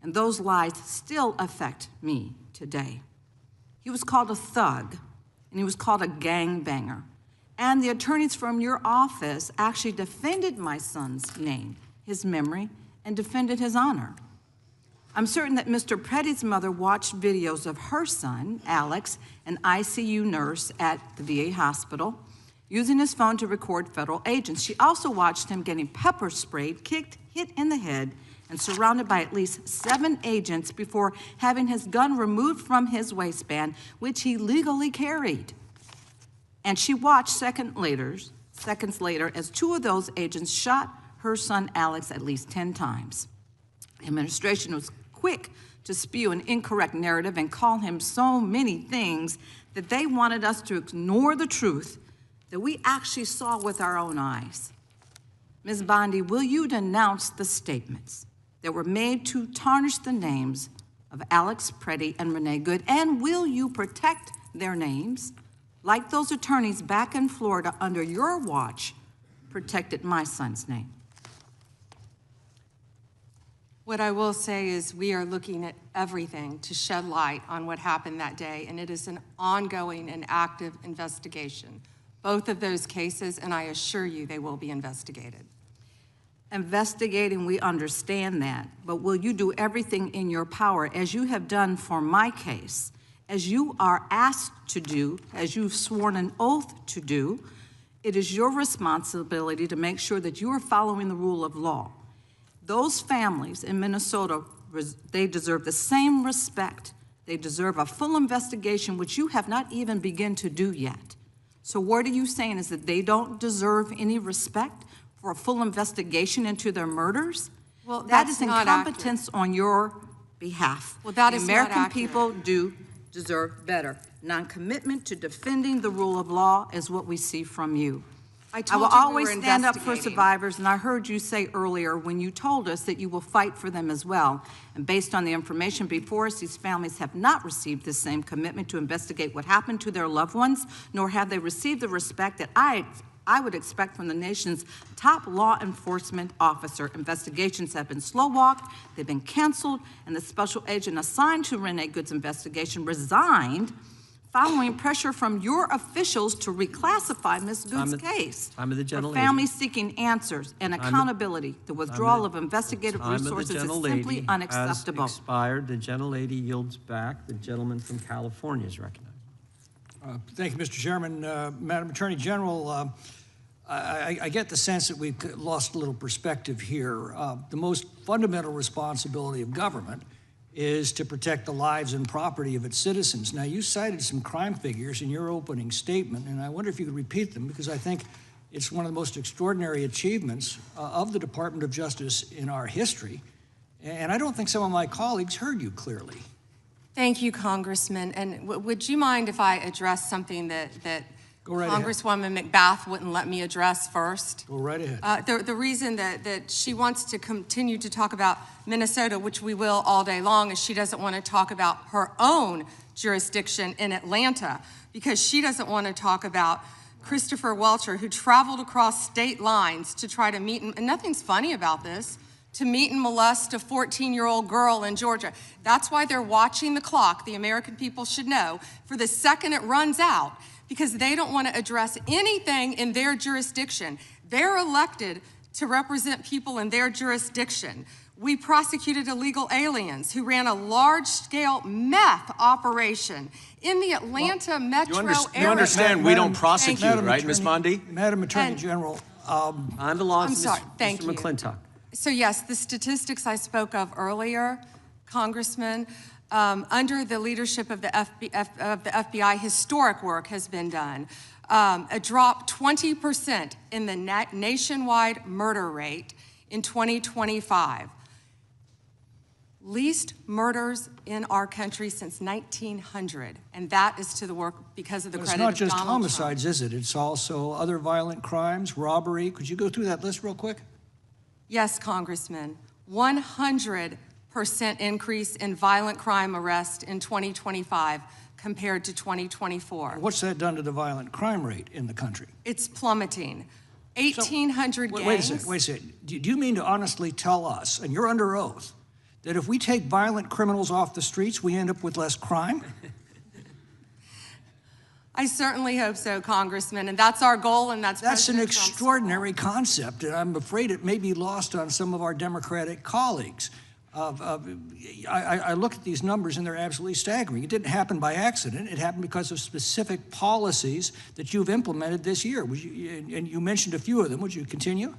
Speaker 20: and those lies still affect me today. He was called a thug, and he was called a gangbanger. And the attorneys from your office actually defended my son's name, his memory, and defended his honor. I'm certain that Mr. Preddy's mother watched videos of her son, Alex, an ICU nurse at the VA hospital, using his phone to record federal agents. She also watched him getting pepper sprayed, kicked, hit in the head, and surrounded by at least 7 agents before having his gun removed from his waistband, which he legally carried. And she watched seconds later as 2 of those agents shot her son Alex at least 10 times. The administration was quick to spew an incorrect narrative and call him so many things that they wanted us to ignore the truth that we actually saw with our own eyes. Ms. Bondi, will you denounce the statements that were made to tarnish the names of Alex Preddy and Renee Good, and will you protect their names like those attorneys back in Florida under your watch protected my son's name?
Speaker 4: What I will say is we are looking at everything to shed light on what happened that day, and it is an ongoing and active investigation. Both of those cases, and I assure you they will be investigated.
Speaker 20: Investigating, we understand that, but will you do everything in your power, as you have done for my case, as you are asked to do, as you've sworn an oath to do? It is your responsibility to make sure that you are following the rule of law. Those families in Minnesota, they deserve the same respect. They deserve a full investigation, which you have not even begun to do yet. So what are you saying, is that they don't deserve any respect for a full investigation into their murders?
Speaker 4: Well,
Speaker 20: that is incompetence on your behalf.
Speaker 4: Well, that is not accurate.
Speaker 20: The American people do deserve better. Non-commitment to defending the rule of law is what we see from you. I will always stand up for survivors, and I heard you say earlier when you told us that you will fight for them as well. And based on the information before us, these families have not received the same commitment to investigate what happened to their loved ones, nor have they received the respect that I would expect from the nation's top law enforcement officer. Investigations have been slow-walked, they've been canceled, and the special agent assigned to Renee Good's investigation resigned following pressure from your officials to reclassify Ms. Good's case.
Speaker 1: Time of the
Speaker 20: For families seeking answers and accountability, the withdrawal of investigative resources is simply unacceptable.
Speaker 1: Has expired. The gentlelady yields back. The gentleman from California is recognized.
Speaker 14: Thank you, Mr. Chairman. Madam Attorney General, I get the sense that we've lost a little perspective here. The most fundamental responsibility of government is to protect the lives and property of its citizens. Now, you cited some crime figures in your opening statement, and I wonder if you could repeat them, because I think it's one of the most extraordinary achievements of the Department of Justice in our history, and I don't think some of my colleagues heard you clearly.
Speaker 4: Thank you, Congressman. And would you mind if I address something that Congresswoman McBath wouldn't let me address first?
Speaker 14: Go right ahead.
Speaker 4: The reason that she wants to continue to talk about Minnesota, which we will all day long, is she doesn't want to talk about her own jurisdiction in Atlanta, because she doesn't want to talk about Christopher Welcher, who traveled across state lines to try to meet, and nothing's funny about this, to meet and molest a 14-year-old girl in Georgia. That's why they're watching the clock, the American people should know, for the second it runs out, because they don't want to address anything in their jurisdiction. They're elected to represent people in their jurisdiction. We prosecuted illegal aliens who ran a large-scale meth operation in the Atlanta metro area.
Speaker 8: You understand we don't prosecute, right, Ms. Bondi?
Speaker 14: Madam Attorney General.
Speaker 1: On the law,
Speaker 4: I'm sorry, thank you.
Speaker 1: Mr. McClintock.
Speaker 4: So yes, the statistics I spoke of earlier, Congressman, under the leadership of the FBI, historic work has been done. A drop 20% in the nationwide murder rate in 2025. Least murders in our country since 1900, and that is to the work because of the credit of Donald Trump.
Speaker 14: It's not just homicides, is it? It's also other violent crimes, robbery. Could you go through that list real quick?
Speaker 4: Yes, Congressman. 100% increase in violent crime arrest in 2025 compared to 2024.
Speaker 14: What's that done to the violent crime rate in the country?
Speaker 4: It's plummeting. 1,800 gangs.
Speaker 14: Wait a second. Do you mean to honestly tell us, and you're under oath, that if we take violent criminals off the streets, we end up with less crime?
Speaker 4: I certainly hope so, Congressman, and that's our goal, and that's
Speaker 14: an extraordinary concept, and I'm afraid it may be lost on some of our Democratic colleagues. I look at these numbers, and they're absolutely staggering. It didn't happen by accident. It happened because of specific policies that you've implemented this year. And you mentioned a few of them. Would you continue?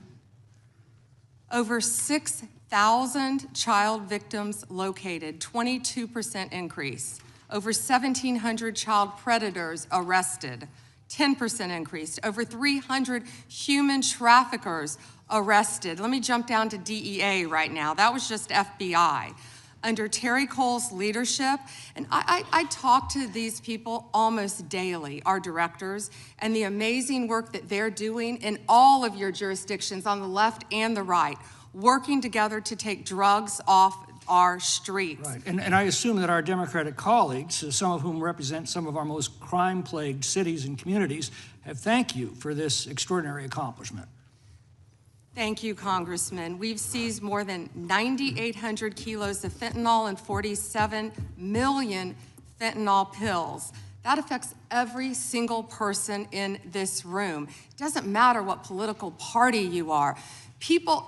Speaker 4: Over 6,000 child victims located, 22% increase. Over 1,700 child predators arrested, 10% increased. Over 300 human traffickers arrested. Let me jump down to DEA right now. That was just FBI. Under Terry Cole's leadership, and I talk to these people almost daily, our directors, and the amazing work that they're doing in all of your jurisdictions on the left and the right, working together to take drugs off our streets.
Speaker 14: Right, and I assume that our Democratic colleagues, some of whom represent some of our most crime-plagued cities and communities, have thanked you for this extraordinary accomplishment.
Speaker 4: Thank you, Congressman. We've seized more than 9,800 kilos of fentanyl and 47 million fentanyl pills. That affects every single person in this room. It doesn't matter what political party you are.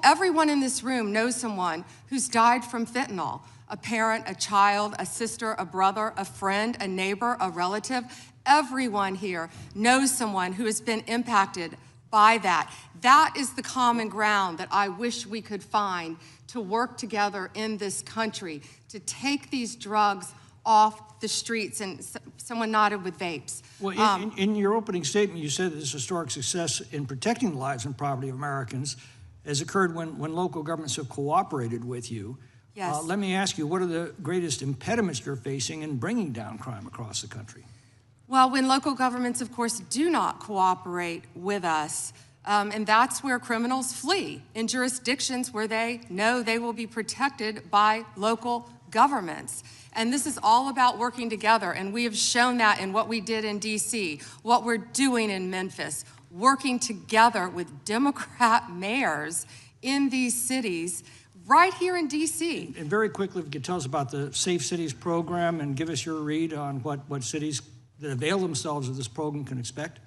Speaker 4: Everyone in this room knows someone who's died from fentanyl. A parent, a child, a sister, a brother, a friend, a neighbor, a relative. Everyone here knows someone who has been impacted by that. That is the common ground that I wish we could find to work together in this country, to take these drugs off the streets. And someone nodded with vapes.
Speaker 14: Well, in your opening statement, you said that this historic success in protecting the lives and property of Americans has occurred when local governments have cooperated with you.
Speaker 4: Yes.
Speaker 14: Let me ask you, what are the greatest impediments you're facing in bringing down crime across the country?
Speaker 4: Well, when local governments, of course, do not cooperate with us, and that's where criminals flee, in jurisdictions where they know they will be protected by local governments. And this is all about working together, and we have shown that in what we did in D.C., what we're doing in Memphis, working together with Democrat mayors in these cities, right here in D.C.
Speaker 14: And very quickly, if you could tell us about the Safe Cities program and give us your read on what cities that avail themselves of this program can expect?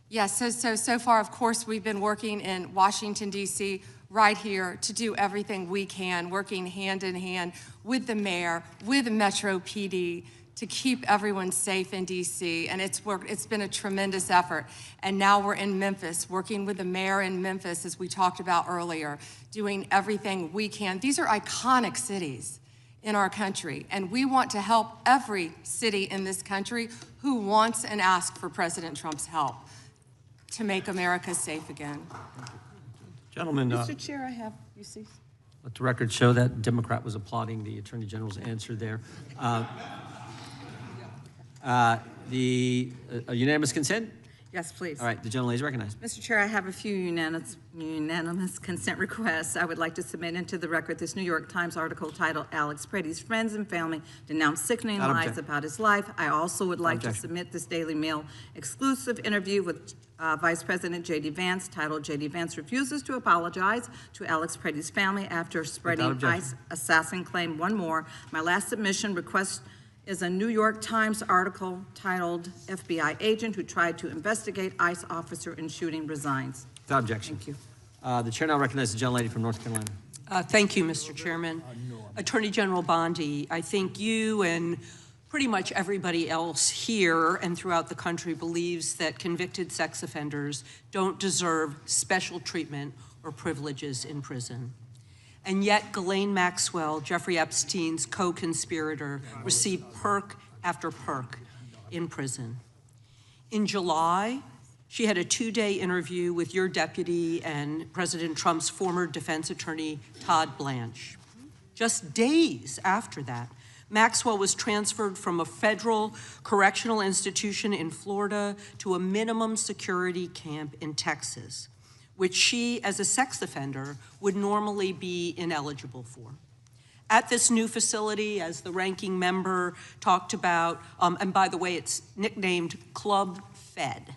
Speaker 4: Yes, so far, of course, we've been working in Washington, D.C., right here to do everything we can, working hand in hand with the mayor, with Metro PD, to keep everyone safe in D.C., and it's been a tremendous effort. And now we're in Memphis, working with the mayor in Memphis, as we talked about earlier, doing everything we can. These are iconic cities in our country, and we want to help every city in this country who wants and asks for President Trump's help to make America safe again.
Speaker 1: Gentlemen,
Speaker 20: Mr. Chair, I have, you see.
Speaker 1: Let the record show that Democrat was applauding the Attorney General's answer there. Unanimous consent?
Speaker 20: Yes, please.
Speaker 1: All right, the gentlelady is recognized.
Speaker 20: Mr. Chair, I have a few unanimous consent requests. I would like to submit into the record this New York Times article titled Alex Pretty's Friends and Family Denounce Sickening Lies About His Life. I also would like to submit this Daily Mail exclusive interview with Vice President J.D. Vance titled J.D. Vance Refuses to Apologize to Alex Pretty's Family After Spreading ICE Assassin Claim. One more. My last submission request is a New York Times article titled FBI Agent Who Tried to Investigate ICE Officer in Shooting Resigns.
Speaker 1: Without objection.
Speaker 20: Thank you.
Speaker 1: The chair now recognizes the gentlelady from North Carolina.
Speaker 21: Thank you, Mr. Chairman. Attorney General Bondi, I think you and pretty much everybody else here and throughout the country believes that convicted sex offenders don't deserve special treatment or privileges in prison. And yet Ghislaine Maxwell, Jeffrey Epstein's co-conspirator, received perk after perk in prison. In July, she had a 2-day interview with your deputy and President Trump's former defense attorney, Todd Blanche. Just days after that, Maxwell was transferred from a federal correctional institution in Florida to a minimum security camp in Texas, which she, as a sex offender, would normally be ineligible for. At this new facility, as the ranking member talked about, and by the way, it's nicknamed Club Fed,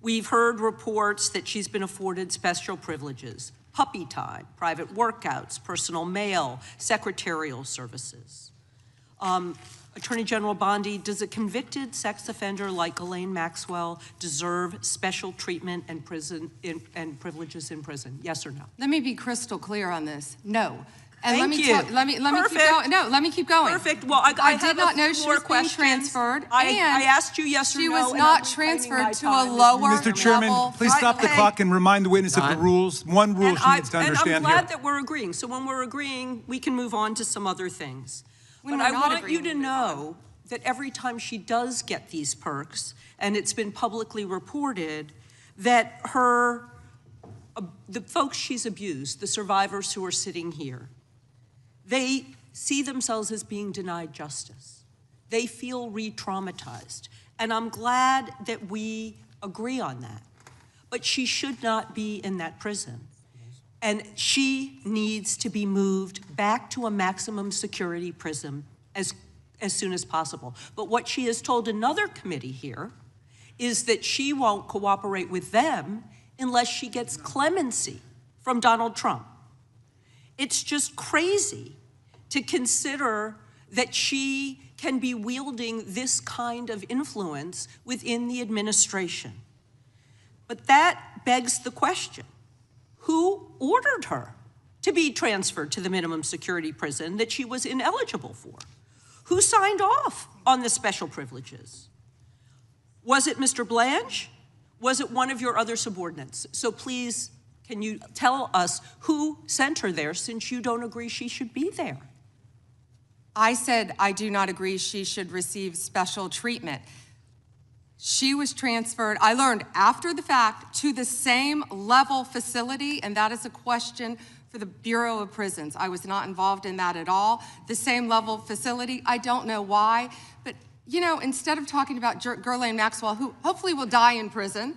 Speaker 21: we've heard reports that she's been afforded special privileges, puppy time, private workouts, personal mail, secretarial services. Attorney General Bondi, does a convicted sex offender like Ghislaine Maxwell deserve special treatment and privileges in prison? Yes or no?
Speaker 4: Let me be crystal clear on this. No. And
Speaker 21: Thank you.
Speaker 4: let me keep going. No, let me keep going.
Speaker 21: Perfect. Well, I
Speaker 4: did not know she was being transferred.
Speaker 21: I asked you yes or no.
Speaker 4: She was not transferred to a lower
Speaker 3: Mr. Chairman,
Speaker 4: level.
Speaker 3: please stop the clock and remind the witness of the rules. One rule she needs to understand here.
Speaker 21: And I'm glad that we're agreeing. So when we're agreeing, we can move on to some other things. But I want you to know that every time she does get these perks, and it's been publicly reported, that the folks she's abused, the survivors who are sitting here, they see themselves as being denied justice. They feel re-traumatized. And I'm glad that we agree on that. But she should not be in that prison. And she needs to be moved back to a maximum security prison as soon as possible. But what she has told another committee here is that she won't cooperate with them unless she gets clemency from Donald Trump. It's just crazy to consider that she can be wielding this kind of influence within the administration. But that begs the question, who ordered her to be transferred to the minimum security prison that she was ineligible for? Who signed off on the special privileges? Was it Mr. Blanche? Was it one of your other subordinates? So please, can you tell us who sent her there, since you don't agree she should be there?
Speaker 4: I said I do not agree she should receive special treatment. She was transferred, I learned after the fact, to the same level facility, and that is a question for the Bureau of Prisons. I was not involved in that at all. The same level facility, I don't know why, but you know, instead of talking about Ghislaine Maxwell, who hopefully will die in prison,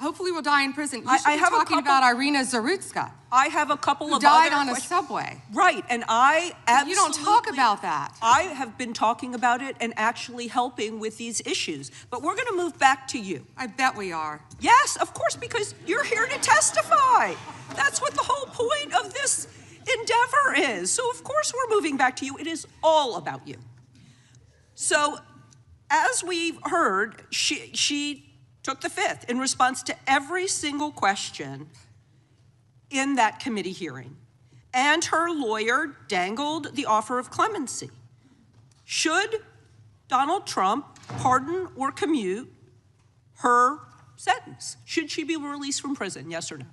Speaker 4: you should be talking about Irina Zarutska.
Speaker 21: I have a couple
Speaker 4: who
Speaker 21: of
Speaker 4: died
Speaker 21: other
Speaker 4: on a subway.
Speaker 21: Right, and I absolutely...
Speaker 4: You don't talk about that.
Speaker 21: I have been talking about it and actually helping with these issues. But we're going to move back to you.
Speaker 4: I bet we are.
Speaker 21: Yes, of course, because you're here to testify. That's what the whole point of this endeavor is. So of course we're moving back to you. It is all about you. So as we've heard, she took the fifth in response to every single question in that committee hearing. And her lawyer dangled the offer of clemency. Should Donald Trump pardon or commute her sentence? Should she be released from prison, yes or no?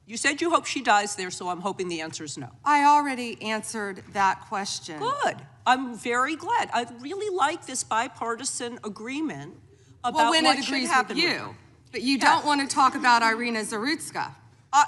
Speaker 21: You said you hope she dies there, so I'm hoping the answer is no.
Speaker 4: I already answered that question.
Speaker 21: Good. I'm very glad. I really like this bipartisan agreement about what should happen with you.
Speaker 4: But you don't want to talk about Irina Zarutska.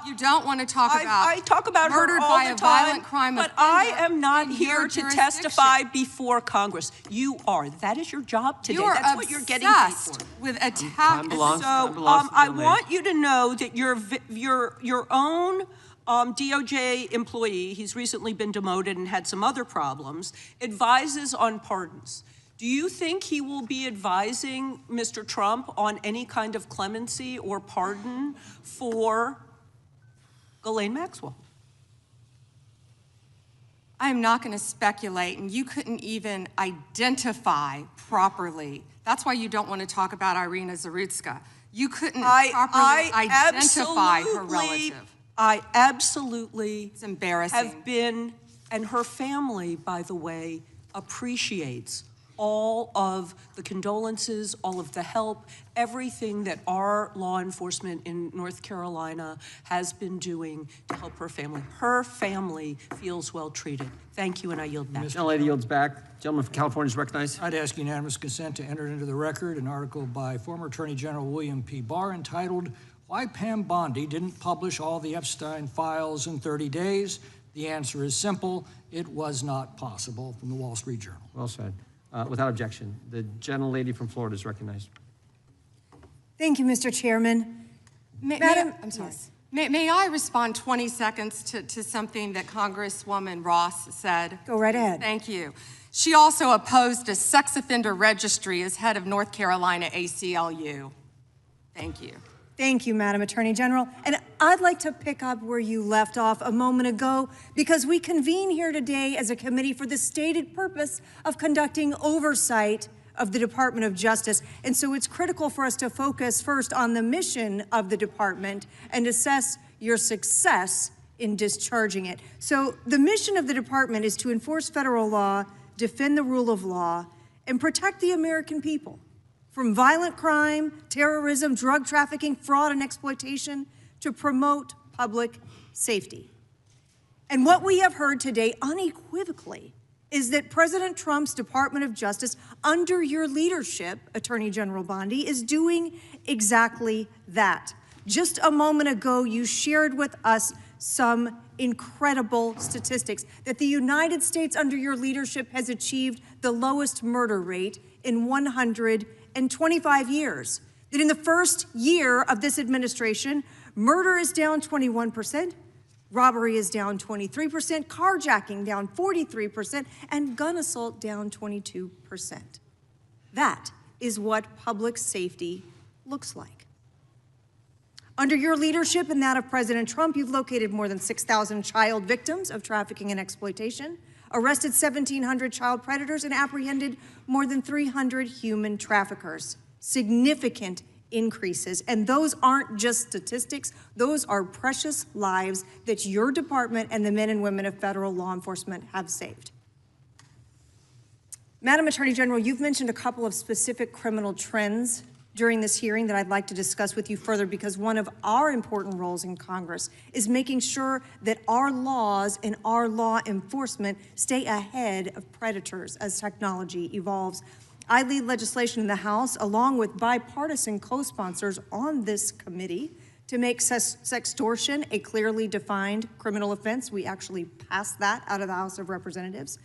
Speaker 4: You don't want to talk about
Speaker 21: I talk about
Speaker 4: murdered
Speaker 21: her all
Speaker 4: by
Speaker 21: the
Speaker 4: a
Speaker 21: time,
Speaker 4: violent crime
Speaker 21: but
Speaker 4: offender
Speaker 21: I am not
Speaker 4: in
Speaker 21: here
Speaker 4: your
Speaker 21: to
Speaker 4: jurisdiction.
Speaker 21: testify before Congress. You are. That is your job today.
Speaker 4: You are
Speaker 21: That's what you're getting paid for.
Speaker 4: obsessed with attack.
Speaker 21: I want you to know that your own DOJ employee, he's recently been demoted and had some other problems, advises on pardons. Do you think he will be advising Mr. Trump on any kind of clemency or pardon for Ghislaine Maxwell?
Speaker 4: I'm not going to speculate, and you couldn't even identify properly. That's why you don't want to talk about Irina Zarutska. You couldn't properly identify her relative.
Speaker 21: I absolutely
Speaker 4: it's embarrassing.
Speaker 21: Have been, and her family, by the way, appreciates all of the condolences, all of the help, everything that our law enforcement in North Carolina has been doing to help her family. Her family feels well treated. Thank you, and I yield back.
Speaker 1: The lady yields back. Gentleman from California is recognized.
Speaker 2: I'd ask unanimous consent to enter into the record an article by former Attorney General William P. Barr entitled, "Why Pam Bondi Didn't Publish All the Epstein Files in 30 Days. The answer is simple. It was not possible," from the Wall Street Journal.
Speaker 1: Well said. Without objection, the gentlelady from Florida is recognized.
Speaker 22: Thank you, Mr. Chairman.
Speaker 4: I'm sorry. May I respond 20 seconds to something that Congresswoman Ross said?
Speaker 22: Go right ahead.
Speaker 4: Thank you. She also opposed a sex offender registry as head of North Carolina ACLU. Thank you.
Speaker 22: Thank you, Madam Attorney General. And I'd like to pick up where you left off a moment ago, because we convene here today as a committee for the stated purpose of conducting oversight of the Department of Justice. And so it's critical for us to focus first on the mission of the department and assess your success in discharging it. So the mission of the department is to enforce federal law, defend the rule of law, and protect the American people from violent crime, terrorism, drug trafficking, fraud, and exploitation, to promote public safety. And what we have heard today unequivocally is that President Trump's Department of Justice, under your leadership, Attorney General Bondi, is doing exactly that. Just a moment ago, you shared with us some incredible statistics that the United States, under your leadership, has achieved the lowest murder rate in 125 years. That in the first year of this administration, murder is down 21%, robbery is down 23%, carjacking down 43%, and gun assault down 22%. That is what public safety looks like. Under your leadership and that of President Trump, you've located more than 6,000 child victims of trafficking and exploitation, arrested 1,700 child predators, and apprehended more than 300 human traffickers. Significant increases, and those aren't just statistics, those are precious lives that your department and the men and women of federal law enforcement have saved. Madam Attorney General, you've mentioned a couple of specific criminal trends during this hearing that I'd like to discuss with you further, because one of our important roles in Congress is making sure that our laws and our law enforcement stay ahead of predators as technology evolves. I lead legislation in the House, along with bipartisan co-sponsors on this committee, to make sextortion a clearly defined criminal offense. We actually passed that out of the House of Representatives.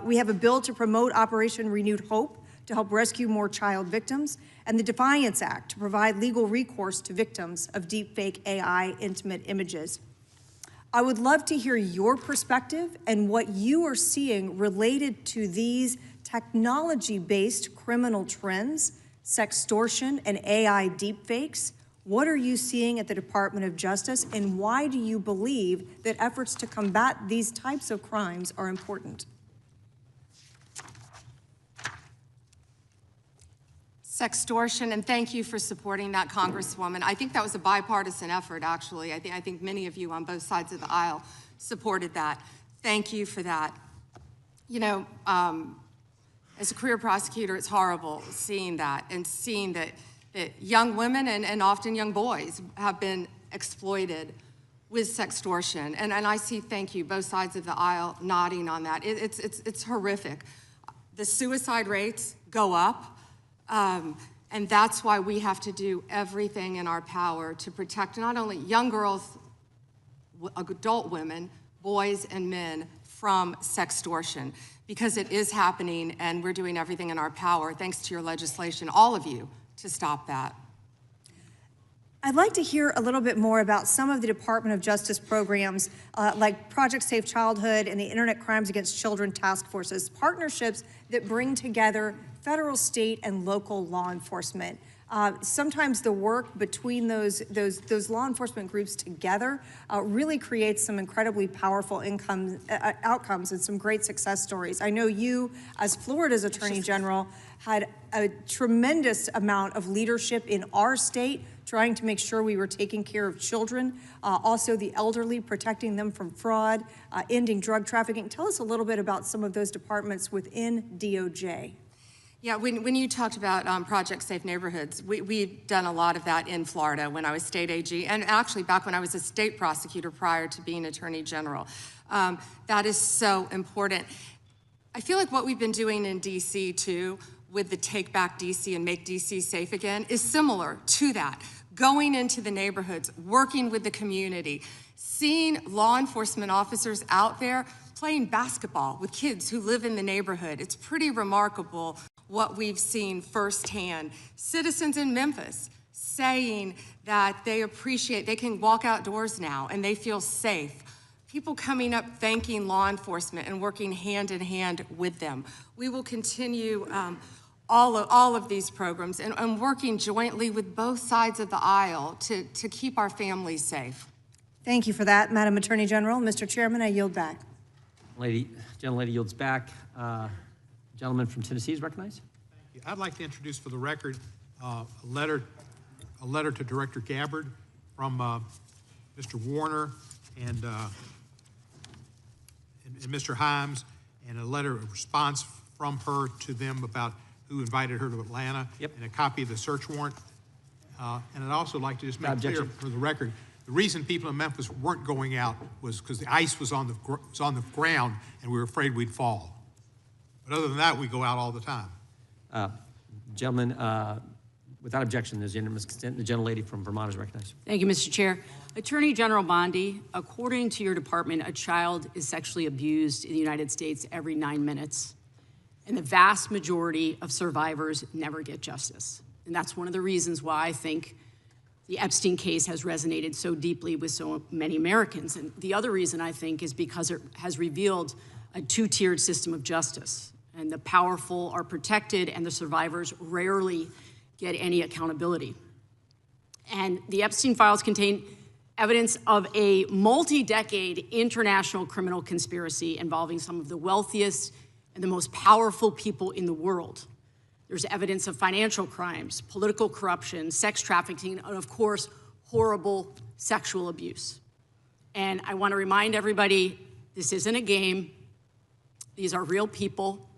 Speaker 22: We have a bill to promote Operation Renewed Hope to help rescue more child victims, and the Defiance Act to provide legal recourse to victims of deepfake AI intimate images. I would love to hear your perspective and what you are seeing related to these technology-based criminal trends, sextortion, and AI deepfakes. What are you seeing at the Department of Justice, and why do you believe that efforts to combat these types of crimes are important?
Speaker 4: Sextortion, and thank you for supporting that, Congresswoman. I think that was a bipartisan effort, actually. I think many of you on both sides of the aisle supported that. Thank you for that. You know, as a career prosecutor, it's horrible seeing that, and seeing that young women and often young boys have been exploited with sextortion. And I see, thank you, both sides of the aisle nodding on that. It's horrific. The suicide rates go up, and that's why we have to do everything in our power to protect not only young girls, adult women, boys and men from sextortion, because it is happening, and we're doing everything in our power, thanks to your legislation, all of you, to stop that.
Speaker 22: I'd like to hear a little bit more about some of the Department of Justice programs like Project Safe Childhood and the Internet Crimes Against Children Task Forces, partnerships that bring together federal, state, and local law enforcement. Sometimes the work between those law enforcement groups together really creates some incredibly powerful outcomes and some great success stories. I know you, as Florida's Attorney General, had a tremendous amount of leadership in our state, trying to make sure we were taking care of children, also the elderly, protecting them from fraud, ending drug trafficking. Tell us a little bit about some of those departments within DOJ.
Speaker 4: Yeah, when you talked about Project Safe Neighborhoods, we've done a lot of that in Florida when I was state AG, and actually back when I was a state prosecutor prior to being Attorney General. That is so important. I feel like what we've been doing in DC too, with the Take Back DC and Make DC Safe Again, is similar to that. Going into the neighborhoods, working with the community, seeing law enforcement officers out there playing basketball with kids who live in the neighborhood. It's pretty remarkable what we've seen firsthand. Citizens in Memphis saying that they appreciate, they can walk outdoors now and they feel safe. People coming up thanking law enforcement and working hand in hand with them. We will continue all of these programs and working jointly with both sides of the aisle to keep our families safe.
Speaker 22: Thank you for that, Madam Attorney General. Mr. Chairman, I yield back.
Speaker 1: Gentlelady yields back. Gentleman from Tennessee is recognized.
Speaker 5: Thank you. I'd like to introduce for the record a letter to Director Gabbard from Mr. Warner and Mr. Himes, and a letter of response from her to them about who invited her to Atlanta, and a copy of the search warrant. And I'd also like to just make clear for the record, the reason people in Memphis weren't going out was because the ice was on the ground and we were afraid we'd fall. But other than that, we go out all the time.
Speaker 1: Gentlemen, without objection, there's unanimous consent. The gentlelady from Vermont is recognized.
Speaker 10: Thank you, Mr. Chair. Attorney General Bondi, according to your department, a child is sexually abused in the United States every 9 minutes, and the vast majority of survivors never get justice. And that's one of the reasons why I think the Epstein case has resonated so deeply with so many Americans. And the other reason, I think, is because it has revealed a two-tiered system of justice. And the powerful are protected, and the survivors rarely get any accountability. And the Epstein files contain evidence of a multi-decade international criminal conspiracy involving some of the wealthiest and the most powerful people in the world. There's evidence of financial crimes, political corruption, sex trafficking, and of course, horrible sexual abuse. And I want to remind everybody, this isn't a game. These are real people,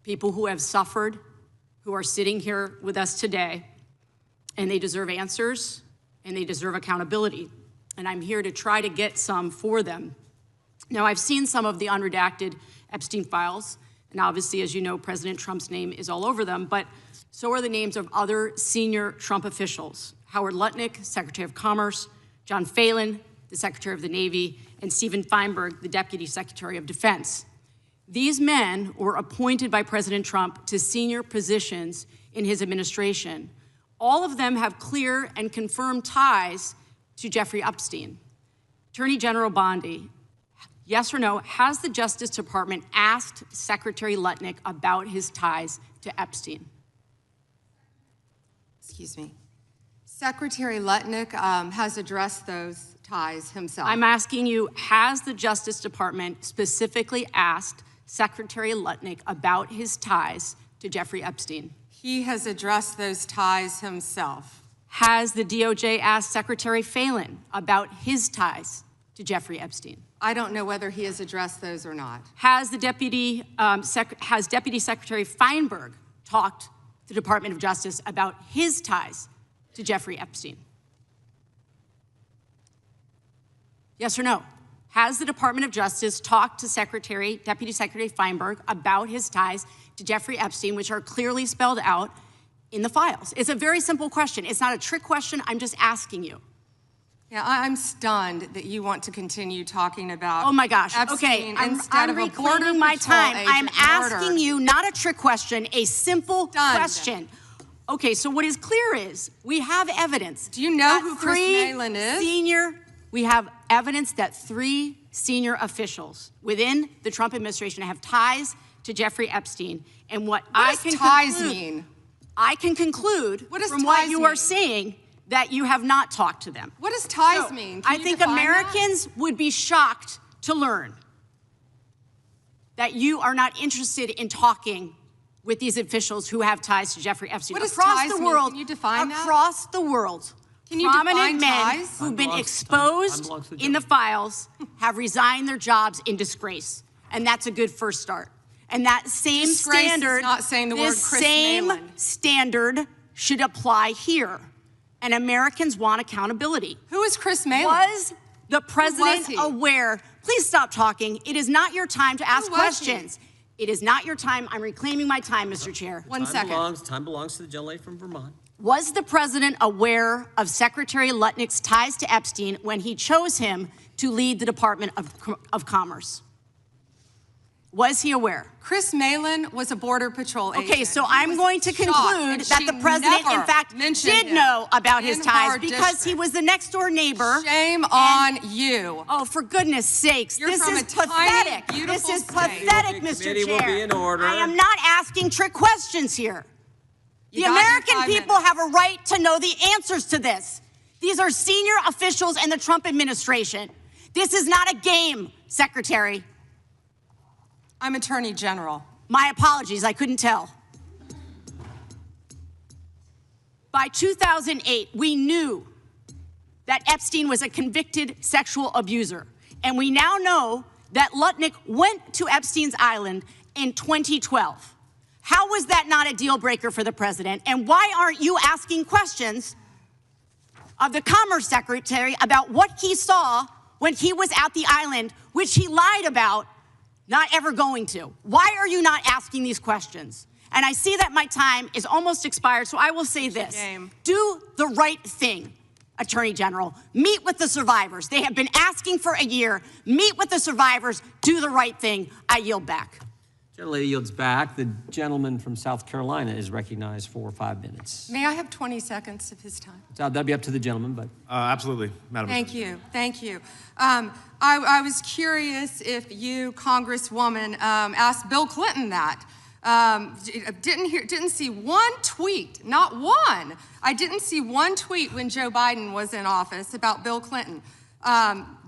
Speaker 10: people who have suffered, who are sitting here with us today, and they deserve answers, and they deserve accountability. And I'm here to try to get some for them. Now, I've seen some of the unredacted Epstein files, and obviously, as you know, President Trump's name is all over them, but so are the names of other senior Trump officials: Howard Lutnick, Secretary of Commerce; John Phelan, the Secretary of the Navy; and Stephen Feinberg, the Deputy Secretary of Defense. These men were appointed by President Trump to senior positions in his administration. All of them have clear and confirmed ties to Jeffrey Epstein. Attorney General Bondi, yes or no, has the Justice Department asked Secretary Lutnick about his ties to Epstein?
Speaker 4: Excuse me. Secretary Lutnick has addressed those ties himself.
Speaker 10: I'm asking you, has the Justice Department specifically asked Secretary Lutnick about his ties to Jeffrey Epstein?
Speaker 4: He has addressed those ties himself.
Speaker 10: Has the DOJ asked Secretary Phelan about his ties to Jeffrey Epstein?
Speaker 4: I don't know whether he has addressed those or not.
Speaker 10: Has the Deputy Secretary Feinberg talked to the Department of Justice about his ties to Jeffrey Epstein? Yes or no? Has the Department of Justice talked to Deputy Secretary Feinberg about his ties to Jeffrey Epstein, which are clearly spelled out in the files? It's a very simple question. It's not a trick question. I'm just asking you.
Speaker 4: Yeah, I'm stunned that you want to continue talking about.
Speaker 10: Oh my gosh.
Speaker 4: Epstein
Speaker 10: Okay,
Speaker 4: instead
Speaker 10: I'm
Speaker 4: of a Border
Speaker 10: reclaiming my
Speaker 4: Patrol
Speaker 10: time.
Speaker 4: agent
Speaker 10: I'm asking
Speaker 4: murdered.
Speaker 10: you not a trick question, a simple question. Okay, so what is clear is we have evidence.
Speaker 4: Do you know who Chris Malin is?
Speaker 10: We have evidence that 3 senior officials within the Trump administration have ties to Jeffrey Epstein. And what I
Speaker 4: does ties mean?
Speaker 10: I can conclude from what you are saying that you have not talked to them.
Speaker 4: What does ties mean?
Speaker 10: I think Americans would be shocked to learn that you are not interested in talking with these officials who have ties to Jeffrey Epstein.
Speaker 4: What does
Speaker 10: across
Speaker 4: ties
Speaker 10: the
Speaker 4: mean?
Speaker 10: world,
Speaker 4: Can you define that?
Speaker 10: across the world,
Speaker 4: Can you
Speaker 10: prominent
Speaker 4: define
Speaker 10: men
Speaker 4: ties?
Speaker 10: who've been exposed in the files have resigned their jobs in disgrace, and that's a good first start. And that same
Speaker 4: Disgrace is
Speaker 10: standard,
Speaker 4: not saying the word
Speaker 10: this
Speaker 4: Chris
Speaker 10: same
Speaker 4: Malin.
Speaker 10: standard should apply here. And Americans want accountability.
Speaker 4: Who is Chris Malin?
Speaker 10: Was the president
Speaker 4: he?
Speaker 10: aware? Please stop talking. It is not your time to ask
Speaker 4: was
Speaker 10: questions. It is not your time. I'm reclaiming my time, Mr. Chair.
Speaker 4: One second.
Speaker 1: Time belongs to the gentlelady from Vermont.
Speaker 10: Was the president aware of Secretary Lutnick's ties to Epstein when he chose him to lead the Department of Commerce? Was he aware?
Speaker 4: Chris Malin was a Border Patrol agent.
Speaker 10: Okay, so I'm going to conclude that the president, in fact, did know about his ties because he was the next door neighbor.
Speaker 4: Shame on you.
Speaker 10: Oh, for goodness sakes.
Speaker 4: You're
Speaker 10: this
Speaker 4: from
Speaker 10: is
Speaker 4: a tiny,
Speaker 10: pathetic.
Speaker 4: beautiful
Speaker 10: This is
Speaker 4: state.
Speaker 10: pathetic, Mr.
Speaker 1: Committee
Speaker 10: Chair.
Speaker 1: will be in order.
Speaker 10: I am not asking trick questions here.
Speaker 4: You
Speaker 10: The
Speaker 4: got your
Speaker 10: American
Speaker 4: 5
Speaker 10: people
Speaker 4: minutes.
Speaker 10: have a right to know the answers to this. These are senior officials in the Trump administration. This is not a game, Secretary.
Speaker 4: I'm Attorney General.
Speaker 10: My apologies, I couldn't tell. By 2008, we knew that Epstein was a convicted sexual abuser. And we now know that Lutnick went to Epstein's Island in 2012. How was that not a deal breaker for the president? And why aren't you asking questions of the Commerce Secretary about what he saw when he was at the island, which he lied about
Speaker 11: Not ever going to. Why are you not asking these questions? And I see that my time is almost expired, so I will say this. Do the right thing, Attorney General. Meet with the survivors. They have been asking for a year. Meet with the survivors. Do the right thing. I yield back.
Speaker 1: Gentlelady yields back. The gentleman from South Carolina is recognized for 5 minutes.
Speaker 4: May I have 20 seconds of his time?
Speaker 1: That'll be up to the gentleman, but.
Speaker 12: Absolutely, Madam
Speaker 4: Thank you, thank you. I was curious if you, Congresswoman, asked Bill Clinton that. Didn't see one tweet, not one. I didn't see one tweet when Joe Biden was in office about Bill Clinton.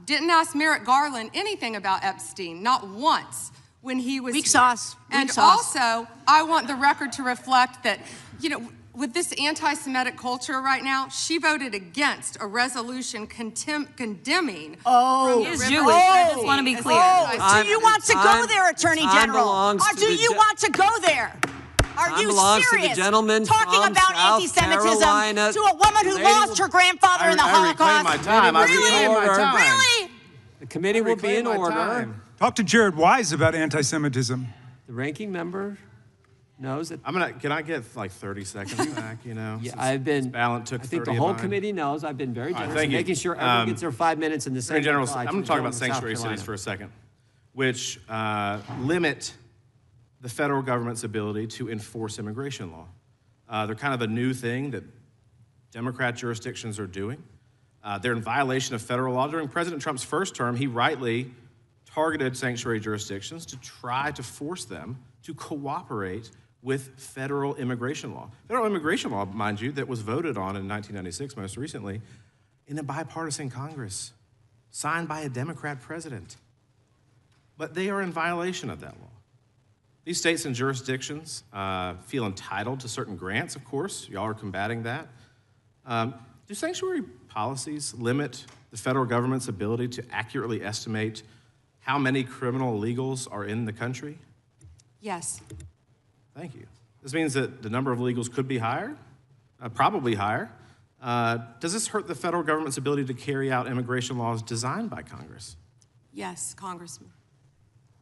Speaker 4: Didn't ask Merrick Garland anything about Epstein, not once when he was
Speaker 11: Weak sauce.
Speaker 4: And also, I want the record to reflect that, you know, with this anti-Semitic culture right now, she voted against a resolution condemning.
Speaker 11: Oh,
Speaker 4: he
Speaker 9: is Jewish. I just want to be clear.
Speaker 11: Do you want to go there, Attorney General? Or do you want to go there? Are you serious? Talking about anti-Semitism to a woman who lost her grandfather in the Holocaust?
Speaker 12: My time.
Speaker 11: Really?
Speaker 1: The committee will be in order.
Speaker 3: Talk to Jared Wise about anti-Semitism.
Speaker 1: The ranking member knows that.
Speaker 12: Can I get like 30 seconds back, you know?
Speaker 1: Yeah, I've been,
Speaker 12: Ballant took
Speaker 1: I think
Speaker 12: 30
Speaker 1: the whole
Speaker 12: of mine.
Speaker 1: committee knows I've been very generous
Speaker 12: Thank
Speaker 1: in
Speaker 12: you.
Speaker 1: making sure everyone gets their 5 minutes in the same.
Speaker 12: Attorney General,
Speaker 1: reply
Speaker 12: I'm
Speaker 1: to
Speaker 12: going
Speaker 1: the
Speaker 12: to talk about
Speaker 1: gentleman from South
Speaker 12: sanctuary
Speaker 1: Carolina.
Speaker 12: cities for a second, which limit the federal government's ability to enforce immigration law. They're kind of a new thing that Democrat jurisdictions are doing. They're in violation of federal law. During President Trump's first term, he rightly targeted sanctuary jurisdictions to try to force them to cooperate with federal immigration law. Federal immigration law, mind you, that was voted on in 1996 most recently in a bipartisan Congress, signed by a Democrat president. But they are in violation of that law. These states and jurisdictions feel entitled to certain grants, of course. Y'all are combating that. Do sanctuary policies limit the federal government's ability to accurately estimate how many criminal illegals are in the country?
Speaker 4: Yes.
Speaker 12: Thank you. This means that the number of illegals could be higher, probably higher. Does this hurt the federal government's ability to carry out immigration laws designed by Congress?
Speaker 4: Yes, Congressman.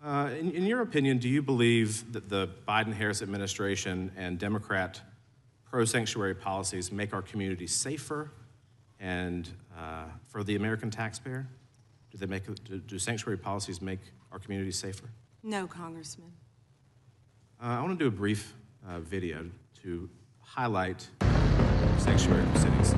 Speaker 12: In your opinion, do you believe that the Biden-Harris administration and Democrat pro-sanctuary policies make our communities safer and for the American taxpayer? Do sanctuary policies make our communities safer?
Speaker 4: No, Congressman.
Speaker 12: I want to do a brief video to highlight sanctuary cities.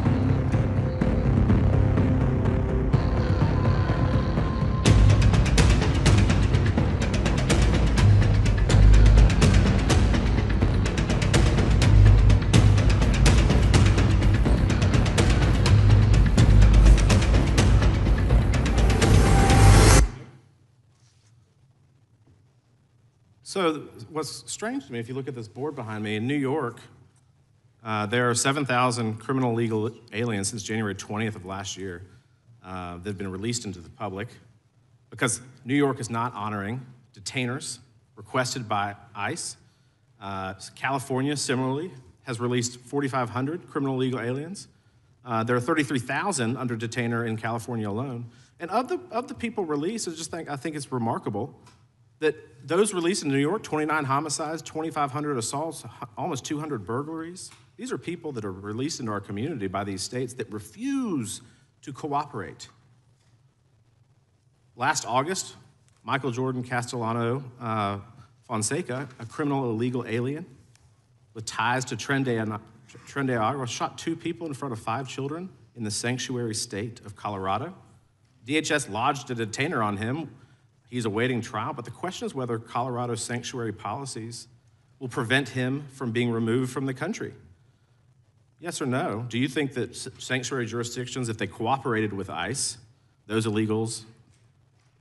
Speaker 12: So what's strange to me, if you look at this board behind me, in New York, there are 7,000 criminal illegal aliens since January 20th of last year that have been released into the public because New York is not honoring detainers requested by ICE. California, similarly, has released 4,500 criminal illegal aliens. There are 33,000 under detainer in California alone. And of the people released, I think it's remarkable that those released in New York, 29 homicides, 2,500 assaults, almost 200 burglaries. These are people that are released into our community by these states that refuse to cooperate. Last August, Michael Jordan Castellano Fonseca, a criminal illegal alien with ties to Tren de Agua, shot 2 people in front of 5 children in the sanctuary state of Colorado. DHS lodged a detainer on him. He's awaiting trial, but the question is whether Colorado's sanctuary policies will prevent him from being removed from the country. Yes or no? Do you think that sanctuary jurisdictions, if they cooperated with ICE, those illegals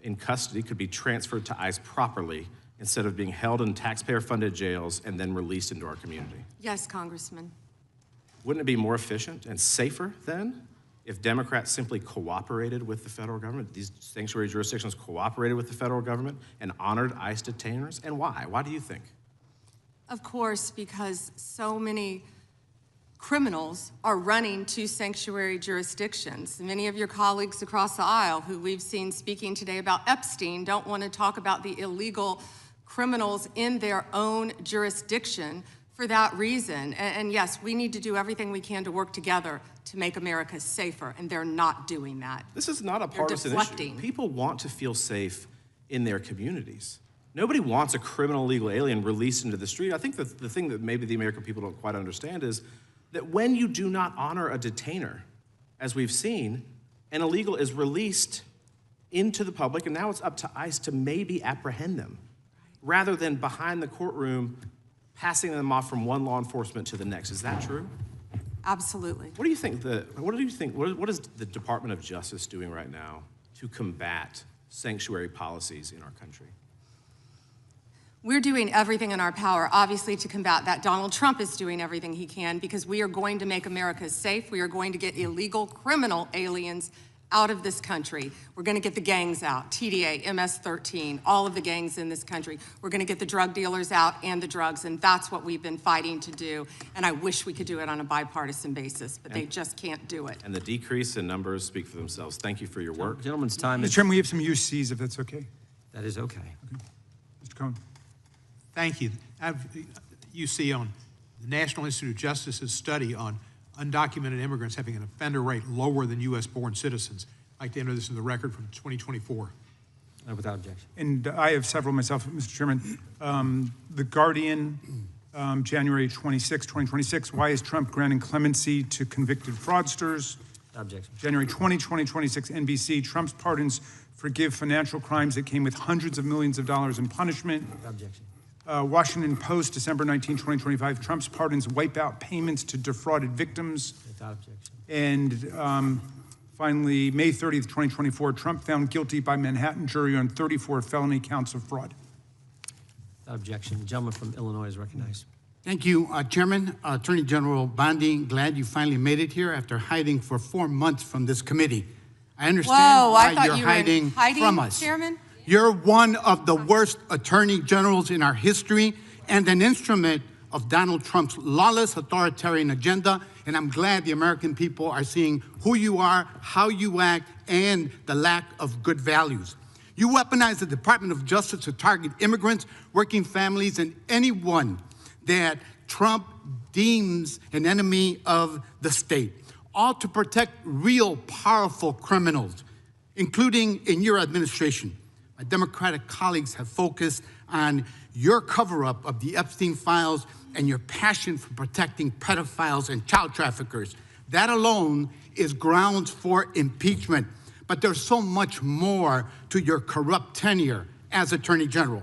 Speaker 12: in custody could be transferred to ICE properly instead of being held in taxpayer-funded jails and then released into our community?
Speaker 4: Yes, Congressman.
Speaker 12: Wouldn't it be more efficient and safer then if Democrats simply cooperated with the federal government, these sanctuary jurisdictions cooperated with the federal government and honored ICE detainers? And why? Why do you think?
Speaker 4: Of course, because so many criminals are running to sanctuary jurisdictions. Many of your colleagues across the aisle who we've seen speaking today about Epstein don't want to talk about the illegal criminals in their own jurisdiction for that reason. And yes, we need to do everything we can to work together to make America safer, and they're not doing that.
Speaker 12: This is not a partisan issue. People want to feel safe in their communities. Nobody wants a criminal illegal alien released into the street. I think the thing that maybe the American people don't quite understand is that when you do not honor a detainer, as we've seen, an illegal is released into the public, and now it's up to ICE to maybe apprehend them, rather than behind the courtroom passing them off from one law enforcement to the next. Is that true?
Speaker 4: Absolutely.
Speaker 12: What do you think what is the Department of Justice doing right now to combat sanctuary policies in our country?
Speaker 4: We're doing everything in our power, obviously, to combat that. Donald Trump is doing everything he can because we are going to make America safe. We are going to get illegal criminal aliens out of this country. We're going to get the gangs out, TDA, MS-13, all of the gangs in this country. We're going to get the drug dealers out and the drugs, and that's what we've been fighting to do. And I wish we could do it on a bipartisan basis, but they just can't do it.
Speaker 12: And the decrease in numbers speak for themselves. Thank you for your work.
Speaker 1: Gentleman's time
Speaker 3: Mr. Chairman, we have some UCs, if that's okay.
Speaker 1: That is okay.
Speaker 3: Mr. Cohen.
Speaker 5: Thank you. You see on the National Institute of Justice's study on undocumented immigrants having an offender rate lower than U.S.-born citizens. I'd like to enter this in the record from 2024.
Speaker 1: Without objection.
Speaker 3: And I have several myself, Mr. Chairman. The Guardian, January 26, 2026, why is Trump granting clemency to convicted fraudsters?
Speaker 1: Objection.
Speaker 3: January 2026, NBC, Trump's pardons forgive financial crimes that came with hundreds of millions of dollars in punishment.
Speaker 1: Objection.
Speaker 3: Washington Post, December 19, 2025, Trump's pardons wipe out payments to defrauded victims.
Speaker 1: Without objection.
Speaker 3: And finally, May 30th, 2024, Trump found guilty by Manhattan jury on 34 felony counts of fraud.
Speaker 1: Without objection. The gentleman from Illinois is recognized.
Speaker 7: Thank you, Chairman. Attorney General Bondi, glad you finally made it here after hiding for 4 months from this committee. I understand why you're hiding from us.
Speaker 4: Chairman?
Speaker 7: You're one of the worst attorney generals in our history and an instrument of Donald Trump's lawless authoritarian agenda, and I'm glad the American people are seeing who you are, how you act, and the lack of good values. You weaponize the Department of Justice to target immigrants, working families, and anyone that Trump deems an enemy of the state, all to protect real powerful criminals, including in your administration. My Democratic colleagues have focused on your cover-up of the Epstein files and your passion for protecting pedophiles and child traffickers. That alone is grounds for impeachment. But there's so much more to your corrupt tenure as Attorney General.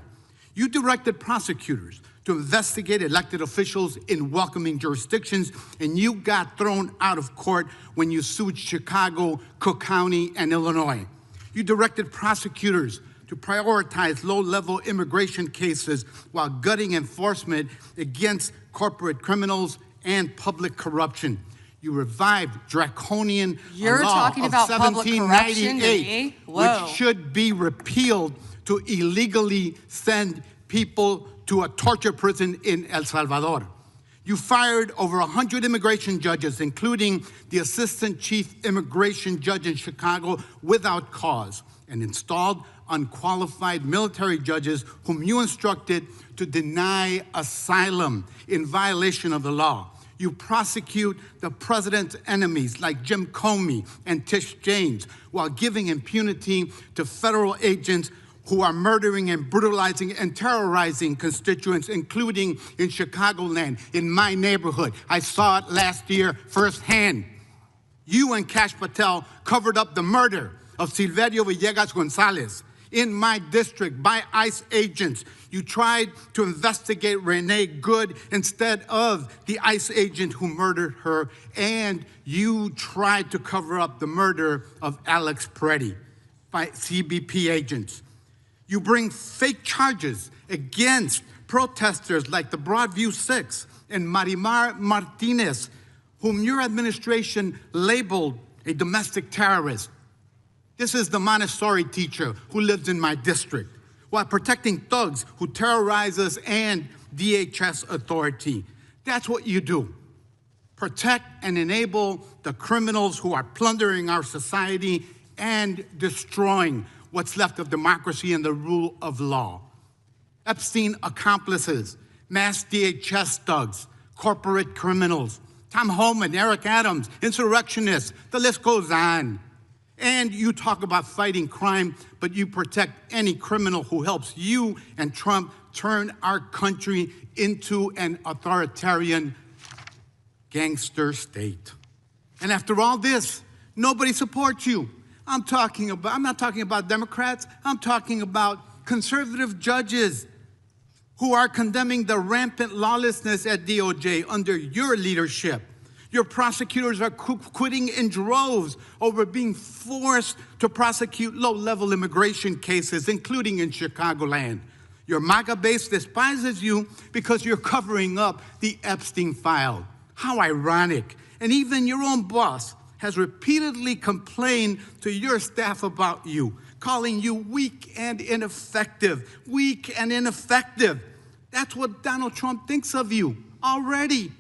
Speaker 7: You directed prosecutors to investigate elected officials in welcoming jurisdictions, and you got thrown out of court when you sued Chicago, Cook County, and Illinois. You directed prosecutors to prioritize low-level immigration cases while gutting enforcement against corporate criminals and public corruption. You revived draconian law of 1798, which should be repealed to illegally send people to a torture prison in El Salvador. You fired over 100 immigration judges, including the assistant chief immigration judge in Chicago, without cause, and installed unqualified military judges whom you instructed to deny asylum in violation of the law. You prosecute the president's enemies like Jim Comey and Tish James while giving impunity to federal agents who are murdering and brutalizing and terrorizing constituents, including in Chicagoland, in my neighborhood. I saw it last year firsthand. You and Kash Patel covered up the murder of Silverio Villegas Gonzalez in my district by ICE agents. You tried to investigate Renee Good instead of the ICE agent who murdered her, and you tried to cover up the murder of Alex Peretti by CBP agents. You bring fake charges against protesters like the Broadview Six and Marimar Martinez, whom your administration labeled a domestic terrorist. This is the Montessori teacher who lives in my district, while protecting thugs who terrorize us and DHS authority. That's what you do. protect and enable the criminals who are plundering our society and destroying what's left of democracy and the rule of law. Epstein accomplices, mass DHS thugs, corporate criminals, Tom Homan, Eric Adams, insurrectionists, the list goes on. And you talk about fighting crime, but you protect any criminal who helps you and Trump turn our country into an authoritarian gangster state. And after all this, nobody supports you. I'm not talking about Democrats, I'm talking about conservative judges who are condemning the rampant lawlessness at DOJ under your leadership. Your prosecutors are quitting in droves over being forced to prosecute low-level immigration cases, including in Chicagoland. Your MAGA base despises you because you're covering up the Epstein file. How ironic. And even your own boss has repeatedly complained to your staff about you, calling you weak and ineffective. Weak and ineffective. That's what Donald Trump thinks of you already.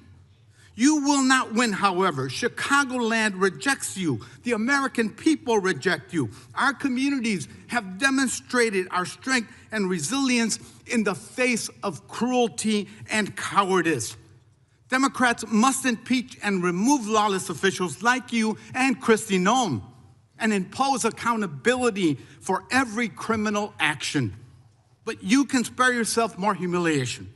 Speaker 7: You will not win, however. Chicagoland rejects you. The American people reject you. Our communities have demonstrated our strength and resilience in the face of cruelty and cowardice. Democrats must impeach and remove lawless officials like you and Kristi Noem and impose accountability for every criminal action. But you can spare yourself more humiliation.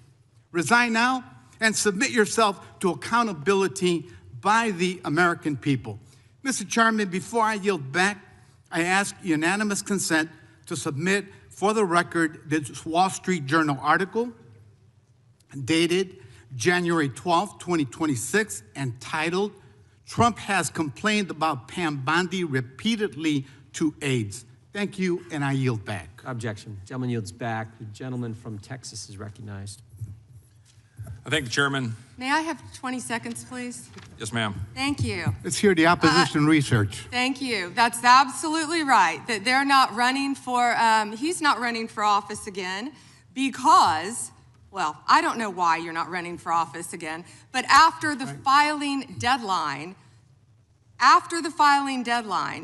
Speaker 7: Resign now and submit yourself to accountability by the American people. Mr. Chairman, before I yield back, I ask unanimous consent to submit for the record this Wall Street Journal article dated January 12, 2026, entitled, "Trump has complained about Pam Bondi repeatedly to aides." Thank you, and I yield back.
Speaker 1: Objection. Gentleman yields back. The gentleman from Texas is recognized.
Speaker 13: I thank the chairman.
Speaker 4: May I have 20 seconds, please?
Speaker 13: Yes, ma'am.
Speaker 4: Thank you.
Speaker 7: Let's hear the opposition research.
Speaker 4: Thank you. That's absolutely right, that they're not running for, he's not running for office again because, well, I don't know why you're not running for office again, but after the filing deadline,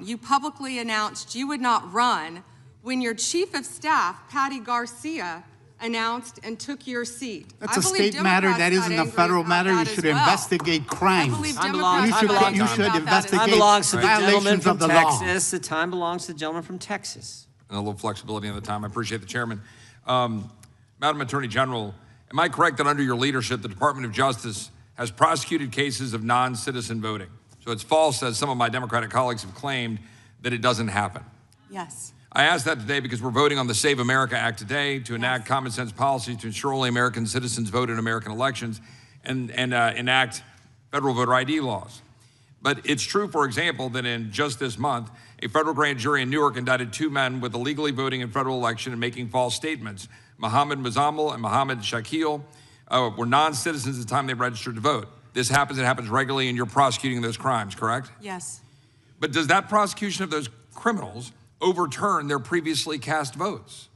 Speaker 4: you publicly announced you would not run when your chief of staff, Patty Garcia, announced and took your seat.
Speaker 7: That's a state matter. That isn't a federal matter. You should investigate crimes. You should investigate violations of the law.
Speaker 1: The time belongs to the gentleman from Texas.
Speaker 13: And a little flexibility on the time. I appreciate the chairman. Madam Attorney General, am I correct that under your leadership, the Department of Justice has prosecuted cases of non-citizen voting? So it's false, as some of my Democratic colleagues have claimed, that it doesn't happen.
Speaker 4: Yes.
Speaker 13: I ask that today because we're voting on the Save America Act today to enact common sense policies to ensure only American citizens vote in American elections and enact federal voter ID laws. But it's true, for example, that in just this month, a federal grand jury in Newark indicted 2 men with illegally voting in federal election and making false statements. Mohammed Mazammel and Mohammed Shakil were non-citizens at the time they registered to vote. This happens, it happens regularly, and you're prosecuting those crimes, correct?
Speaker 4: Yes.
Speaker 13: But does that prosecution of those criminals overturn their previously cast votes?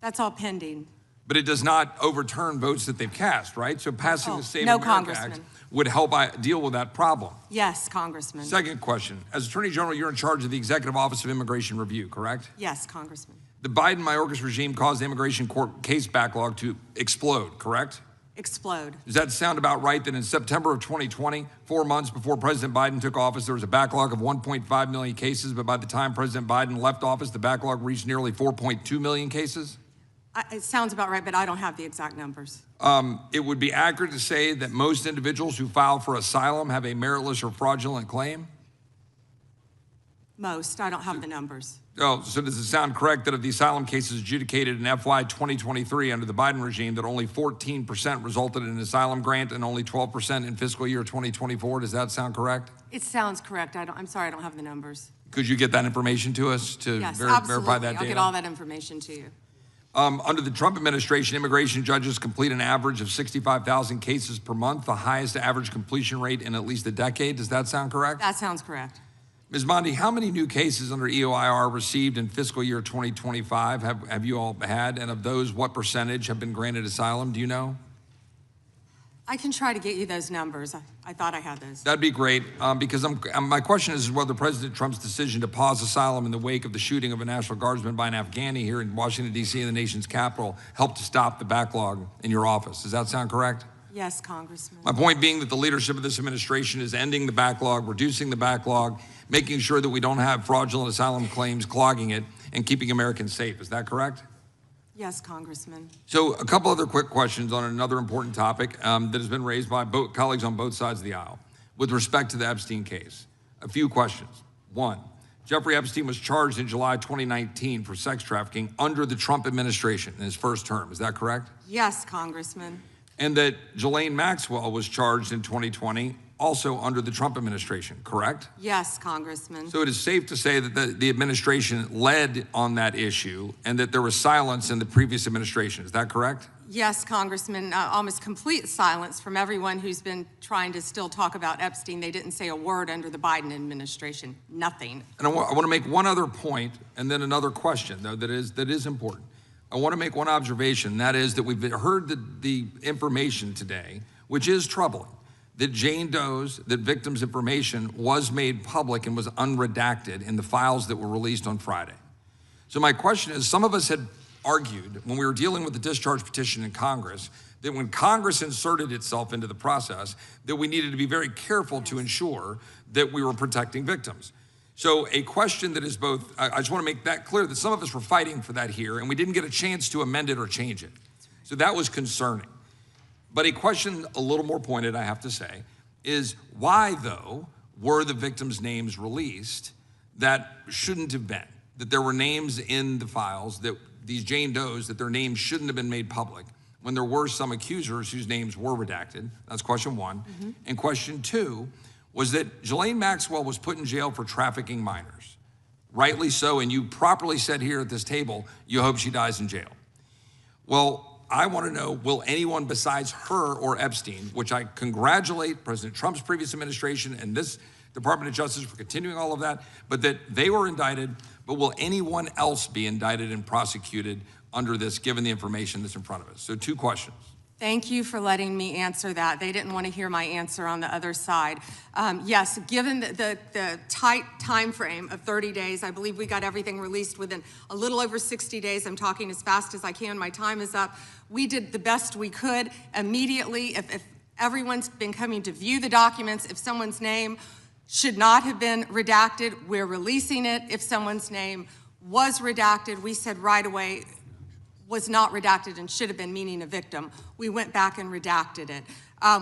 Speaker 4: That's all pending.
Speaker 13: But it does not overturn votes that they've cast, right? So passing the Save
Speaker 4: no,
Speaker 13: America Act would help deal with that problem.
Speaker 4: Yes, Congressman.
Speaker 13: Second question. As Attorney General, you're in charge of the Executive Office of Immigration Review, correct?
Speaker 4: Yes, Congressman.
Speaker 13: The Biden-Mayorkas regime caused the immigration court case backlog to explode, correct?
Speaker 4: Explode.
Speaker 13: Does that sound about right that in September of 2020, 4 months before President Biden took office, there was a backlog of 1.5 million cases, but by the time President Biden left office, the backlog reached nearly 4.2 million cases?
Speaker 4: It sounds about right, but I don't have the exact numbers.
Speaker 13: It would be accurate to say that most individuals who file for asylum have a meritless or fraudulent claim?
Speaker 4: Most. I don't have the numbers.
Speaker 13: Oh, so does it sound correct that of the asylum cases adjudicated in FY 2023 under the Biden regime, that only 14% resulted in an asylum grant and only 12% in fiscal year 2024? Does that sound correct?
Speaker 4: It sounds correct. I'm sorry, I don't have the numbers.
Speaker 13: Could you get that information to us to verify that data?
Speaker 4: I'll get all that information to you.
Speaker 13: Under the Trump administration, immigration judges complete an average of 65,000 cases per month, the highest average completion rate in at least a decade. Does that sound correct?
Speaker 4: That sounds correct.
Speaker 13: Ms. Bondi, how many new cases under EOIR received in fiscal year 2025 have you all had? And of those, what percentage have been granted asylum? Do you know?
Speaker 4: I can try to get you those numbers. I thought I had those.
Speaker 13: That'd be great, because my question is whether President Trump's decision to pause asylum in the wake of the shooting of a National Guardsman by an Afghani here in Washington, D.C., in the nation's capital, helped to stop the backlog in your office. Does that sound correct?
Speaker 4: Yes, Congressman.
Speaker 13: My point being that the leadership of this administration is ending the backlog, reducing the backlog, making sure that we don't have fraudulent asylum claims clogging it, and keeping Americans safe. Is that correct?
Speaker 4: Yes, Congressman.
Speaker 13: So a couple other quick questions on another important topic that has been raised by colleagues on both sides of the aisle with respect to the Epstein case. A few questions. One, Jeffrey Epstein was charged in July 2019 for sex trafficking under the Trump administration in his first term. Is that correct?
Speaker 4: Yes, Congressman.
Speaker 13: And that Ghislaine Maxwell was charged in 2020 also under the Trump administration, correct?
Speaker 4: Yes, Congressman.
Speaker 13: So it is safe to say that the administration led on that issue and that there was silence in the previous administration. Is that correct?
Speaker 4: Yes, Congressman. Almost complete silence from everyone who's been trying to still talk about Epstein. They didn't say a word under the Biden administration. Nothing.
Speaker 13: And I want to make one other point and then another question, though, that is important. I want to make one observation, and that is that we've heard the information today, which is troubling, that Jane Doe's, that victims' information was made public and was unredacted in the files that were released on Friday. So my question is, some of us had argued when we were dealing with the discharge petition in Congress that when Congress inserted itself into the process, that we needed to be very careful to ensure that we were protecting victims. So a question that is both, I just want to make that clear that some of us were fighting for that here and we didn't get a chance to amend it or change it. So that was concerning. But a question a little more pointed, I have to say, is why, though, were the victims' names released that shouldn't have been? That there were names in the files, that these Jane Does, that their names shouldn't have been made public when there were some accusers whose names were redacted? That's question one. Mm-hmm. And question two was that Ghislaine Maxwell was put in jail for trafficking minors. Rightly so, and you properly said here at this table, you hope she dies in jail. Well, I want to know, will anyone besides her or Epstein, which I congratulate President Trump's previous administration and this Department of Justice for continuing all of that, but that they were indicted, but will anyone else be indicted and prosecuted under this, given the information that's in front of us? So 2 questions.
Speaker 4: Thank you for letting me answer that. They didn't want to hear my answer on the other side. Yes, given the tight time frame of 30 days, I believe we got everything released within a little over 60 days. I'm talking as fast as I can. My time is up. We did the best we could immediately. If everyone's been coming to view the documents, if someone's name should not have been redacted, we're releasing it. If someone's name was redacted, we said right away, was not redacted and should have been, meaning a victim, we went back and redacted it.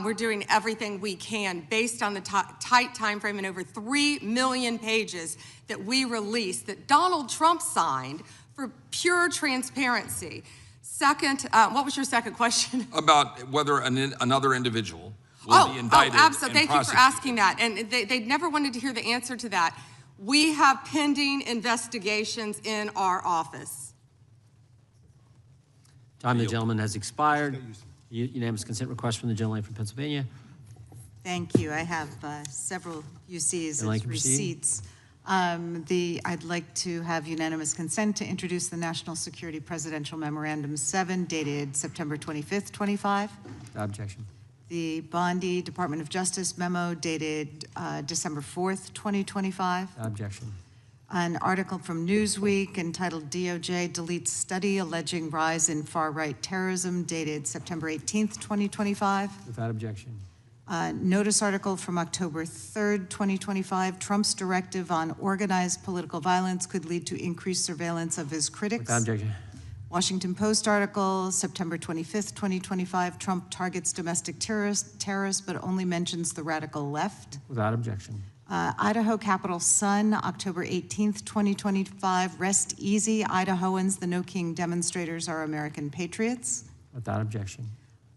Speaker 4: We're doing everything we can based on the tight time frame and over 3 million pages that we released that Donald Trump signed for pure transparency. Second, what was your second question?
Speaker 13: About whether another individual will be indicted.
Speaker 4: Oh, absolutely. Thank you for asking that. And they never wanted to hear the answer to that. We have pending investigations in our office.
Speaker 6: Time of the gentleman has expired. Unanimous consent request from the gentleman from Pennsylvania.
Speaker 16: Thank you. I have several UCs as receipts. I'd like to have unanimous consent to introduce the National Security Presidential Memorandum 7, dated September 25th, 25.
Speaker 6: Without objection.
Speaker 16: The Bondi Department of Justice memo dated December 4th, 2025.
Speaker 6: Without objection.
Speaker 16: An article from Newsweek entitled DOJ Deletes Study Alleging Rise in Far-Right Terrorism, dated September 18th, 2025.
Speaker 6: Without objection.
Speaker 16: Notice article from October 3rd, 2025. Trump's directive on organized political violence could lead to increased surveillance of his critics.
Speaker 6: Without objection.
Speaker 16: Washington Post article, September 25th, 2025. Trump targets domestic terrorists, but only mentions the radical left.
Speaker 6: Without objection.
Speaker 16: Idaho Capital Sun, October 18th, 2025. Rest easy, Idahoans. The No King demonstrators are American patriots.
Speaker 6: Without objection.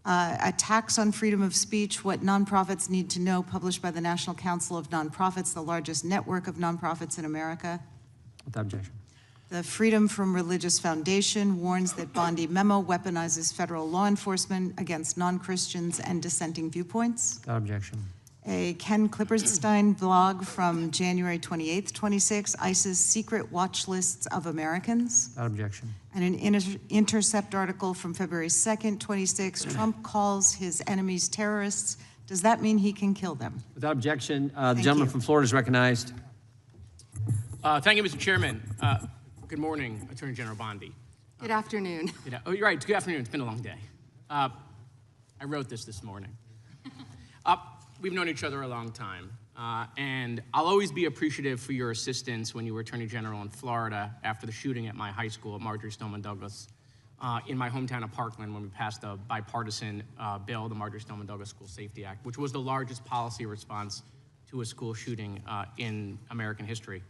Speaker 16: Attacks on freedom of speech, what nonprofits need to know, published by the National Council of Nonprofits, the largest network of nonprofits in America.
Speaker 6: Without objection.
Speaker 16: The Freedom from Religious Foundation warns that Bondi memo weaponizes federal law enforcement against non-Christians and dissenting viewpoints.
Speaker 6: Without objection.
Speaker 16: A Ken Klipperstein blog from January 28th, 26, ICE's secret watch lists of Americans.
Speaker 6: Without objection.
Speaker 16: And an Intercept article from February 2nd, 26, Trump calls his enemies terrorists. Does that mean he can kill them?
Speaker 6: Without objection, the gentleman from Florida is recognized.
Speaker 15: Thank you, Mr. Chairman. Good morning, Attorney General Bondi.
Speaker 4: Good afternoon.
Speaker 15: Oh, you're right. Good afternoon. It's been a long day. I wrote this morning. We've known each other a long time, and I'll always be appreciative for your assistance when you were Attorney General in Florida after the shooting at my high school at Marjory Stoneman Douglas in my hometown of Parkland when we passed a bipartisan bill, the Marjory Stoneman Douglas School Safety Act, which was the largest policy response to a school shooting in American history.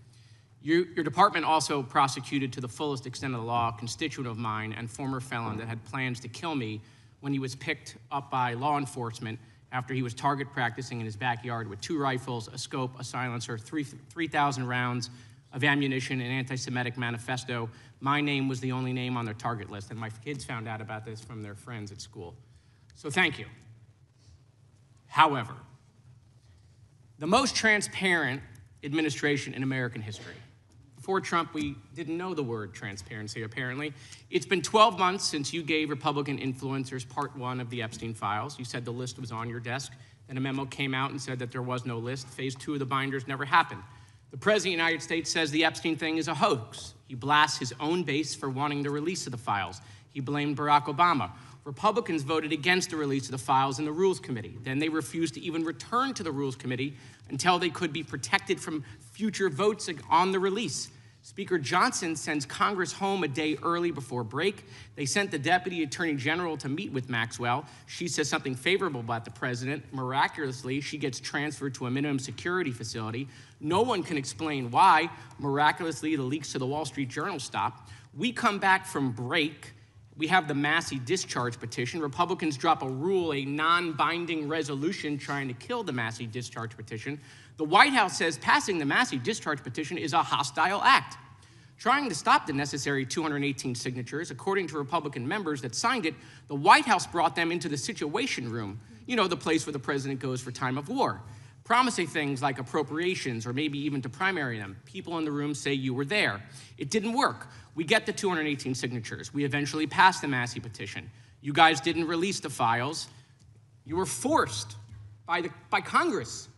Speaker 15: Your department also prosecuted to the fullest extent of the law a constituent of mine and former felon that had plans to kill me when he was picked up by law enforcement after he was target practicing in his backyard with 2 rifles, a scope, a silencer, 3,000 rounds of ammunition, an anti-Semitic manifesto. My name was the only name on their target list, and my kids found out about this from their friends at school. So thank you. However, the most transparent administration in American history. Before Trump, we didn't know the word transparency, apparently. It's been 12 months since you gave Republican influencers part 1 of the Epstein files. You said the list was on your desk. Then a memo came out and said that there was no list. Phase 2 of the binders never happened. The President of the United States says the Epstein thing is a hoax. He blasts his own base for wanting the release of the files. He blamed Barack Obama. Republicans voted against the release of the files in the Rules Committee. Then they refused to even return to the Rules Committee until they could be protected from future votes on the release. Speaker Johnson sends Congress home a day early before break. They sent the Deputy Attorney General to meet with Maxwell. She says something favorable about the president. Miraculously, she gets transferred to a minimum security facility. No one can explain why. Miraculously, the leaks to the Wall Street Journal stop. We come back from break. We have the Massey discharge petition. Republicans drop a rule, a non-binding resolution trying to kill the Massey discharge petition. The White House says passing the Massey discharge petition is a hostile act. Trying to stop the necessary 218 signatures, according to Republican members that signed it, the White House brought them into the Situation Room, you know, the place where the president goes for time of war, promising things like appropriations or maybe even to primary them. People in the room say you were there. It didn't work. We get the 218 signatures. We eventually passed the Massey petition. You guys didn't release the files. You were forced by Congress,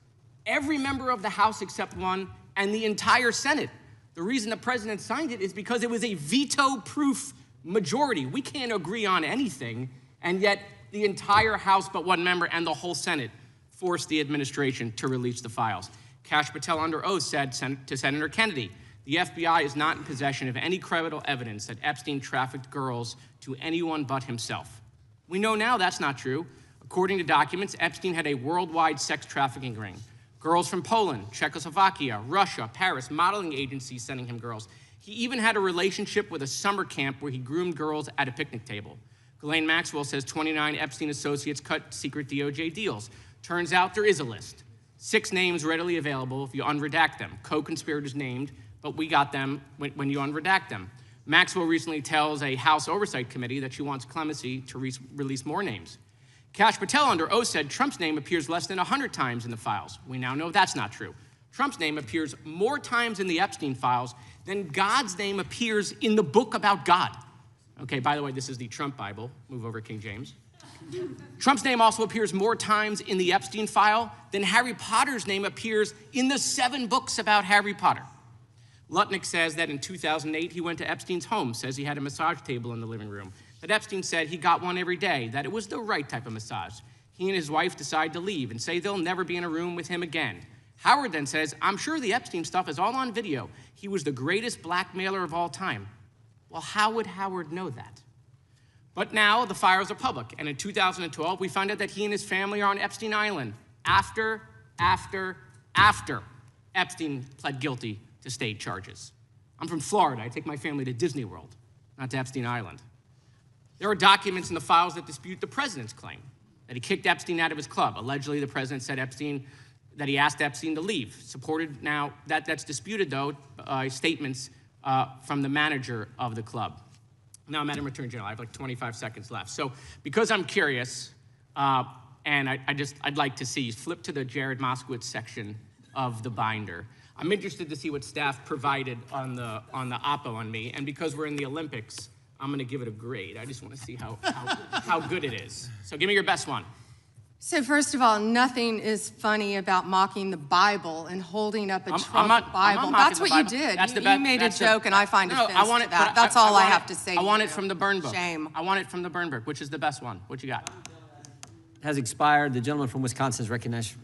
Speaker 15: every member of the House except one, and the entire Senate. The reason the president signed it is because it was a veto-proof majority. We can't agree on anything, and yet the entire House but one member and the whole Senate forced the administration to release the files. Kash Patel under oath said to Senator Kennedy, the FBI is not in possession of any credible evidence that Epstein trafficked girls to anyone but himself. We know now that's not true. According to documents, Epstein had a worldwide sex trafficking ring. Girls from Poland, Czechoslovakia, Russia, Paris, modeling agencies sending him girls. He even had a relationship with a summer camp where he groomed girls at a picnic table. Ghislaine Maxwell says 29 Epstein associates cut secret DOJ deals. Turns out there is a list. 6 names readily available if you unredact them. Co-conspirators named, but we got them when you unredact them. Maxwell recently tells a House Oversight Committee that she wants clemency to release more names. Kash Patel under oath said Trump's name appears less than 100 times in the files. We now know that's not true. Trump's name appears more times in the Epstein files than God's name appears in the book about God. Okay, by the way, this is the Trump Bible. Move over, King James. Trump's name also appears more times in the Epstein file than Harry Potter's name appears in the 7 books about Harry Potter. Lutnick says that in 2008, he went to Epstein's home, says he had a massage table in the living room, that Epstein said he got one every day, that it was the right type of massage. He and his wife decide to leave and say they'll never be in a room with him again. Howard then says, I'm sure the Epstein stuff is all on video. He was the greatest blackmailer of all time. Well, how would Howard know that? But now the files are public, and in 2012, we find out that he and his family are on Epstein Island after Epstein pled guilty to state charges. I'm from Florida. I take my family to Disney World, not to Epstein Island. There are documents in the files that dispute the president's claim that he kicked Epstein out of his club. Allegedly, the president said that he asked Epstein to leave. Supported now, that's disputed though, statements from the manager of the club. Now, Madam Attorney General, I have like 25 seconds left. So because I'm curious, And I'd like to see you flip to the Jared Moskowitz section of the binder. I'm interested to see what staff provided on the oppo on me, and because we're in the Olympics, I'm gonna give it a grade. I just wanna see how good it is. So give me your best one.
Speaker 4: So first of all, nothing is funny about mocking the Bible and holding up a Trump Bible. That's what you did. You made a joke, and I find offense to that. That's all I have to say.
Speaker 15: I want it from the burn book.
Speaker 4: Shame.
Speaker 15: I want it from the burn book. Which is the best one? What you got?
Speaker 1: Has expired. The gentleman from Wisconsin is recognized.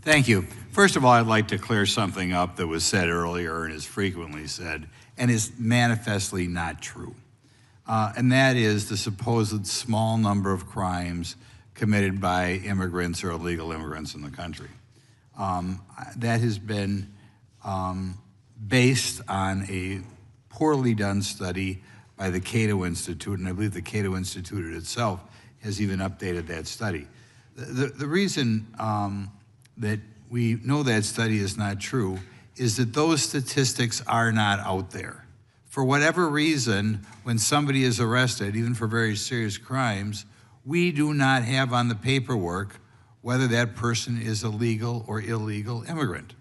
Speaker 17: Thank you. First of all, I'd like to clear something up that was said earlier and is frequently said and is manifestly not true. And that is the supposed small number of crimes committed by immigrants or illegal immigrants in the country. That has been based on a poorly done study by the Cato Institute, and I believe the Cato Institute itself has even updated that study. The reason that we know that study is not true is that those statistics are not out there. For whatever reason, when somebody is arrested, even for very serious crimes, we do not have on the paperwork whether that person is a legal or illegal immigrant,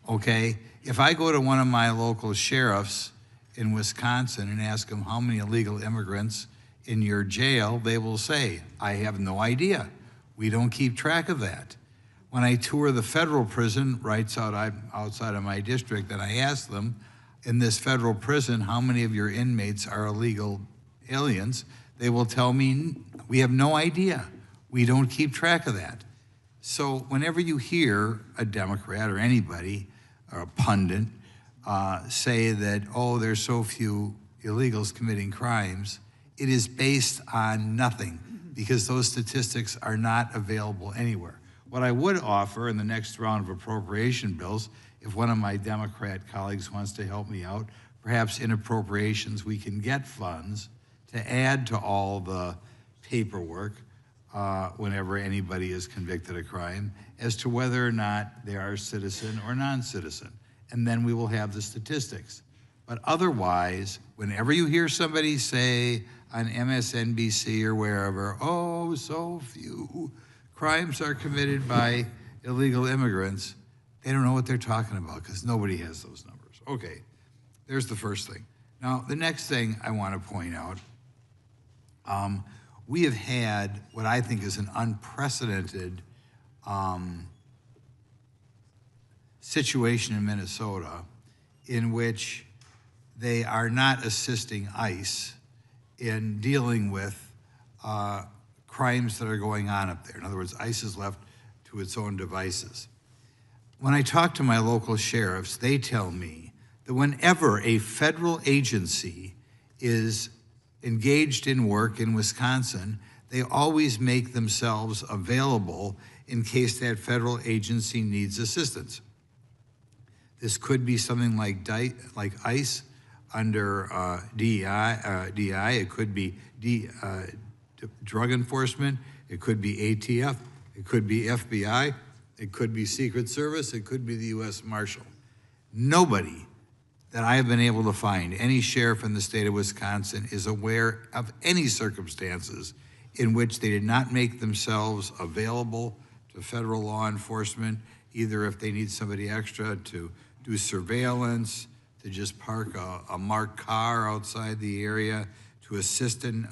Speaker 17: okay? If I go to one of my local sheriffs in Wisconsin and ask them how many illegal immigrants in your jail, they will say, I have no idea. We don't keep track of that. When I tour the federal prison right outside of my district, and I ask them, in this federal prison, how many of your inmates are illegal aliens, they will tell me, we have no idea. We don't keep track of that. So whenever you hear a Democrat or anybody, or a pundit, say that, oh, there's so few illegals committing crimes, it is based on nothing, because those statistics are not available anywhere. What I would offer in the next round of appropriation bills, if one of my Democrat colleagues wants to help me out, perhaps in appropriations we can get funds to add to all the paperwork whenever anybody is convicted of crime as to whether or not they are citizen or non-citizen. And then we will have the statistics. But otherwise, whenever you hear somebody say on MSNBC or wherever, oh, so few crimes are committed by illegal immigrants, they don't know what they're talking about because nobody has those numbers. Okay, there's the first thing. Now, the next thing I want to point out, we have had what I think is an unprecedented situation in Minnesota in which they are not assisting ICE in dealing with crimes that are going on up there. In other words, ICE is left to its own devices. When I talk to my local sheriffs, they tell me that whenever a federal agency is engaged in work in Wisconsin, they always make themselves available in case that federal agency needs assistance. This could be something like ICE under DI. It could be drug enforcement. It could be ATF. It could be FBI. It could be Secret Service. It could be the U.S. Marshal. Nobody that I have been able to find, any sheriff in the state of Wisconsin, is aware of any circumstances in which they did not make themselves available to federal law enforcement, either if they need somebody extra to do surveillance, to just park a marked car outside the area, to assist in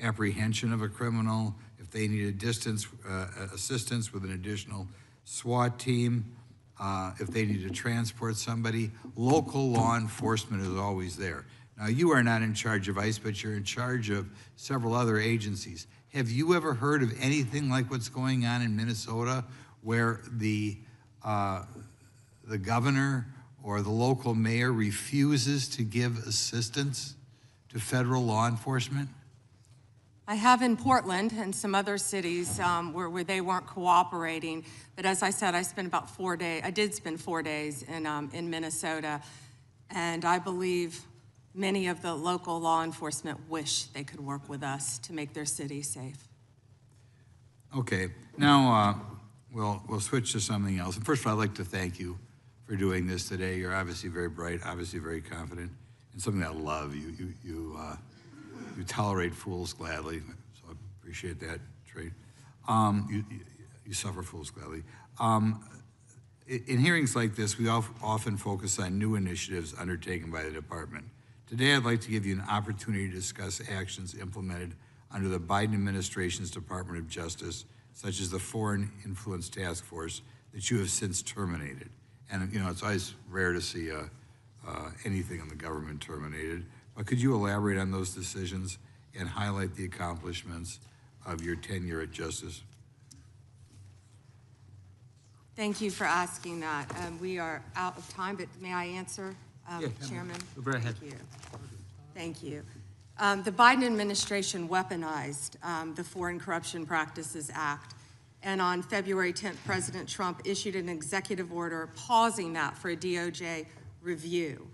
Speaker 17: apprehension of a criminal, if they need assistance with an additional SWAT team, if they need to transport somebody. Local law enforcement is always there. Now, you are not in charge of ICE, but you're in charge of several other agencies. Have you ever heard of anything like what's going on in Minnesota, where the governor or the local mayor refuses to give assistance to federal law enforcement?
Speaker 4: I have in Portland and some other cities where they weren't cooperating. But as I said, I did spend 4 days in Minnesota. And I believe many of the local law enforcement wish they could work with us to make their city safe.
Speaker 17: Okay, now we'll switch to something else. And first of all, I'd like to thank you for doing this today. You're obviously very bright, obviously very confident, and something I love. You tolerate fools gladly, so I appreciate that trait. You suffer fools gladly. In hearings like this, we often focus on new initiatives undertaken by the department. Today, I'd like to give you an opportunity to discuss actions implemented under the Biden administration's Department of Justice, such as the Foreign Influence Task Force that you have since terminated. And you know, it's always rare to see anything in the government terminated, but could you elaborate on those decisions and highlight the accomplishments of your tenure at Justice?
Speaker 4: Thank you for asking that. We are out of time, but may I answer, Chairman?
Speaker 1: Go ahead.
Speaker 4: Thank you. Thank you. The Biden administration weaponized the Foreign Corruption Practices Act, and on February 10th, President Trump issued an executive order pausing that for a DOJ review.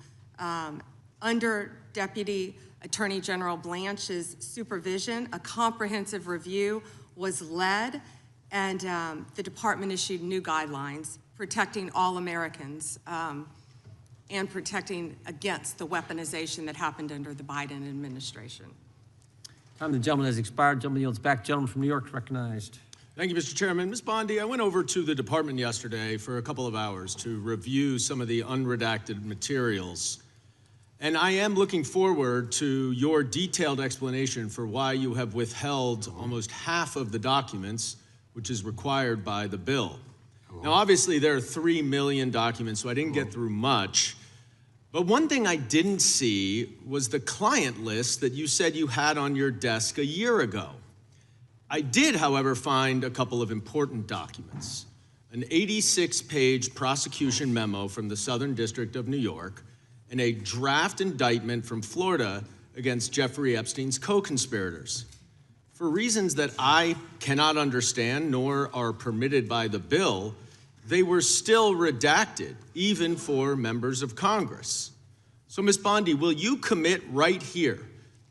Speaker 4: Under Deputy Attorney General Blanche's supervision, a comprehensive review was led, and the department issued new guidelines protecting all Americans and protecting against the weaponization that happened under the Biden administration.
Speaker 1: Time the gentleman has expired. Gentleman yields back. Gentleman from New York recognized.
Speaker 18: Thank you, Mr. Chairman. Ms. Bondi, I went over to the department yesterday for a couple of hours to review some of the unredacted materials. And I am looking forward to your detailed explanation for why you have withheld almost half of the documents, which is required by the bill. Now, obviously, there are 3 million documents, so I didn't get through much. But one thing I didn't see was the client list that you said you had on your desk a year ago. I did, however, find a couple of important documents. An 86-page prosecution memo from the Southern District of New York and a draft indictment from Florida against Jeffrey Epstein's co-conspirators. For reasons that I cannot understand nor are permitted by the bill, they were still redacted, even for members of Congress. So, Ms. Bondi, will you commit right here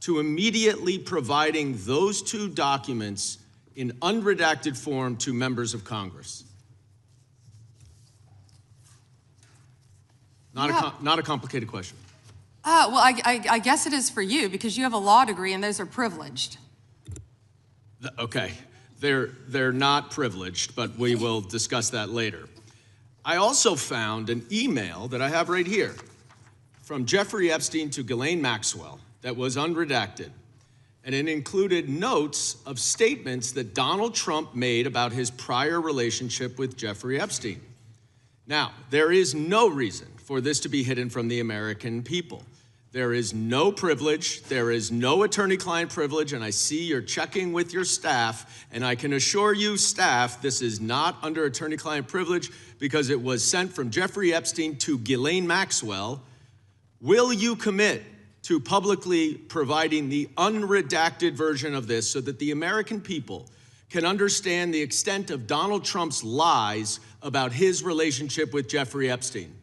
Speaker 18: to immediately providing those 2 documents in unredacted form to members of Congress? Not a complicated question.
Speaker 4: Well, I guess it is for you because you have a law degree and those are privileged.
Speaker 18: Okay, they're not privileged, but we will discuss that later. I also found an email that I have right here from Jeffrey Epstein to Ghislaine Maxwell that was unredacted, and it included notes of statements that Donald Trump made about his prior relationship with Jeffrey Epstein. Now, there is no reason for this to be hidden from the American people. There is no privilege, there is no attorney-client privilege, and I see you're checking with your staff, and I can assure you, staff, this is not under attorney-client privilege because it was sent from Jeffrey Epstein to Ghislaine Maxwell. Will you commit to publicly providing the unredacted version of this so that the American people can understand the extent of Donald Trump's lies about his relationship with Jeffrey Epstein?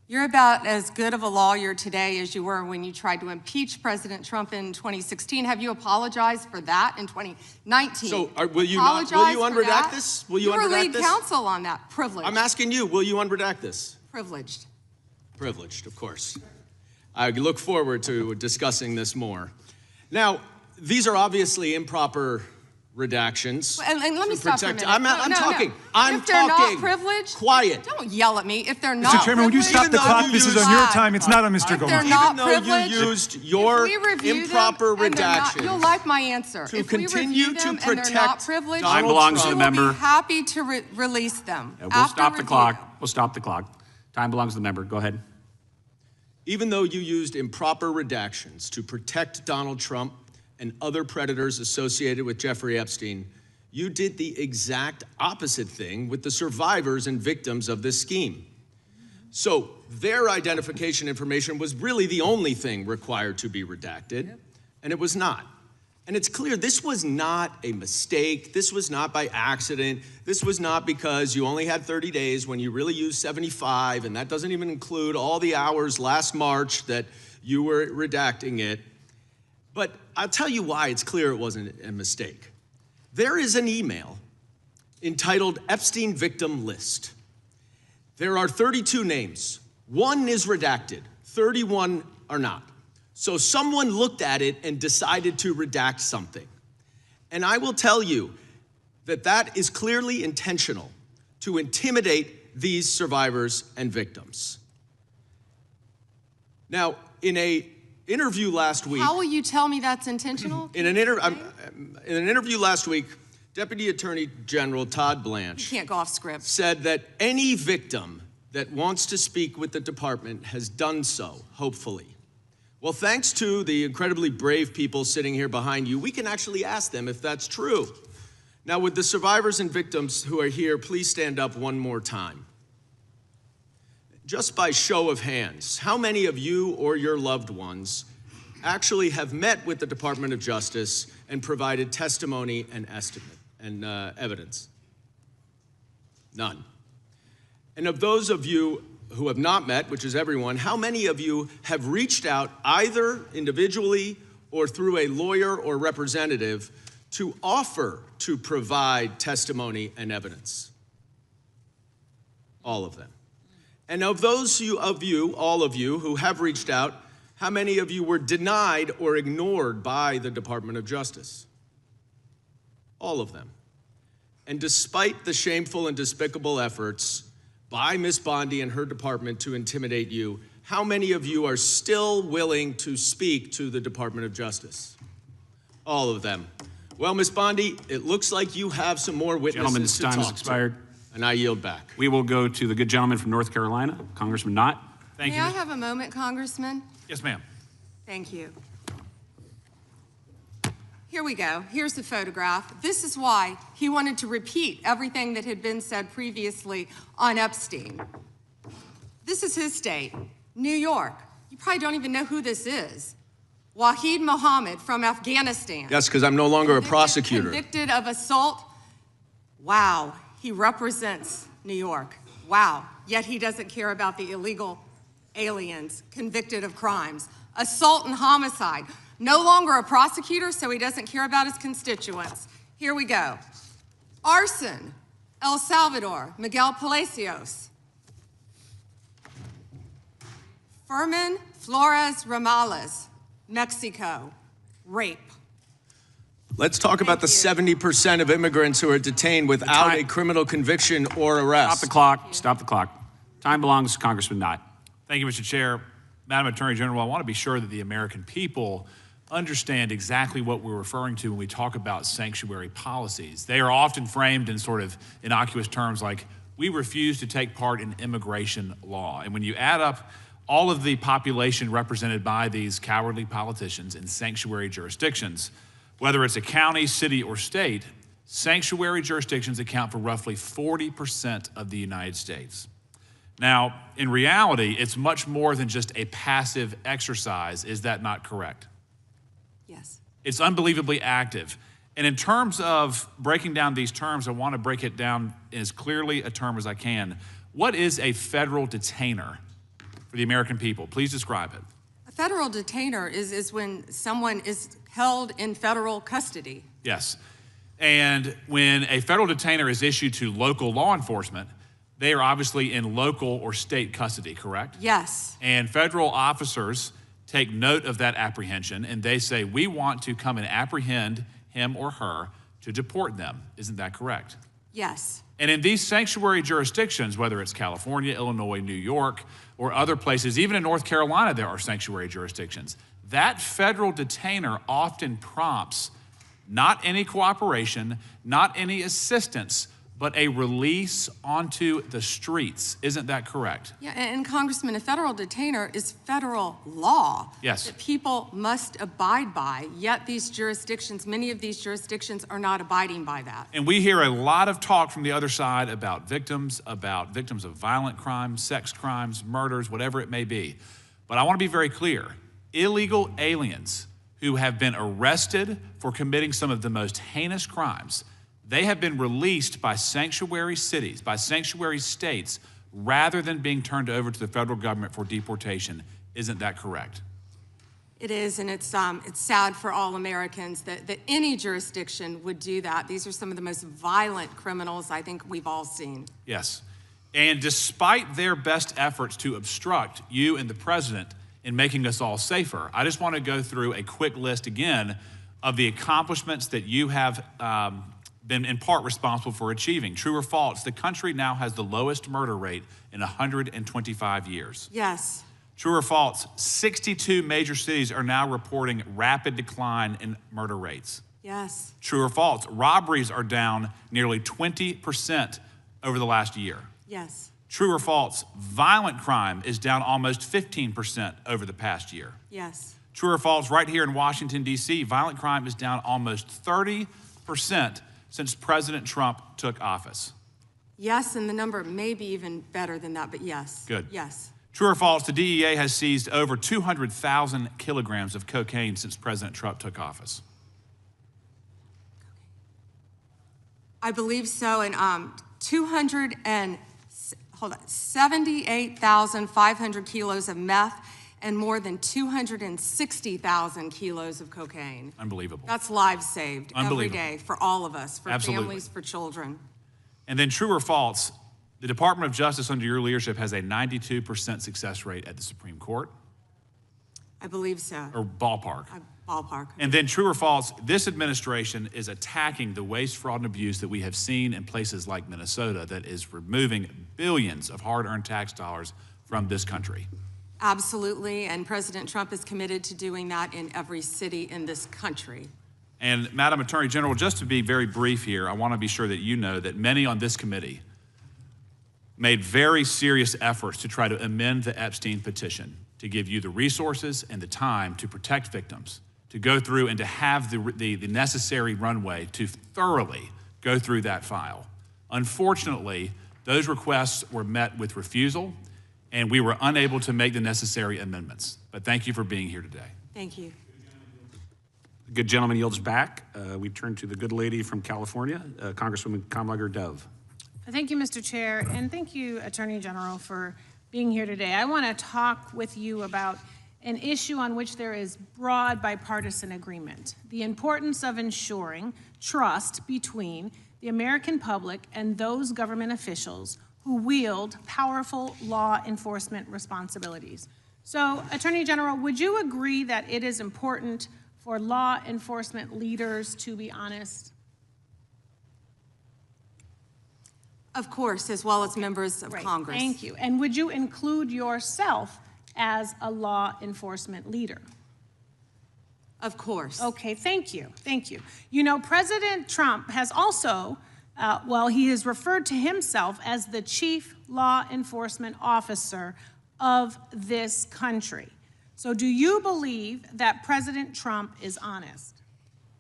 Speaker 4: You're about as good of a lawyer today as you were when you tried to impeach President Trump in 2016. Have you apologized for that in 2019?
Speaker 18: So will you unredact this? Will you
Speaker 4: were
Speaker 18: unredact
Speaker 4: lead
Speaker 18: this?
Speaker 4: counsel on that. Privileged.
Speaker 18: I'm asking you, will you unredact this?
Speaker 4: Privileged.
Speaker 18: Privileged, of course. I look forward to discussing this more. Now, these are obviously improper redactions.
Speaker 4: And let me stop for a minute.
Speaker 18: I'm talking.
Speaker 4: If they're not privileged,
Speaker 18: quiet.
Speaker 4: Don't yell at me. If they're not
Speaker 19: Mr. Chairman, would you stop the clock? This is on your time. It's not on Mr. Gomez.
Speaker 4: They're not
Speaker 18: privileged. You used your improper redaction.
Speaker 4: You'll like my answer.
Speaker 18: To
Speaker 4: if
Speaker 18: continue
Speaker 4: we review them
Speaker 18: to protect
Speaker 4: and they're not privileged,
Speaker 18: Donald
Speaker 23: Time belongs to the
Speaker 4: we'll
Speaker 23: member.
Speaker 4: be happy to release them.
Speaker 23: Yeah, we'll stop the clock. We'll stop the clock. Time belongs to the member. Go ahead.
Speaker 18: Even though you used improper redactions to protect Donald Trump and other predators associated with Jeffrey Epstein, you did the exact opposite thing with the survivors and victims of this scheme. So their identification information was really the only thing required to be redacted, and it was not. And it's clear this was not a mistake. This was not by accident. This was not because you only had 30 days when you really used 75, and that doesn't even include all the hours last March that you were redacting it. But I'll tell you why it's clear it wasn't a mistake. There is an email entitled Epstein Victim List. There are 32 names. 1 is redacted, 31 are not. So someone looked at it and decided to redact something. And I will tell you, that is clearly intentional to intimidate these survivors and victims. Now, in an interview last week—
Speaker 4: How will you tell me that's intentional?
Speaker 18: In an interview last week, Deputy Attorney General Todd Blanche—
Speaker 4: You can't go off script.
Speaker 18: —said that any victim that wants to speak with the department has done so, hopefully. Well, thanks to the incredibly brave people sitting here behind you, we can actually ask them if that's true. Now, would the survivors and victims who are here please stand up one more time? Just by show of hands, how many of you or your loved ones actually have met with the Department of Justice and provided testimony and evidence? None. And of those of you who have not met, which is everyone, how many of you have reached out either individually or through a lawyer or representative to offer to provide testimony and evidence? All of them. And of those of you, all of you, who have reached out, how many of you were denied or ignored by the Department of Justice? All of them. And despite the shameful and despicable efforts by Ms. Bondi and her department to intimidate you, how many of you are still willing to speak to the Department of Justice? All of them. Well, Ms. Bondi, it looks like you have some more witnesses to talk to.
Speaker 23: Gentleman's time has expired.
Speaker 18: And I yield back.
Speaker 23: We will go to the good gentleman from North Carolina, Congressman Knott.
Speaker 4: May I have a moment, Congressman?
Speaker 23: Yes, ma'am.
Speaker 4: Thank you. Here we go. Here's the photograph. This is why he wanted to repeat everything that had been said previously on Epstein. This is his state, New York. You probably don't even know who this is. Wahid Mohammed from Afghanistan.
Speaker 18: Yes, because I'm no longer a prosecutor.
Speaker 4: Convicted of assault. Wow, he represents New York. Wow, yet he doesn't care about the illegal aliens convicted of crimes. Assault and homicide. No longer a prosecutor, so he doesn't care about his constituents. Here we go. Arson, El Salvador, Miguel Palacios. Fermin Flores Ramales, Mexico, rape.
Speaker 18: Let's talk about the 70% of immigrants who are detained without a criminal conviction or arrest.
Speaker 23: Stop the clock. Stop the clock. Time belongs to Congressman Knott.
Speaker 8: Thank you, Mr. Chair. Madam Attorney General, I want to be sure that the American people understand exactly what we're referring to when we talk about sanctuary policies. They are often framed in sort of innocuous terms like, we refuse to take part in immigration law. And when you add up all of the population represented by these cowardly politicians in sanctuary jurisdictions, whether it's a county, city, or state, sanctuary jurisdictions account for roughly 40% of the United States. Now, in reality, it's much more than just a passive exercise. Is that not correct?
Speaker 4: Yes.
Speaker 8: It's unbelievably active. And in terms of breaking down these terms, I want to break it down as clearly a term as I can. What is a federal detainer for the American people? Please describe it.
Speaker 4: A federal detainer is when someone is held in federal custody.
Speaker 8: Yes. And when a federal detainer is issued to local law enforcement, they are obviously in local or state custody, correct?
Speaker 4: Yes.
Speaker 8: And federal officers take note of that apprehension and they say, we want to come and apprehend him or her to deport them. Isn't that correct?
Speaker 4: Yes.
Speaker 8: And in these sanctuary jurisdictions, whether it's California, Illinois, New York, or other places, even in North Carolina, there are sanctuary jurisdictions. That federal detainer often prompts not any cooperation, not any assistance, but a release onto the streets. Isn't that correct?
Speaker 4: Yeah, and Congressman, a federal detainer is federal law.
Speaker 8: Yes.
Speaker 4: That people must abide by, yet these jurisdictions, many of these jurisdictions are not abiding by that.
Speaker 8: And we hear a lot of talk from the other side about victims of violent crimes, sex crimes, murders, whatever it may be. But I want to be very clear. Illegal aliens who have been arrested for committing some of the most heinous crimes, they have been released by sanctuary cities, by sanctuary states, rather than being turned over to the federal government for deportation. Isn't that correct?
Speaker 4: It is, and it's sad for all Americans that any jurisdiction would do that. These are some of the most violent criminals I think we've all seen.
Speaker 8: Yes. And despite their best efforts to obstruct you and the president in making us all safer, I just want to go through a quick list again of the accomplishments that you have been in part responsible for achieving. True or false, the country now has the lowest murder rate in 125 years.
Speaker 4: Yes.
Speaker 8: True or false, 62 major cities are now reporting rapid decline in murder rates.
Speaker 4: Yes.
Speaker 8: True or false, robberies are down nearly 20% over the last year.
Speaker 4: Yes.
Speaker 8: True or false, violent crime is down almost 15% over the past year.
Speaker 4: Yes.
Speaker 8: True or false, right here in Washington, D.C., violent crime is down almost 30% since President Trump took office.
Speaker 4: Yes, and the number may be even better than that, but yes.
Speaker 8: Good.
Speaker 4: Yes.
Speaker 8: True or false, the DEA has seized over 200,000 kilograms of cocaine since President Trump took office.
Speaker 4: I believe so, and 78,500 kilos of meth and more than 260,000 kilos of cocaine.
Speaker 8: Unbelievable.
Speaker 4: That's lives saved every
Speaker 8: Unbelievable.
Speaker 4: day for all of us, for
Speaker 8: Absolutely.
Speaker 4: families, for children.
Speaker 8: And then true or false, the Department of Justice under your leadership has a 92% success rate at the Supreme Court,
Speaker 4: I believe so.
Speaker 8: or ballpark.
Speaker 4: Ballpark.
Speaker 8: And then true or false, this administration is attacking the waste, fraud, and abuse that we have seen in places like Minnesota that is removing billions of hard-earned tax dollars from this country.
Speaker 4: Absolutely, and President Trump is committed to doing that in every city in this country.
Speaker 8: And Madam Attorney General, just to be very brief here, I want to be sure that you know that many on this committee made very serious efforts to try to amend the Epstein petition to give you the resources and the time to protect victims, to go through and to have the necessary runway to thoroughly go through that file. Unfortunately, those requests were met with refusal, and we were unable to make the necessary amendments. But thank you for being here today.
Speaker 4: Thank you.
Speaker 23: The good gentleman yields back. We turn to the good lady from California, Congresswoman Kamlager-Dove.
Speaker 14: Thank you, Mr. Chair, and thank you, Attorney General, for being here today. I want to talk with you about an issue on which there is broad bipartisan agreement: the importance of ensuring trust between the American public and those government officials who wield powerful law enforcement responsibilities. So, Attorney General, would you agree that it is important for law enforcement leaders to be honest?
Speaker 4: Of course, as well as members of Congress.
Speaker 14: Thank you. And would you include yourself as a law enforcement leader?
Speaker 4: Of course.
Speaker 14: Okay, thank you. Thank you. You know, President Trump has also, he has referred to himself as the chief law enforcement officer of this country. So do you believe that President Trump is honest?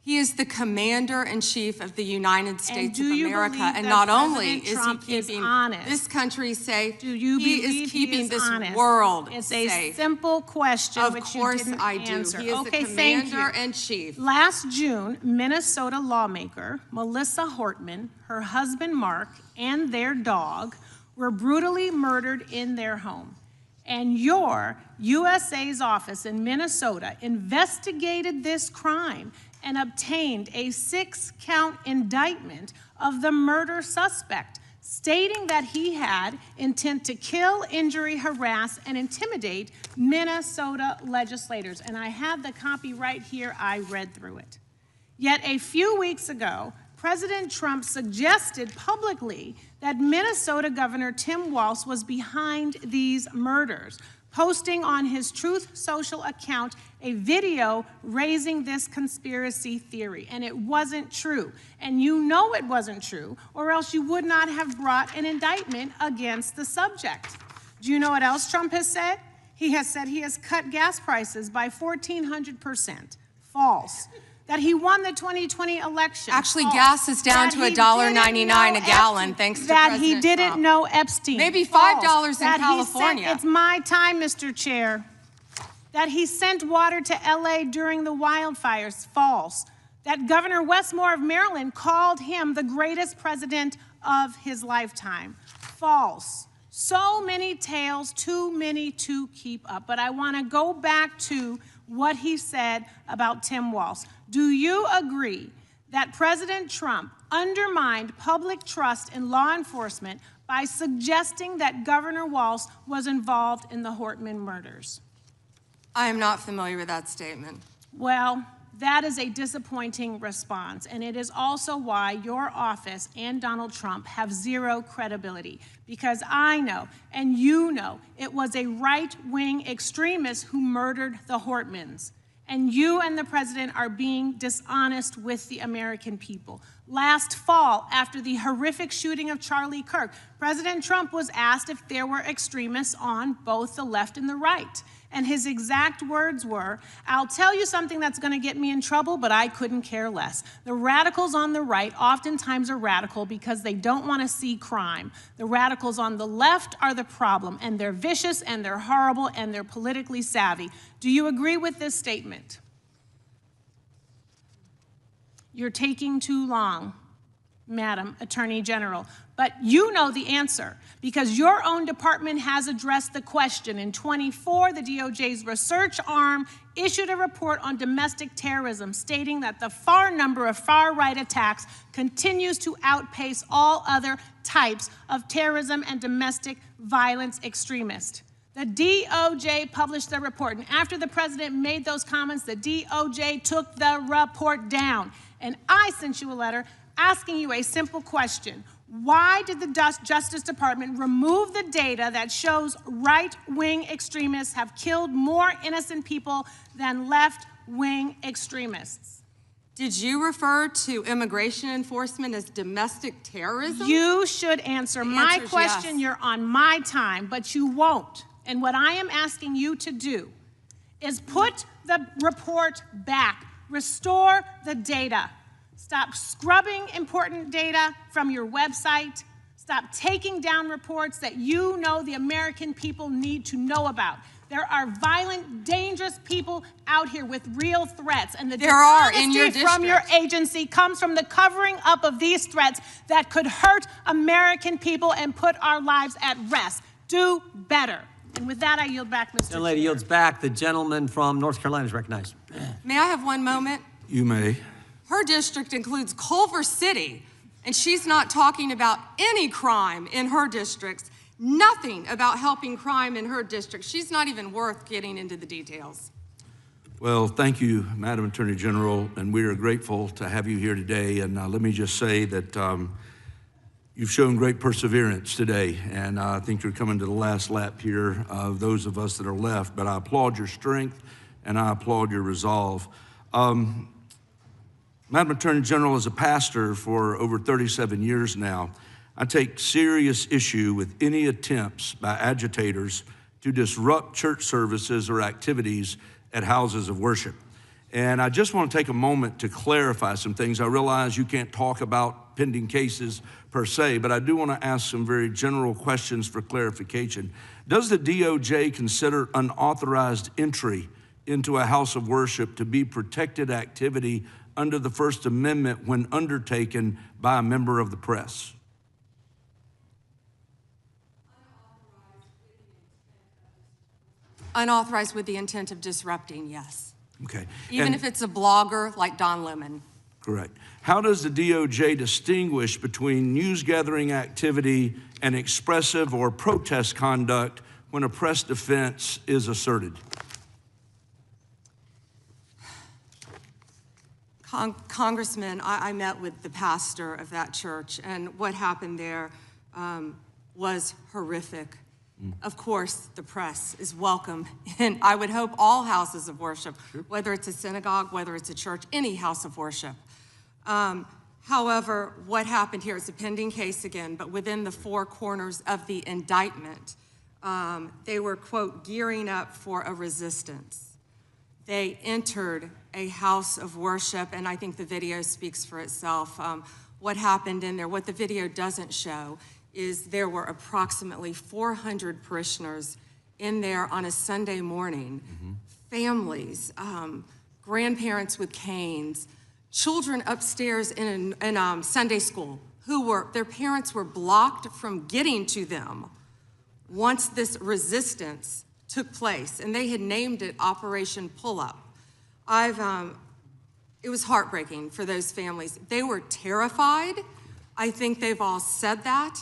Speaker 4: He is the commander-in-chief of the United States of America, and not only is he keeping this country safe, he is keeping this world safe.
Speaker 14: It's a simple question, which you didn't answer.
Speaker 4: He is the commander-in-chief.
Speaker 14: Last June, Minnesota lawmaker Melissa Hortman, her husband Mark, and their dog were brutally murdered in their home. And your USA's office in Minnesota investigated this crime and obtained a 6-count indictment of the murder suspect, stating that he had intent to kill, injure, harass, and intimidate Minnesota legislators. And I have the copy right here. I read through it. Yet a few weeks ago, President Trump suggested publicly that Minnesota Governor Tim Walz was behind these murders, posting on his Truth Social account a video raising this conspiracy theory. And it wasn't true. And you know it wasn't true, or else you would not have brought an indictment against the subject. Do you know what else Trump has said? He has said he has cut gas prices by 1,400%. False. That he won the 2020 election.
Speaker 4: Actually, gas is down to $1.99 a gallon, thanks to President Trump.
Speaker 14: That he didn't know Epstein.
Speaker 4: Maybe $5 in California.
Speaker 14: It's my time, Mr. Chair. That he sent water to LA during the wildfires. False. That Governor Westmore of Maryland called him the greatest president of his lifetime. False. So many tales, too many to keep up. But I want to go back to what he said about Tim Walz. Do you agree that President Trump undermined public trust in law enforcement by suggesting that Governor Walz was involved in the Hortman murders?
Speaker 4: I am not familiar with that statement.
Speaker 14: Well, that is a disappointing response, and it is also why your office and Donald Trump have zero credibility, because I know, and you know, it was a right-wing extremist who murdered the Hortmans. And you and the president are being dishonest with the American people. Last fall, after the horrific shooting of Charlie Kirk, President Trump was asked if there were extremists on both the left and the right. And his exact words were, "I'll tell you something that's going to get me in trouble, but I couldn't care less. The radicals on the right oftentimes are radical because they don't want to see crime. The radicals on the left are the problem, and they're vicious, and they're horrible, and they're politically savvy." Do you agree with this statement? You're taking too long, Madam Attorney General. But you know the answer, because your own department has addressed the question. In 24, the DOJ's research arm issued a report on domestic terrorism, stating that the far number of far-right attacks continues to outpace all other types of terrorism and domestic violence extremists. The DOJ published the report, and after the president made those comments, the DOJ took the report down. And I sent you a letter asking you a simple question. Why did the Justice Department remove the data that shows right-wing extremists have killed more innocent people than left-wing extremists?
Speaker 4: Did you refer to immigration enforcement as domestic terrorism?
Speaker 14: You should answer my question. Yes. You're on my time, but you won't. And what I am asking you to do is put the report back, restore the data. Stop scrubbing important data from your website. Stop taking down reports that you know the American people need to know about. There are violent, dangerous people out here with real threats, and the dishonesty from your agency comes from the covering up of these threats that could hurt American people and put our lives at rest. Do better. And with that, I yield back, Mr. Chair.
Speaker 1: The lady yields back. The gentleman from North Carolina is recognized.
Speaker 4: May I have one moment?
Speaker 17: You may.
Speaker 4: Her district includes Culver City, and she's not talking about any crime in her districts, nothing about helping crime in her district. She's not even worth getting into the details.
Speaker 2: Well, thank you, Madam Attorney General, and we are grateful to have you here today. And let me just say that you've shown great perseverance today, and I think you're coming to the last lap here of those of us that are left, but I applaud your strength and I applaud your resolve. Madam Attorney General, as a pastor for over 37 years now, I take serious issue with any attempts by agitators to disrupt church services or activities at houses of worship. And I just want to take a moment to clarify some things. I realize you can't talk about pending cases per se, but I do want to ask some very general questions for clarification. Does the DOJ consider unauthorized entry into a house of worship to be protected activity under the First Amendment when undertaken by a member of the press?
Speaker 4: Unauthorized with the intent of disrupting, yes.
Speaker 2: Okay.
Speaker 4: Even if it's a blogger like Don Lemon.
Speaker 2: Correct. How does the DOJ distinguish between news gathering activity and expressive or protest conduct when a press defense is asserted?
Speaker 4: Congressman, I met with the pastor of that church, and what happened there was horrific. Of course, the press is welcome, and I would hope all houses of worship, whether it's a synagogue, whether it's a church, any house of worship. However, what happened here is a pending case again, but within the four corners of the indictment, they were, quote, gearing up for a resistance. They entered a house of worship, and I think the video speaks for itself. What happened in there, what the video doesn't show, is there were approximately 400 parishioners in there on a Sunday morning. Families, grandparents with canes, children upstairs in Sunday school their parents were blocked from getting to them once this resistance took place, and they had named it Operation Pull-Up. It was heartbreaking for those families. They were terrified. I think they've all said that,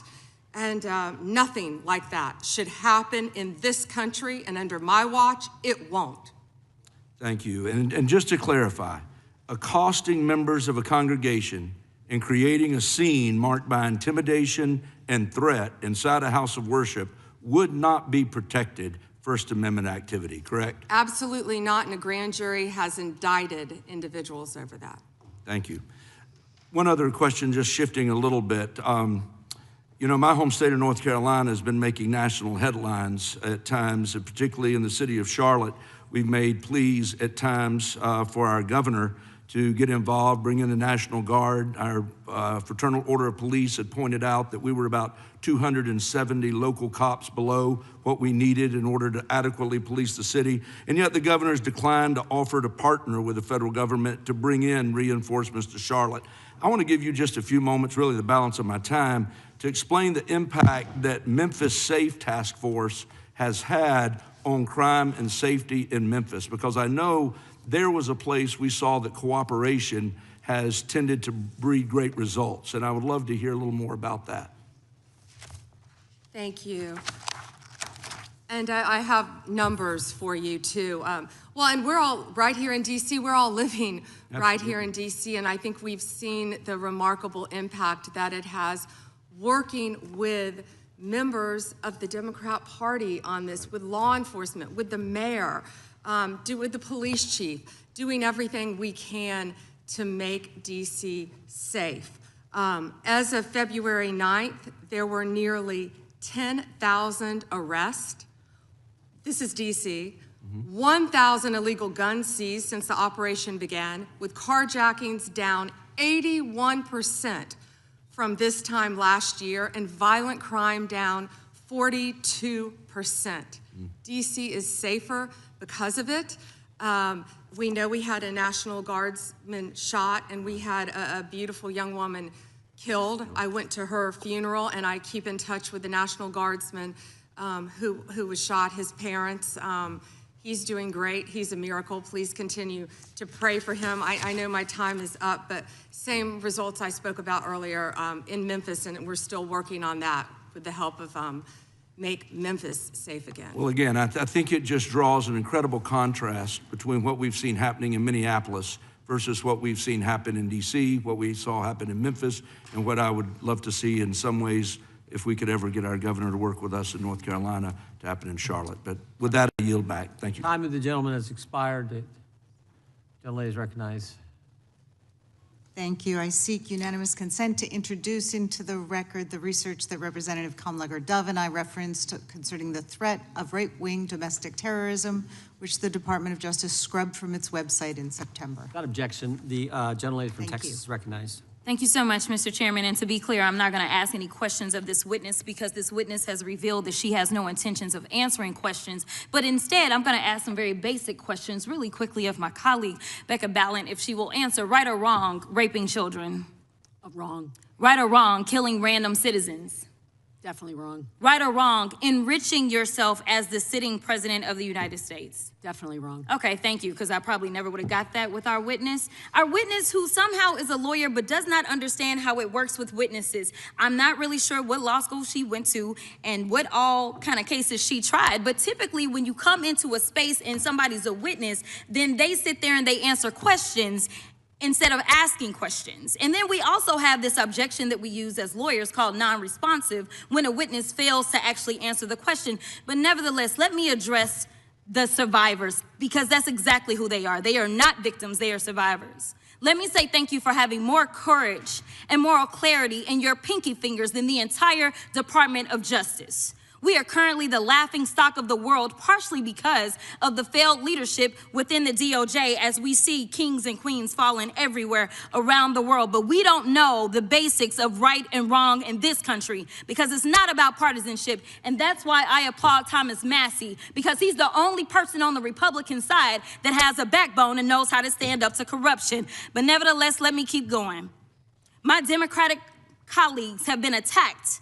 Speaker 4: and nothing like that should happen in this country, and under my watch, it won't.
Speaker 2: Thank you. And just to clarify, accosting members of a congregation and creating a scene marked by intimidation and threat inside a house of worship would not be protected First Amendment activity, correct?
Speaker 4: Absolutely not, and a grand jury has indicted individuals over that.
Speaker 2: Thank you. One other question, just shifting a little bit. You know, my home state of North Carolina has been making national headlines at times, and particularly in the city of Charlotte. We've made pleas at times for our governor to get involved, bring in the National Guard. Our Fraternal Order of Police had pointed out that we were about 270 local cops below what we needed in order to adequately police the city. And yet the governor's declined to offer to partner with the federal government to bring in reinforcements to Charlotte. I want to give you just a few moments, really the balance of my time, to explain the impact that Memphis Safe Task Force has had on crime and safety in Memphis, because I know there was a place we saw that cooperation has tended to breed great results, and I would love to hear a little more about that.
Speaker 4: Thank you. And I have numbers for you too. Well, and we're all right here in DC, we're all living right here in DC, and I think we've seen the remarkable impact that it has working with members of the Democrat Party on this, with law enforcement, with the mayor, with the police chief, doing everything we can to make DC safe. As of February 9th, there were nearly 10,000 arrests. This is DC. 1,000 illegal guns seized since the operation began, with carjackings down 81% from this time last year, and violent crime down 42%. DC is safer because of it. We know we had a National Guardsman shot, and we had a beautiful young woman killed. I went to her funeral, and I keep in touch with the National Guardsman who was shot, his parents. He's doing great. He's a miracle. Please continue to pray for him. I know my time is up, but same results I spoke about earlier in Memphis, and we're still working on that with the help of Make Memphis Safe Again.
Speaker 2: Well, again, I think it just draws an incredible contrast between what we've seen happening in Minneapolis versus what we've seen happen in DC, what we saw happen in Memphis, and what I would love to see in some ways, if we could ever get our governor to work with us in North Carolina, to happen in Charlotte. But with that, I yield back. Thank you.
Speaker 6: Time of the gentleman has expired. The gentlelady is recognized.
Speaker 16: Thank you. I seek unanimous consent to introduce into the record the research that Representative Kamlager-Dove and I referenced concerning the threat of right-wing domestic terrorism, which the Department of Justice scrubbed from its website in September.
Speaker 6: Without objection, the gentlelady from Texas is recognized.
Speaker 9: Thank you so much, Mr. Chairman. And to be clear, I'm not going to ask any questions of this witness because this witness has revealed that she has no intentions of answering questions. But instead, I'm going to ask some very basic questions really quickly of my colleague, Becca Ballant, if she will answer right or wrong, raping children.
Speaker 10: Wrong.
Speaker 9: Right or wrong, killing random citizens.
Speaker 10: Definitely wrong.
Speaker 9: Right or wrong, enriching yourself as the sitting president of the United States.
Speaker 10: Definitely wrong.
Speaker 9: Okay, thank you, because I probably never would have got that with our witness. Our witness who somehow is a lawyer but does not understand how it works with witnesses. I'm not really sure what law school she went to and what all kind of cases she tried, but typically when you come into a space and somebody's a witness, then they sit there and they answer questions instead of asking questions. And then we also have this objection that we use as lawyers called non-responsive when a witness fails to actually answer the question. But nevertheless, let me address the survivors, because that's exactly who they are. They are not victims, they are survivors. Let me say thank you for having more courage and moral clarity in your pinky fingers than the entire Department of Justice. We are currently the laughing stock of the world, partially because of the failed leadership within the DOJ, as we see kings and queens falling everywhere around the world. But we don't know the basics of right and wrong in this country, because it's not about partisanship. And that's why I applaud Thomas Massie, because he's the only person on the Republican side that has a backbone and knows how to stand up to corruption. But nevertheless, let me keep going. My Democratic colleagues have been attacked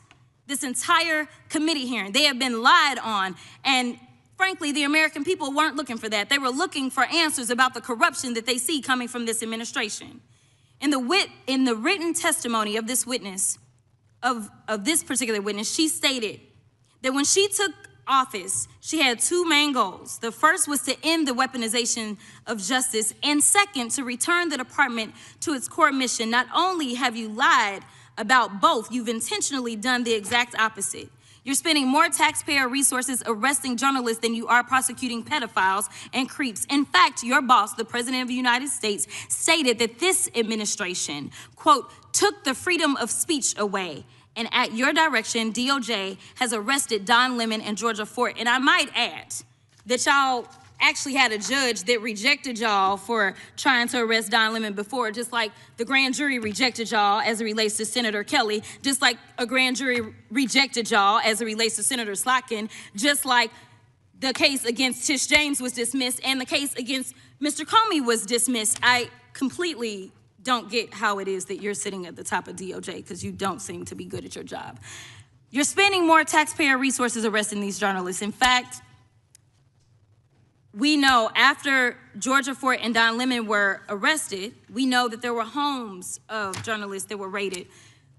Speaker 9: this entire committee hearing. They have been lied on, and frankly, the American people weren't looking for that. They were looking for answers about the corruption that they see coming from this administration. In the written testimony of this witness, of this particular witness, she stated that when she took office, she had two main goals. The first was to end the weaponization of justice, and second, to return the department to its core mission. Not only have you lied about both, you've intentionally done the exact opposite. You're spending more taxpayer resources arresting journalists than you are prosecuting pedophiles and creeps. In fact, your boss, the President of the United States, stated that this administration, quote, took the freedom of speech away. And at your direction, DOJ has arrested Don Lemon and Georgia Fort. And I might add that y'all actually had a judge that rejected y'all for trying to arrest Don Lemon before, just like the grand jury rejected y'all as it relates to Senator Kelly, just like a grand jury rejected y'all as it relates to Senator Slotkin, just like the case against Tish James was dismissed and the case against Mr. Comey was dismissed. I completely don't get how it is that you're sitting at the top of DOJ, because you don't seem to be good at your job. You're spending more taxpayer resources arresting these journalists. In fact, we know after Georgia Fort and Don Lemon were arrested, we know that there were homes of journalists that were raided.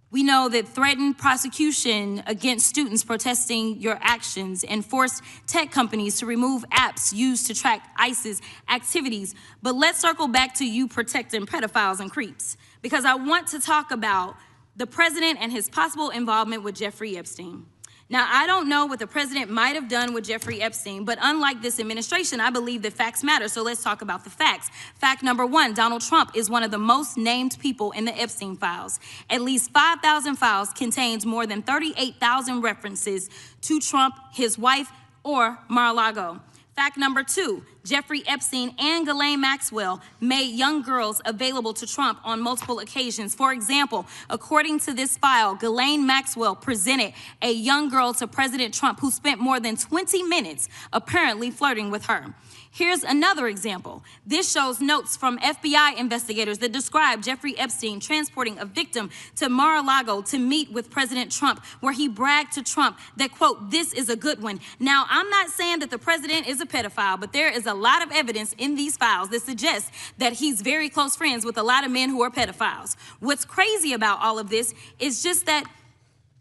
Speaker 9: We know that threatened prosecution against students protesting your actions and forced tech companies to remove apps used to track ISIS activities. But let's circle back to you protecting pedophiles and creeps, because I want to talk about the president and his possible involvement with Jeffrey Epstein. Now, I don't know what the president might have done with Jeffrey Epstein, but unlike this administration, I believe that facts matter, so let's talk about the facts. Fact number one, Donald Trump is one of the most named people in the Epstein files. At least 5,000 files contains more than 38,000 references to Trump, his wife, or Mar-a-Lago. Fact number two, Jeffrey Epstein and Ghislaine Maxwell made young girls available to Trump on multiple occasions. For example, according to this file, Ghislaine Maxwell presented a young girl to President Trump who spent more than 20 minutes apparently flirting with her. Here's another example. This shows notes from FBI investigators that describe Jeffrey Epstein transporting a victim to Mar-a-Lago to meet with President Trump, where he bragged to Trump that, quote, this is a good one. Now, I'm not saying that the president is a pedophile, but there is a lot of evidence in these files that suggests that he's very close friends with a lot of men who are pedophiles. What's crazy about all of this is just that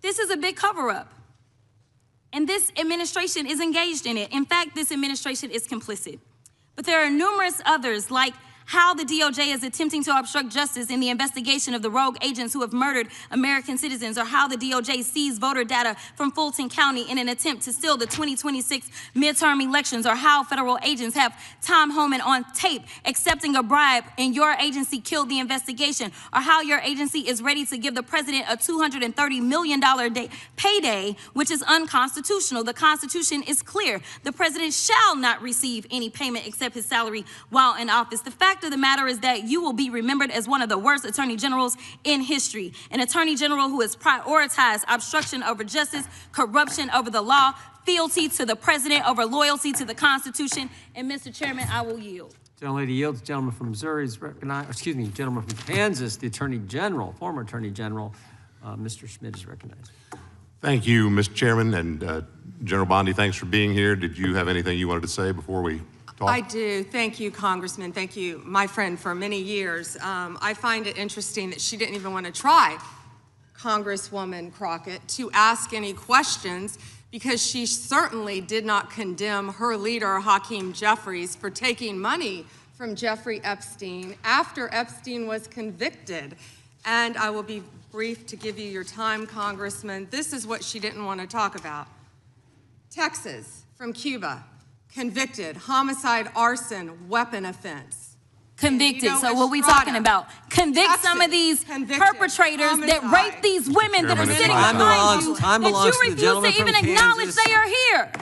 Speaker 9: this is a big cover-up. And this administration is engaged in it. In fact, this administration is complicit. But there are numerous others, like how the DOJ is attempting to obstruct justice in the investigation of the rogue agents who have murdered American citizens, or how the DOJ seized voter data from Fulton County in an attempt to steal the 2026 midterm elections, or how federal agents have Tom Homan on tape accepting a bribe and your agency killed the investigation, or how your agency is ready to give the president a $230 million payday, which is unconstitutional. The Constitution is clear. The president shall not receive any payment except his salary while in office. The fact of the matter is that you will be remembered as one of the worst attorney generals in history. An attorney general who has prioritized obstruction over justice, corruption over the law, fealty to the president over loyalty to the Constitution. And Mr. Chairman, I will yield.
Speaker 1: Gentlelady yields. Gentleman from Missouri is recognized. Excuse me, gentleman from Kansas, the Attorney General, former Attorney General, Mr. Schmidt is recognized.
Speaker 20: Thank you, Mr. Chairman, and General Bondi, thanks for being here. Did you have anything you wanted to say before we talk?
Speaker 4: I do. Thank you, Congressman. Thank you, my friend, for many years. I find it interesting that she didn't even want to try, Congresswoman Crockett, to ask any questions, because she certainly did not condemn her leader, Hakeem Jeffries, for taking money from Jeffrey Epstein after Epstein was convicted. And I will be brief to give you your time, Congressman. This is what she didn't want to talk about. Texas, from Cuba, convicted, homicide, arson, weapon offense.
Speaker 9: Convicted, so what are we talking about? Convict Texas, some of these perpetrators homicide. That rape these women that are sitting behind you, that you refuse to even acknowledge they are here.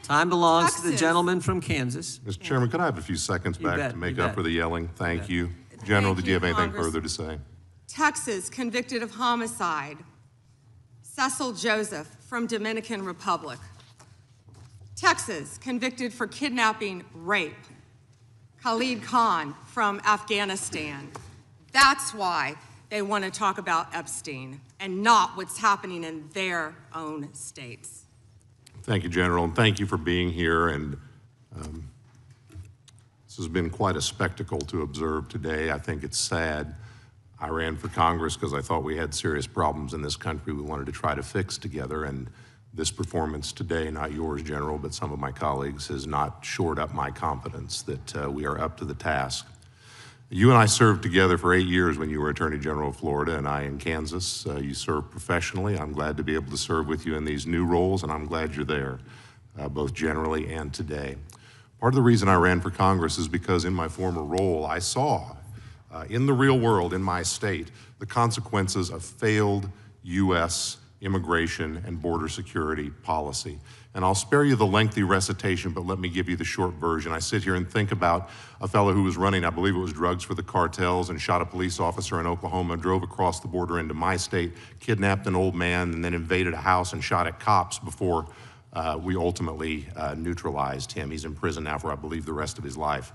Speaker 1: Time belongs to the gentleman from Kansas.
Speaker 20: Mr. Chairman, could I have a few seconds back to make up for the yelling? Thank you. General, did you have anything further to say?
Speaker 4: Texas, convicted of homicide, Cecil Joseph from Dominican Republic. Texas, convicted for kidnapping, rape, Khalid Khan from Afghanistan. That's why they want to talk about Epstein and not what's happening in their own states.
Speaker 20: Thank you, General, and thank you for being here. And this has been quite a spectacle to observe today. I think it's sad. I ran for Congress because I thought we had serious problems in this country we wanted to try to fix together, and this performance today, not yours, General, but some of my colleagues, has not shored up my confidence that we are up to the task. You and I served together for 8 years when you were Attorney General of Florida and I in Kansas. You served professionally. I'm glad to be able to serve with you in these new roles, and I'm glad you're there, both generally and today. Part of the reason I ran for Congress is because in my former role, I saw in the real world, in my state, the consequences of failed U.S. immigration and border security policy. And I'll spare you the lengthy recitation, but let me give you the short version. I sit here and think about a fellow who was running, I believe it was drugs for the cartels, and shot a police officer in Oklahoma, drove across the border into my state, kidnapped an old man, and then invaded a house and shot at cops before we ultimately neutralized him. He's in prison now for, I believe, the rest of his life.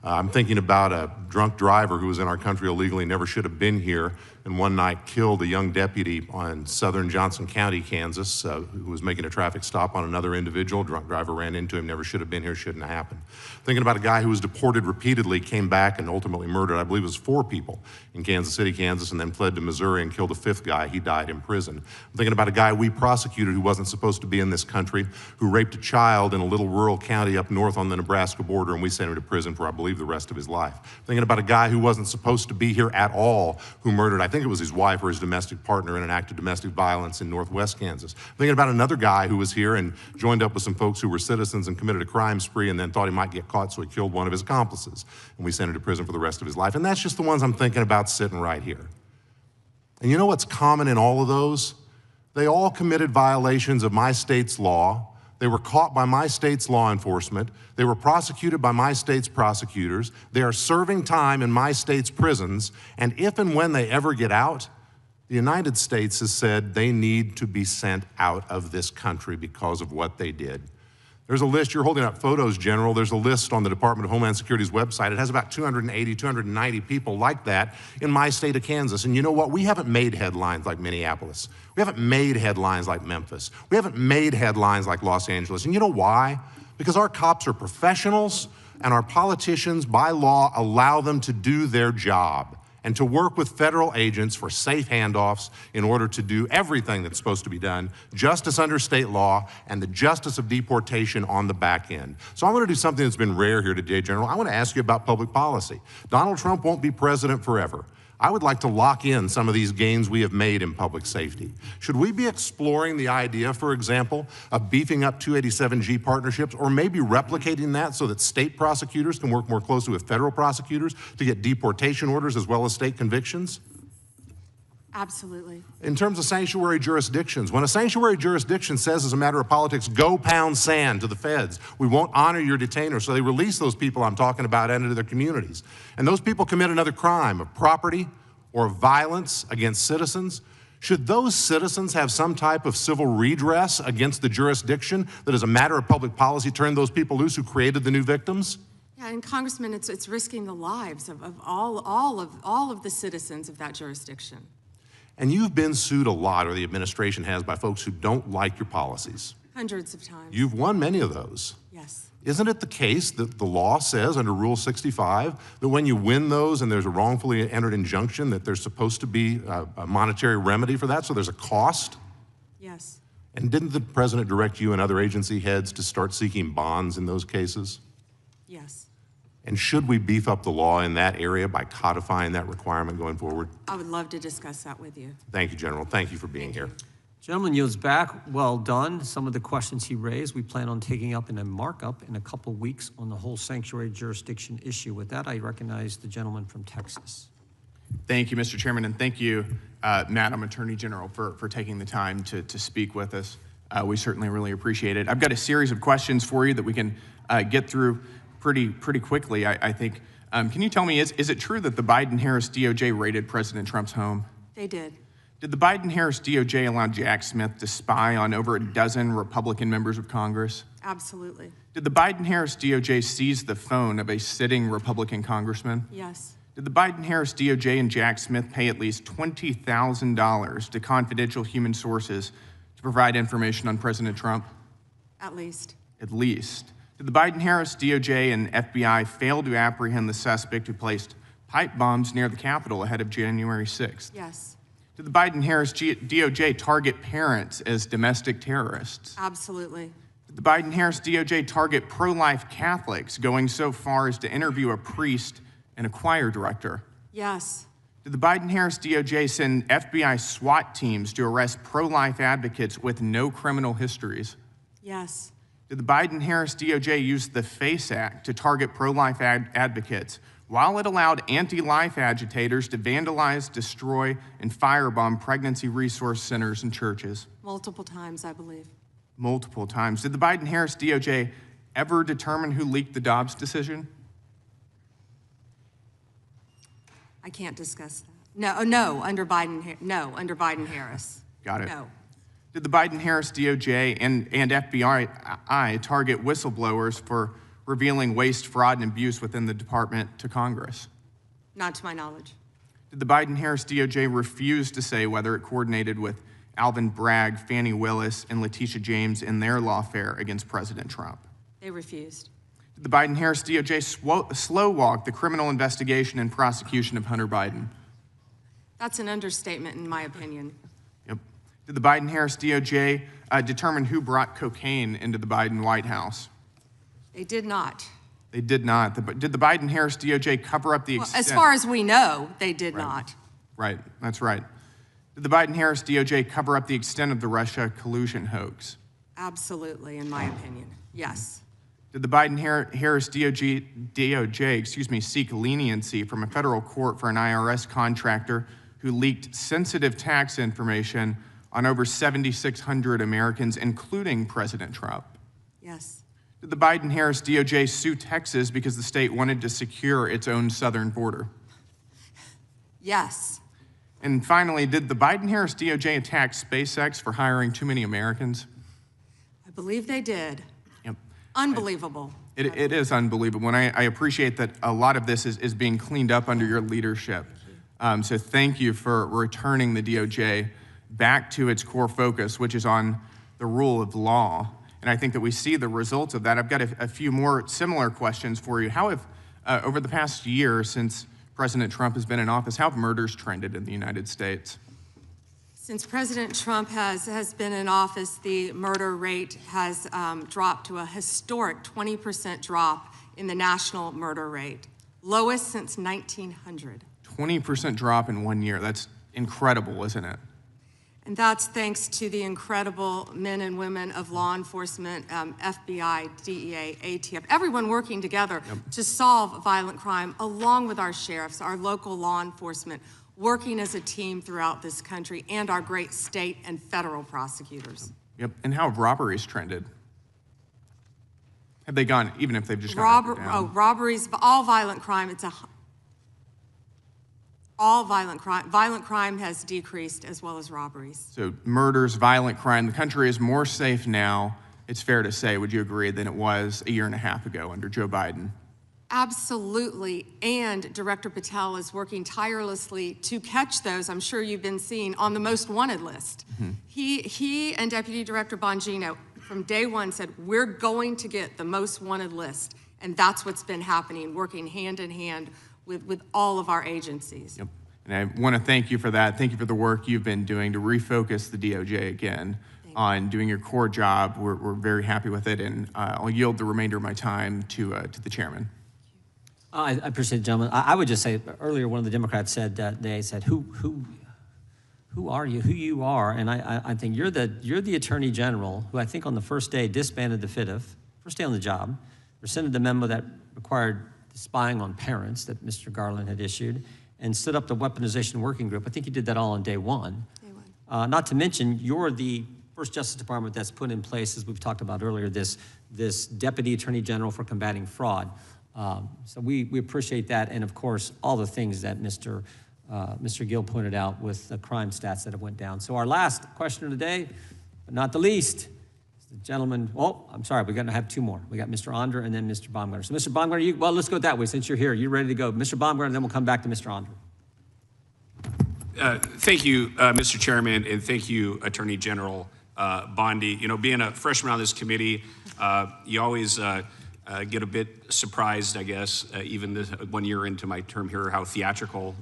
Speaker 20: I'm thinking about a drunk driver who was in our country illegally, never should have been here, and one night killed a young deputy on southern Johnson County, Kansas, who was making a traffic stop on another individual. Drunk driver ran into him, never should have been here, shouldn't have happened. Thinking about a guy who was deported repeatedly, came back and ultimately murdered, I believe it was 4 people in Kansas City, Kansas, and then fled to Missouri and killed a 5th guy. He died in prison. I'm thinking about a guy we prosecuted who wasn't supposed to be in this country, who raped a child in a little rural county up north on the Nebraska border, and we sent him to prison for, I believe, the rest of his life. Thinking about a guy who wasn't supposed to be here at all, who murdered, I think it was his wife or his domestic partner in an act of domestic violence in northwest Kansas. Thinking about another guy who was here and joined up with some folks who were citizens and committed a crime spree and then thought he might get caught, so he killed one of his accomplices. And we sent him to prison for the rest of his life. And that's just the ones I'm thinking about sitting right here. And you know what's common in all of those? They all committed violations of my state's law. They were caught by my state's law enforcement. They were prosecuted by my state's prosecutors. They are serving time in my state's prisons. And if and when they ever get out, the United States has said they need to be sent out of this country because of what they did. There's a list, you're holding up photos, General. There's a list on the Department of Homeland Security's website. It has about 280, 290 people like that in my state of Kansas. And you know what? We haven't made headlines like Minneapolis. We haven't made headlines like Memphis. We haven't made headlines like Los Angeles. And you know why? Because our cops are professionals and our politicians, by law, allow them to do their job and to work with federal agents for safe handoffs in order to do everything that's supposed to be done, justice under state law, and the justice of deportation on the back end. So I want to do something that's been rare here today, General. I want to ask you about public policy. Donald Trump won't be president forever. I would like to lock in some of these gains we have made in public safety. Should we be exploring the idea, for example, of beefing up 287G partnerships, or maybe replicating that so that state prosecutors can work more closely with federal prosecutors to get deportation orders as well as state convictions?
Speaker 4: Absolutely.
Speaker 20: In terms of sanctuary jurisdictions, when a sanctuary jurisdiction says as a matter of politics, go pound sand to the feds, we won't honor your detainers, so they release those people I'm talking about into their communities. And those people commit another crime of property or violence against citizens. Should those citizens have some type of civil redress against the jurisdiction that as a matter of public policy turned those people loose who created the new victims?
Speaker 4: Yeah, and Congressman, it's risking the lives of all of the citizens of that jurisdiction.
Speaker 20: And you've been sued a lot, or the administration has, by folks who don't like your policies.
Speaker 4: Hundreds of times.
Speaker 20: You've won many of those.
Speaker 4: Yes.
Speaker 20: Isn't it the case that the law says under Rule 65 that when you win those and there's a wrongfully entered injunction that there's supposed to be a monetary remedy for that, so there's a cost?
Speaker 4: Yes.
Speaker 20: And didn't the president direct you and other agency heads to start seeking bonds in those cases?
Speaker 4: Yes.
Speaker 20: And should we beef up the law in that area by codifying that requirement going forward?
Speaker 4: I would love to discuss that with you.
Speaker 20: Thank you, General. Thank you for being here.
Speaker 1: Gentleman yields back. Well done. Some of the questions he raised, we plan on taking up in a markup in a couple weeks on the whole sanctuary jurisdiction issue. With that, I recognize the gentleman from Texas.
Speaker 11: Thank you, Mr. Chairman, and thank you, Madam Attorney General, for taking the time to speak with us. We certainly really appreciate it. I've got a series of questions for you that we can get through pretty quickly, I think. Can you tell me, is it true that the Biden-Harris DOJ raided President Trump's home?
Speaker 4: They did.
Speaker 11: Did the Biden-Harris DOJ allow Jack Smith to spy on over a dozen Republican members of Congress?
Speaker 4: Absolutely.
Speaker 11: Did the Biden-Harris DOJ seize the phone of a sitting Republican congressman?
Speaker 4: Yes.
Speaker 11: Did the Biden-Harris DOJ and Jack Smith pay at least $20,000 to confidential human sources to provide information on President Trump?
Speaker 4: At least.
Speaker 11: At least. Did the Biden-Harris DOJ and FBI fail to apprehend the suspect who placed pipe bombs near the Capitol ahead of January 6th?
Speaker 4: Yes.
Speaker 11: Did the Biden-Harris DOJ target parents as domestic terrorists?
Speaker 4: Absolutely.
Speaker 11: Did the Biden-Harris DOJ target pro-life Catholics, going so far as to interview a priest and a choir director?
Speaker 4: Yes.
Speaker 11: Did the Biden-Harris DOJ send FBI SWAT teams to arrest pro-life advocates with no criminal histories?
Speaker 4: Yes.
Speaker 11: Did the Biden-Harris DOJ use the FACE Act to target pro-life advocates while it allowed anti-life agitators to vandalize, destroy, and firebomb pregnancy resource centers and churches?
Speaker 4: Multiple times, I believe.
Speaker 11: Multiple times. Did the Biden-Harris DOJ ever determine who leaked the Dobbs decision?
Speaker 4: I can't discuss that. No, under Biden-Harris.
Speaker 11: Got it.
Speaker 4: No.
Speaker 11: Did the Biden-Harris DOJ and FBI target whistleblowers for revealing waste, fraud, and abuse within the department to Congress?
Speaker 4: Not to my knowledge.
Speaker 11: Did the Biden-Harris DOJ refuse to say whether it coordinated with Alvin Bragg, Fani Willis, and Letitia James in their lawfare against President Trump?
Speaker 4: They refused.
Speaker 11: Did the Biden-Harris DOJ slow-walk the criminal investigation and prosecution of Hunter Biden?
Speaker 4: That's an understatement, in my opinion.
Speaker 11: Yep. Did the Biden-Harris DOJ determine who brought cocaine into the Biden White House?
Speaker 4: They did not.
Speaker 11: They did not. Did the Biden-Harris DOJ cover up the extent?
Speaker 4: As far as we know, they did not.
Speaker 11: Right, that's right. Did the Biden-Harris DOJ cover up the extent of the Russia collusion hoax?
Speaker 4: Absolutely, in my opinion, yes.
Speaker 11: Did the Biden-Harris DOJ seek leniency from a federal court for an IRS contractor who leaked sensitive tax information on over 7,600 Americans, including President Trump?
Speaker 4: Yes.
Speaker 11: Did the Biden-Harris DOJ sue Texas because the state wanted to secure its own southern border?
Speaker 4: Yes.
Speaker 11: And finally, did the Biden-Harris DOJ attack SpaceX for hiring too many Americans?
Speaker 4: I believe they did.
Speaker 11: Yep.
Speaker 4: Unbelievable.
Speaker 11: It is unbelievable, and I appreciate that a lot of this is being cleaned up under your leadership. So thank you for returning the DOJ back to its core focus, which is on the rule of law. And I think that we see the results of that. I've got a few more similar questions for you. How have, over the past year since President Trump has been in office, how have murders trended in the United States?
Speaker 4: Since President Trump has been in office, the murder rate has dropped to a historic 20% drop in the national murder rate, lowest since 1900. 20%
Speaker 11: drop in 1 year. That's incredible, isn't it?
Speaker 4: And that's thanks to the incredible men and women of law enforcement, FBI, DEA, ATF, everyone working together to solve violent crime, along with our sheriffs, our local law enforcement, working as a team throughout this country, and our great state and federal prosecutors.
Speaker 11: Yep. And how have robberies trended? Have they gone, even if they've just gone down?
Speaker 4: Robberies, all violent crime, all violent crime has decreased, as well as robberies.
Speaker 11: So murders, violent crime, the country is more safe now, it's fair to say, would you agree, than it was a year and a half ago under Joe Biden?
Speaker 4: Absolutely, and Director Patel is working tirelessly to catch those, I'm sure you've been seeing, on the most wanted list. Mm-hmm. He and Deputy Director Bongino from day one said, we're going to get the most wanted list, and that's what's been happening, working hand in hand with all of our agencies.
Speaker 11: Yep. And I want to thank you for that. Thank you for the work you've been doing to refocus the DOJ again on doing your core job. We're very happy with it, and I'll yield the remainder of my time to the chairman.
Speaker 6: I appreciate it, gentlemen. I would just say, earlier one of the Democrats said that they said, who are you, who you are? And I think you're the Attorney General who I think on the first day disbanded the FIDF, first day on the job, rescinded the memo that required spying on parents that Mr. Garland had issued, and stood up the weaponization working group. I think you did that all on day one. Not to mention, you're the first Justice Department that's put in place, as we've talked about earlier, this Deputy Attorney General for combating fraud. So we appreciate that, and of course, all the things that Mr. Gill pointed out with the crime stats that have went down. So our last question of the day, but not the least, the gentleman, I'm sorry, we're going to have two more. We got Mr. Onder and then Mr. Baumgartner. So Mr. Baumgartner, well, let's go that way since you're here. You're ready to go. Mr. Baumgartner, and then we'll come back to Mr. Onder.
Speaker 23: Thank you, Mr. Chairman, and thank you, Attorney General Bondi. You know, being a freshman on this committee, you always get a bit surprised, I guess, even 1 year into my term here, how theatrical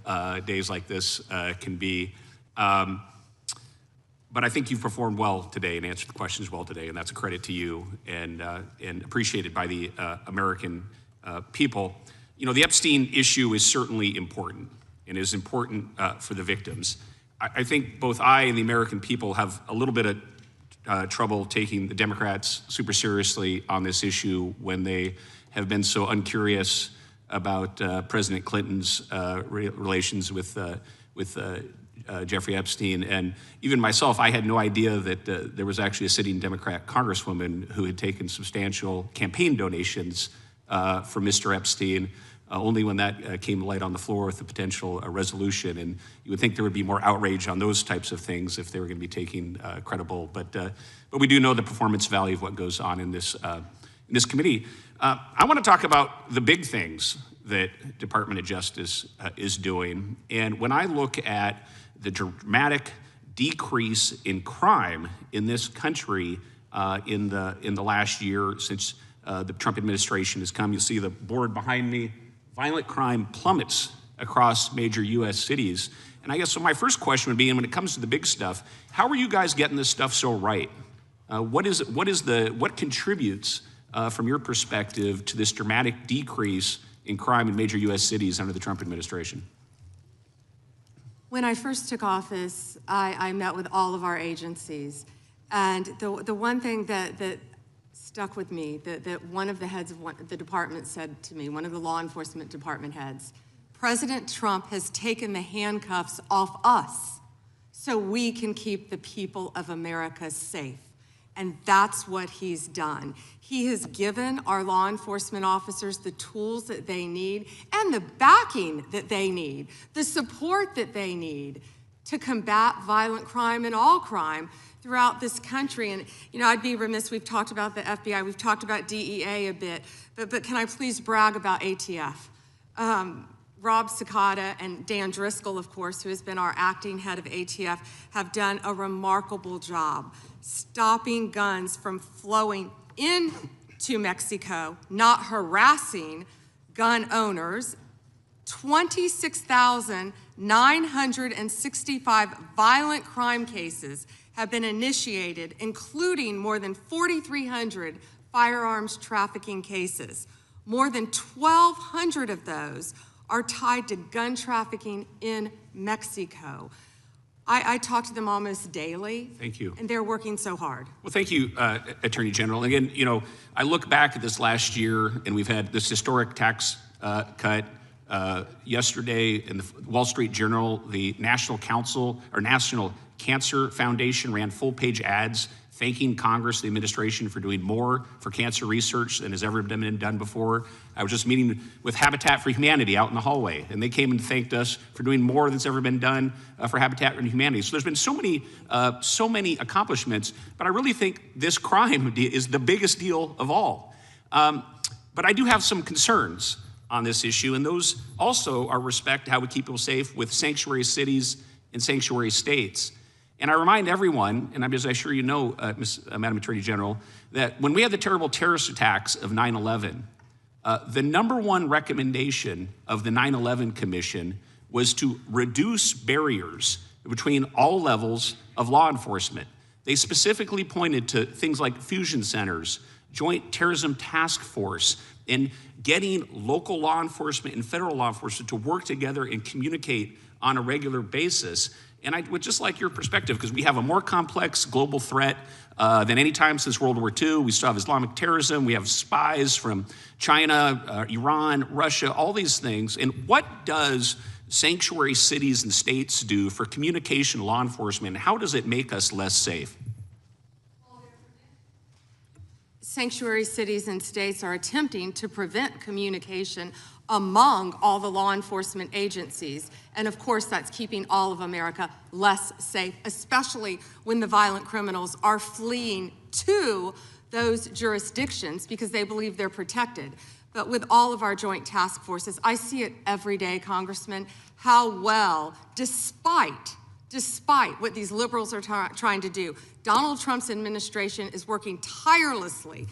Speaker 23: days like this can be. But I think you've performed well today and answered the questions well today, and that's a credit to you and appreciated by the American people. You know, the Epstein issue is certainly important and is important for the victims. I think both I and the American people have a little bit of trouble taking the Democrats super seriously on this issue when they have been so uncurious about President Clinton's relations with Jeffrey Epstein. And even myself, I had no idea that there was actually a sitting Democrat congresswoman who had taken substantial campaign donations for Mr. Epstein, only when that came to light on the floor with the potential resolution. And you would think there would be more outrage on those types of things if they were going to be taken credible. But we do know the performance value of what goes on in this committee. I want to talk about the big things that Department of Justice is doing. And when I look at the dramatic decrease in crime in this country in the last year since the Trump administration has come, you see the board behind me. Violent crime plummets across major U.S. cities. And I guess so my first question would be, and when it comes to the big stuff, how are you guys getting this stuff so right? What contributes from your perspective to this dramatic decrease in crime in major U.S. cities under the Trump administration?
Speaker 4: When I first took office, I met with all of our agencies. And the one thing that stuck with me, that one of the heads of the department said to me, one of the law enforcement department heads, President Trump has taken the handcuffs off us so we can keep the people of America safe. And that's what he's done. He has given our law enforcement officers the tools that they need and the backing that they need, the support that they need to combat violent crime and all crime throughout this country. And, you know, I'd be remiss, we've talked about the FBI, we've talked about DEA a bit, but can I please brag about ATF? Rob Sakata and Dan Driscoll, of course, who has been our acting head of ATF, have done a remarkable job stopping guns from flowing into Mexico, not harassing gun owners. 26,965 violent crime cases have been initiated, including more than 4,300 firearms trafficking cases. More than 1,200 of those are tied to gun trafficking in Mexico. I talk to them almost daily.
Speaker 23: Thank you.
Speaker 4: And they're working so hard.
Speaker 23: Well, thank you, Attorney General. Again, you know, I look back at this last year, and we've had this historic tax cut. Yesterday in the Wall Street Journal, the National Cancer Foundation ran full-page ads thanking Congress, the administration, for doing more for cancer research than has ever been done before. I was just meeting with Habitat for Humanity out in the hallway, and they came and thanked us for doing more than's ever been done for Habitat for Humanity. So there's been so many accomplishments, but I really think this crime is the biggest deal of all. But I do have some concerns on this issue, and those also are respect to how we keep people safe with sanctuary cities and sanctuary states. And I remind everyone, and as I'm sure you know, Madam Attorney General, that when we had the terrible terrorist attacks of 9/11, the number one recommendation of the 9/11 Commission was to reduce barriers between all levels of law enforcement. They specifically pointed to things like fusion centers, Joint Terrorism Task Force, and getting local law enforcement and federal law enforcement to work together and communicate on a regular basis. And I would just like your perspective, because we have a more complex global threat than any time since World War II. We still have Islamic terrorism. We have spies from China, Iran, Russia, all these things. And what does sanctuary cities and states do for communication law enforcement? And how does it make us less safe?
Speaker 4: Sanctuary cities and states are attempting to prevent communication among all the law enforcement agencies. And of course, that's keeping all of America less safe, especially when the violent criminals are fleeing to those jurisdictions because they believe they're protected. But with all of our joint task forces, I see it every day, Congressman, how well, despite what these liberals are trying to do, Donald Trump's administration is working tirelessly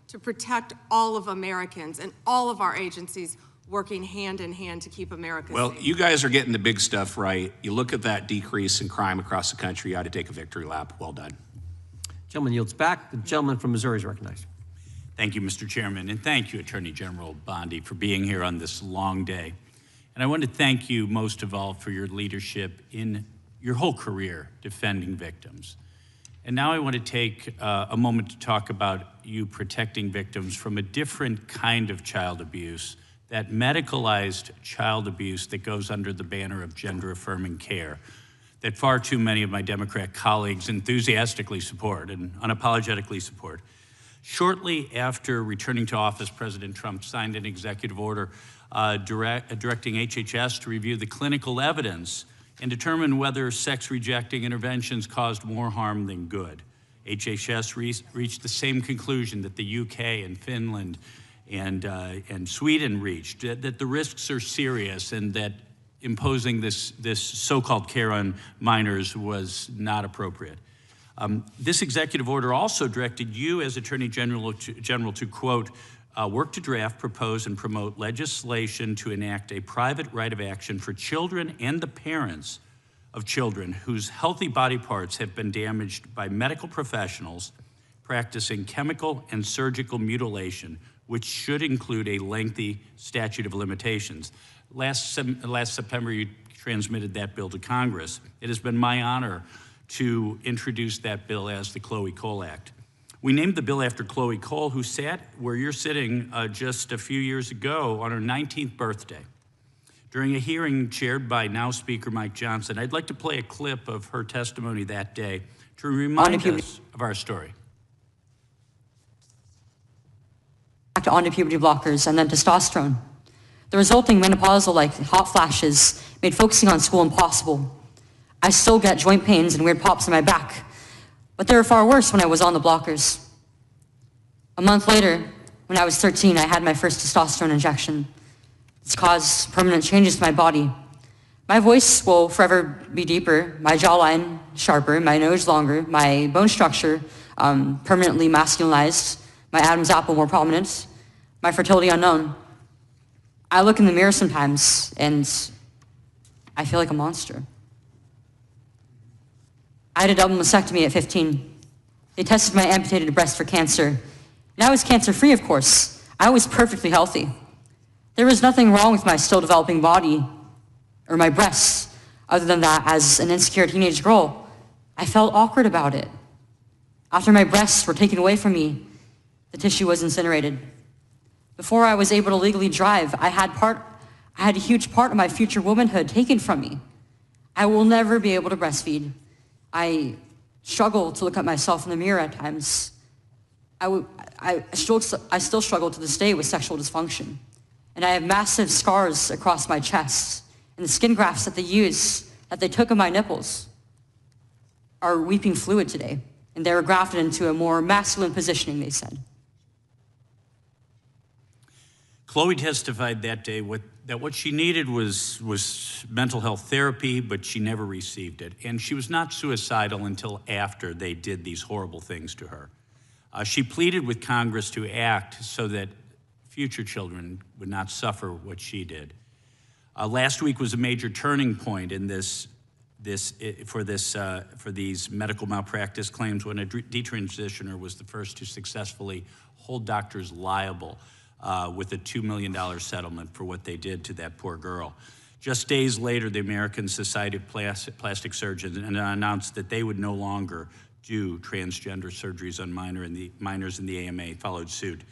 Speaker 4: to protect all of Americans, and all of our agencies working hand in hand to keep America
Speaker 23: Well,
Speaker 4: safe.
Speaker 23: you guys are getting the big stuff right. You look at that decrease in crime across the country, you ought to take a victory lap. Well done.
Speaker 1: Gentleman yields back. The gentleman from Missouri is recognized.
Speaker 12: Thank you, Mr. Chairman, and thank you, Attorney General Bondi, for being here on this long day. And I want to thank you most of all for your leadership in your whole career defending victims. And now I want to take a moment to talk about you protecting victims from a different kind of child abuse, that medicalized child abuse that goes under the banner of gender-affirming care, that far too many of my Democrat colleagues enthusiastically support and unapologetically support. Shortly after returning to office, President Trump signed an executive order directing HHS to review the clinical evidence and determine whether sex-rejecting interventions caused more harm than good. HHS reached the same conclusion that the UK and Finland and Sweden reached, that the risks are serious and that imposing this so-called care on minors was not appropriate. This executive order also directed you as Attorney General to, quote, work to draft, propose, and promote legislation to enact a private right of action for children and the parents of children whose healthy body parts have been damaged by medical professionals practicing chemical and surgical mutilation, which should include a lengthy statute of limitations. Last September, you transmitted that bill to Congress. It has been my honor to introduce that bill as the Chloe Cole Act. We named the bill after Chloe Cole, who sat where you're sitting just a few years ago on her 19th birthday. During a hearing chaired by now Speaker Mike Johnson, I'd like to play a clip of her testimony that day to remind us of our story.
Speaker 21: Onto puberty blockers and then testosterone. The resulting menopausal-like hot flashes made focusing on school impossible. I still get joint pains and weird pops in my back, but they were far worse when I was on the blockers. A month later, when I was 13, I had my first testosterone injection. It's caused permanent changes to my body. My voice will forever be deeper, my jawline sharper, my nose longer, my bone structure permanently masculinized, my Adam's apple more prominent, my fertility unknown. I look in the mirror sometimes and I feel like a monster. I had a double mastectomy at 15. They tested my amputated breast for cancer. And I was cancer-free, of course. I was perfectly healthy. There was nothing wrong with my still developing body or my breasts, other than that, as an insecure teenage girl, I felt awkward about it. After my breasts were taken away from me, the tissue was incinerated. Before I was able to legally drive, I had a huge part of my future womanhood taken from me. I will never be able to breastfeed. I struggle to look at myself in the mirror at times. I still struggle to this day with sexual dysfunction. And I have massive scars across my chest. And the skin grafts that they took of my nipples are weeping fluid today. And they were grafted into a more masculine positioning, they said.
Speaker 12: Chloe testified that day that what she needed was mental health therapy, but she never received it. And she was not suicidal until after they did these horrible things to her. She pleaded with Congress to act so that future children would not suffer what she did. Last week was a major turning point in for these medical malpractice claims when a detransitioner was the first to successfully hold doctors liable with a $2 million settlement for what they did to that poor girl. Just days later, the American Society of Plastic Surgeons announced that they would no longer do transgender surgeries on minors, and the AMA followed suit.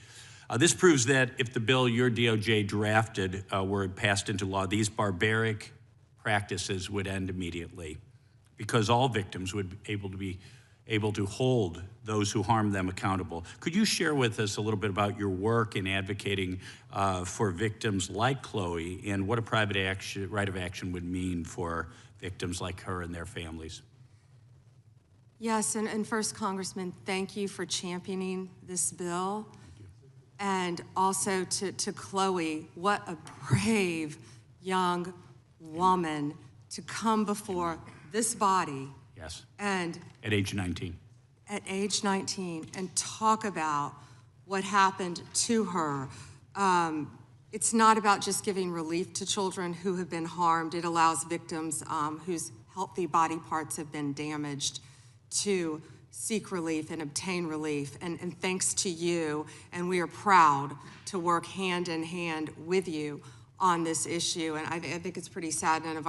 Speaker 12: This proves that if the bill your DOJ drafted were passed into law, these barbaric practices would end immediately, because all victims would be able to hold those who harm them accountable. Could you share with us a little bit about your work in advocating for victims like Chloe and what a private right of action would mean for victims like her and their families?
Speaker 4: Yes, and first, Congressman, thank you for championing this bill. And also to Chloe, what a brave young woman to come before this body.
Speaker 12: Yes.
Speaker 4: And
Speaker 12: at age 19.
Speaker 4: At age 19, and talk about what happened to her. It's not about just giving relief to children who have been harmed. It allows victims whose healthy body parts have been damaged to seek relief and obtain relief. And thanks to you, and we are proud to work hand in hand with you on this issue. And I think it's pretty sad none of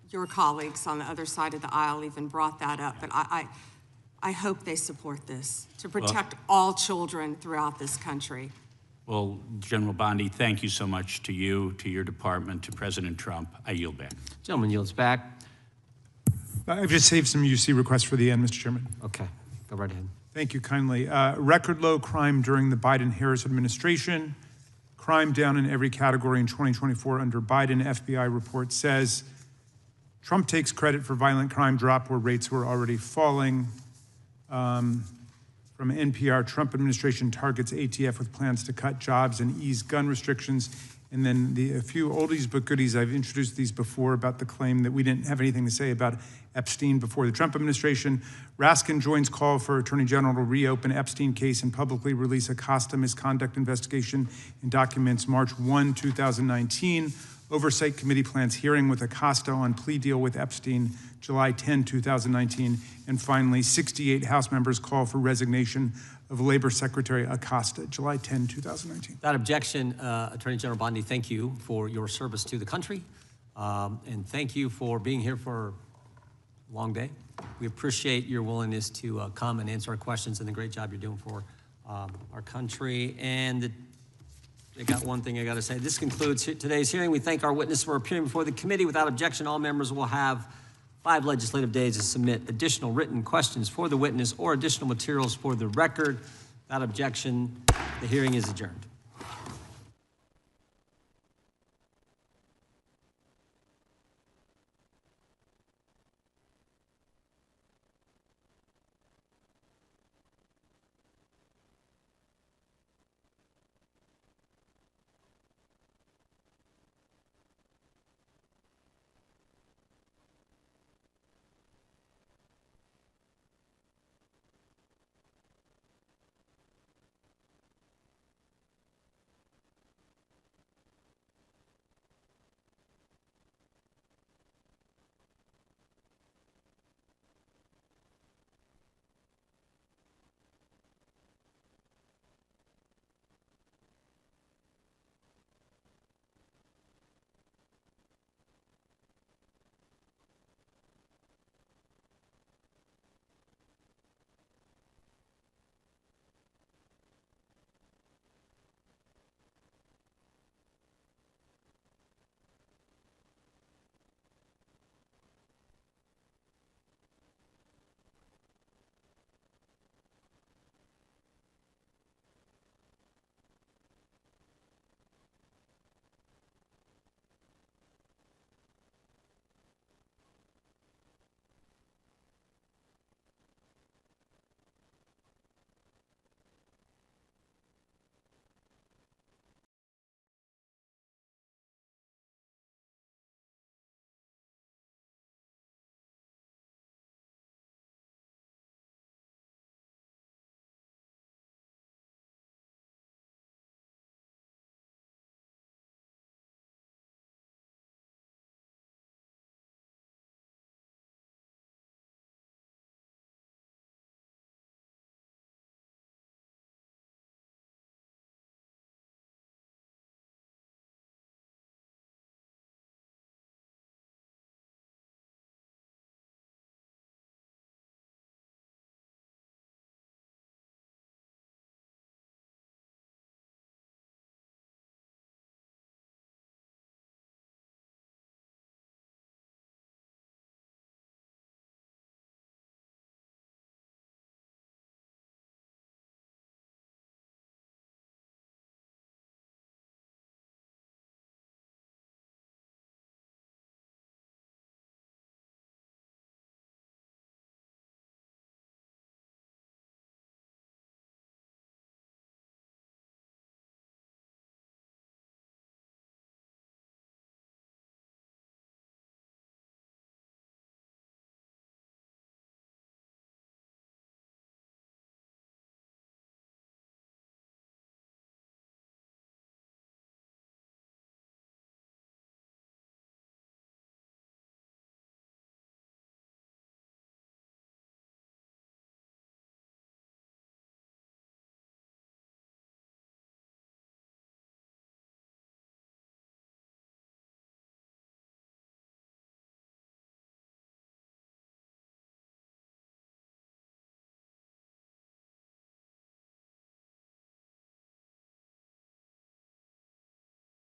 Speaker 4: your colleagues on the other side of the aisle even brought that up. But I hope they support this to protect all children throughout this country.
Speaker 12: Well, General Bondi, thank you so much to you, to your department, to President Trump. I yield back.
Speaker 6: Gentleman yields back.
Speaker 19: I've just saved some UC requests for the end, Mr. Chairman.
Speaker 6: Okay, go right ahead.
Speaker 19: Thank you kindly. Record low crime during the Biden-Harris administration. Crime down in every category in 2024 under Biden. FBI report says Trump takes credit for violent crime drop where rates were already falling. From NPR, Trump administration targets ATF with plans to cut jobs and ease gun restrictions. And then a few oldies but goodies, I've introduced these before about the claim that we didn't have anything to say about Epstein before the Trump administration. Raskin joins call for Attorney General to reopen Epstein case and publicly release Acosta misconduct investigation in documents March 1, 2019. Oversight Committee plans hearing with Acosta on plea deal with Epstein, July 10, 2019. And finally, 68 House members call for resignation of Labor Secretary Acosta, July 10, 2019.
Speaker 6: Without objection, Attorney General Bondi, thank you for your service to the country. And thank you for being here for a long day. We appreciate your willingness to come and answer our questions and the great job you're doing for our country. And I got one thing I got to say. This concludes today's hearing. We thank our witness for appearing before the committee. Without objection, all members will have 5 legislative days to submit additional written questions for the witness or additional materials for the record. Without objection, the hearing is adjourned.